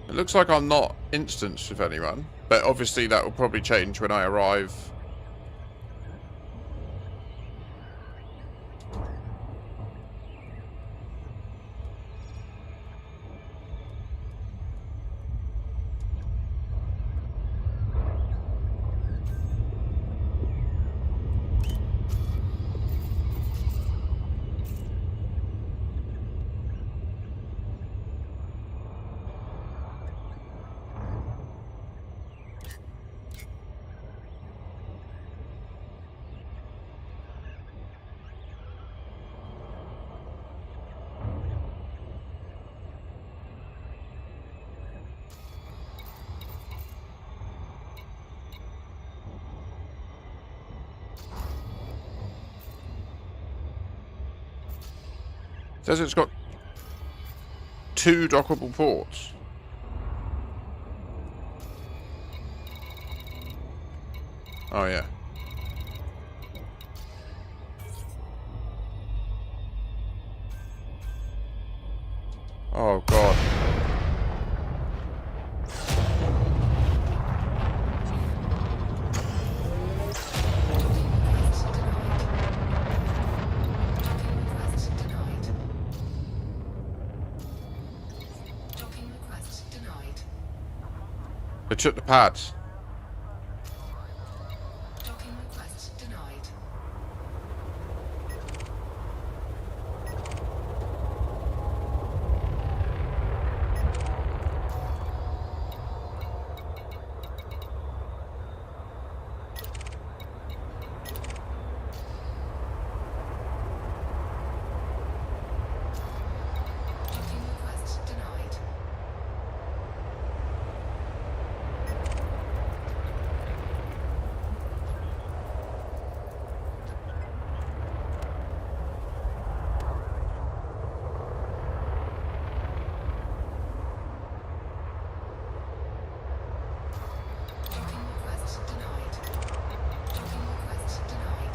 It looks like I'm not instanced with anyone, but obviously that will probably change when I arrive. Says it's got 2 dockable ports. Oh yeah. Oh god. Docking request denied. They took the pads. Docking request denied. Docking request denied. Docking request denied. Docking request denied.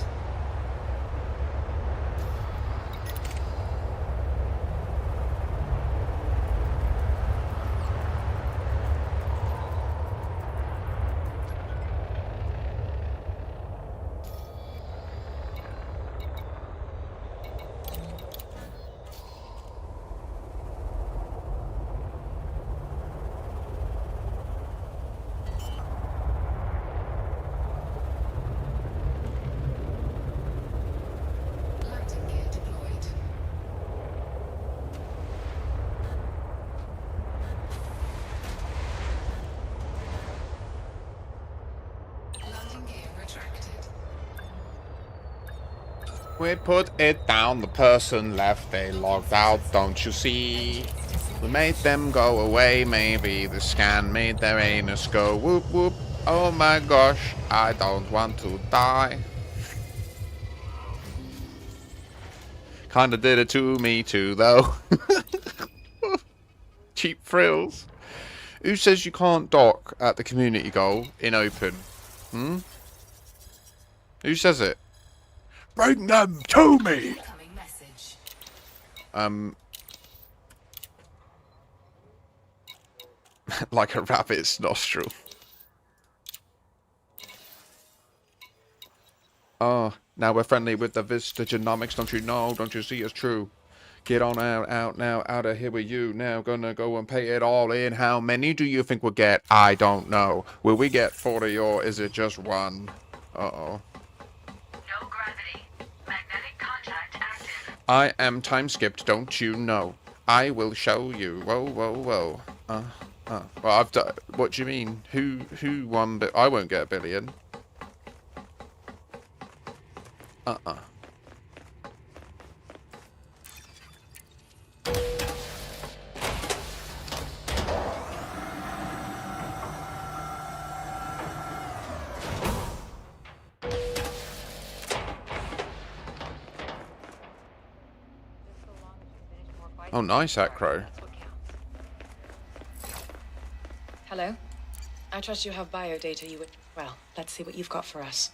Landing gear deployed. Landing gear retracted. We put it down, the person left, they logged out, don't you see? We made them go away, maybe the scan made their anus go whoop whoop. Oh my gosh, I don't want to die. Kinda did it to me too, though. Cheap thrills. Who says you can't dock at the community goal in open? Hmm? Who says it? Bring them to me! Incoming message. Like a rabbit's nostril. Oh, now we're friendly with the Vista Genomics, don't you know? Don't you see it's true? Get on out now, out of here with you. Now gonna go and pay it all in. How many do you think we'll get? I don't know. Will we get 40 or is it just one? Uh-oh. No gravity. Magnetic contact active. I am time skipped, don't you know? I will show you. Whoa, whoa, whoa. Well, I've done. What do you mean? Who won? But I won't get a billion. Oh, nice acro. Hello? I trust you have biodata you would... Well, let's see what you've got for us.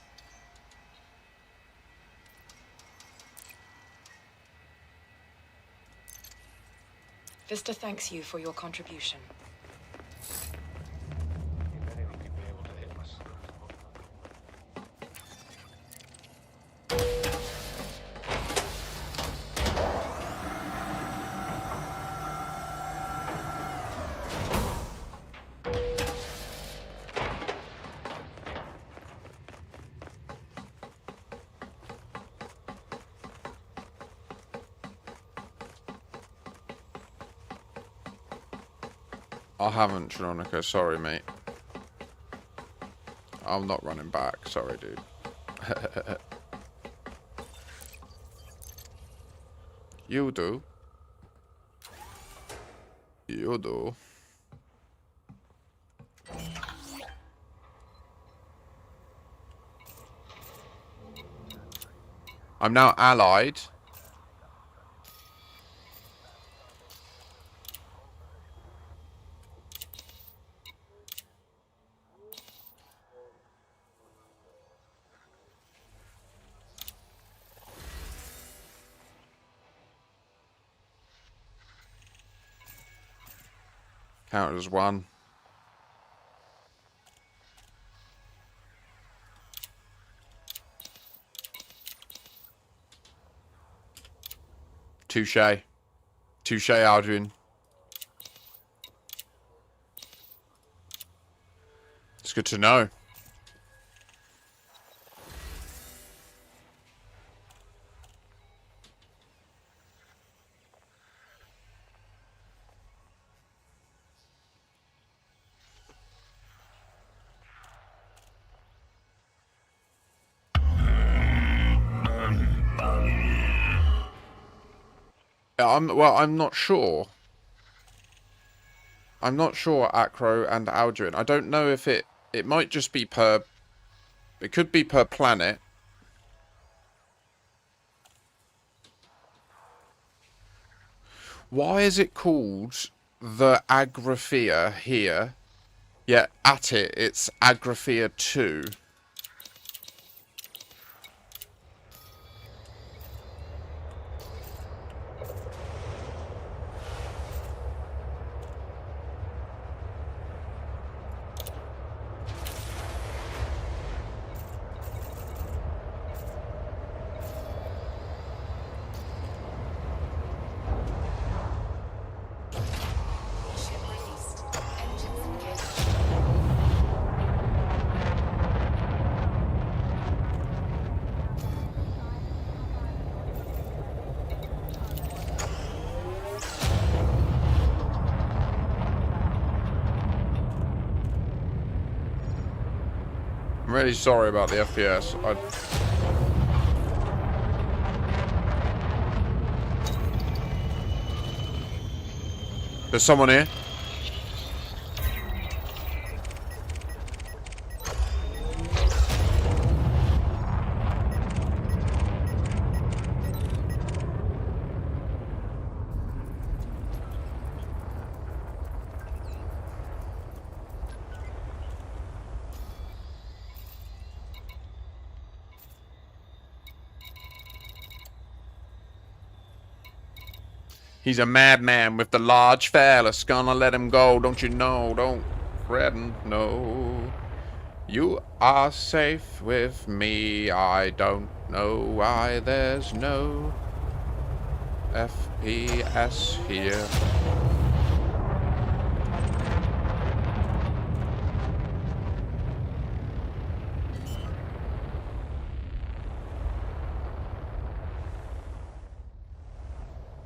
Vista thanks you for your contribution. I haven't, Veronica. Sorry, mate. I'm not running back. Sorry, dude. You do. You do. I'm now allied. Counted as one. Touche. Touche, Adrian. It's good to know. I'm not sure. I'm not sure, Acro and Alduin. I don't know if it might just be per... It could be per planet. Why is it called the Agraphia here? Yet at it, it's Agraphia 2. Ship released. Engines engaged. I'm really sorry about the FPS. There's someone here. He's a madman with the large phallus. Gonna let him go, don't you know? Don't threaten, no. You are safe with me. I don't know why there's no FPS here.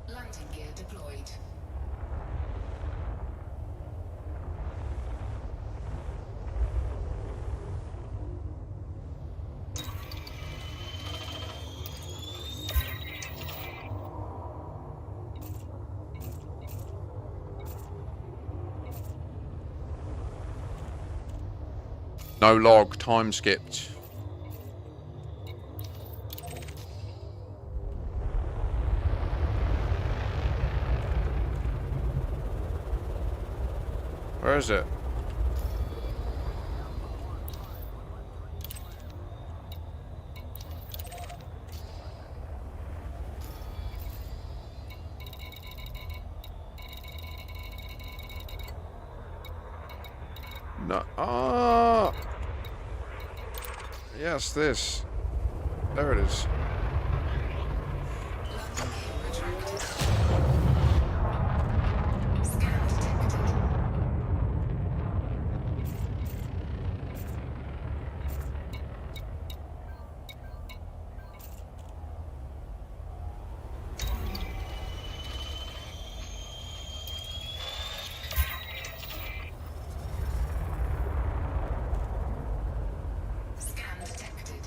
Landing gear deployed. No log, time skipped. Where is it? No. Ah. Yes, this. There it is. Scan detected. Scan detected.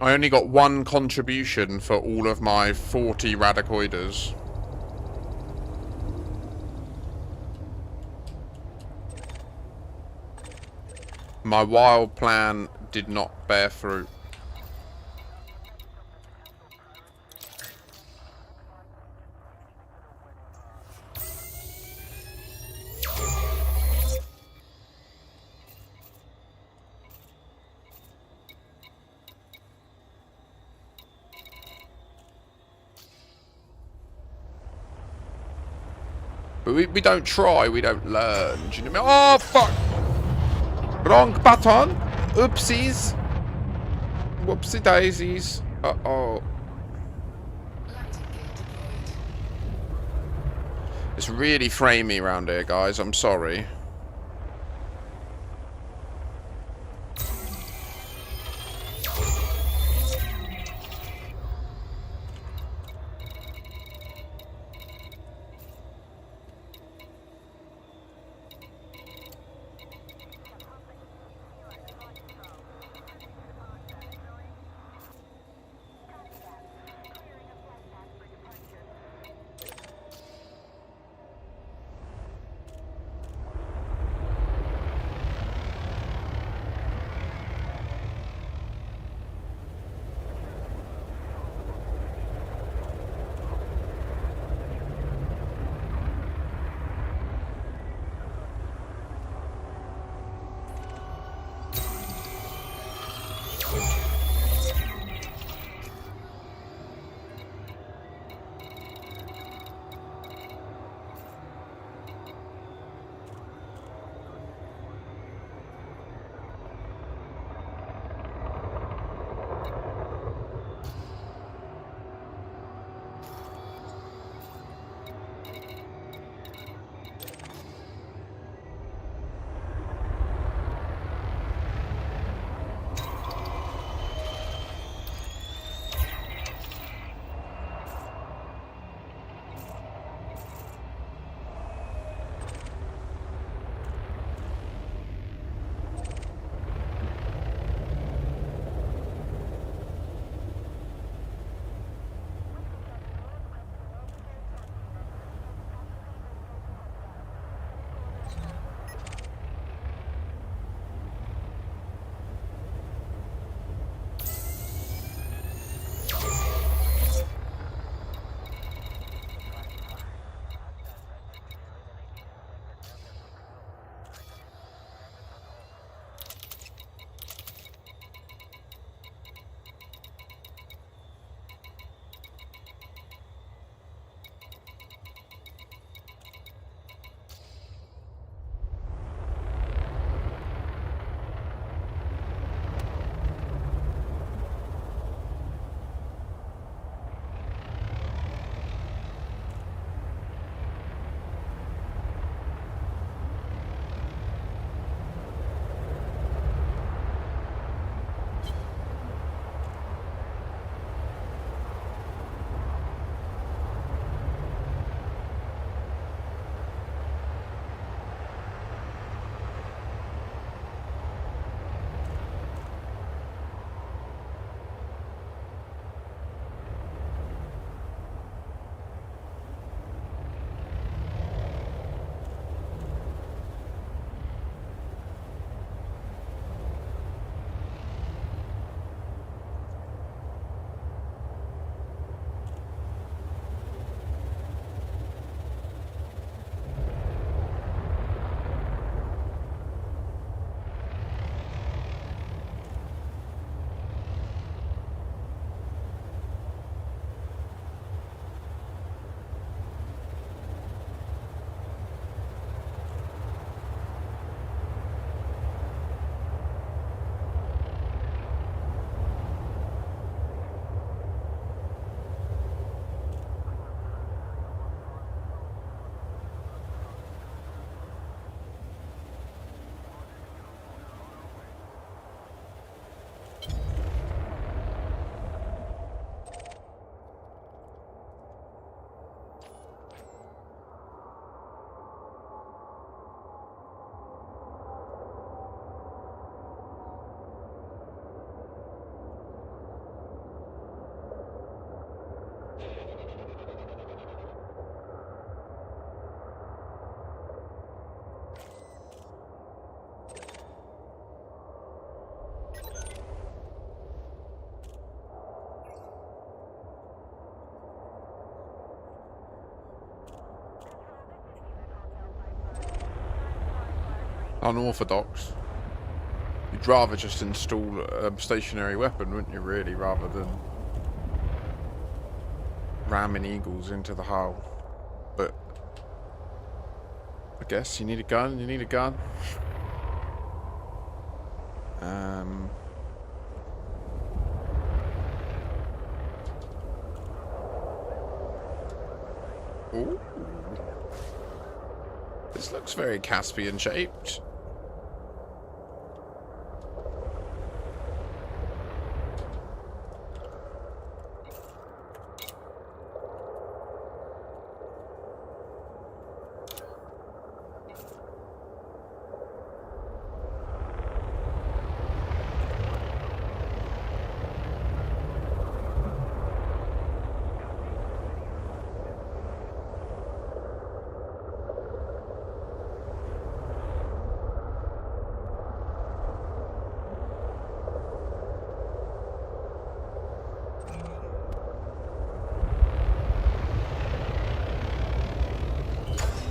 I only got one contribution for all of my 40 radicoiders. My wild plan did not bear fruit. But we don't try, we don't learn. Do you know what I mean? Oh, fuck! Wrong button! Oopsies! Whoopsie daisies. Uh-oh. Landing gear deployed. It's really framey around here, guys. I'm sorry. unorthodox. You'd rather just install a stationary weapon, wouldn't you, really, rather than ramming eagles into the hull. But I guess you need a gun, you need a gun. Ooh. This looks very Caspian shaped.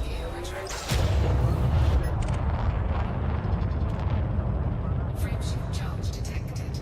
Gear retracted. Frameshift charge detected.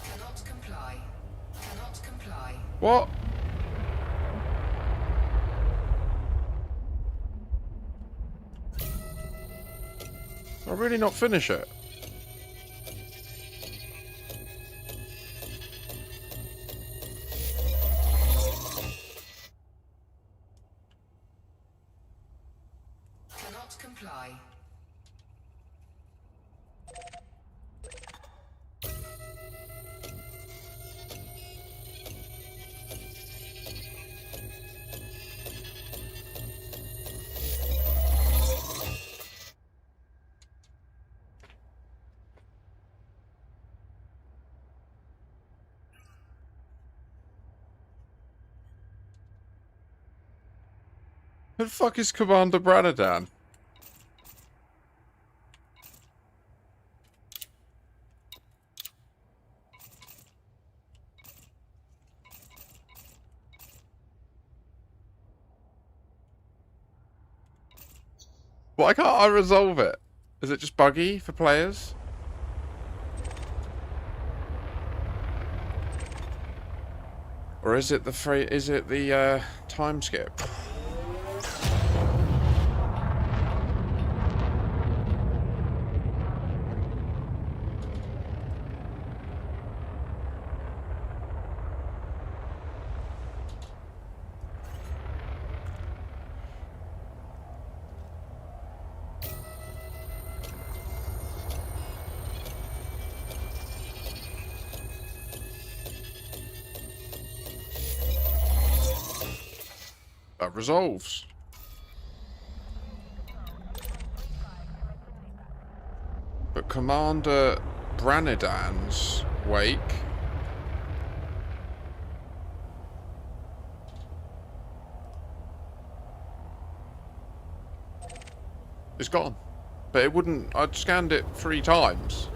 Cannot comply. Cannot comply. What? I'll really not finish it. Cannot comply. Who the fuck is Commander Branadan? Why can't I resolve it? Is it just buggy for players? Or is it the time skip? That resolves. But Commander Branadan's wake is gone. But it wouldn't. I'd scanned it 3 times.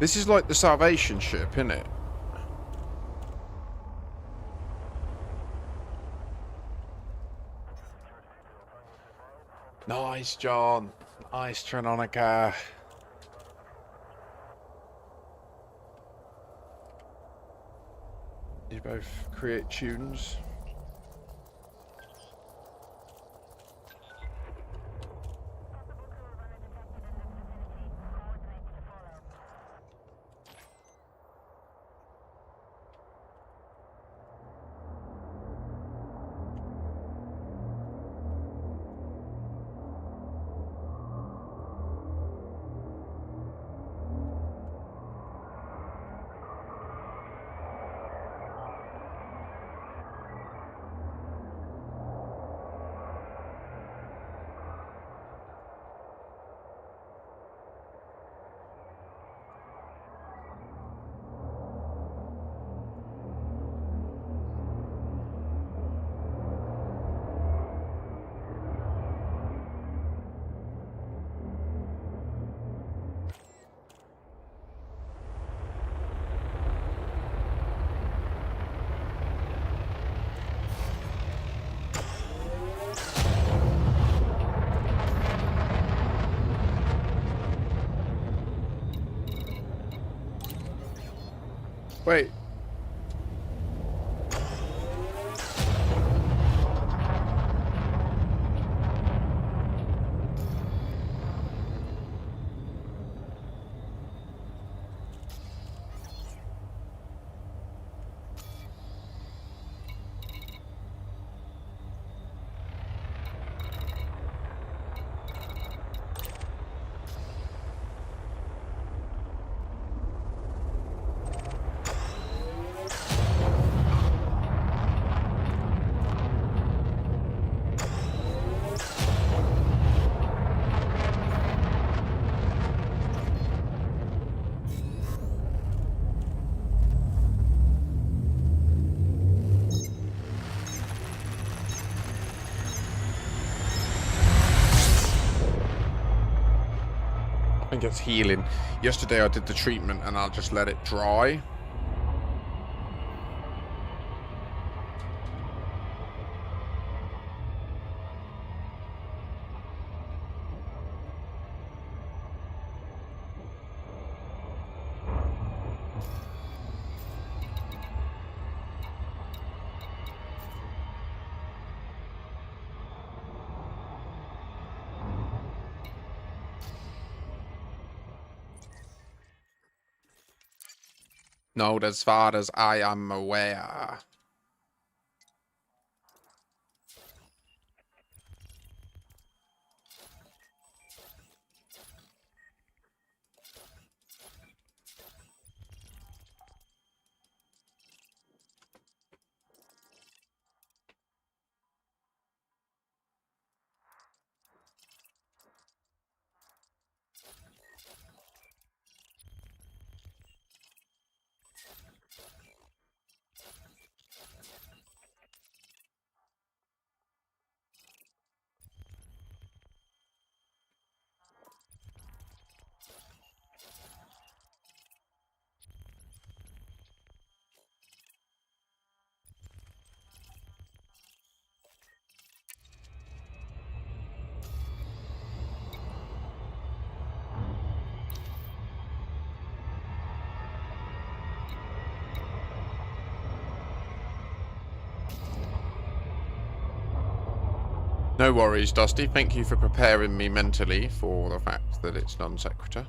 This is like the Salvation ship, isn't it? Nice, John. Nice, Trononica. You both create tunes. Wait. I think it's healing. Yesterday I did the treatment and I'll just let it dry. Not as far as I am aware. No worries, Dusty. Thank you for preparing me mentally for the fact that it's non-sequitur.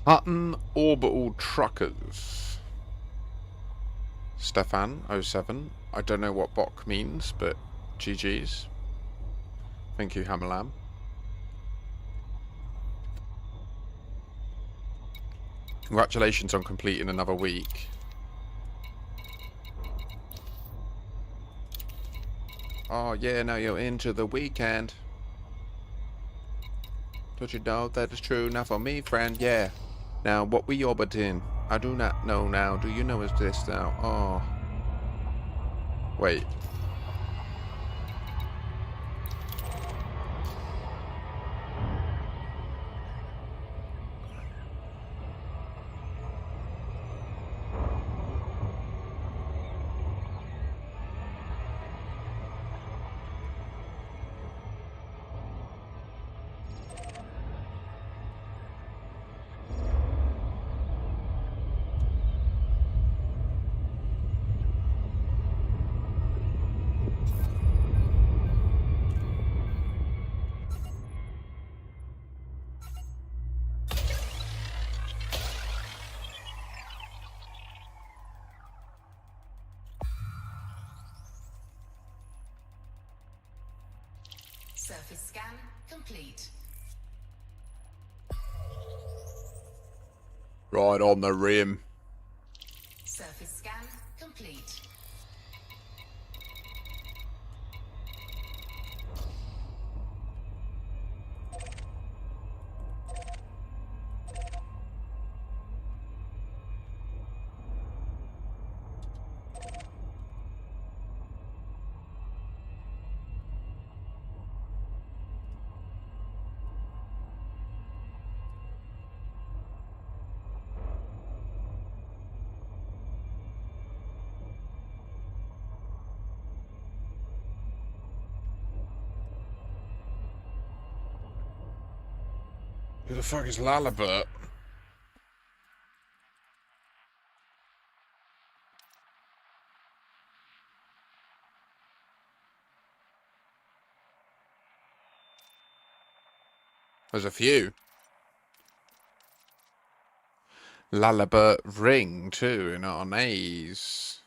Hutton Orbital Truckers. Stefan 07. I don't know what Bok means, but GG's. Thank you, Hammerlam. Congratulations on completing another week. Oh yeah, now you're into the weekend. Don't you know that is true? Now for me, friend, yeah. Now what we orbiting? I do not know now. Do you know is this now? Oh. Wait. Surface scan complete. Right on the rim. Surface scan complete. Who the fuck is Lalabert? There's a few. Lalabert ring too in our nays.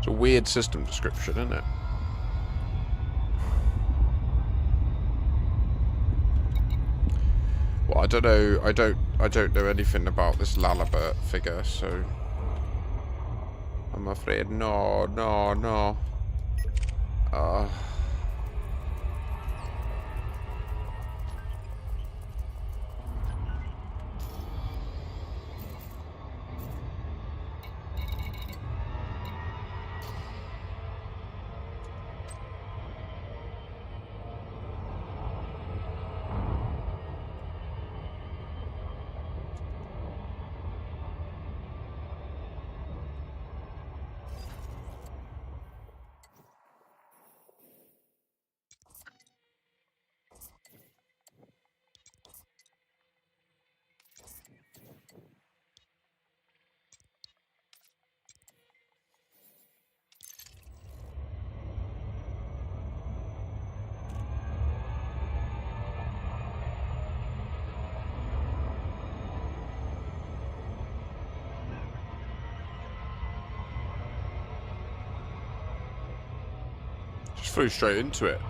It's a weird system description, isn't it? Well, I don't know. I don't know anything about this Lalabert figure, so I'm afraid no. Uh, Just flew straight into it.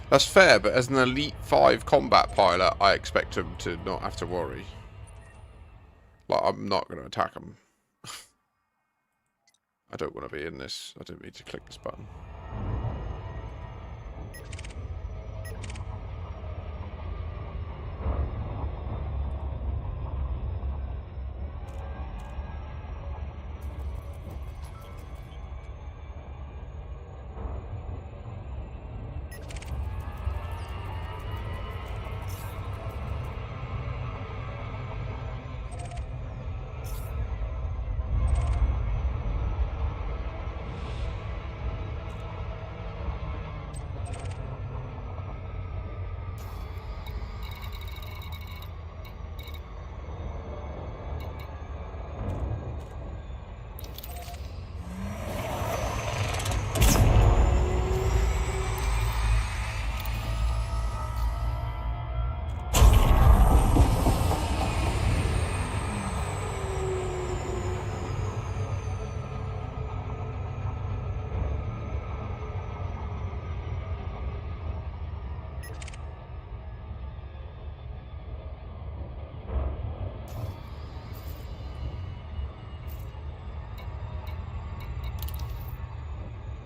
That's fair, but as an Elite 5 combat pilot, I expect him to not have to worry. Like, I'm not going to attack him. I don't want to be in this. I don't need to click this button.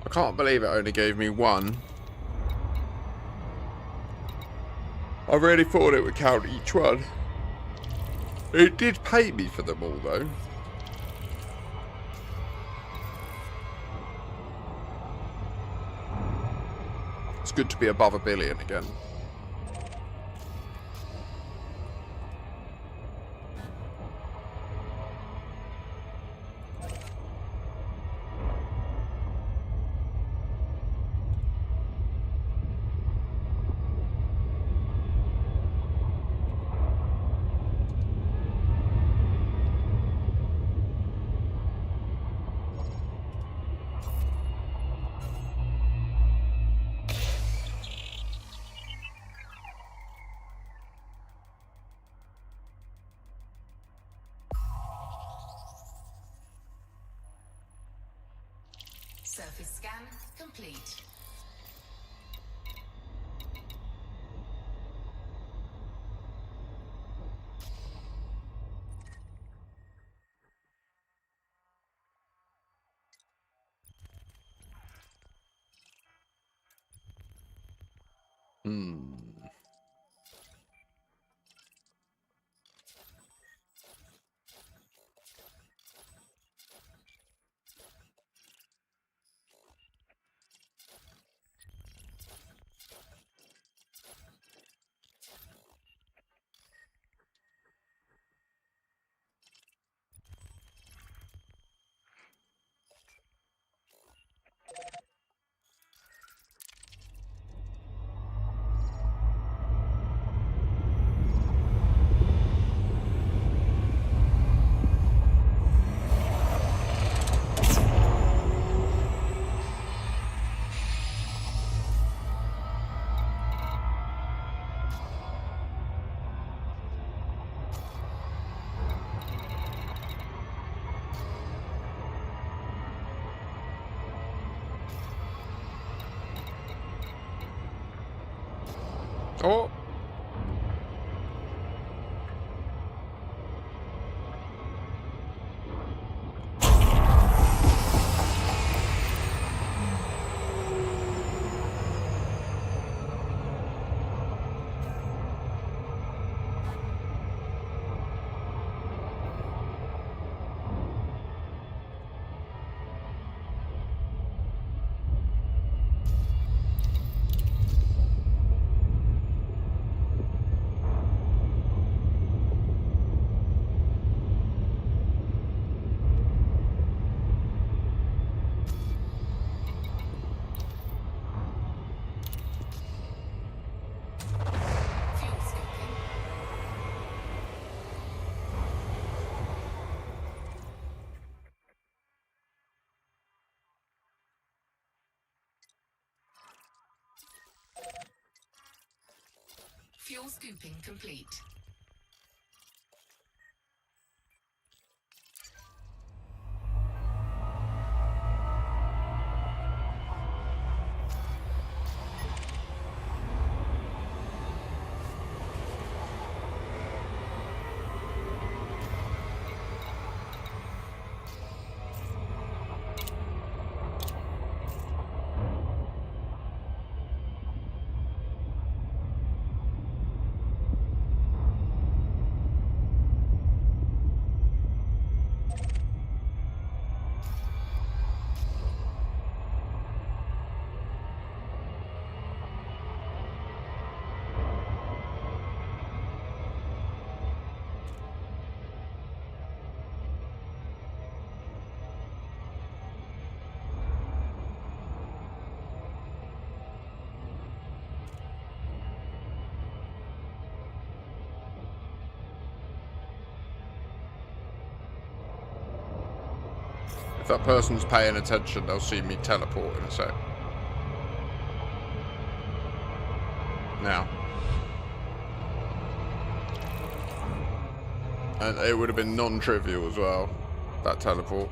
I can't believe it only gave me one. I really thought it would count each one. It did pay me for them all, though. It's good to be above 1 billion again. Surface scan complete. Oh! Fuel scoping. Fuel scooping complete. that person's paying attention, they'll see me teleport in a sec. Now. And it would have been non-trivial as well, that teleport.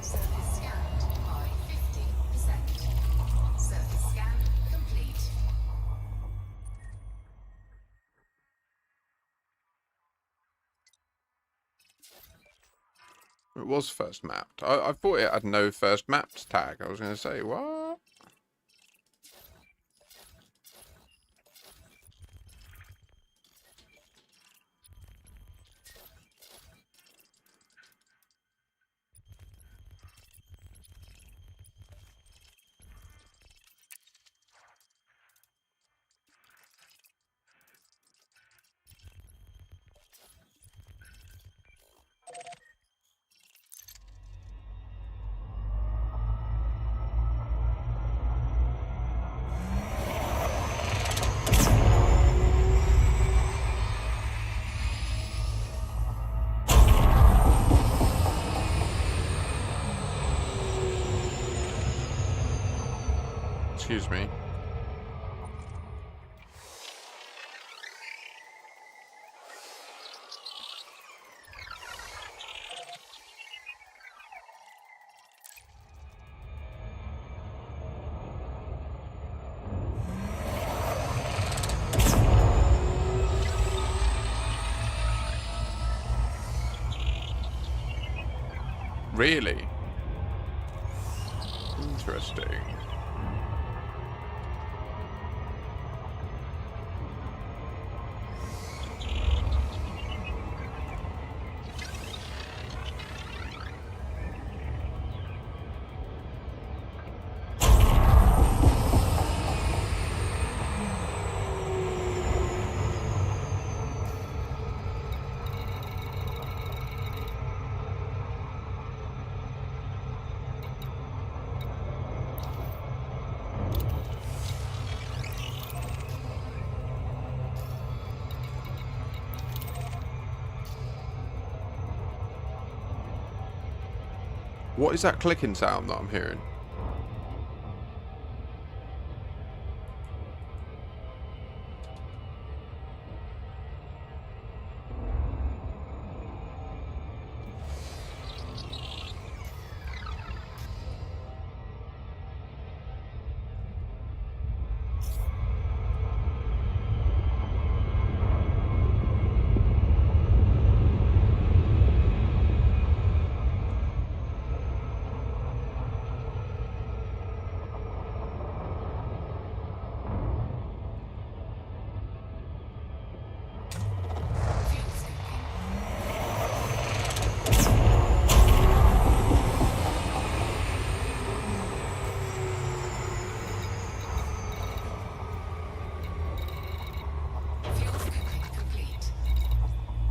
Surface scanned by 50%. Surface scan complete. It was first mapped. I thought it had no first mapped tag. I was going to say, what? Excuse me. Really? Interesting. What is that clicking sound that I'm hearing?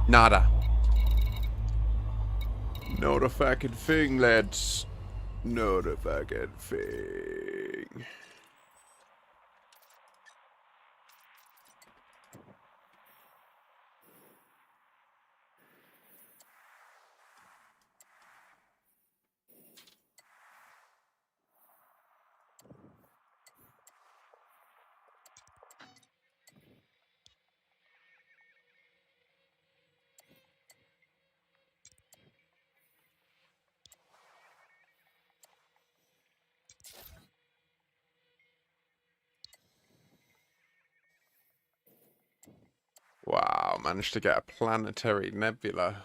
Nada. Not a fucking thing, lads. Not a fucking thing. Wow, managed to get a planetary nebula.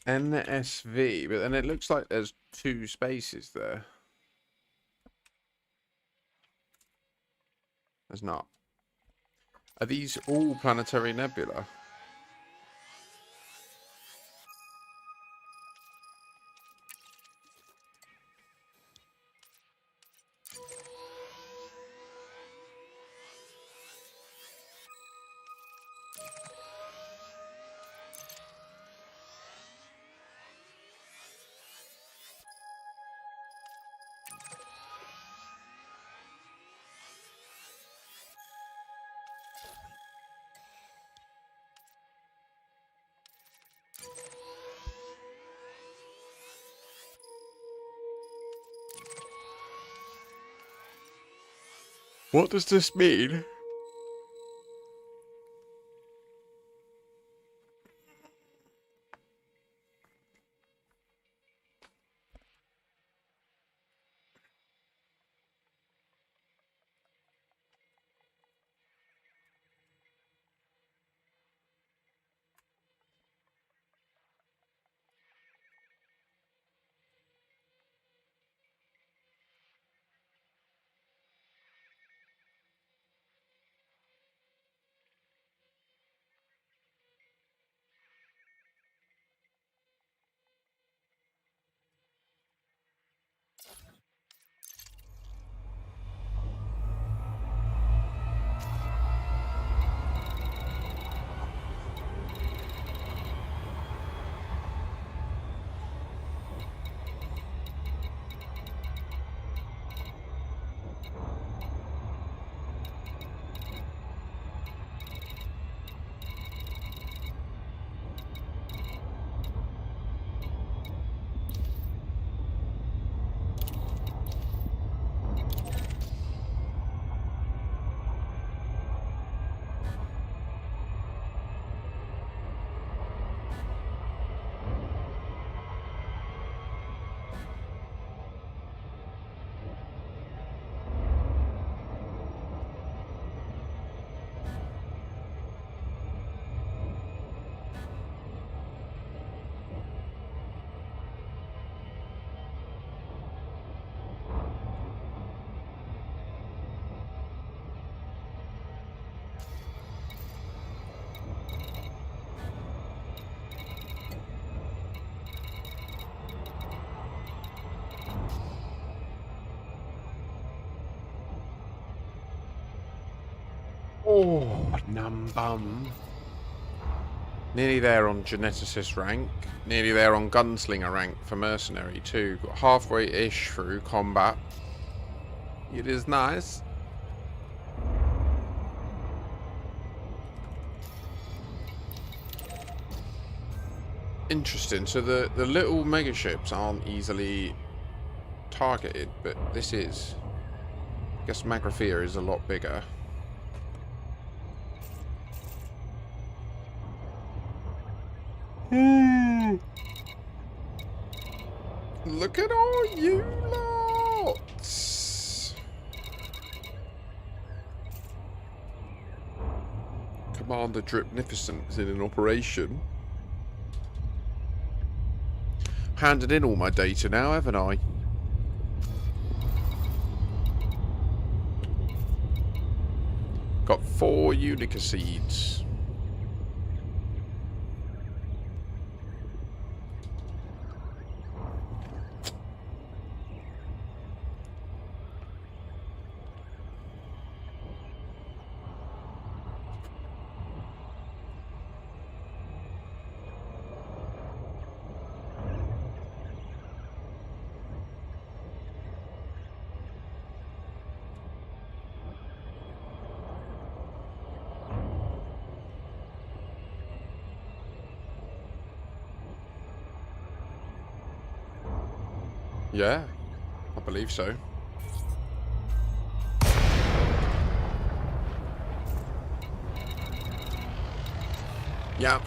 NSV, but then it looks like there's 2 spaces there. There's not. Are these all planetary nebula? What does this mean? Oh, num bum. Nearly there on geneticist rank. Nearly there on gunslinger rank for mercenary too. Got halfway-ish through combat. It is nice. Interesting. So the little megaships aren't easily targeted, but this is. I guess Magrathea is a lot bigger. Look at all you lots! Commander Dripnificent is in operation. Handed in all my data now, haven't I? Got 4 Unica seeds. Yeah, I believe so. Yeah.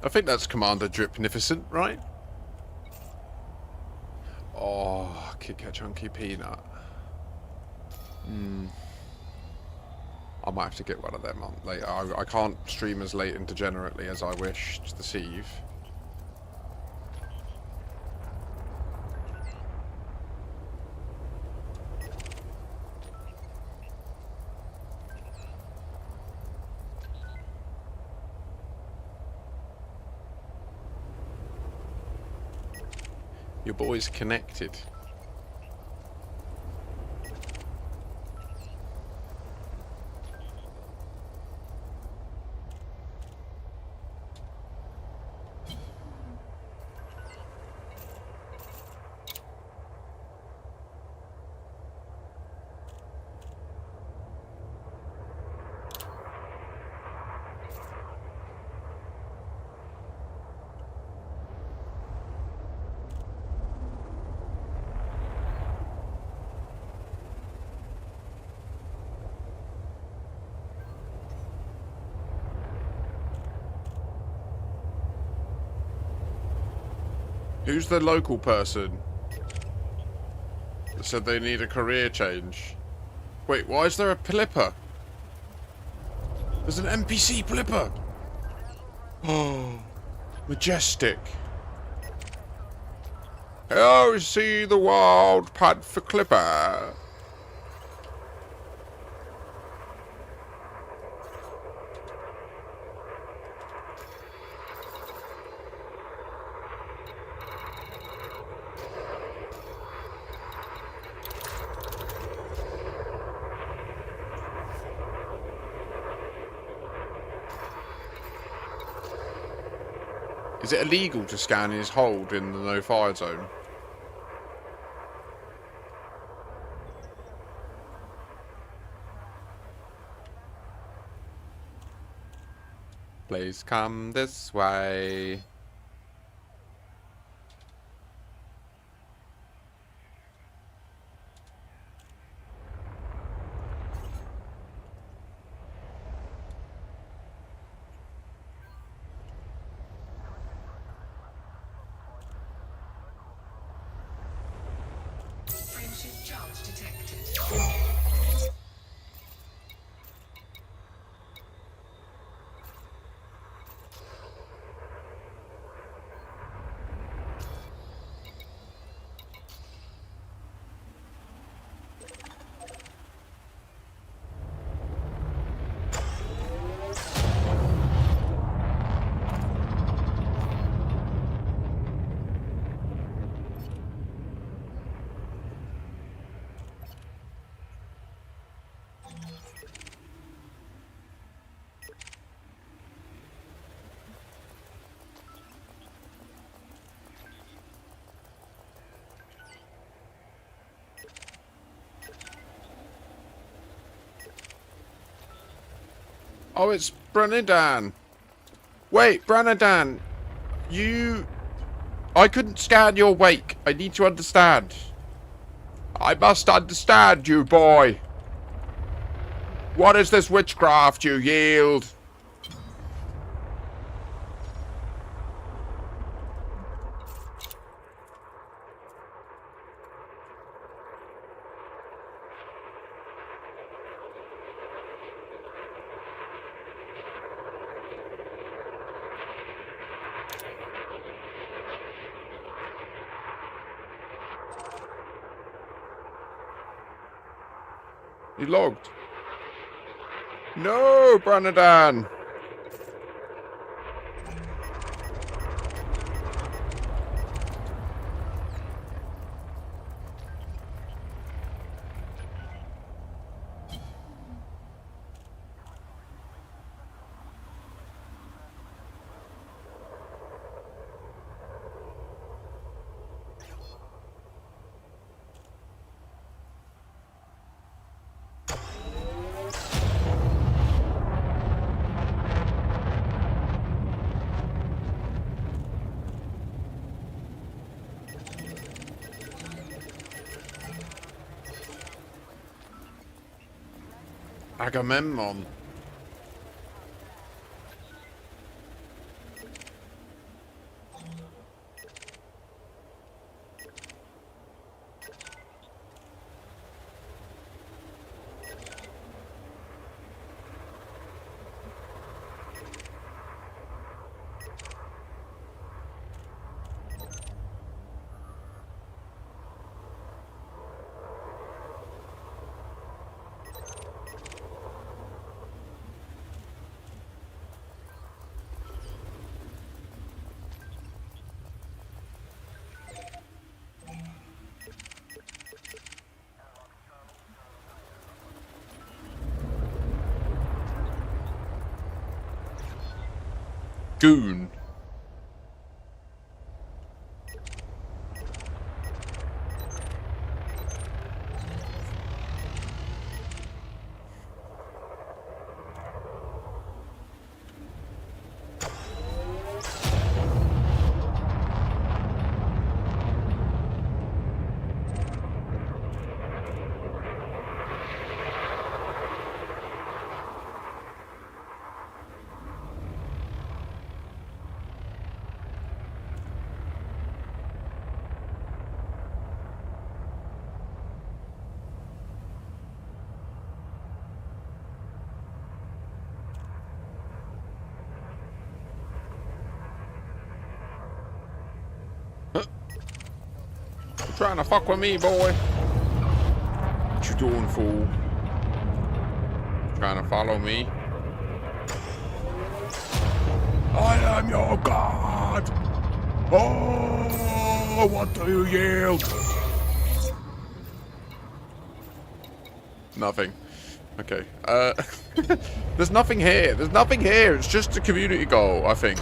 I think that's Commander Dripnificent, right? Oh, Kit Kat Chunky Peanut. I might have to get one of them on later. I can't stream as late and degenerately as I wished this eve. Your boy's connected. Who's the local person that said they need a career change? Wait, why is there a Plipper? There's an NPC Plipper! Oh, majestic. Oh, see the wild panther Clipper. Is it illegal to scan his hold in the no-fire zone? Please come this way. Frameshift charge detected. Oh, it's Branadan. Wait, Branadan. I couldn't scan your wake. I need to understand. I must understand you, boy. What is this witchcraft you yield? He logged. No, Branadan. Agamemnon. Goon. Trying to fuck with me, boy. What you doing, fool? Trying to follow me? I am your god! Oh, what do you yield? Nothing. Okay. There's nothing here. There's nothing here. It's just a community goal, I think.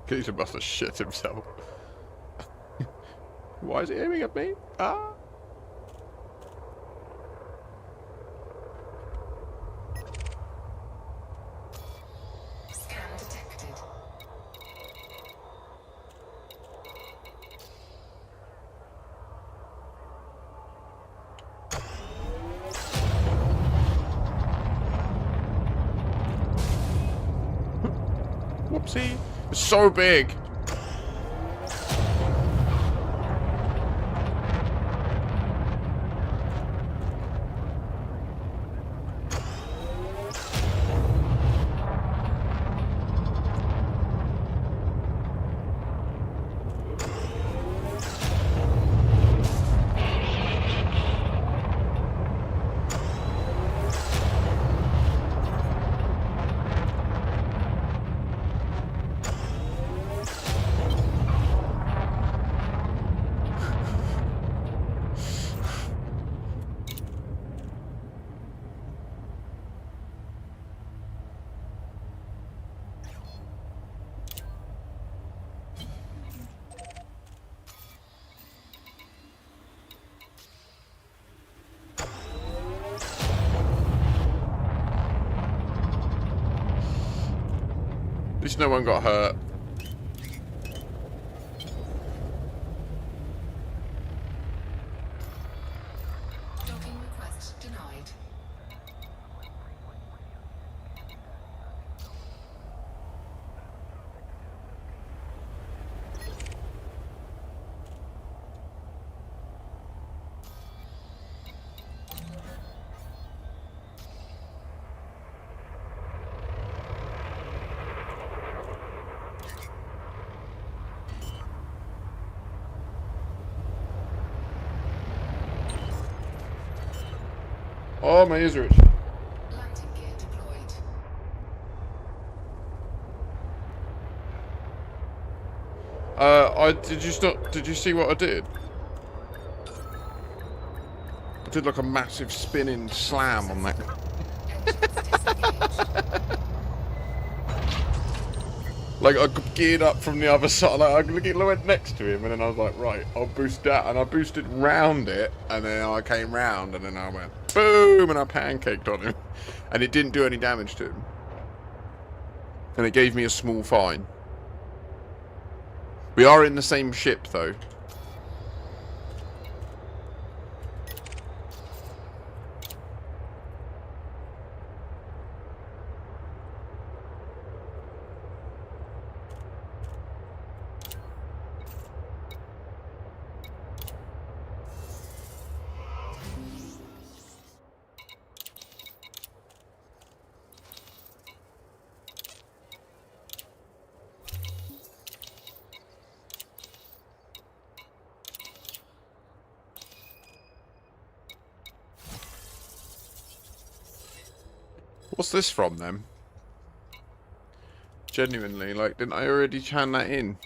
He must have shit himself. Why is he aiming at me? Ah! Scan detected. Whoopsie. It's so big. At least no one got hurt. Docking request denied. Oh, my ears are itchy. Landing gear deployed. Did you see what I did? I did like a massive spinning slam on that. Like I geared up from the other side. Like I went next to him, and then I was like, right, I'll boost that, and I boosted round it, and then I came round, and then I went boom, and I pancaked on him, and it didn't do any damage to him, and it gave me a small fine. We are in the same ship, though. What's this from, then? Genuinely, like, didn't I already chan that in?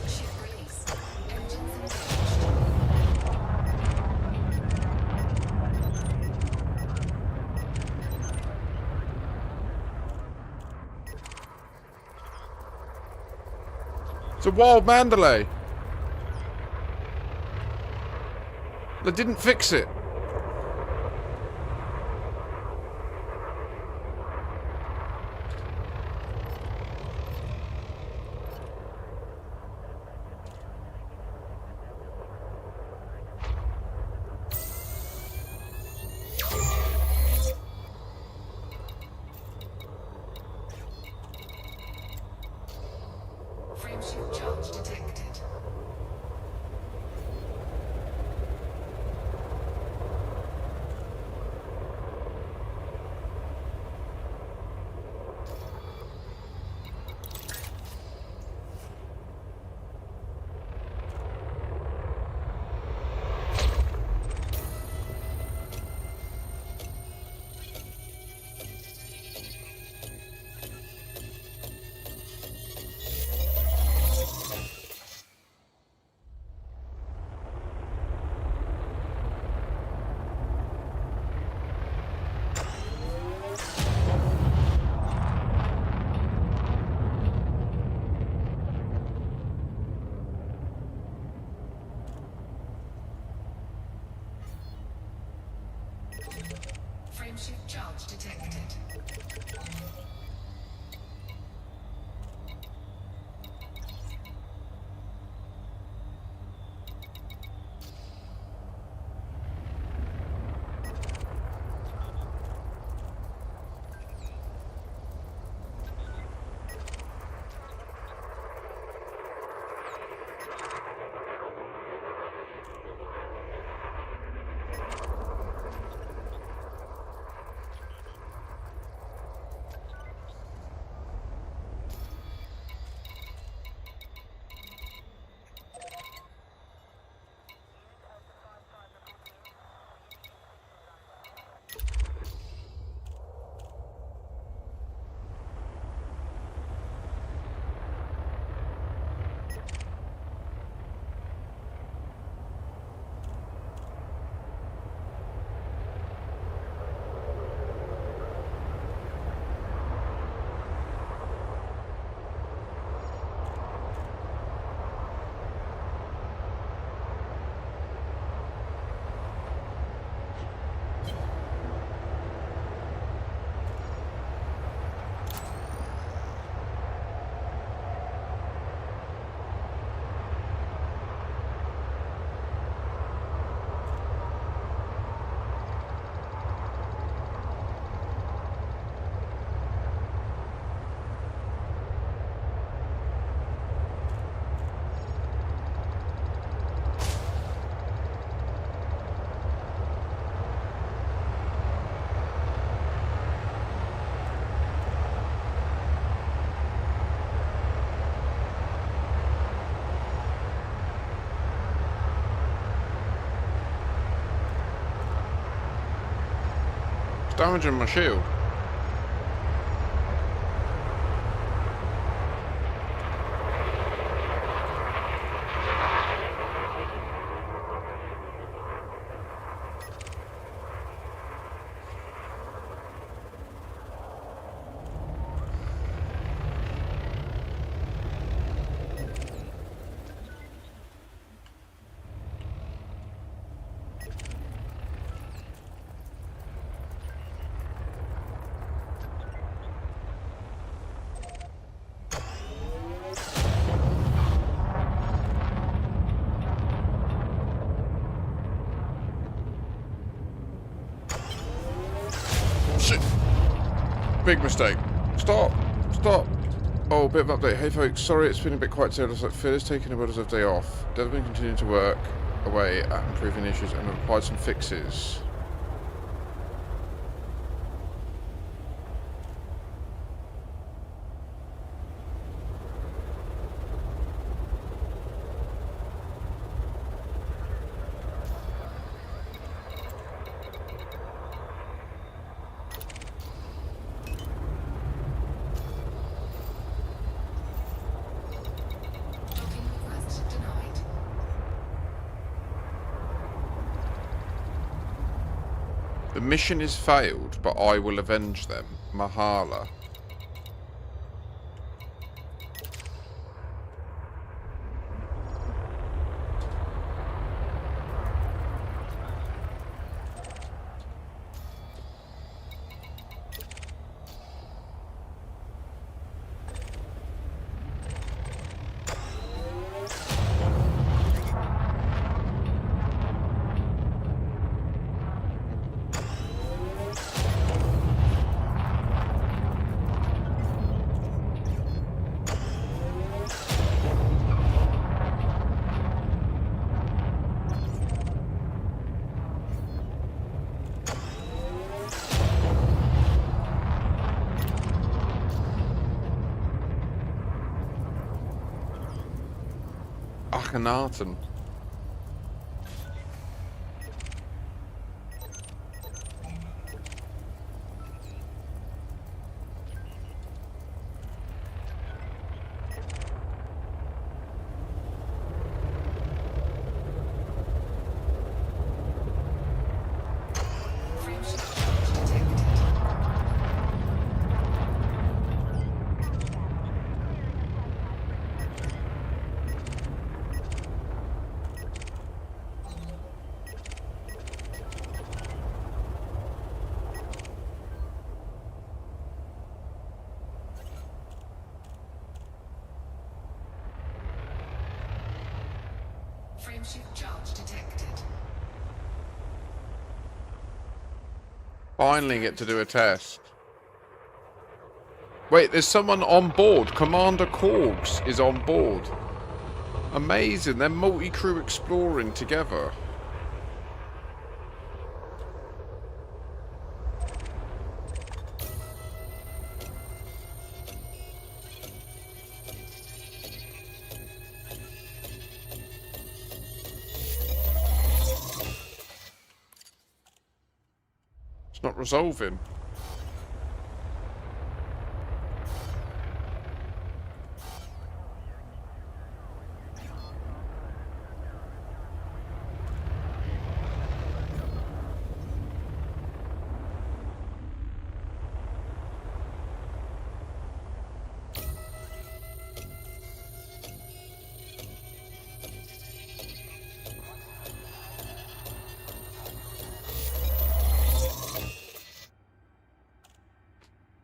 Ship release. Engines It's a wild Mandalay. They didn't fix it. frameshift charge detected. Frameshift charge detected. damaging my shield. Shit. Big mistake. Stop. Stop. Oh, bit of update. Hey folks, sorry it's been a bit quiet today. Looks like Phil is taking a bit of day off. Dev's been continuing to work away at improving issues and have applied some fixes. Docking request denied. The mission is failed, but I will avenge them. Mahala. Akhenaten. Frameshift charge detected. Frameshift charge detected. Finally get to do a test. Wait, there's someone on board. Commander Corgs is on board. Amazing. They're multi-crew exploring together. It's not resolving.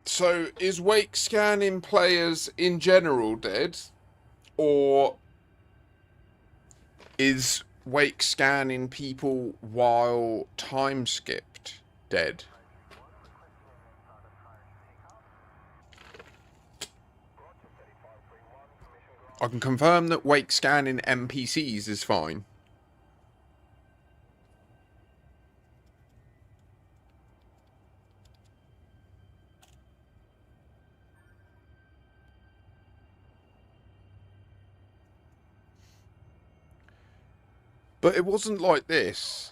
So, is wake scanning players in general dead? Or is wake scanning people while time skipped dead? I can confirm that wake scanning NPCs is fine. But it wasn't like this.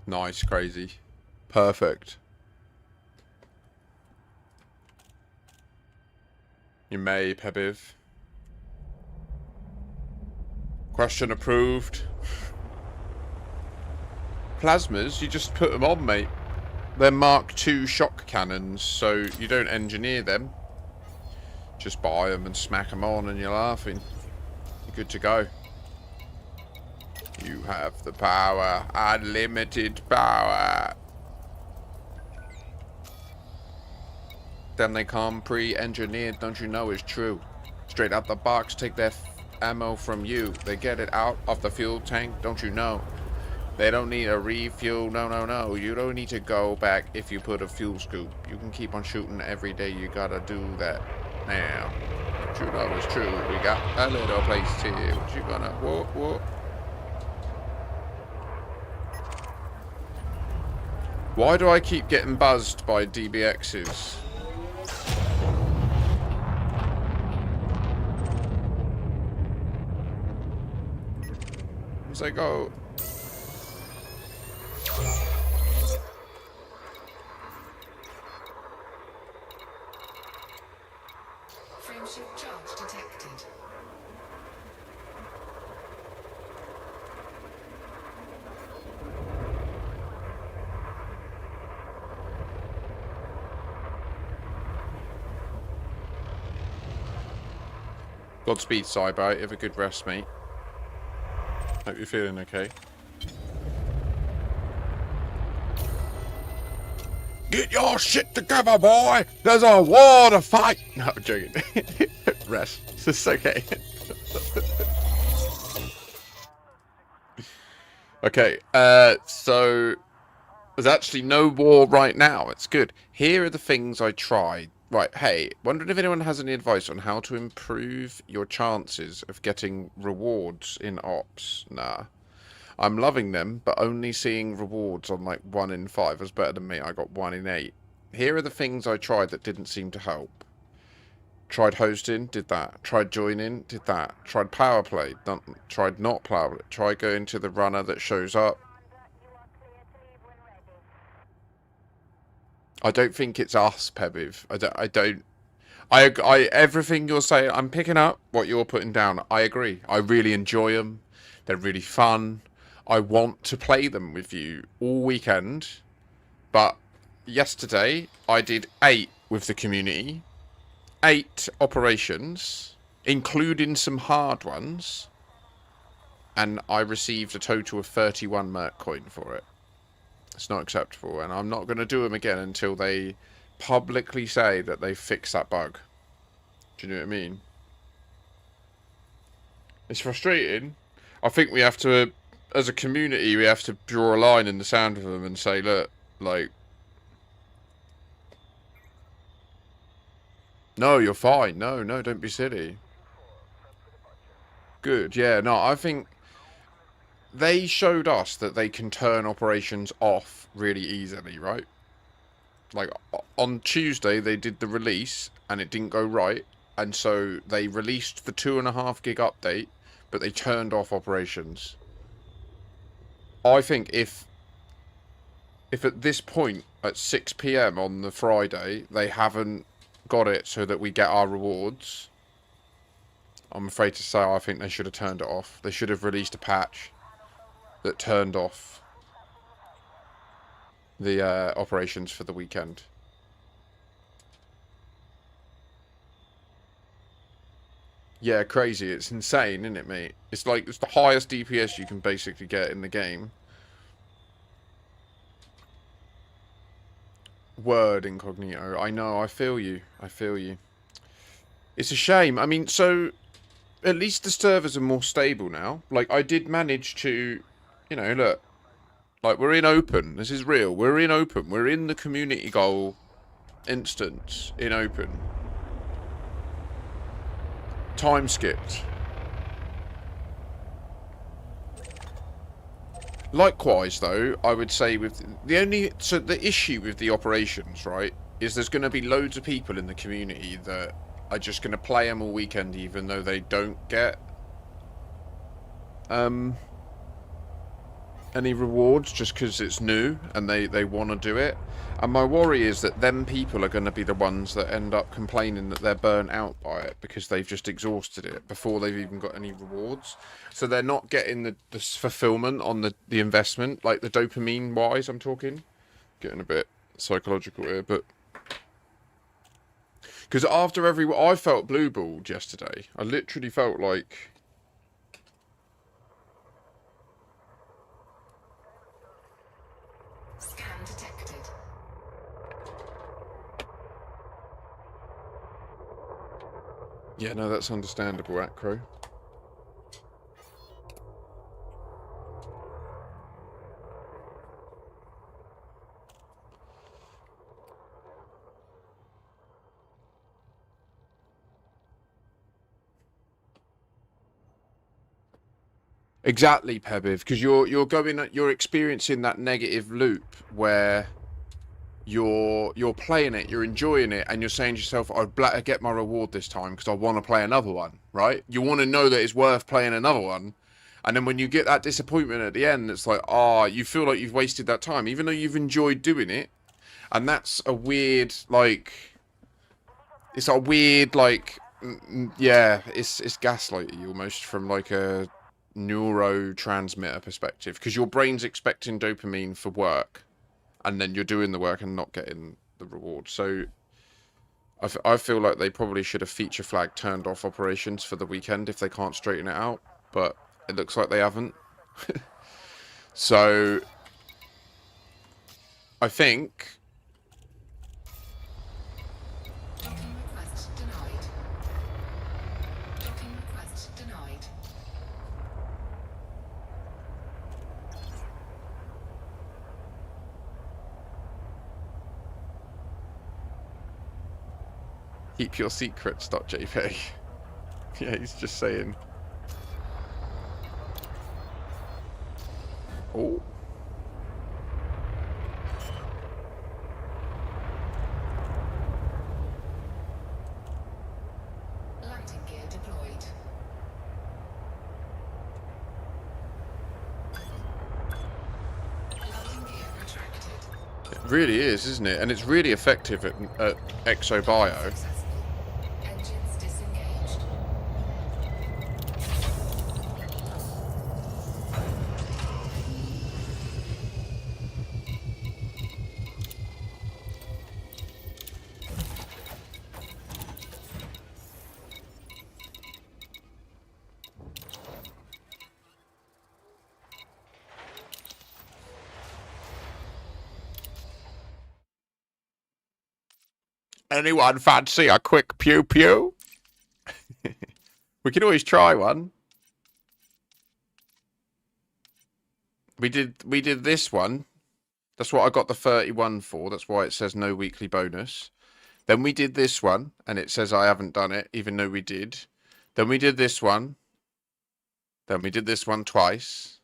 Nice, crazy. Perfect. You may, Pebiv. Question approved. Plasmas, you just put them on, mate. They're Mark II shock cannons, so you don't engineer them. Just buy them and smack them on and you're laughing. You're good to go. You have the power. Unlimited power. Then they come pre-engineered, don't you know it's true. Straight out the box, take their ammo from you. They get it out of the fuel tank, don't you know. They don't need a refuel, no, no, no. You don't need to go back if you put a fuel scoop. You can keep on shooting every day, you gotta do that now. Don't you know it's true, we got a little place here. What you gonna, whoa. Why do I keep getting buzzed by DBXs? As I go. Frameshift charge detected. Godspeed, Cyber. Have a good rest, mate. Hope you're feeling okay. Get your shit together, boy! There's a war to fight! No, I'm joking. Rest. It's okay. Okay, so... There's actually no war right now. It's good. Here are the things I tried. Right, hey, wondering if anyone has any advice on how to improve your chances of getting rewards in ops. Nah. I'm loving them, but only seeing rewards on like 1 in 5 was better than me. I got 1 in 8. Here are the things I tried that didn't seem to help. Tried hosting, did that. Tried joining, did that. Tried power play, tried not power play. Tried going to the runner that shows up. I don't think it's us, Pebiv. I everything you're saying, I'm picking up what you're putting down. I agree. I really enjoy them. They're really fun. I want to play them with you all weekend. But yesterday, I did 8 with the community. 8 operations, including some hard ones. And I received a total of 31 Merc coin for it. It's not acceptable, and I'm not going to do them again until they publicly say that they fix that bug. Do you know what I mean? It's frustrating. I think we have to, as a community, we have to draw a line in the sand with them and say, look, like... No, you're fine. No, don't be silly. Good, yeah, no, I think... They showed us that they can turn operations off really easily, right? Like, on Tuesday, they did the release, and it didn't go right. And so, they released the 2.5 gig update, but they turned off operations. I think if at this point, at 6 PM on the Friday, they haven't got it so that we get our rewards, I'm afraid to say I think they should have turned it off. They should have released a patch that turned off the operations for the weekend. Yeah, crazy. It's insane, isn't it, mate? It's like, it's the highest DPS you can basically get in the game. Word incognito. I know, I feel you. I feel you. It's a shame. I mean, so at least the servers are more stable now. Like, I did manage to... You know, look, like, we're in open. This is real. We're in open. We're in the community goal instance in open. Time skipped. Likewise, though, I would say with the issue with the operations, right, is there's going to be loads of people in the community that are just going to play them all weekend, even though they don't get any rewards just because it's new and they want to do it. And my worry is that them people are going to be the ones that end up complaining that they're burnt out by it because they've just exhausted it before they've even got any rewards. So they're not getting the fulfillment on the investment, like the dopamine wise I'm talking. Getting a bit psychological here, but because after I felt blue balled yesterday. I literally felt like Scan detected. yeah, no, that's understandable, Acro. Exactly, Pebiv, because you're experiencing that negative loop where you're playing it, you're enjoying it, and you're saying to yourself, I'd get my reward this time because I want to play another one, right? You want to know that it's worth playing another one, and then when you get that disappointment at the end, it's like, you feel like you've wasted that time, even though you've enjoyed doing it, and that's a weird, like, it's a weird, like, yeah, it's gaslighting you almost from like a neurotransmitter perspective because your brain's expecting dopamine for work and then you're doing the work and not getting the reward. So I feel like they probably should have feature flag turned off operations for the weekend if they can't straighten it out, but it looks like they haven't. So I think Docking request denied. Docking request denied. keep your secrets, .jpg. Yeah, he's just saying. Oh. Landing gear deployed. Landing gear retracted. It really is, isn't it? And it's really effective at exobio. Successful. Engines disengaged. Anyone fancy a quick pew pew? We could always try one. We did this one. That's what I got the 31 for. That's why it says no weekly bonus. Then we did this one, and it says I haven't done it, even though we did. Then we did this one. Then we did this one twice.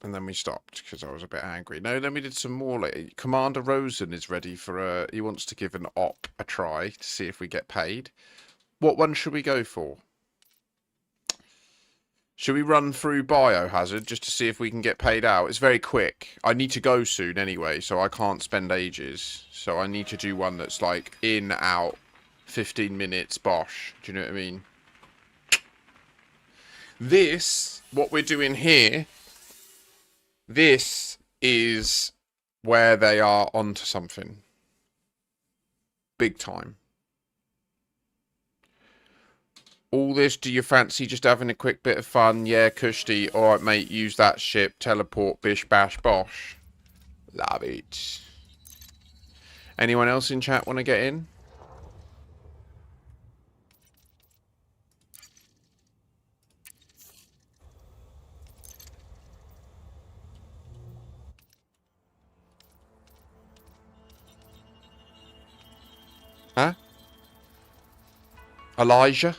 And then we stopped because I was a bit angry. No, then we did some more. Like, Commander Rosen is ready for he wants to give an op a try to see if we get paid. What one should we go for? Should we run through Biohazard just to see if we can get paid out? It's very quick. I need to go soon anyway, so I can't spend ages. So I need to do one that's like in, out, 15 minutes, bosh. Do you know what I mean? This, what we're doing here, this is where they are onto something. Big time. All this, do you fancy just having a quick bit of fun? Yeah, Kushti. Alright, mate, use that ship. Teleport, bish, bash, bosh. Love it. Anyone else in chat want to get in? Huh? Elijah?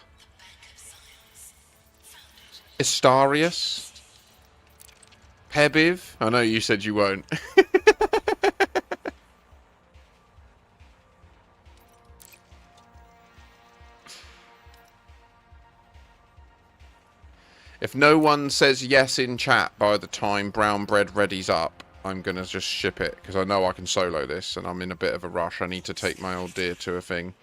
Astarius? Pebiv? I know you said you won't. If no one says yes in chat by the time brown bread ready's up, I'm gonna just ship it because I know I can solo this and I'm in a bit of a rush. I need to take my old dear to a thing.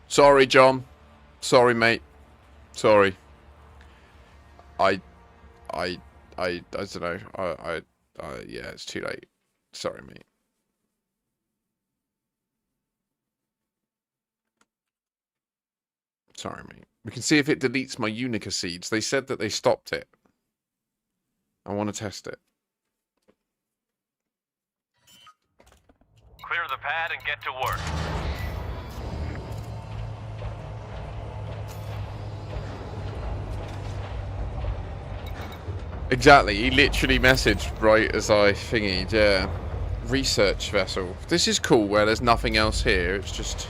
Sorry, John. Sorry, mate. Sorry. I don't know. Yeah, it's too late. Sorry, mate. Sorry, mate. We can see if it deletes my Unica seeds. They said that they stopped it. I want to test it. Clear the pad and get to work. Exactly. He literally messaged right as I thingied. Yeah. Research vessel. This is cool where there's nothing else here. It's just...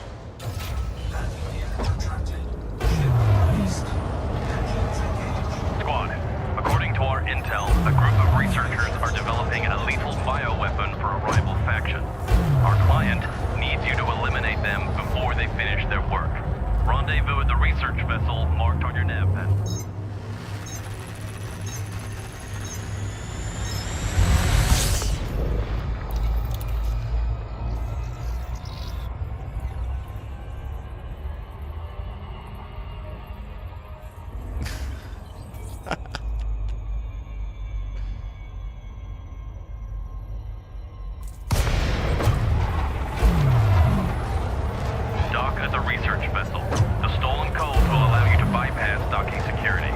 Squad, according to our intel, a group of researchers are developing a lethal bioweapon for a rival faction. Our client needs you to eliminate them before they finish their work. Rendezvous at the research vessel marked on your nav pad. Dock at the research vessel. The stolen code will allow you to bypass docking security.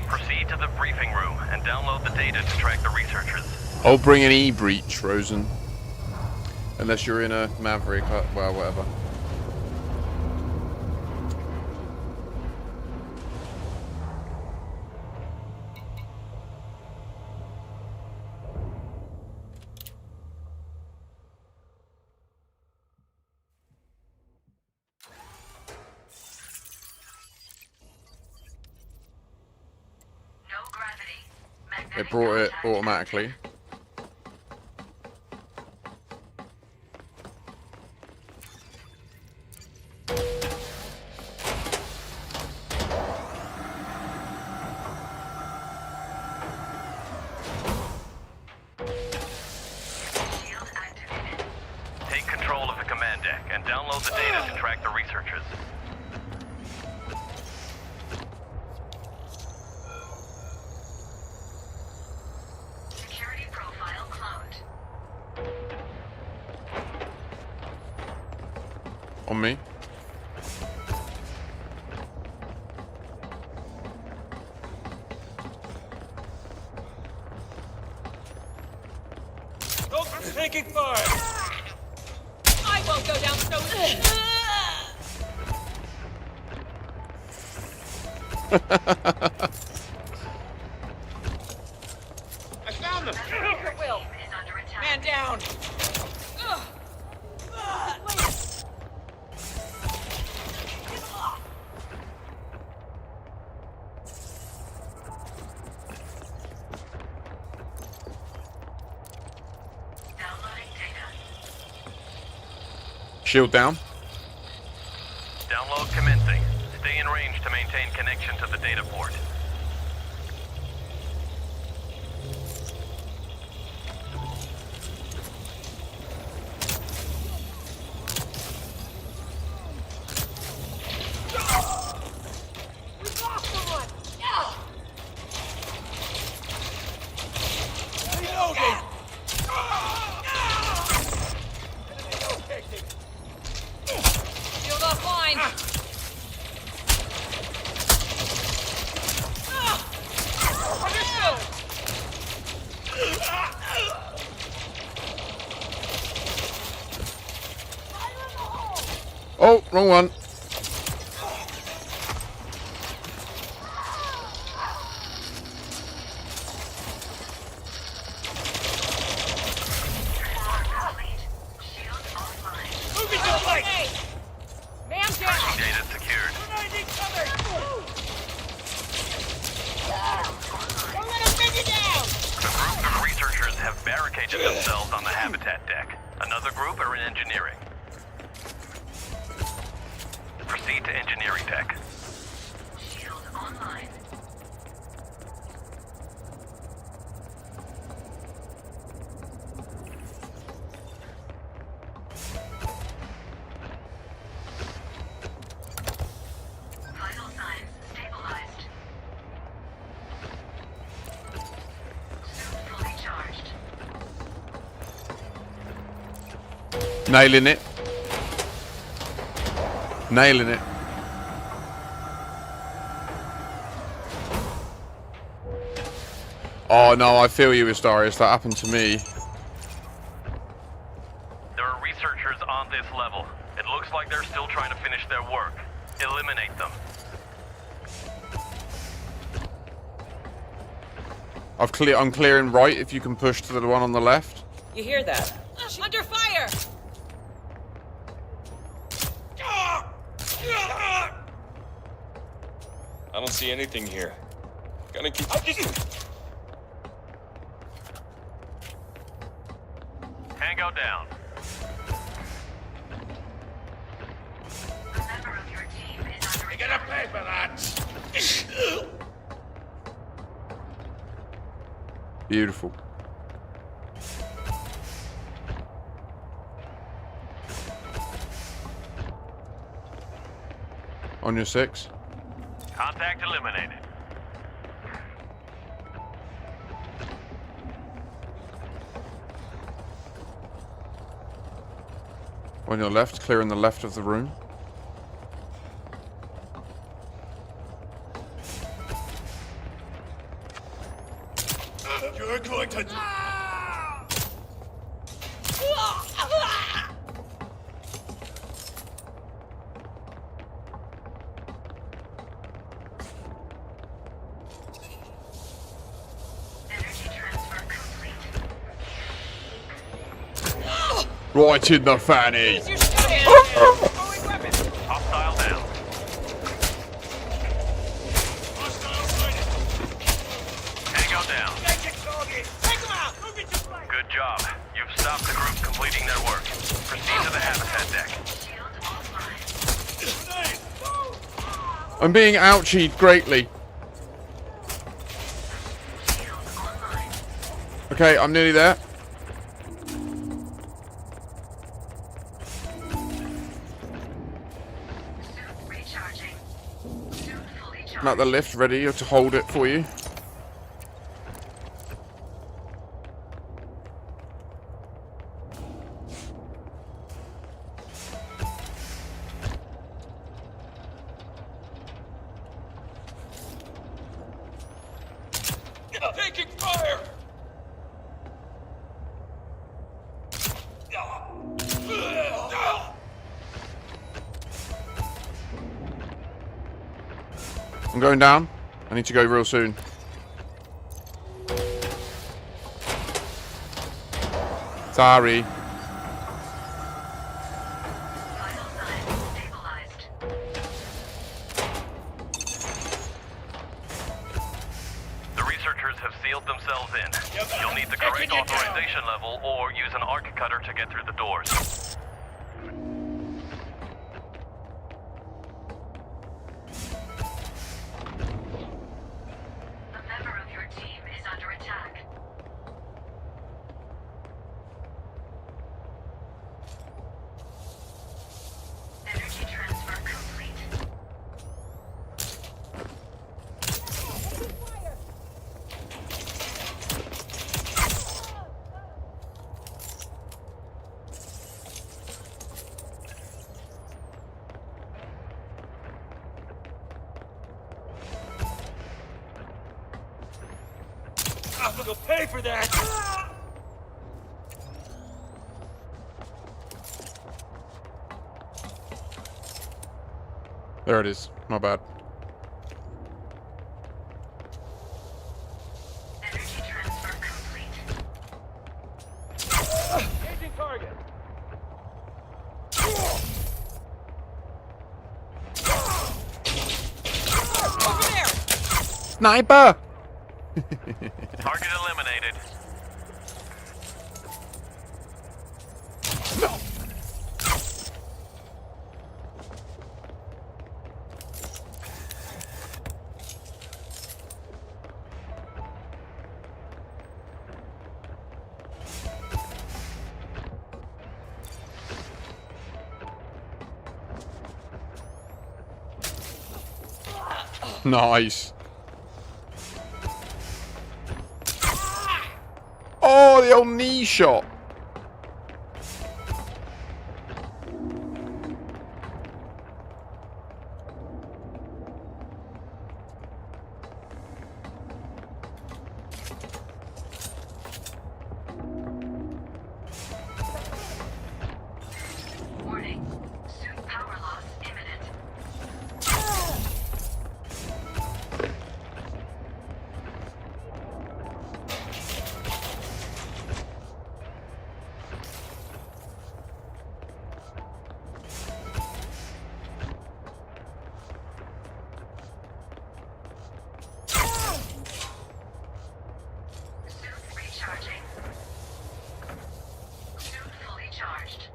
Proceed to the briefing room and download the data to track the researchers. I'll bring an E-breach, Rosen. Unless you're in a Maverick, well, whatever. No gravity. It brought it automatically. Shield activated. Take control of the command deck and download the data to track the researchers. Security profile cloned. On me. Taking fire! I won't go down so easy. I found them! Your will is under attack. Man down. Downloading data. Shield down. Download commencing. Stay in range to maintain connection to the data port. Shield offline. wrong one. Tracking data secured. A group of researchers have barricaded themselves on the habitat deck. Another group are in engineering. Proceed to engineering deck. Shield online. Vital signs stabilized. Suit fully charged. Nailing it. Nailing it. Oh no, I feel you, Astarius. That happened to me. There are researchers on this level. It looks like they're still trying to finish their work. Eliminate them. I'm clearing right if you can push to the one on the left. You hear that? Under fire! I don't see anything here. Gonna keep. Tango down. A member of your team is under You're gonna pay for that! Beautiful. On your 6. Contact eliminated. On your left, clearing the left of the room. You're going to... energy transfer complete. Right in the fanny. Hostile down. Tango down. Good job. You've stopped the group completing their work. Proceed to the habitat deck. Shield offline. I'm being ouchied greatly. Shield online. Okay, I'm nearly there. Suit recharging. Suit fully charged. I'm at the lift, ready to hold it for you. Taking fire! I'm going down. I need to go real soon. Sorry. Vital signs stabilized. The researchers have sealed themselves in. You'll need the correct authorization level or use an arc cutter to get through the doors. A member of your team is under attack. Energy transfer complete. I'm gonna pay for that! There it is. My bad. Energy transfer complete. Engaging target. Sniper! Target eliminated. Nice. Oh, the old knee shot. Warning. Suit power loss imminent. Suit recharging. Suit fully charged.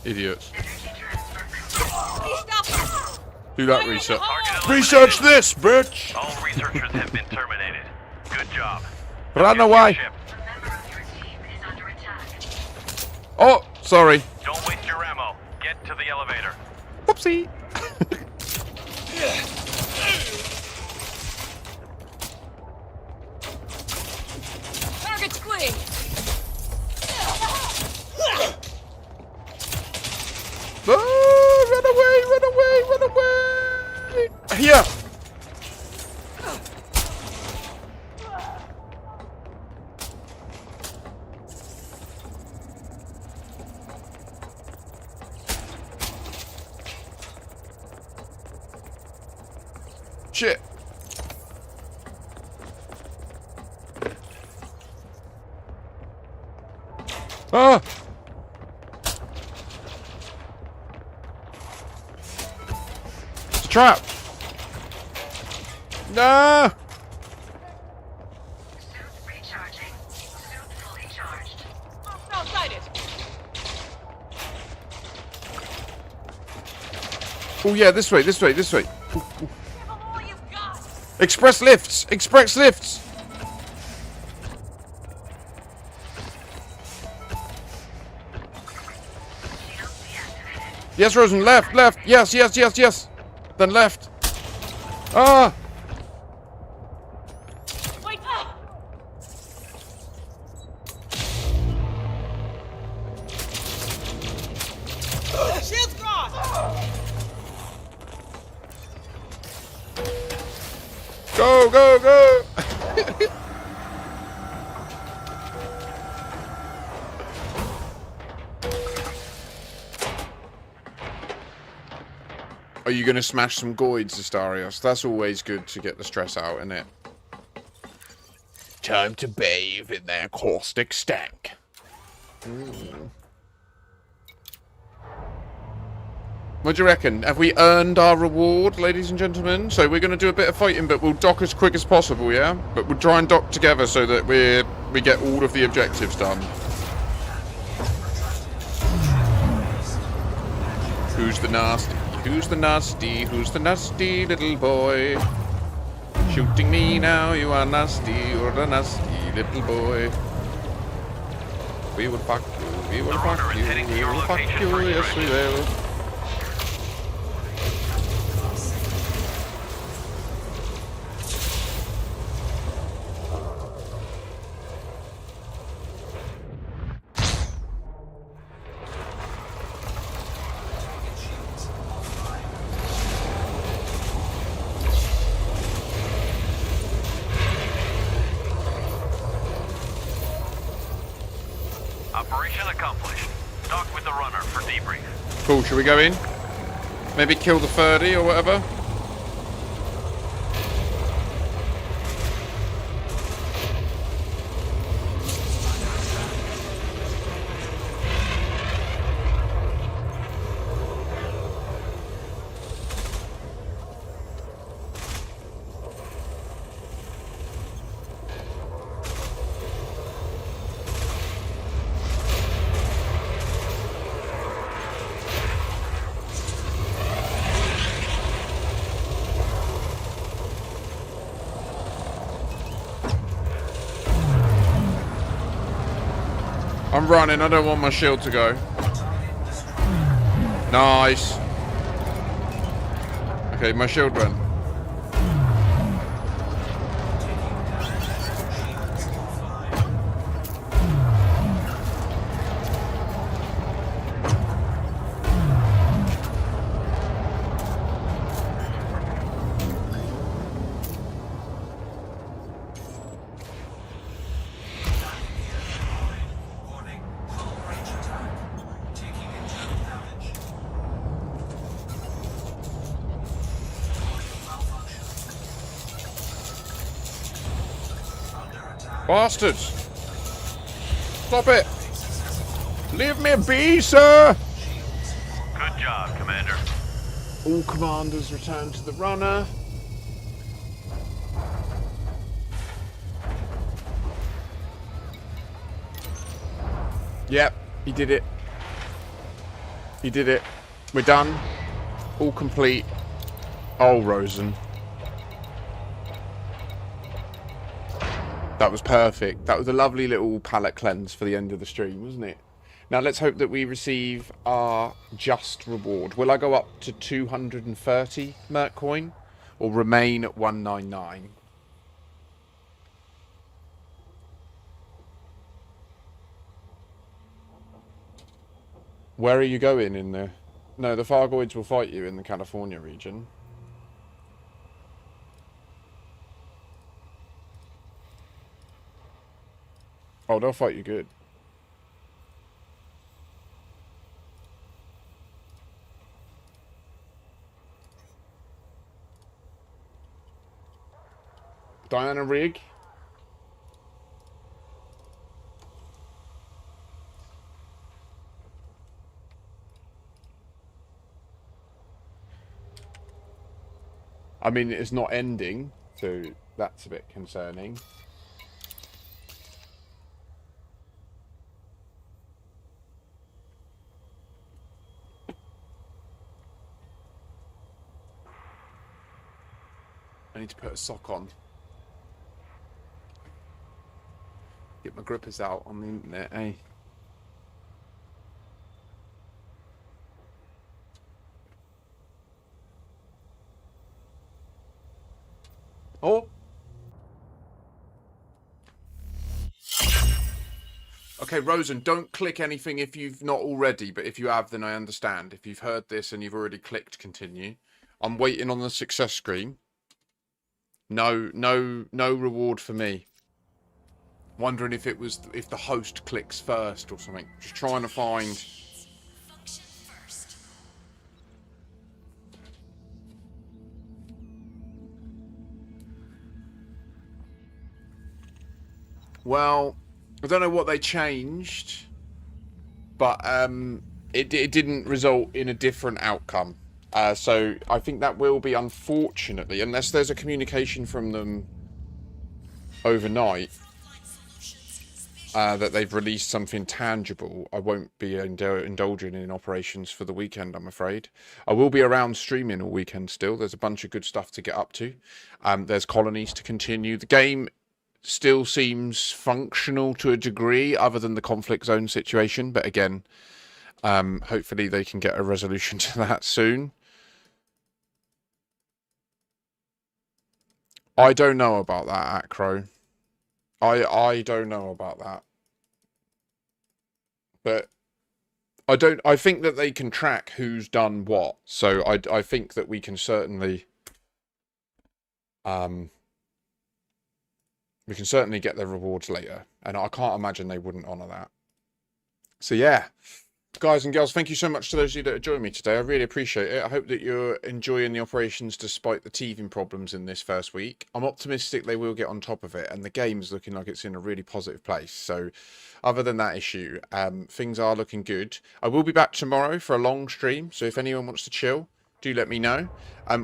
Idiots. Energy transfer complete. Do that research. Target Research this, bitch! All researchers have been terminated. Good job. Run Get to your away. ship. A member of your team is under attack. Oh, sorry. Don't waste your ammo. Get to the elevator. Whoopsie. Target's clean. Oh, run away, run away, run away! Here! Shit! Ah! It's a trap! Nah! Suit recharging. Suit fully charged. Outside Oh yeah, this way, this way, this way. Give them all you've got. Express lifts! Express lifts! Shield deactivated. Yes, Rosen, left, left! Yes, yes, yes, yes! Then left! Ah! Wait. Shield's gone. Go, go, go! Are you going to smash some goids, Astarios? That's always good to get the stress out, isn't it? Time to bathe in their caustic stank. What do you reckon? Have we earned our reward, ladies and gentlemen? So we're going to do a bit of fighting, but we'll dock as quick as possible, yeah? But we'll try and dock together so that we get all of the objectives done. Who's the nasty? Who's the nasty? Who's the nasty little boy? Shooting me now, you are nasty. You're a nasty little boy. We will fuck you. We will The fuck runner is you. heading to We your will fuck location you. for Yes, we extraction. will. Operation accomplished. Talk with the runner for debrief. Cool, should we go in? Maybe kill the 30 or whatever? I'm running, I don't want my shield to go. Nice. Okay, my shield went. Bastards! Stop it! Leave me be, sir! Good job, Commander. All commanders return to the runner. Yep, he did it. He did it. We're done. All complete. Oh, Rosen. That was perfect. That was a lovely little palate cleanse for the end of the stream, wasn't it? Now let's hope that we receive our just reward. Will I go up to 230 Merc coin or remain at 199? Where are you going in the... No, the Fargoids will fight you in the California region. Oh, they'll fight you good. Diana Rigg. I mean, it's not ending, so that's a bit concerning. I need to put a sock on. Get my grippers out on the internet, eh? Oh! Okay, Rosen, don't click anything if you've not already, but if you have, then I understand. If you've heard this and you've already clicked continue. I'm waiting on the success screen. No reward for me. Wondering if it was if the host clicks first or something. Just trying to find. Well, I don't know what they changed, but it didn't result in a different outcome. So I think that will be, unfortunately, unless there's a communication from them overnight that they've released something tangible, I won't be indulging in operations for the weekend, I'm afraid. I will be around streaming all weekend still. There's a bunch of good stuff to get up to. There's colonies to continue. The game still seems functional to a degree, other than the conflict zone situation. But again, hopefully they can get a resolution to that soon. I don't know about that, Acro. I don't know about that. But I think that they can track who's done what. So I think that we can certainly get their rewards later. And I can't imagine they wouldn't honor that. So yeah. Guys and girls, thank you so much to those of you that are joining me today. I really appreciate it. I hope that you're enjoying the operations despite the teething problems in this first week. I'm optimistic they will get on top of it, and the game's looking like it's in a really positive place. So other than that issue, things are looking good. I will be back tomorrow for a long stream, so if anyone wants to chill, do let me know.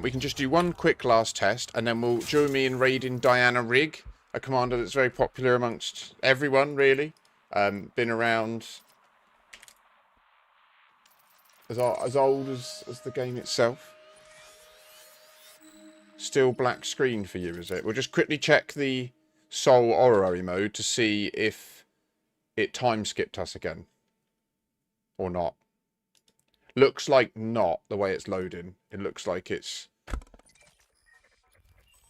We can just do one quick last test, and then we'll join me in raiding Diana Rigg, a commander that's very popular amongst everyone, really. Been around as old as the game itself. Still black screen for you, is it? We'll just quickly check the Soul Orrery mode to see if it time skipped us again. Or not. Looks like not, the way it's loading. It looks like it's...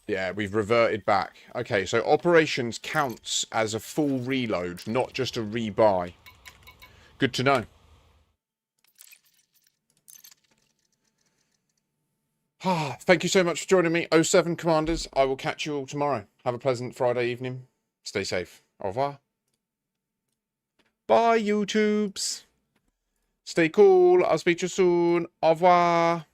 Yeah, we've reverted back. Okay, so operations counts as a full reload, not just a rebuy. Good to know. Thank you so much for joining me, 07 Commanders. I will catch you all tomorrow. Have a pleasant Friday evening. Stay safe. Au revoir. Bye, YouTubes. Stay cool. I'll speak to you soon. Au revoir.